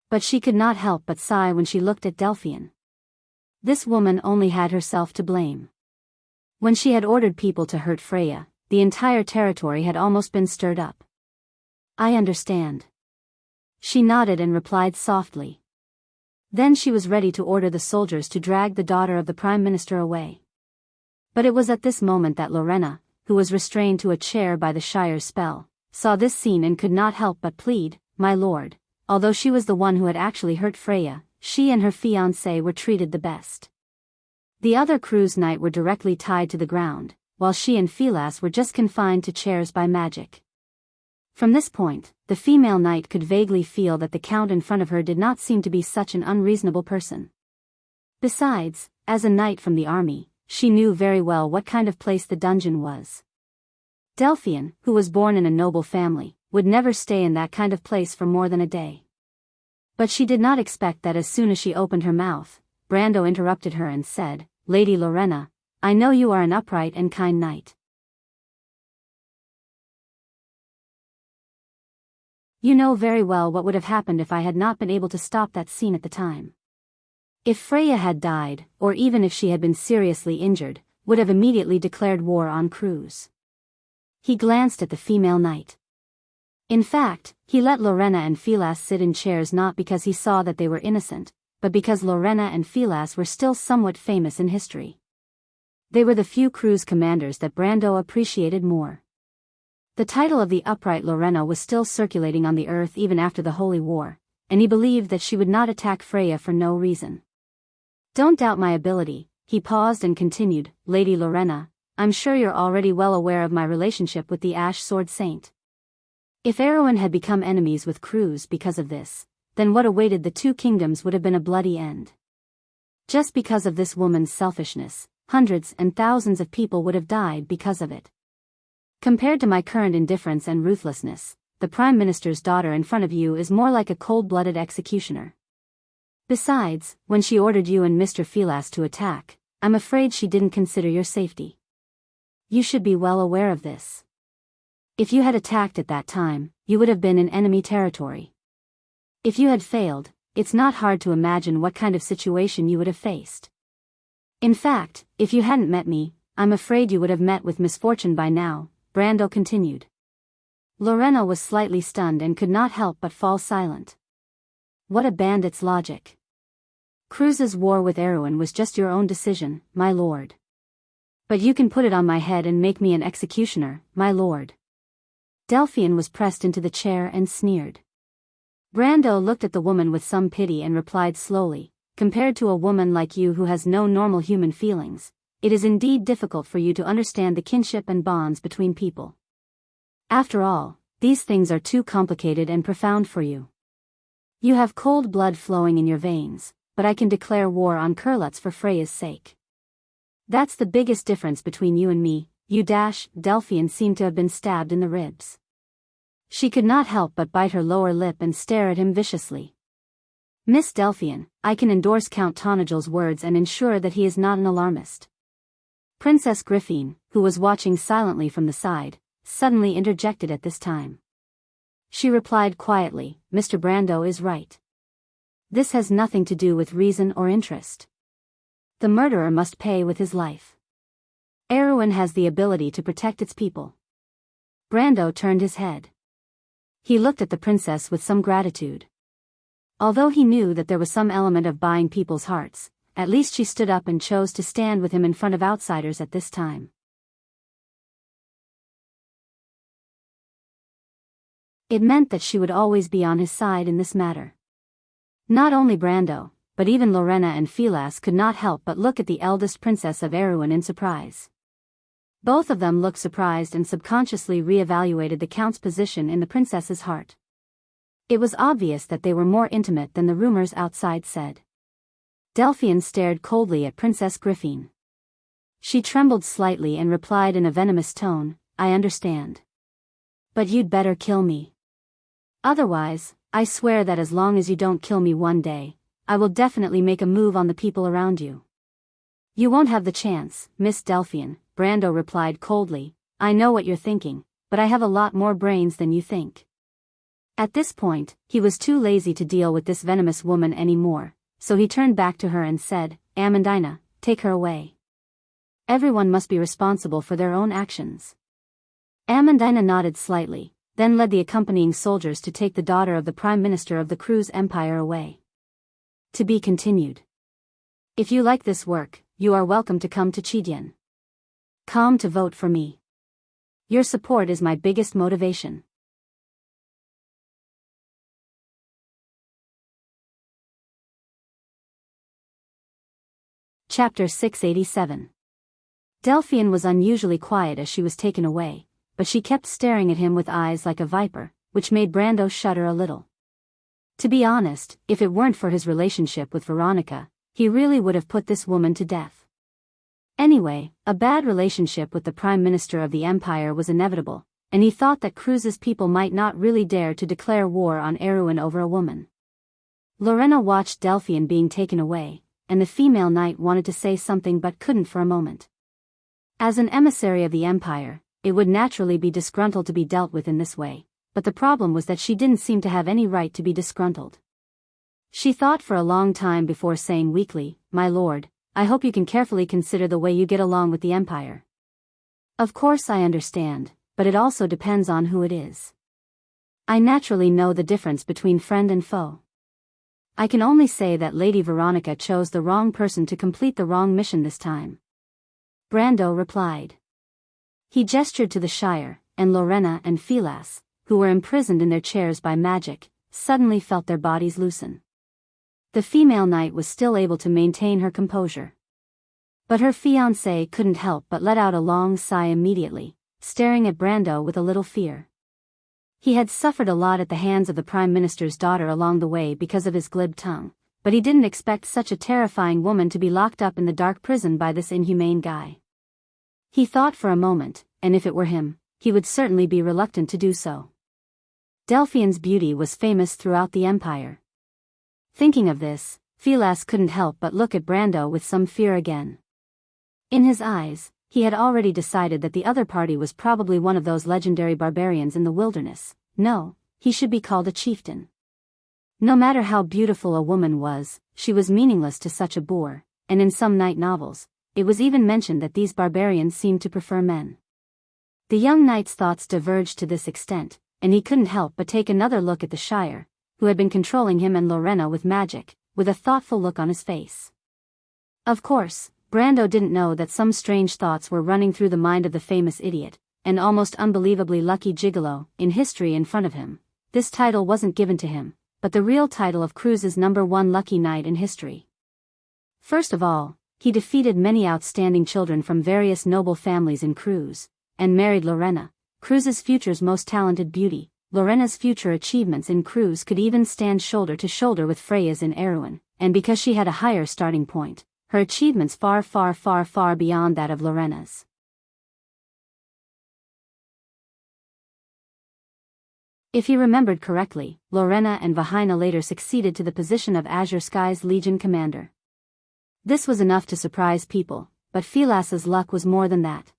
But she could not help but sigh when she looked at Delphian. This woman only had herself to blame. When she had ordered people to hurt Freya, the entire territory had almost been stirred up. "I understand." She nodded and replied softly. Then she was ready to order the soldiers to drag the daughter of the Prime Minister away. But it was at this moment that Lorena, who was restrained to a chair by the Shire's spell, saw this scene and could not help but plead, "My lord, although she was the one who had actually hurt Freya, she and her fiancé were treated the best. The other Cruz knight were directly tied to the ground, while she and Philas were just confined to chairs by magic." From this point, the female knight could vaguely feel that the count in front of her did not seem to be such an unreasonable person. Besides, as a knight from the army, she knew very well what kind of place the dungeon was. Delphian, who was born in a noble family, would never stay in that kind of place for more than a day. But she did not expect that as soon as she opened her mouth, Brando interrupted her and said, "Lady Lorena, I know you are an upright and kind knight. You know very well what would have happened if I had not been able to stop that scene at the time. If Freya had died, or even if she had been seriously injured, would have immediately declared war on Cruz. He glanced at the female knight. In fact, he let Lorena and Filas sit in chairs not because he saw that they were innocent, but because Lorena and Filas were still somewhat famous in history. They were the few Cruz commanders that Brando appreciated more. The title of the upright Lorena was still circulating on the earth even after the Holy War, and he believed that she would not attack Freya for no reason. Don't doubt my ability, he paused and continued, Lady Lorena, I'm sure you're already well aware of my relationship with the Ash Sword Saint. If Erwin had become enemies with Cruz because of this, then what awaited the two kingdoms would have been a bloody end. Just because of this woman's selfishness, hundreds and thousands of people would have died because of it. Compared to my current indifference and ruthlessness, the Prime Minister's daughter in front of you is more like a cold-blooded executioner. Besides, when she ordered you and Mr. Filas to attack, I'm afraid she didn't consider your safety. You should be well aware of this. If you had attacked at that time, you would have been in enemy territory. If you had failed, it's not hard to imagine what kind of situation you would have faced. In fact, if you hadn't met me, I'm afraid you would have met with misfortune by now, Brando continued. Lorena was slightly stunned and could not help but fall silent. What a bandit's logic. Cruz's war with Erwin was just your own decision, my lord. But you can put it on my head and make me an executioner, my lord. Delphian was pressed into the chair and sneered. Brando looked at the woman with some pity and replied slowly, compared to a woman like you who has no normal human feelings, it is indeed difficult for you to understand the kinship and bonds between people. After all, these things are too complicated and profound for you. You have cold blood flowing in your veins, but I can declare war on Kurlutz for Freya's sake. That's the biggest difference between you and me, Delphian seemed to have been stabbed in the ribs. She could not help but bite her lower lip and stare at him viciously. Miss Delphian, I can endorse Count Tanagel's words and ensure that he is not an alarmist. Princess Griffin, who was watching silently from the side, suddenly interjected at this time. She replied quietly, Mr. Brando is right. This has nothing to do with reason or interest. The murderer must pay with his life. Erwin has the ability to protect its people. Brando turned his head. He looked at the princess with some gratitude. Although he knew that there was some element of buying people's hearts, at least she stood up and chose to stand with him in front of outsiders at this time. It meant that she would always be on his side in this matter. Not only Brando, but even Lorena and Filas could not help but look at the eldest princess of Erwin in surprise. Both of them looked surprised and subconsciously re-evaluated the count's position in the princess's heart. It was obvious that they were more intimate than the rumors outside said. Delphian stared coldly at Princess Griffin. She trembled slightly and replied in a venomous tone, I understand. But you'd better kill me. Otherwise, I swear that as long as you don't kill me one day, I will definitely make a move on the people around you. You won't have the chance, Miss Delphian, Brando replied coldly, I know what you're thinking, but I have a lot more brains than you think. At this point, he was too lazy to deal with this venomous woman anymore, so he turned back to her and said, Amandina, take her away. Everyone must be responsible for their own actions. Amandina nodded slightly, then led the accompanying soldiers to take the daughter of the Prime Minister of the Cruz Empire away. To be continued. If you like this work, you are welcome to come to Chidian. Come to vote for me. Your support is my biggest motivation. Chapter 687. Delphian was unusually quiet as she was taken away, but she kept staring at him with eyes like a viper, which made Brando shudder a little. To be honest, if it weren't for his relationship with Veronica, he really would have put this woman to death. Anyway, a bad relationship with the Prime Minister of the Empire was inevitable, and he thought that Cruz's people might not really dare to declare war on Erwin over a woman. Lorena watched Delphian being taken away, and the female knight wanted to say something but couldn't for a moment. As an emissary of the Empire, it would naturally be disgruntled to be dealt with in this way, but the problem was that she didn't seem to have any right to be disgruntled. She thought for a long time before saying weakly, "My lord, I hope you can carefully consider the way you get along with the Empire. Of course I understand, but it also depends on who it is. I naturally know the difference between friend and foe. I can only say that Lady Veronica chose the wrong person to complete the wrong mission this time." Brando replied. He gestured to the Shire, and Lorena and Philas, who were imprisoned in their chairs by magic, suddenly felt their bodies loosen. The female knight was still able to maintain her composure. But her fiancé couldn't help but let out a long sigh immediately, staring at Brando with a little fear. He had suffered a lot at the hands of the Prime Minister's daughter along the way because of his glib tongue, but he didn't expect such a terrifying woman to be locked up in the dark prison by this inhumane guy. He thought for a moment, and if it were him, he would certainly be reluctant to do so. Delphian's beauty was famous throughout the Empire. Thinking of this, Philas couldn't help but look at Brando with some fear again. In his eyes, he had already decided that the other party was probably one of those legendary barbarians in the wilderness. No, he should be called a chieftain. No matter how beautiful a woman was, she was meaningless to such a boor, and in some knight novels, it was even mentioned that these barbarians seemed to prefer men. The young knight's thoughts diverged to this extent, and he couldn't help but take another look at the Shire, who had been controlling him and Lorena with magic, with a thoughtful look on his face. Of course, Brando didn't know that some strange thoughts were running through the mind of the famous idiot, and almost unbelievably lucky gigolo, in history in front of him. This title wasn't given to him, but the real title of Cruz's #1 lucky knight in history. First of all, he defeated many outstanding children from various noble families in Cruz, and married Lorena, Cruz's future's most talented beauty. Lorena's future achievements in Cruz could even stand shoulder to shoulder with Freya's in Erewhon, and because she had a higher starting point, her achievements far beyond that of Lorena's. If he remembered correctly, Lorena and Vahina later succeeded to the position of Azure Sky's Legion commander. This was enough to surprise people, but Philas's luck was more than that.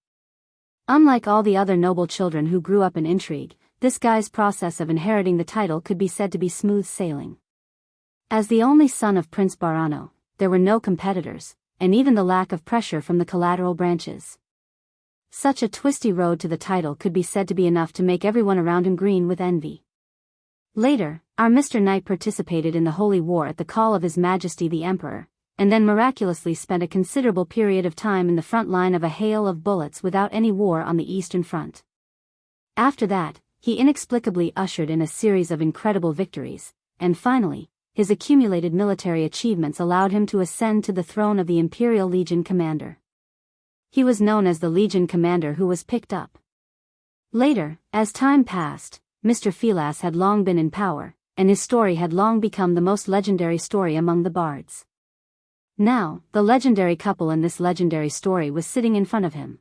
Unlike all the other noble children who grew up in intrigue, this guy's process of inheriting the title could be said to be smooth sailing. As the only son of Prince Barano, there were no competitors, and even the lack of pressure from the collateral branches. Such a twisty road to the title could be said to be enough to make everyone around him green with envy. Later, our Mr. Knight participated in the Holy War at the call of His Majesty the Emperor, and then miraculously spent a considerable period of time in the front line of a hail of bullets without any war on the Eastern Front. After that, he inexplicably ushered in a series of incredible victories, and finally, his accumulated military achievements allowed him to ascend to the throne of the Imperial Legion commander. He was known as the Legion commander who was picked up. Later, as time passed, Mr. Philas had long been in power, and his story had long become the most legendary story among the bards. Now, the legendary couple in this legendary story was sitting in front of him.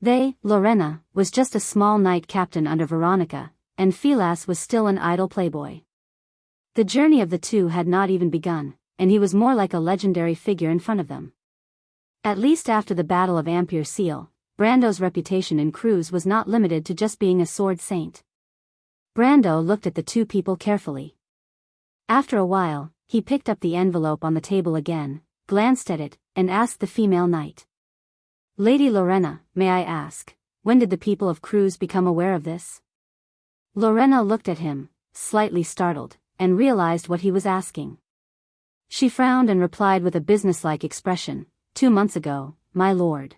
They, Lorena, was just a small knight captain under Veronica, and Philas was still an idle playboy. The journey of the two had not even begun, and he was more like a legendary figure in front of them. At least after the Battle of Ampere Seal, Brando's reputation in Cruz was not limited to just being a sword saint. Brando looked at the two people carefully. After a while, he picked up the envelope on the table again, glanced at it, and asked the female knight. "Lady Lorena, may I ask, when did the people of Cruz become aware of this?" Lorena looked at him, slightly startled, and realized what he was asking. She frowned and replied with a businesslike expression, 2 months ago, my lord."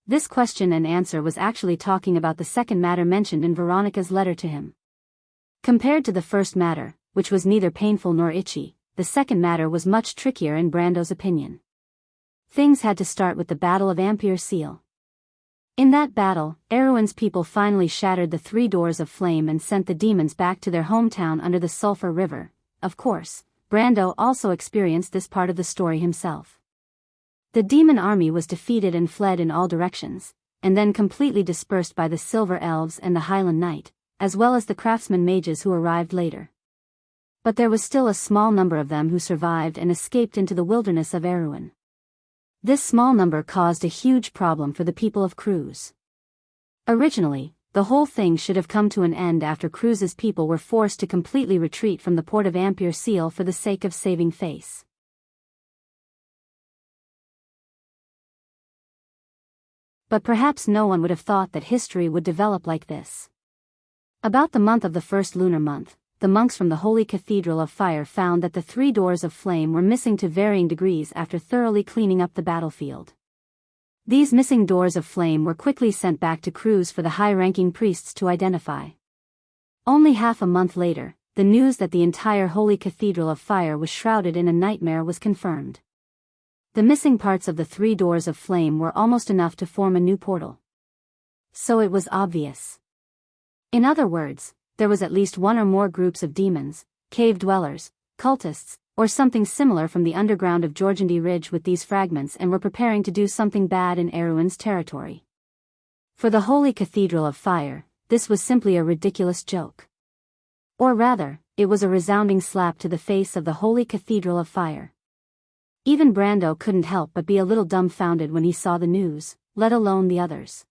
This question and answer was actually talking about the second matter mentioned in Veronica's letter to him. Compared to the first matter, which was neither painful nor itchy, the second matter was much trickier in Brando's opinion. Things had to start with the Battle of Ampere Seal. In that battle, Erewhon's people finally shattered the 3 doors of flame and sent the demons back to their hometown under the Sulphur River. Of course, Brando also experienced this part of the story himself. The demon army was defeated and fled in all directions, and then completely dispersed by the Silver Elves and the Highland Knight, as well as the craftsman mages who arrived later. But there was still a small number of them who survived and escaped into the wilderness of Erewhon. This small number caused a huge problem for the people of Cruz. Originally, the whole thing should have come to an end after Cruz's people were forced to completely retreat from the port of Ampere Seal for the sake of saving face. But perhaps no one would have thought that history would develop like this. About the month of the first lunar month, the monks from the Holy Cathedral of Fire found that the 3 doors of flame were missing to varying degrees after thoroughly cleaning up the battlefield. These missing doors of flame were quickly sent back to Cruz for the high-ranking priests to identify. Only half a month later, the news that the entire Holy Cathedral of Fire was shrouded in a nightmare was confirmed. The missing parts of the 3 doors of flame were almost enough to form a new portal. So it was obvious. In other words, there was at least one or more groups of demons, cave dwellers, cultists, or something similar from the underground of Jorgandi Ridge with these fragments and were preparing to do something bad in Erewhon's territory. For the Holy Cathedral of Fire, this was simply a ridiculous joke. Or rather, it was a resounding slap to the face of the Holy Cathedral of Fire. Even Brando couldn't help but be a little dumbfounded when he saw the news, let alone the others.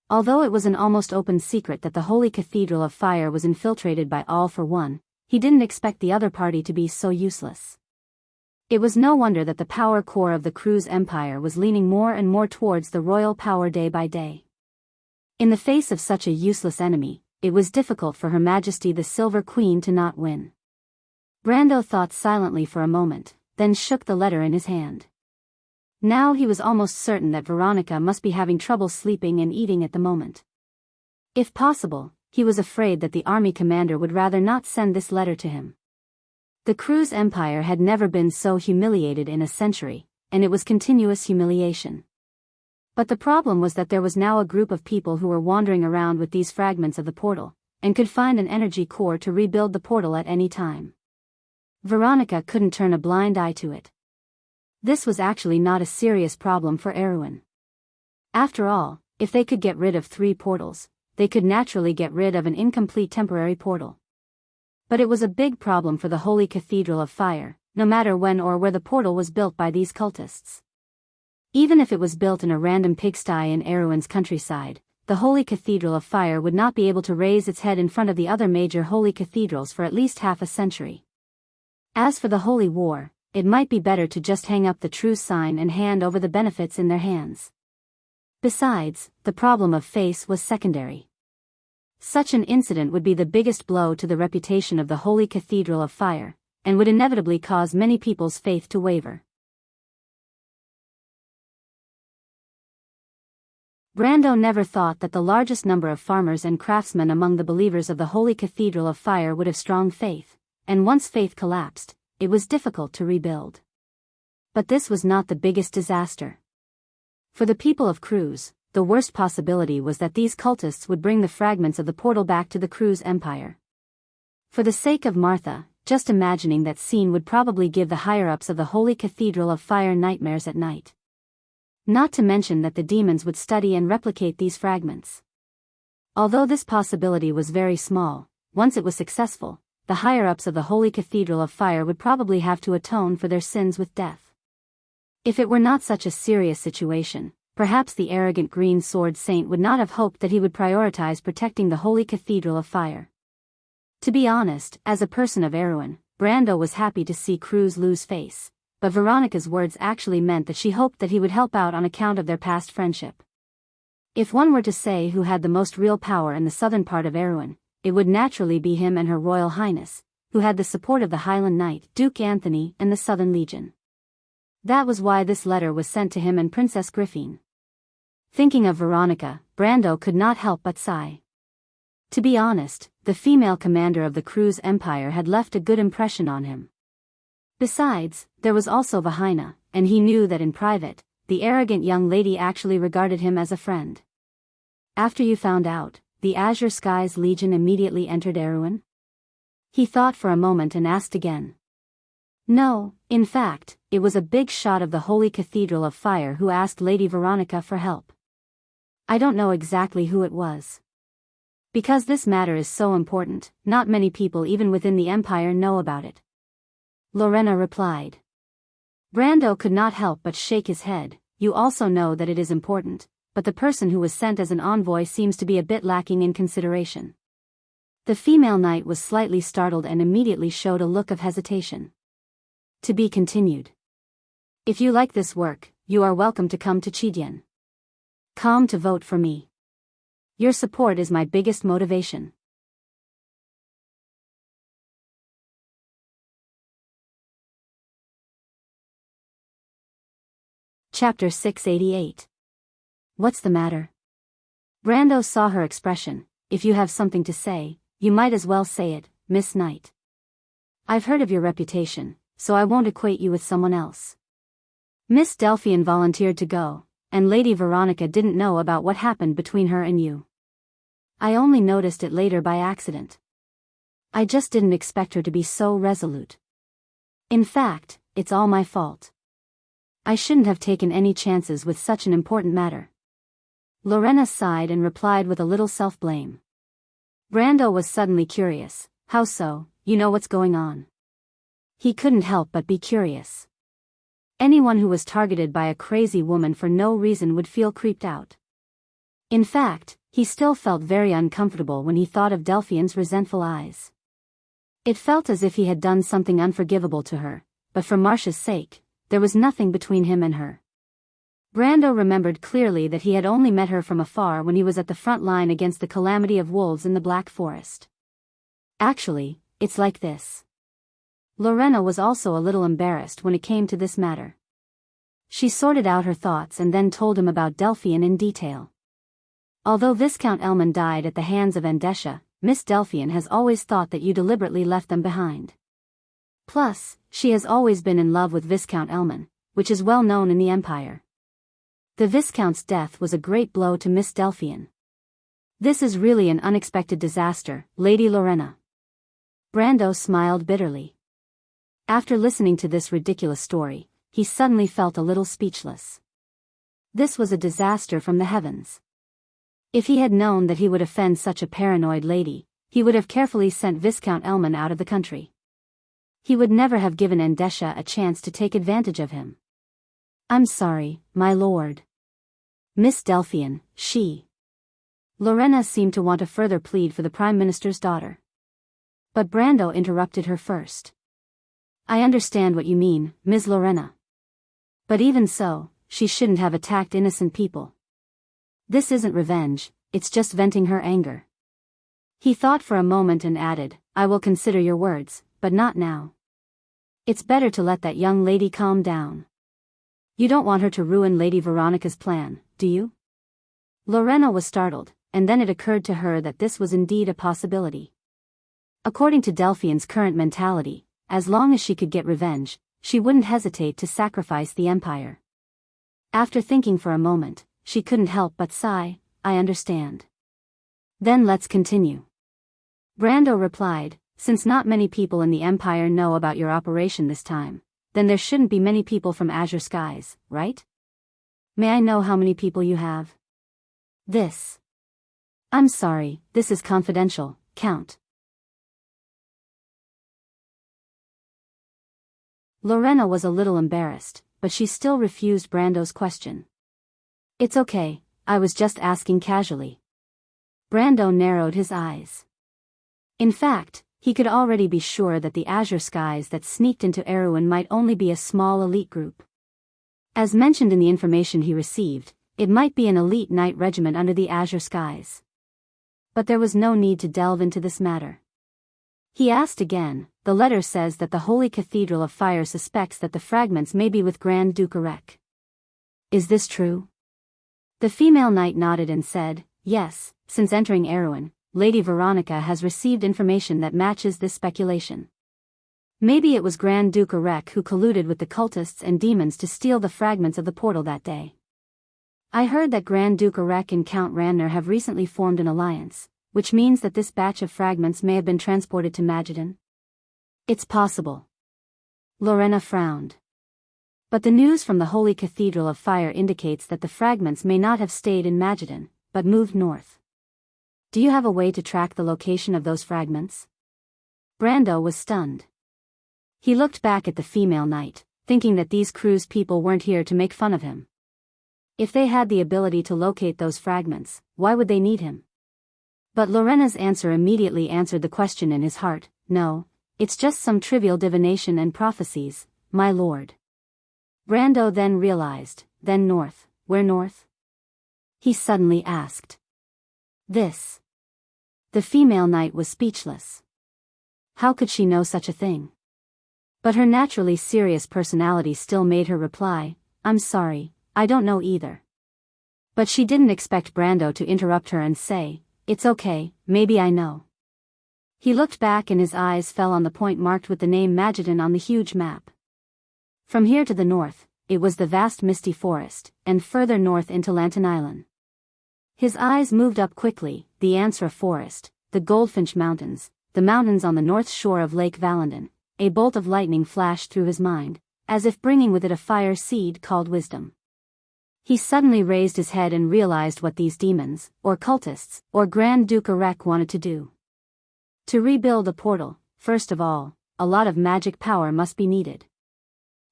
Although it was an almost open secret that the Holy Cathedral of Fire was infiltrated by All for One, he didn't expect the other party to be so useless. It was no wonder that the power core of the Cruz Empire was leaning more and more towards the royal power day by day. In the face of such a useless enemy, it was difficult for Her Majesty the Silver Queen to not win. Brando thought silently for a moment, then shook the letter in his hand. Now he was almost certain that Veronica must be having trouble sleeping and eating at the moment. If possible, he was afraid that the army commander would rather not send this letter to him. The Cruz Empire had never been so humiliated in a century, and it was continuous humiliation. But the problem was that there was now a group of people who were wandering around with these fragments of the portal, and could find an energy core to rebuild the portal at any time. Veronica couldn't turn a blind eye to it. This was actually not a serious problem for Erewhon. After all, if they could get rid of 3 portals, they could naturally get rid of an incomplete temporary portal. But it was a big problem for the Holy Cathedral of Fire, no matter when or where the portal was built by these cultists. Even if it was built in a random pigsty in Erewhon's countryside, the Holy Cathedral of Fire would not be able to raise its head in front of the other major holy cathedrals for at least half a century. As for the Holy War, it might be better to just hang up the true sign and hand over the benefits in their hands. Besides, the problem of face was secondary. Such an incident would be the biggest blow to the reputation of the Holy Cathedral of Fire, and would inevitably cause many people's faith to waver. Brando never thought that the largest number of farmers and craftsmen among the believers of the Holy Cathedral of Fire would have strong faith, and once faith collapsed, it was difficult to rebuild. But this was not the biggest disaster. For the people of Cruz, the worst possibility was that these cultists would bring the fragments of the portal back to the Cruz Empire. For the sake of Martha, just imagining that scene would probably give the higher-ups of the Holy Cathedral of Fire nightmares at night. Not to mention that the demons would study and replicate these fragments. Although this possibility was very small, once it was successful, the higher-ups of the Holy Cathedral of Fire would probably have to atone for their sins with death. If it were not such a serious situation, perhaps the arrogant green sword saint would not have hoped that he would prioritize protecting the Holy Cathedral of Fire. To be honest, as a person of Erewhon, Brando was happy to see Cruz lose face, but Veronica's words actually meant that she hoped that he would help out on account of their past friendship. If one were to say who had the most real power in the southern part of Erewhon, it would naturally be him and Her Royal Highness, who had the support of the Highland Knight, Duke Anthony, and the Southern Legion. That was why this letter was sent to him and Princess Griffine. Thinking of Veronica, Brando could not help but sigh. To be honest, the female commander of the Cruz Empire had left a good impression on him. Besides, there was also Vahina, and he knew that in private, the arrogant young lady actually regarded him as a friend. After you found out, the Azure Skies Legion immediately entered Erewhon? He thought for a moment and asked again. No, in fact, it was a big shot of the Holy Cathedral of Fire who asked Lady Veronica for help. I don't know exactly who it was. Because this matter is so important, not many people even within the Empire know about it. Lorena replied. Brando could not help but shake his head. You also know that it is important, but the person who was sent as an envoy seems to be a bit lacking in consideration. The female knight was slightly startled and immediately showed a look of hesitation. To be continued. If you like this work, you are welcome to come to Chidian. Come to vote for me. Your support is my biggest motivation. Chapter 688. What's the matter? Brando saw her expression. If you have something to say, you might as well say it, Miss Knight. I've heard of your reputation, so I won't equate you with someone else. Miss Delphian volunteered to go, and Lady Veronica didn't know about what happened between her and you. I only noticed it later by accident. I just didn't expect her to be so resolute. In fact, it's all my fault. I shouldn't have taken any chances with such an important matter. Lorena sighed and replied with a little self-blame. Brando was suddenly curious. How so? You know what's going on. He couldn't help but be curious. Anyone who was targeted by a crazy woman for no reason would feel creeped out. In fact, he still felt very uncomfortable when he thought of Delphian's resentful eyes. It felt as if he had done something unforgivable to her, but for Marcia's sake, there was nothing between him and her. Brando remembered clearly that he had only met her from afar when he was at the front line against the calamity of wolves in the Black Forest. Actually, it's like this. Lorena was also a little embarrassed when it came to this matter. She sorted out her thoughts and then told him about Delphian in detail. Although Viscount Elman died at the hands of Andesha, Miss Delphian has always thought that you deliberately left them behind. Plus, she has always been in love with Viscount Elman, which is well known in the Empire. The Viscount's death was a great blow to Miss Delphian. This is really an unexpected disaster, Lady Lorena. Brando smiled bitterly. After listening to this ridiculous story, he suddenly felt a little speechless. This was a disaster from the heavens. If he had known that he would offend such a paranoid lady, he would have carefully sent Viscount Elman out of the country. He would never have given Andesha a chance to take advantage of him. I'm sorry, my lord. Miss Delphian, she. Lorena seemed to want to further plead for the Prime Minister's daughter. But Brando interrupted her first. I understand what you mean, Ms. Lorena. But even so, she shouldn't have attacked innocent people. This isn't revenge, it's just venting her anger. He thought for a moment and added, I will consider your words, but not now. It's better to let that young lady calm down. You don't want her to ruin Lady Veronica's plan, do you? Lorena was startled, and then it occurred to her that this was indeed a possibility. According to Delphian's current mentality, as long as she could get revenge, she wouldn't hesitate to sacrifice the Empire. After thinking for a moment, she couldn't help but sigh, I understand. Then let's continue. Brando replied, since not many people in the Empire know about your operation this time, then there shouldn't be many people from Azure Skies, right? May I know how many people you have? This. I'm sorry, this is confidential, Count. Lorena was a little embarrassed, but she still refused Brando's question. It's okay, I was just asking casually. Brando narrowed his eyes. In fact, he could already be sure that the Azure Skies that sneaked into Erewhon might only be a small elite group. As mentioned in the information he received, it might be an elite knight regiment under the Azure Skies. But there was no need to delve into this matter. He asked again, the letter says that the Holy Cathedral of Fire suspects that the fragments may be with Grand Duke Arek. Is this true? The female knight nodded and said, yes, since entering Erewhon, Lady Veronica has received information that matches this speculation. Maybe it was Grand Duke Arek who colluded with the cultists and demons to steal the fragments of the portal that day. I heard that Grand Duke Arek and Count Ranner have recently formed an alliance, which means that this batch of fragments may have been transported to Magedon. It's possible. Lorena frowned. But the news from the Holy Cathedral of Fire indicates that the fragments may not have stayed in Magedon, but moved north. Do you have a way to track the location of those fragments? Brando was stunned. He looked back at the female knight, thinking that these cruise people weren't here to make fun of him. If they had the ability to locate those fragments, why would they need him? But Lorena's answer immediately answered the question in his heart. No, it's just some trivial divination and prophecies, my lord. Brando then realized. Then north. Where north? He suddenly asked. This. The female knight was speechless. How could she know such a thing? But her naturally serious personality still made her reply, I'm sorry, I don't know either. But she didn't expect Brando to interrupt her and say, it's okay, maybe I know. He looked back and his eyes fell on the point marked with the name Mageddon on the huge map. From here to the north, it was the vast misty forest, and further north into Lantern Island. His eyes moved up quickly, the Ansra Forest, the Goldfinch Mountains, the mountains on the north shore of Lake Valendon. A bolt of lightning flashed through his mind, as if bringing with it a fire seed called wisdom. He suddenly raised his head and realized what these demons, or cultists, or Grand Duke Arek wanted to do. To rebuild a portal, first of all, a lot of magic power must be needed.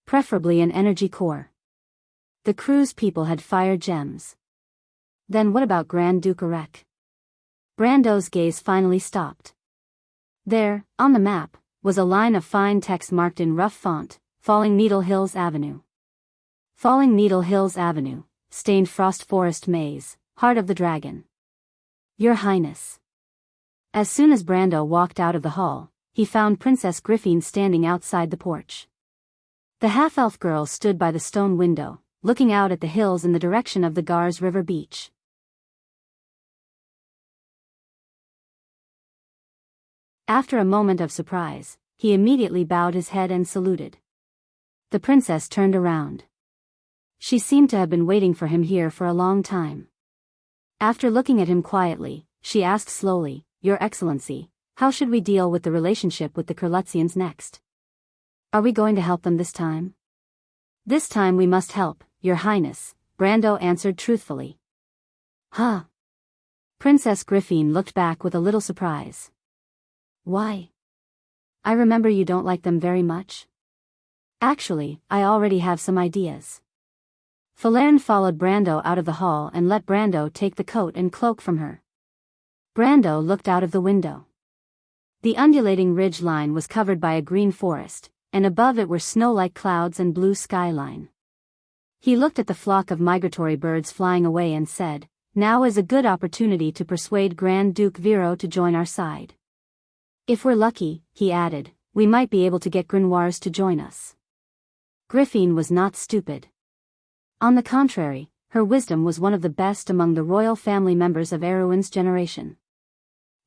Preferably an energy core. The crew's people had fire gems. Then what about Grand Duke Arek? Brando's gaze finally stopped. There, on the map, was a line of fine text marked in rough font, Falling Needle Hills Avenue. Falling Needle Hills Avenue, Stained Frost Forest Maze, Heart of the Dragon. Your Highness. As soon as Brando walked out of the hall, he found Princess Griffin standing outside the porch. The half-elf girl stood by the stone window, looking out at the hills in the direction of the Gars River beach. After a moment of surprise, he immediately bowed his head and saluted. The princess turned around. She seemed to have been waiting for him here for a long time. After looking at him quietly, she asked slowly, Your Excellency, how should we deal with the relationship with the Kurlutzians next? Are we going to help them this time? This time we must help, Your Highness, Brando answered truthfully. Huh? Princess Griffin looked back with a little surprise. Why? I remember you don't like them very much. Actually, I already have some ideas. Falern followed Brando out of the hall and let Brando take the coat and cloak from her. Brando looked out of the window. The undulating ridge line was covered by a green forest, and above it were snow-like clouds and blue skyline. He looked at the flock of migratory birds flying away and said, Now is a good opportunity to persuade Grand Duke Viro to join our side. If we're lucky, he added, we might be able to get Grenoires to join us. Griffin was not stupid. On the contrary, her wisdom was one of the best among the royal family members of Erwin's generation.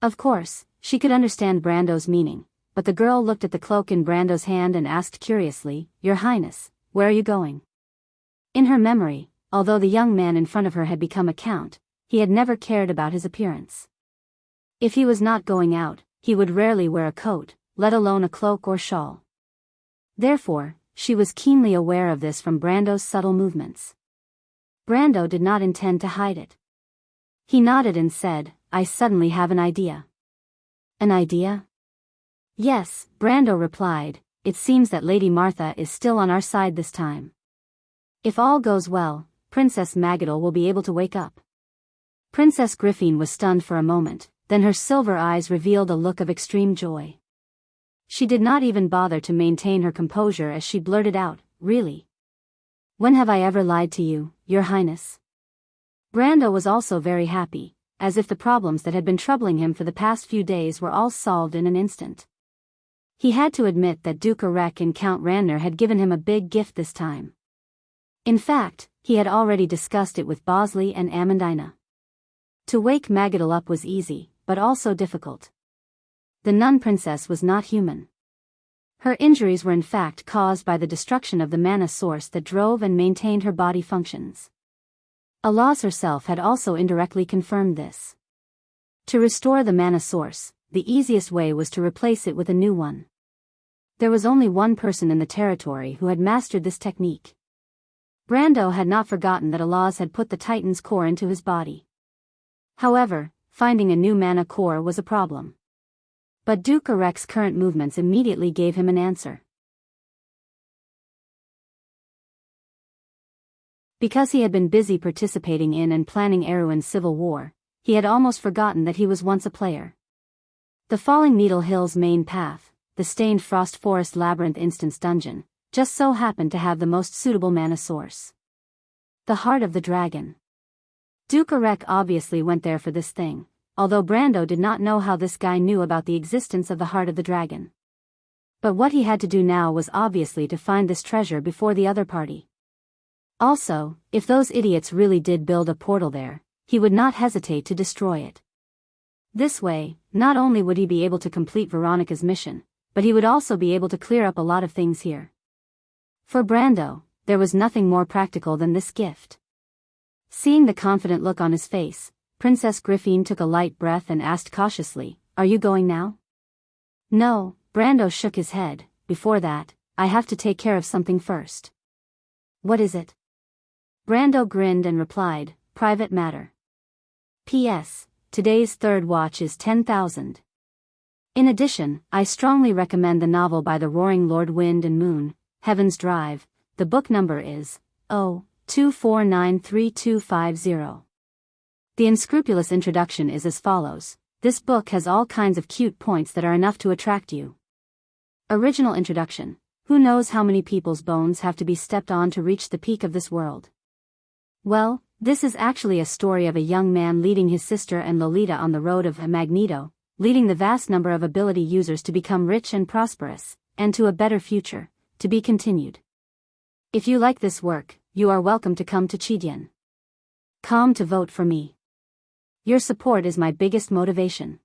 Of course, she could understand Brando's meaning, but the girl looked at the cloak in Brando's hand and asked curiously, Your Highness, where are you going? In her memory, although the young man in front of her had become a count, he had never cared about his appearance. If he was not going out, he would rarely wear a coat, let alone a cloak or shawl. Therefore, she was keenly aware of this from Brando's subtle movements. Brando did not intend to hide it. He nodded and said, I suddenly have an idea. An idea? Yes, Brando replied, it seems that Lady Martha is still on our side this time. If all goes well, Princess Mageddon will be able to wake up. Princess Griffin was stunned for a moment, then her silver eyes revealed a look of extreme joy. She did not even bother to maintain her composure as she blurted out, Really? When have I ever lied to you, Your Highness? Brando was also very happy, as if the problems that had been troubling him for the past few days were all solved in an instant. He had to admit that Duke Arek and Count Randner had given him a big gift this time. In fact, he had already discussed it with Bosley and Amandina. To wake Mageddon up was easy, but also difficult. The nun princess was not human. Her injuries were in fact caused by the destruction of the mana source that drove and maintained her body functions. Alaz herself had also indirectly confirmed this. To restore the mana source, the easiest way was to replace it with a new one. There was only one person in the territory who had mastered this technique. Brando had not forgotten that Alaz had put the Titan's core into his body. However, finding a new mana core was a problem. But Duke Arek's current movements immediately gave him an answer. Because he had been busy participating in and planning Erewhon's civil war, he had almost forgotten that he was once a player. The Falling Needle Hill's main path, the Stained Frost Forest Labyrinth Instance Dungeon, just so happened to have the most suitable mana source. The Heart of the Dragon. Duke Arek obviously went there for this thing, although Brando did not know how this guy knew about the existence of the Heart of the Dragon. But what he had to do now was obviously to find this treasure before the other party. Also, if those idiots really did build a portal there, he would not hesitate to destroy it. This way, not only would he be able to complete Veronica's mission, but he would also be able to clear up a lot of things here. For Brando, there was nothing more practical than this gift. Seeing the confident look on his face, Princess Griffin took a light breath and asked cautiously, "Are you going now?" "No," Brando shook his head. "Before that, I have to take care of something first." "What is it?" Brando grinned and replied, "Private matter. P.S. Today's third watch is 10,000. In addition, I strongly recommend the novel by the Roaring Lord Wind and Moon, Heaven's Drive. The book number is 024932550. The unscrupulous introduction is as follows. This book has all kinds of cute points that are enough to attract you. Original introduction. Who knows how many people's bones have to be stepped on to reach the peak of this world? Well, this is actually a story of a young man leading his sister and Lolita on the road of Magneto, leading the vast number of ability users to become rich and prosperous, and to a better future, to be continued. If you like this work, you are welcome to come to Chidian.com to vote for me. Your support is my biggest motivation.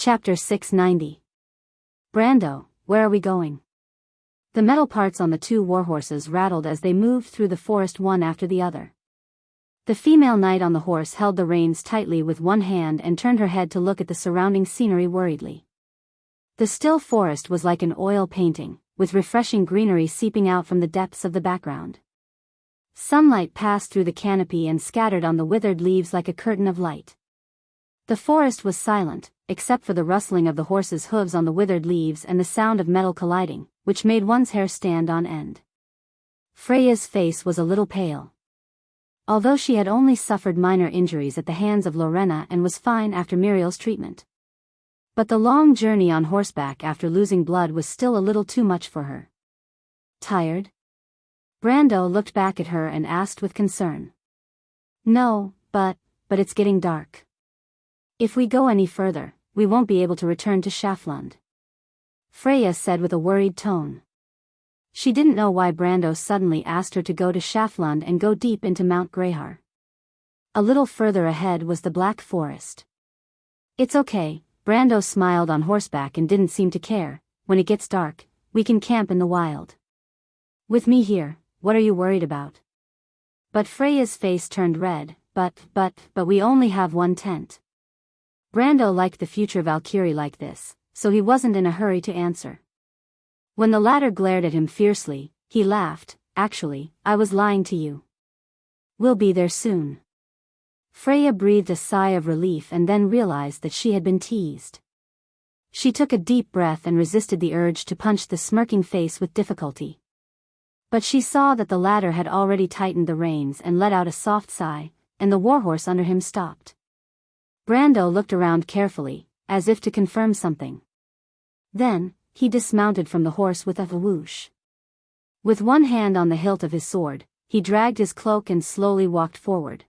Chapter 690. Brando, where are we going? The metal parts on the two warhorses rattled as they moved through the forest one after the other. The female knight on the horse held the reins tightly with one hand and turned her head to look at the surrounding scenery worriedly. The still forest was like an oil painting, with refreshing greenery seeping out from the depths of the background. Sunlight passed through the canopy and scattered on the withered leaves like a curtain of light. The forest was silent, except for the rustling of the horse's hooves on the withered leaves and the sound of metal colliding, which made one's hair stand on end. Freya's face was a little pale. Although she had only suffered minor injuries at the hands of Lorena and was fine after Muriel's treatment. But the long journey on horseback after losing blood was still a little too much for her. Tired? Brando looked back at her and asked with concern. No, but it's getting dark. If we go any further, we won't be able to return to Schaflund. Freya said with a worried tone. She didn't know why Brando suddenly asked her to go to Schaflund and go deep into Mount Greyhar. A little further ahead was the Black Forest. It's okay, Brando smiled on horseback and didn't seem to care. When it gets dark, we can camp in the wild. With me here, what are you worried about? But Freya's face turned red. But we only have one tent. Brando liked the future Valkyrie like this, so he wasn't in a hurry to answer. When the latter glared at him fiercely, he laughed. Actually, I was lying to you. We'll be there soon. Freya breathed a sigh of relief and then realized that she had been teased. She took a deep breath and resisted the urge to punch the smirking face with difficulty. But she saw that the latter had already tightened the reins and let out a soft sigh, and the warhorse under him stopped. Brando looked around carefully, as if to confirm something. Then, he dismounted from the horse with a whoosh. With one hand on the hilt of his sword, he dragged his cloak and slowly walked forward.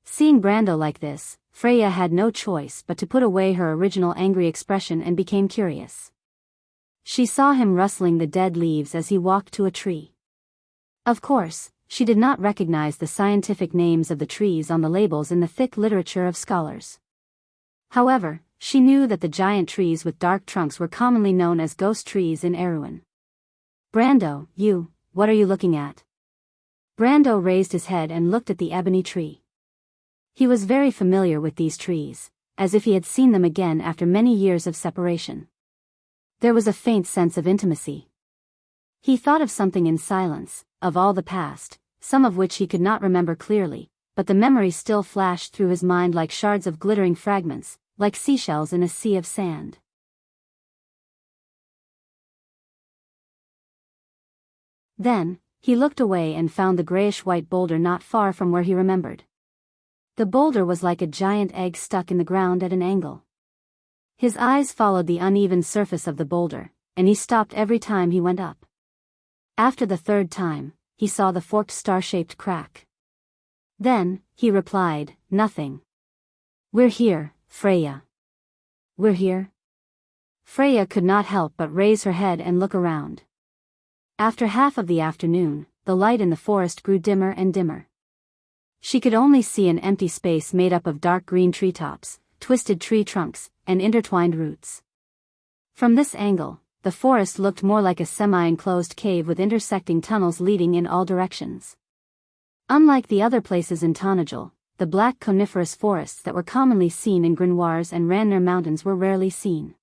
Seeing Brando like this, Freya had no choice but to put away her original angry expression and became curious. She saw him rustling the dead leaves as he walked to a tree. Of course, she did not recognize the scientific names of the trees on the labels in the thick literature of scholars. However, she knew that the giant trees with dark trunks were commonly known as ghost trees in Erewhon. Brando, what are you looking at? Brando raised his head and looked at the ebony tree. He was very familiar with these trees, as if he had seen them again after many years of separation. There was a faint sense of intimacy. He thought of something in silence, of all the past, some of which he could not remember clearly, but the memory still flashed through his mind like shards of glittering fragments, like seashells in a sea of sand. Then, he looked away and found the grayish-white boulder not far from where he remembered. The boulder was like a giant egg stuck in the ground at an angle. His eyes followed the uneven surface of the boulder, and he stopped every time he went up. After the third time, he saw the forked star-shaped crack. Then, he replied, "Nothing. We're here, Freya." "We're here?" Freya could not help but raise her head and look around. After half of the afternoon, the light in the forest grew dimmer and dimmer. She could only see an empty space made up of dark green treetops, twisted tree trunks, and intertwined roots. From this angle, the forest looked more like a semi-enclosed cave with intersecting tunnels leading in all directions. Unlike the other places in Tanajul, the black coniferous forests that were commonly seen in Grenoires and Ranner mountains were rarely seen.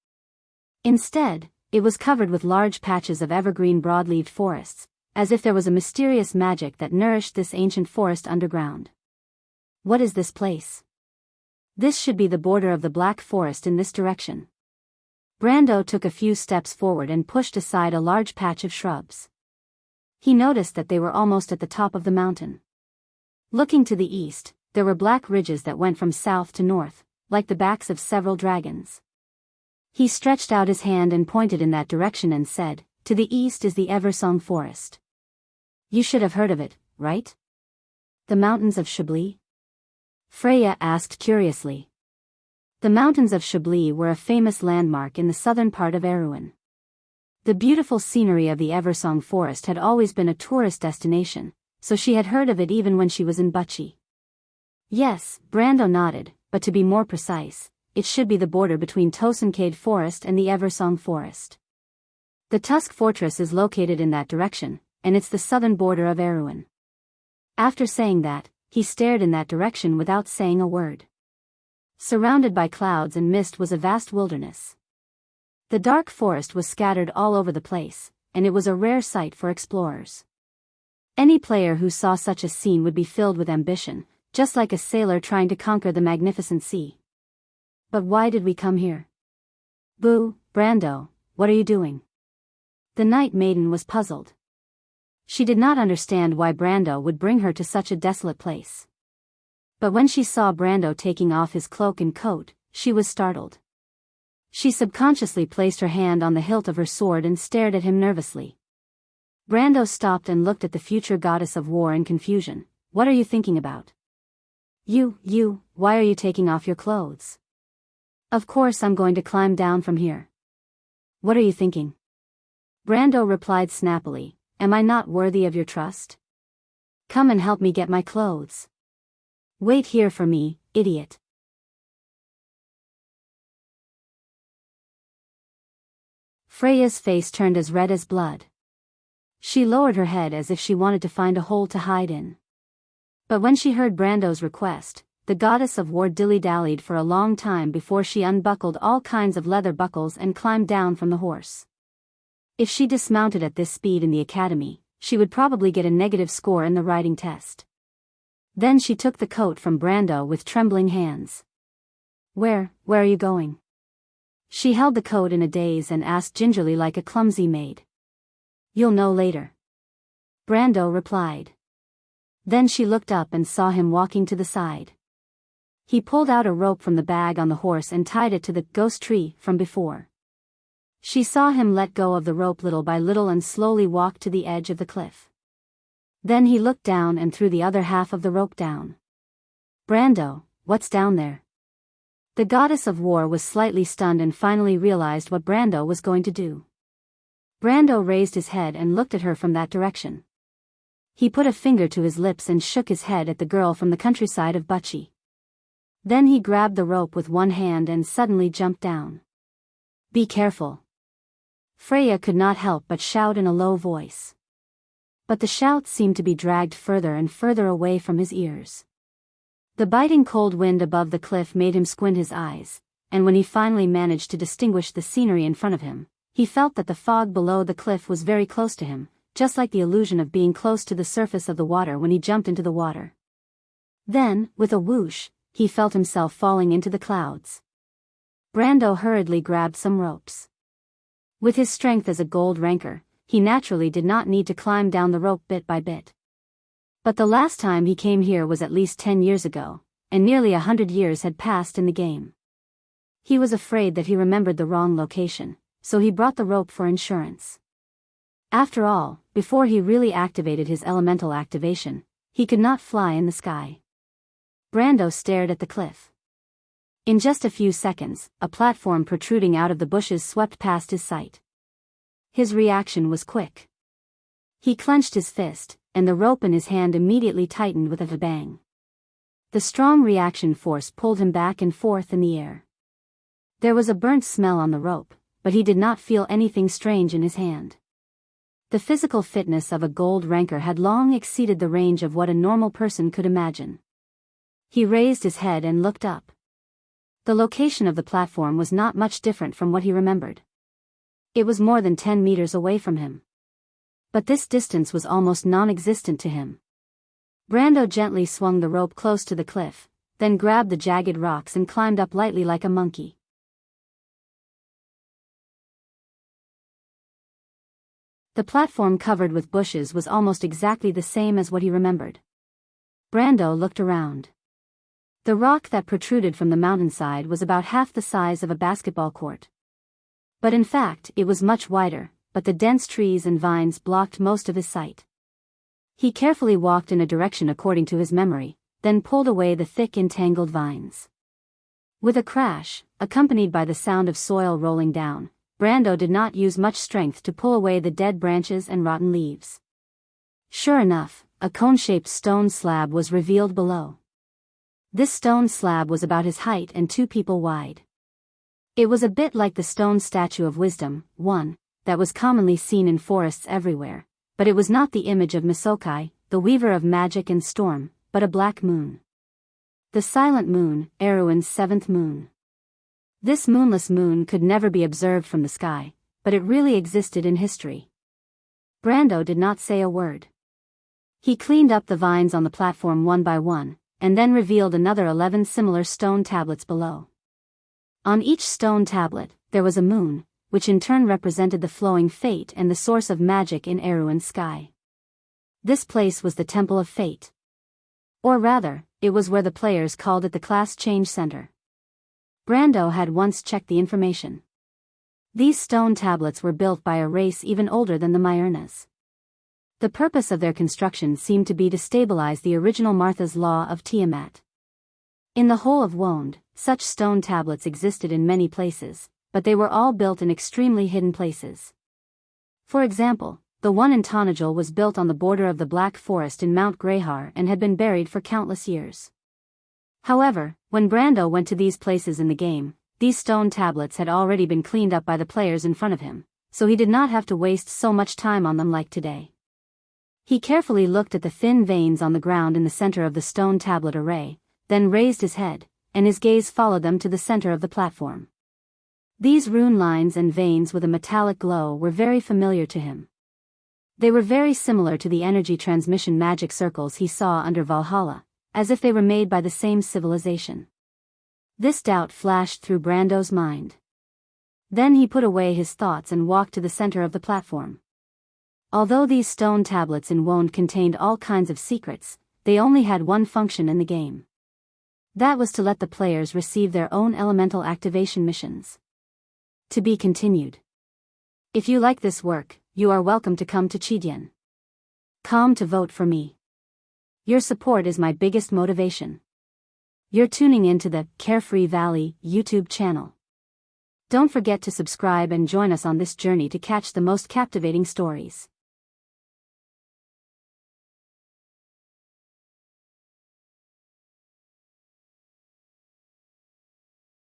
Instead, it was covered with large patches of evergreen broad-leaved forests, as if there was a mysterious magic that nourished this ancient forest underground. What is this place? This should be the border of the Black Forest in this direction. Brando took a few steps forward and pushed aside a large patch of shrubs. He noticed that they were almost at the top of the mountain. Looking to the east, there were black ridges that went from south to north, like the backs of several dragons. He stretched out his hand and pointed in that direction and said, "To the east is the Eversong Forest. You should have heard of it, right? The mountains of Chablis?" Freya asked curiously. The mountains of Chablis were a famous landmark in the southern part of Erewhon. The beautiful scenery of the Eversong Forest had always been a tourist destination, so she had heard of it even when she was in Buchi. Yes, Brando nodded, but to be more precise, it should be the border between Tosankade Forest and the Eversong Forest. The Tusk Fortress is located in that direction, and it's the southern border of Erewhon. After saying that, he stared in that direction without saying a word. Surrounded by clouds and mist was a vast wilderness. The dark forest was scattered all over the place, and it was a rare sight for explorers. Any player who saw such a scene would be filled with ambition, just like a sailor trying to conquer the magnificent sea. But why did we come here? "Boo, Brando, what are you doing?" The Night Maiden was puzzled. She did not understand why Brando would bring her to such a desolate place. But when she saw Brando taking off his cloak and coat, she was startled. She subconsciously placed her hand on the hilt of her sword and stared at him nervously. Brando stopped and looked at the future goddess of war in confusion. "What are you thinking about?" Why are you taking off your clothes?" "Of course I'm going to climb down from here." "What are you thinking?" Brando replied snappily, "Am I not worthy of your trust? Come and help me get my clothes. Wait here for me, idiot." Freya's face turned as red as blood. She lowered her head as if she wanted to find a hole to hide in. But when she heard Brando's request, the goddess of war dilly-dallied for a long time before she unbuckled all kinds of leather buckles and climbed down from the horse. If she dismounted at this speed in the academy, she would probably get a negative score in the riding test. Then she took the coat from Brando with trembling hands. Where are you going?" She held the coat in a daze and asked gingerly like a clumsy maid. "You'll know later," Brando replied. Then she looked up and saw him walking to the side. He pulled out a rope from the bag on the horse and tied it to the ghost tree from before. She saw him let go of the rope little by little and slowly walk to the edge of the cliff. Then he looked down and threw the other half of the rope down. "Brando, what's down there?" The goddess of war was slightly stunned and finally realized what Brando was going to do. Brando raised his head and looked at her from that direction. He put a finger to his lips and shook his head at the girl from the countryside of Buchi. Then he grabbed the rope with one hand and suddenly jumped down. "Be careful." Freya could not help but shout in a low voice. But the shout seemed to be dragged further and further away from his ears. The biting cold wind above the cliff made him squint his eyes, and when he finally managed to distinguish the scenery in front of him, he felt that the fog below the cliff was very close to him, just like the illusion of being close to the surface of the water when he jumped into the water. Then, with a whoosh, he felt himself falling into the clouds. Brando hurriedly grabbed some ropes. With his strength as a gold ranker, he naturally did not need to climb down the rope bit by bit. But the last time he came here was at least 10 years ago, and nearly 100 years had passed in the game. He was afraid that he remembered the wrong location, so he brought the rope for insurance. After all, before he really activated his elemental activation, he could not fly in the sky. Brando stared at the cliff. In just a few seconds, a platform protruding out of the bushes swept past his sight. His reaction was quick. He clenched his fist, and the rope in his hand immediately tightened with a bang. The strong reaction force pulled him back and forth in the air. There was a burnt smell on the rope, but he did not feel anything strange in his hand. The physical fitness of a gold ranker had long exceeded the range of what a normal person could imagine. He raised his head and looked up. The location of the platform was not much different from what he remembered. It was more than 10 meters away from him. But this distance was almost non-existent to him. Brando gently swung the rope close to the cliff, then grabbed the jagged rocks and climbed up lightly like a monkey. The platform covered with bushes was almost exactly the same as what he remembered. Brando looked around. The rock that protruded from the mountainside was about half the size of a basketball court. But in fact, it was much wider, but the dense trees and vines blocked most of his sight. He carefully walked in a direction according to his memory, then pulled away the thick entangled vines. With a crash, accompanied by the sound of soil rolling down, Brando did not use much strength to pull away the dead branches and rotten leaves. Sure enough, a cone-shaped stone slab was revealed below. This stone slab was about his height and 2 people wide. It was a bit like the stone statue of wisdom, one that was commonly seen in forests everywhere, but it was not the image of Misokai, the weaver of magic and storm, but a black moon. The silent moon, Erewhon's 7th moon. This moonless moon could never be observed from the sky, but it really existed in history. Brando did not say a word. He cleaned up the vines on the platform one by one, and then revealed another 11 similar stone tablets below. On each stone tablet, there was a moon, which in turn represented the flowing fate and the source of magic in Erewhon's sky. This place was the Temple of Fate. Or rather, it was where the players called it the Class Change Center. Brando had once checked the information. These stone tablets were built by a race even older than the Myernas. The purpose of their construction seemed to be to stabilize the original Martha's Law of Tiamat. In the whole of Wonde, such stone tablets existed in many places, but they were all built in extremely hidden places. For example, the one in Tonajul was built on the border of the Black Forest in Mount Greyhar and had been buried for countless years. However, when Brando went to these places in the game, these stone tablets had already been cleaned up by the players in front of him, so he did not have to waste so much time on them like today. He carefully looked at the thin veins on the ground in the center of the stone tablet array, then raised his head, and his gaze followed them to the center of the platform. These rune lines and veins with a metallic glow were very familiar to him. They were very similar to the energy transmission magic circles he saw under Valhalla, as if they were made by the same civilization. This doubt flashed through Brando's mind. Then he put away his thoughts and walked to the center of the platform. Although these stone tablets in Wonde contained all kinds of secrets, they only had one function in the game. That was to let the players receive their own elemental activation missions. To be continued. If you like this work, you are welcome to come to Chidian. Come to vote for me. Your support is my biggest motivation. You're tuning in to the Carefree Valley YouTube channel. Don't forget to subscribe and join us on this journey to catch the most captivating stories.